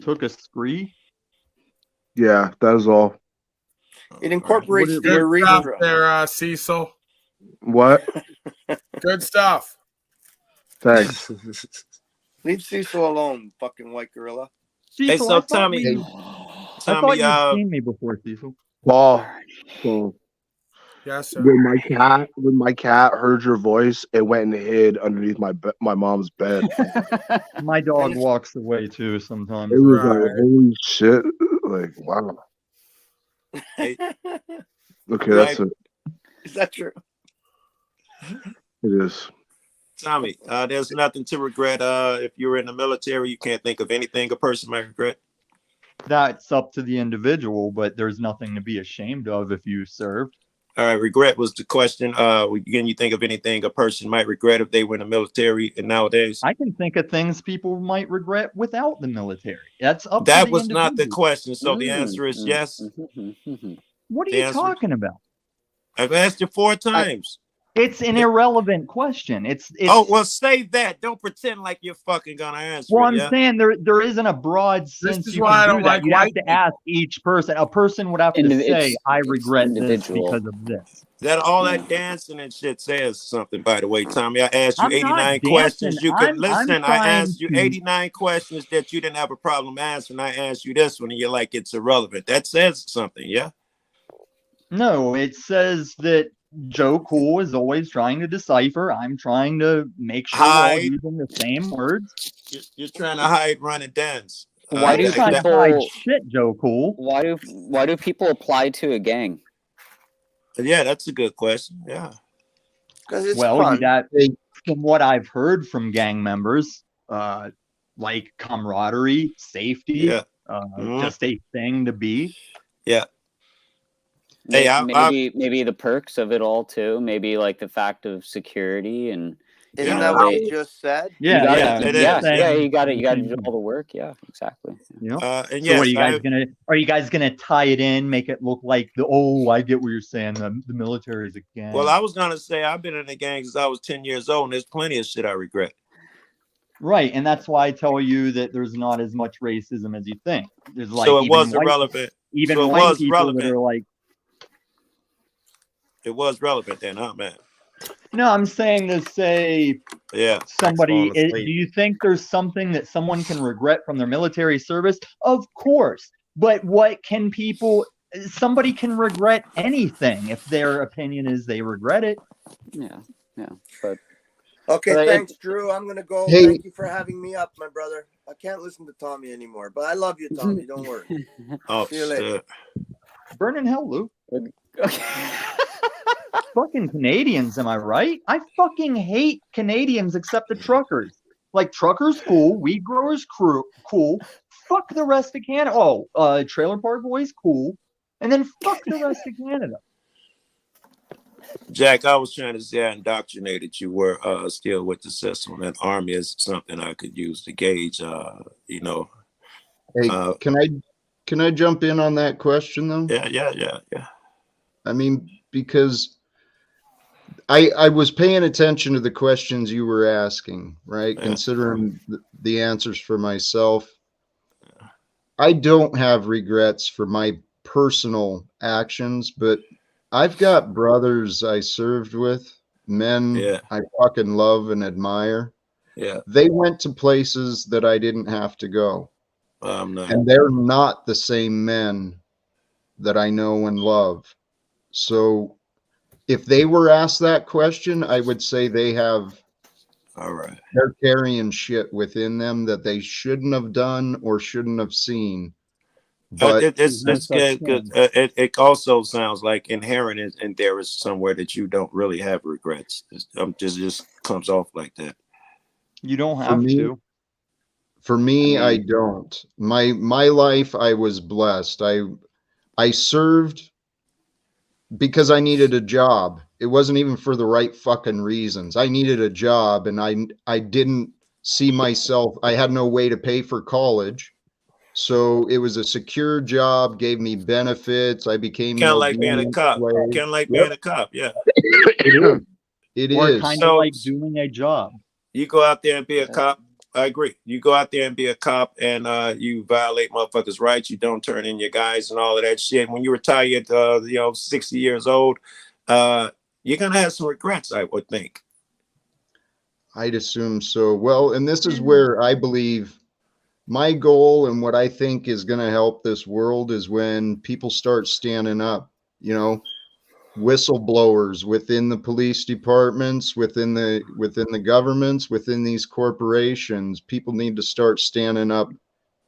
Took a spree. Yeah, that is all. It incorporates the Good stuff urethra. there, Cecil. What? Good stuff. Thanks. Leave Cecil alone, fucking white gorilla. Cecil, so I thought Tommy- you- I thought you'd seen me before, Cecil. Paul, so Yes, sir. when my cat heard your voice, it went and hid underneath my mom's bed. My dog walks away too sometimes. It was like, holy shit! Like, wow. Hey, Okay, that's it. Is that true? It is. Tommy, there's nothing to regret. If you're in the military, you can't think of anything a person might regret. That's up to the individual, but there's nothing to be ashamed of if you served. All right, regret was the question. Can you think of anything a person might regret if they were in the military and nowadays? I can think of things people might regret without the military. That's up to That the was not the individual. question. So the answer is yes. What are The you answer- talking about? I've asked you 4 times. It's an irrelevant question. It's Oh, well, say that. Don't pretend like you're fucking gonna answer. well, it, I'm yeah? saying there isn't a broad sense is you why I can don't do that. like You'd have white to ask each person. A person would have to say, It's "I regret this individual. because of this." That all that dancing and shit says something. By the way, Tommy, I asked you I'm not 89 dancing. questions. You could I'm listen. I trying asked you to- 89 questions that you didn't have a problem answering. I asked you this one, and you're like, it's irrelevant. That says something, yeah. No, it says that Joe Cool is always trying to decipher. I'm trying to make sure we're all Hide. using the same words. You're trying to hide, run, and dance. Why do I'm trying to hide people? shit, Joe Cool? Why do people apply to a gang? Yeah, that's a good question. Yeah. Because it's Well, fun. you got from what I've heard from gang members, like camaraderie, safety, Yeah. just a thing to be. Yeah. Hey, Maybe the perks of it all too. Maybe like the fact of security and. Isn't you that know, what they- you just said? You gotta- it yeah, is. yeah, you got to do all the work. Yeah, exactly. Yeah. And So yes, what are you guys gonna tie it in, make it look like I get what you're saying. The military is a gang. Well, I was gonna say I've been in the gang since I was 10 years old, and there's plenty of shit I regret. Right, and that's why I tell you that there's not as much racism as you think. There's like So it even was white- irrelevant. Even So it white was people relevant. that are like, It was relevant then, huh, man? no, I'm saying to say Yeah. somebody. Falling asleep. Do you think there's something that someone can regret from their military service? Of course, but what can people? Somebody can regret anything if their opinion is they regret it. Yeah, but. Okay, But thanks, Drew. I'm gonna go. Hey. Thank you for having me up, my brother. I can't listen to Tommy anymore, but I love you, Tommy. Don't worry. Oh, See you later. shit. Burn in hell, Lou. Fucking Canadians, am I right? I fucking hate Canadians except the truckers. Like truckers, cool. Weed growers, cool. Fuck the rest of Canada. Oh, trailer park boys, cool. And then fuck the rest of Canada. Jack, I was trying to say how indoctrinated you were still with the system. That army is something I could use to gauge, Hey, can I jump in on that question though? Yeah. I mean, because I was paying attention to the questions you were asking, right? Yeah. Considering the answers for myself. I don't have regrets for my personal actions, but I've got brothers I served with, men Yeah. I fucking love and admire. Yeah. They went to places that I didn't have to go. I'm not. And they're not the same men that I know and love. So if they were asked that question, I would say they have, all right, they're carrying shit within them that they shouldn't have done or shouldn't have seen. But it's good. It also sounds like inherent in there is somewhere that you don't really have regrets. Just comes off like that. You don't For have me- to. For me, I don't. My life, I was blessed. I served because I needed a job. It wasn't even for the right fucking reasons. I needed a job, and I didn't see myself. I had no way to pay for college, so it was a secure job. Gave me benefits. I became Kind of no like being a union cop. slave. Kind of like Yep. being a cop. Yeah. It is. It Or is. kind of like doing a job. You go out there and be a cop. I agree. You go out there and be a cop, and you violate motherfuckers' rights. You don't turn in your guys and all of that shit. When you retire at 60 years old, you're gonna have some regrets, I would think. I'd assume so. Well, and this is where I believe my goal and what I think is going to help this world is when people start standing up, whistleblowers within the police departments, within the governments, within these corporations. People need to start standing up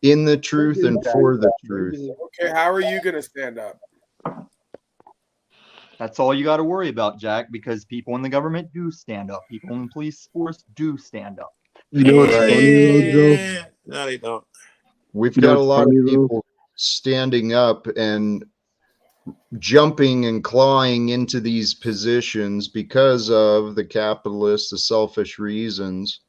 in the truth and for the truth. Okay, how are you going to stand up? That's all you got to worry about, Jack, because people in the government do stand up. People in the police force do stand up. You know what's funny though, Joe? No, they don't. We've You know got a what's lot of funny, though? people standing up and jumping and clawing into these positions because of the capitalists, the selfish reasons,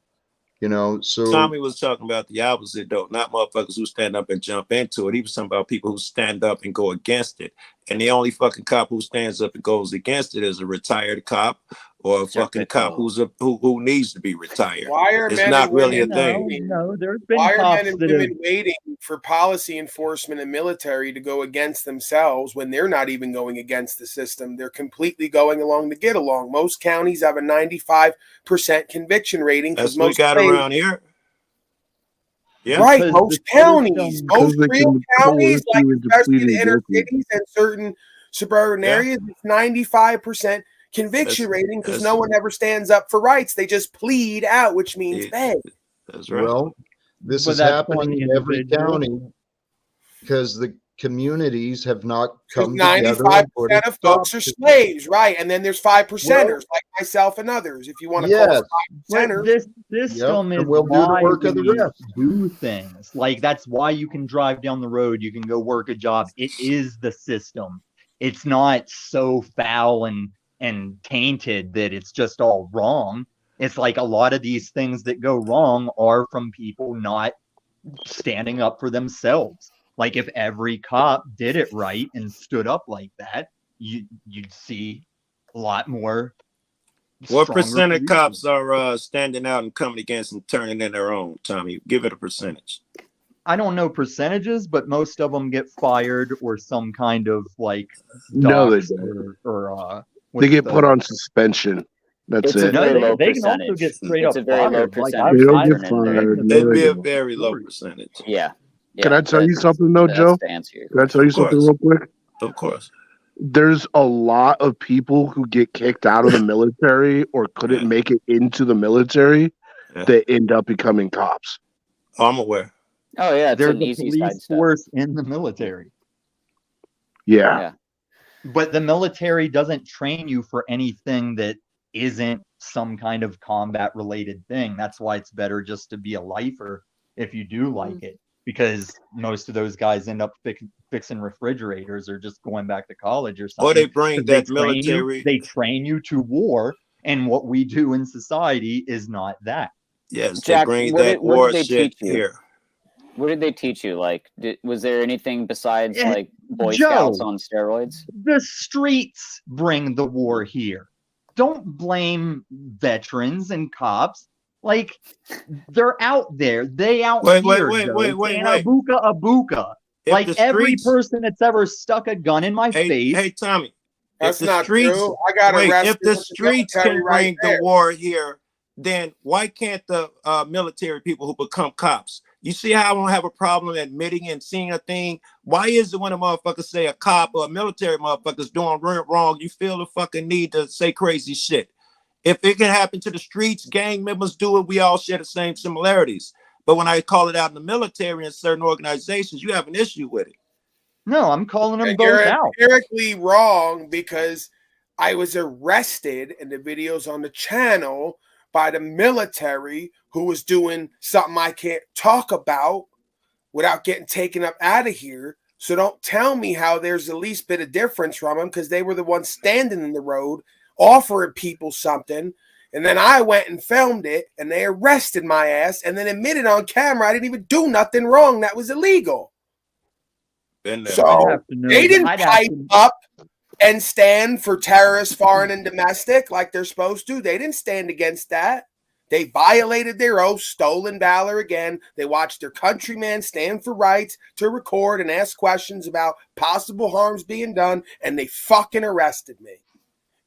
so Tommy was talking about the opposite, though, not motherfuckers who stand up and jump into it. He was talking about people who stand up and go against it. And the only fucking cop who stands up and goes against it is a retired cop or a fucking cop who needs to be retired. Why are It's men not and really a women thing. waiting? No, there's been Why are cops men and that women have- waiting for policy enforcement and military to go against themselves when they're not even going against the system? They're completely going along to get along. Most counties have a 95% conviction rating That's because what we most got claims- around here. Yeah. Right, Because most the counties, system- most because they real can counties, coerce like you into especially the pleading inner guilty. cities and certain suburban areas, it's 95% conviction rating because no one ever stands up for rights. They just plead out, which means beg. That's Well, this But is that's happening on the in every individual. county because the communities have not come together. 95% of folks are slaves, right? And then there's 5%ers like myself and others. If you want to call Yes. us 5%ers, But this system Yep, is and we'll do the why work of the we rest. do things. Like that's why you can drive down the road, you can go work a job. It is the system. It's not so foul and tainted that it's just all wrong. It's like a lot of these things that go wrong are from people not standing up for themselves. Like if every cop did it right and stood up like that, you'd see a lot more. What stronger percent of police cops are standing out and coming against and turning in their own, Tommy? Give it a percentage. I don't know percentages, but most of them get fired or some kind of like No, they dox don't. or They what's get the- put on suspension. That's It's a it. very low they can also percentage. get straight It's up a very low fired. Like, percentage. They don't I've get read fired. the No, It'd be they a don't. very low percentage. Yeah. Can I tell you something though, that's Joe? to answer your Can I tell you Of something course. real quick? Of course. There's a lot of people who get kicked out of the military or couldn't make it into the military that end up becoming cops. Oh, I'm aware. Oh yeah, it's There's an a easy police sidestep. force in the military. Yeah. But the military doesn't train you for anything that isn't some kind of combat related thing. That's why it's better just to be a lifer if you do like it, because most of those guys end up fixing refrigerators or just going back to college or something. Or they bring 'Cause that train you- military- they train you to war, and what we do in society is not that. Yes, Jack, they bring what that did- what war did they shit teach you? here. What did they teach you? Like, was there anything besides Eh, like Boy Joe. Scouts on steroids? The streets bring the war here. Don't blame veterans and cops. Like, they're out there. They out Wait, here. wait, Joe. wait, wait, And wait. abuka. If Like the every streets- person that's ever stuck a gun in my face. Hey, Tommy. That's if the not streets, true. I got wait, arrested if the with the streets military can right bring there. the war here, then why can't the military people who become cops? You see how I don't have a problem admitting and seeing a thing? Why is it when a motherfucker say a cop or a military motherfucker's doing wrong, you feel the fucking need to say crazy shit? If it can happen to the streets, gang members do it, we all share the same similarities. But when I call it out in the military and certain organizations, you have an issue with it. No, I'm calling them And both you're out. empirically wrong because I was arrested and the videos on the channel by the military who was doing something I can't talk about without getting taken up out of here. So don't tell me how there's the least bit of difference from them because they were the ones standing in the road offering people something. And then I went and filmed it and they arrested my ass and then admitted on camera I didn't even do nothing wrong that was illegal. So they didn't pipe up and stand for terrorists, foreign and domestic, like they're supposed to. They didn't stand against that. They violated their oath, stolen valor again. They watched their countrymen stand for rights to record and ask questions about possible harms being done, and they fucking arrested me.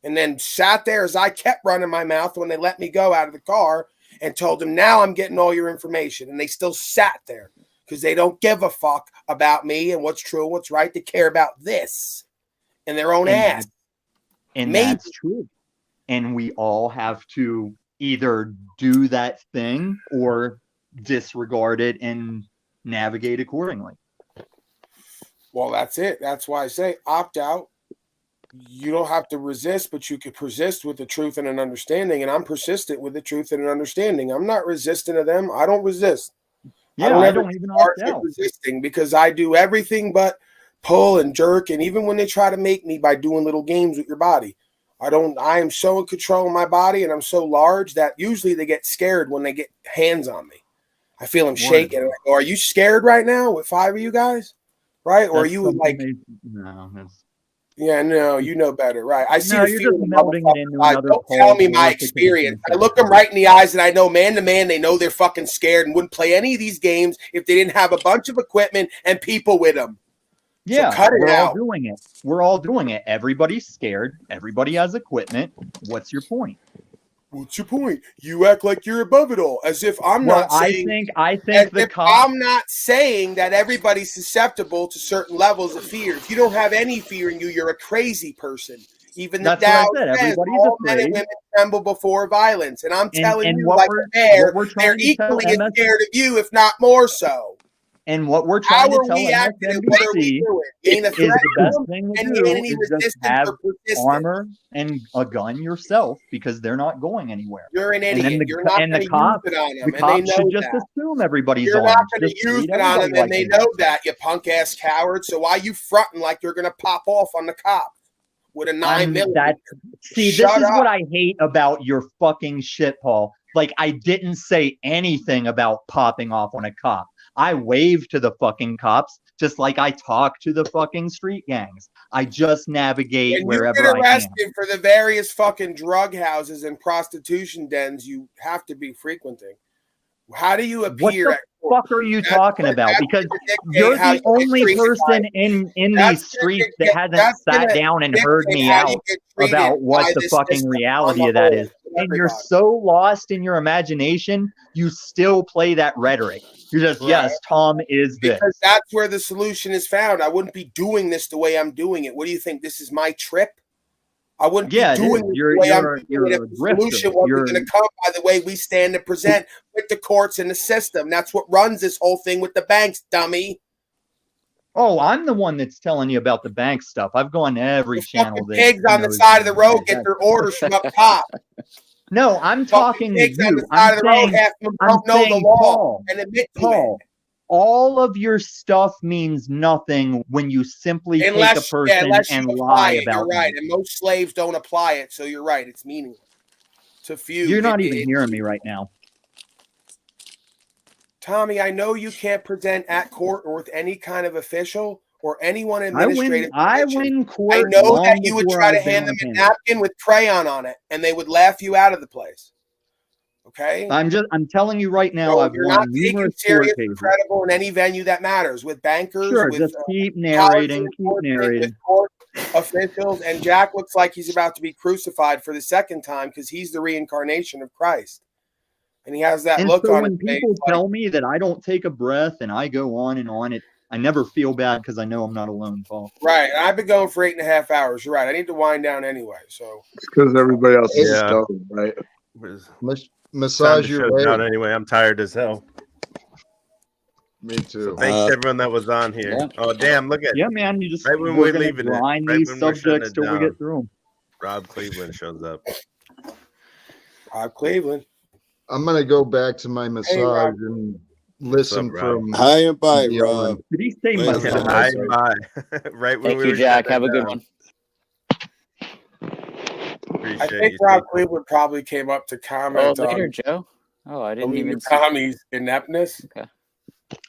And then sat there as I kept running my mouth when they let me go out of the car and told them, now I'm getting all your information. And they still sat there because they don't give a fuck about me and what's true and what's right. They care about this and their own ass. And Maybe. that's true. And we all have to either do that thing or disregard it and navigate accordingly. Well, that's it. That's why I say opt out. You don't have to resist, but you can persist with the truth and an understanding. And I'm persistent with the truth and an understanding. I'm not resistant to them. I don't resist. Yeah, I I ever don't even start opt out. resisting because I do everything but pull and jerk. And even when they try to make me by doing little games with your body, I am so in control of my body and I'm so large that usually they get scared when they get hands on me. I feel them shaking. And I go, are you scared right now with 5 of you guys? Right? Or are you like, no, yeah, no, you know better, right? I see No, the you're fear just in the melding it motherfucker's into eyes. another Don't tell Paul me my glorification experience. I thing. look them right in the eyes and I know man to man, they know they're fucking scared and wouldn't play any of these games if they didn't have a bunch of equipment and people with them. Yeah, cut it we're all out. doing it. We're all doing it. Everybody's scared. Everybody has equipment. What's your point? What's your point? You act like you're above it all, as if I'm Well, not saying. I think as the if cops. I'm not saying that everybody's susceptible to certain levels of fear. If you don't have any fear in you, you're a crazy person. Even the That's what I Tao said. says Everybody's all men and afraid. women tremble before violence. And I'm telling and you, what like we're- a bear, what we're they're trying to tell equally as MS scared of you, if not more so. And what we're How trying to are tell we acting and what are we MSNBC doing? You ain't a is threat the to best them, thing to and do you ain't any is just resistance have or persistence. armor and a gun yourself because they're not going anywhere. You're an And then idiot. the, You're not and going the to cops, use it on them, the and they cops know should just that. assume everybody's You're armed. not going Just to use treat it on everybody them, and like they that. know that, you punk ass coward. So why you fronting like you're going to pop off on the cop with a 9mm? See, Shut this is up. what I hate about your fucking shit, Paul. Like, I didn't say anything about popping off on a cop. I waved to the fucking cops just like I talk to the fucking street gangs. I just navigate When you wherever get I arrested can. for the various fucking drug houses and prostitution dens you have to be frequenting, how do you What appear the at court? fuck are you talking about? that's Because gonna dictate you're how the you get only treated by person me. in That's these gonna streets that dictate- hasn't that's sat gonna down and heard dictate me how out you get treated about what by the this fucking system on reality the of that whole, is. from And you're everybody. so lost in your imagination, you still play that rhetoric. You're just, Right. yes, Tom is this. Because that's where the solution is found. I wouldn't be doing this the way I'm doing it. What do you think? This is my trip? I wouldn't Yeah, be it doing is. it You're- the way I'm you're- doing it you're if a the grifter. solution wasn't You're- going to come by the way we stand and present with the courts and the system. That's what runs this whole thing with the banks, dummy. Oh, I'm the one that's telling you about the bank stuff. I've gone to every channel that Pigs on the knows side of the road that. get their orders from up top. No, I'm talking to Pigs on you. the side I'm of the road saying, half of them I'm don't know the saying, law Paul, and admit to Paul, all of your stuff means nothing when you simply it. Unless, take a person unless and you lie apply it, about you're right. them. And most slaves don't apply it, so you're right. It's meaningless. To few. You're not it- even it- hearing me right now. Tommy, I know you can't present at court or with any kind of official or anyone I administrative. win court. I know long that you would before try I to was hand down them a camera. napkin with crayon on it, and they would laugh you out of the place. Okay. I'm telling you right now, So I've you're not won taken numerous serious court and cases. credible in any venue that matters with bankers, Sure, with just keep policy narrating, keep enforcement, narrating. with court officials, and Jack looks like he's about to be crucified for the second time because he's the reincarnation of Christ, and he has that And look so on when his face. people tell me that I don't take a breath and I go on and on, I never feel bad because I know I'm not alone, Paul. Right, and I've been going for 8.5 hours. You're right. I need to wind down anyway. So because everybody else is Yeah. stoned, right? Massage Time to your shut down leg. anyway. I'm tired as hell. Me too. Thanks to everyone that was on here. Yeah. Oh damn! Look at Yeah, man, you just right when we're we're gonna leaving it, grind right these when we're shutting subjects it till we down. get through them. Rob Cleveland shows up. Rob Cleveland. I'm gonna go back to my massage Rob. and listen What's up, Rob? from High and by, yelling. Rob. Did he say Wait, massage? hold on. Hi, bye. Right when Thank we you, were Jack. shutting Have a it good down. one. I Appreciate think you. Rob Cecil. Cleveland probably came up to Oh, comment later, on Joe. Oh, I didn't even see. Tommy's ineptness. Okay.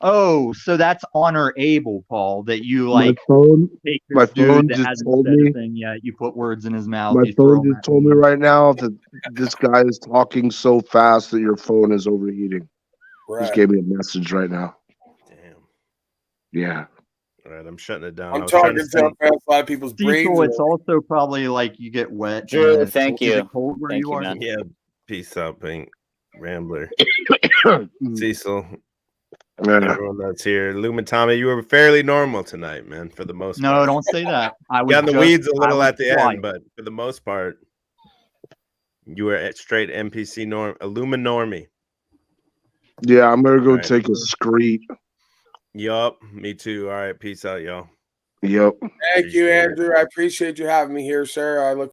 Oh, so that's honorable, Paul, that you My like phone, take my this dude phone that just hasn't told said me. a thing yet. You put words in his mouth. My You throw phone him just at told me him. right now that this guy is talking so fast that your phone is overheating. Right. Just gave me a message right now. Damn. Yeah. All right, I'm shutting it down. I I'm was trying talking to so say, fast, a lot of people's brains. Cecil, are- it's also probably like you get wet. Drew, and thank is you. it cold where Thank you you, are? man. yeah, peace out, Pink Rambler. Mm. Cecil, Yeah. everyone that's here. Lumen Tommy, you were fairly normal tonight, man, for the most No, part. don't say that. I was Got in the just- weeds a I little was at the quiet. end, but for the most part, you were at straight NPC norm, a Lumen normie. Yeah, I'm gonna go Alright. take a screet. Yup, me too. All right, peace out, y'all. Yep. Thank you, Andrew. I appreciate you having me here, sir. I look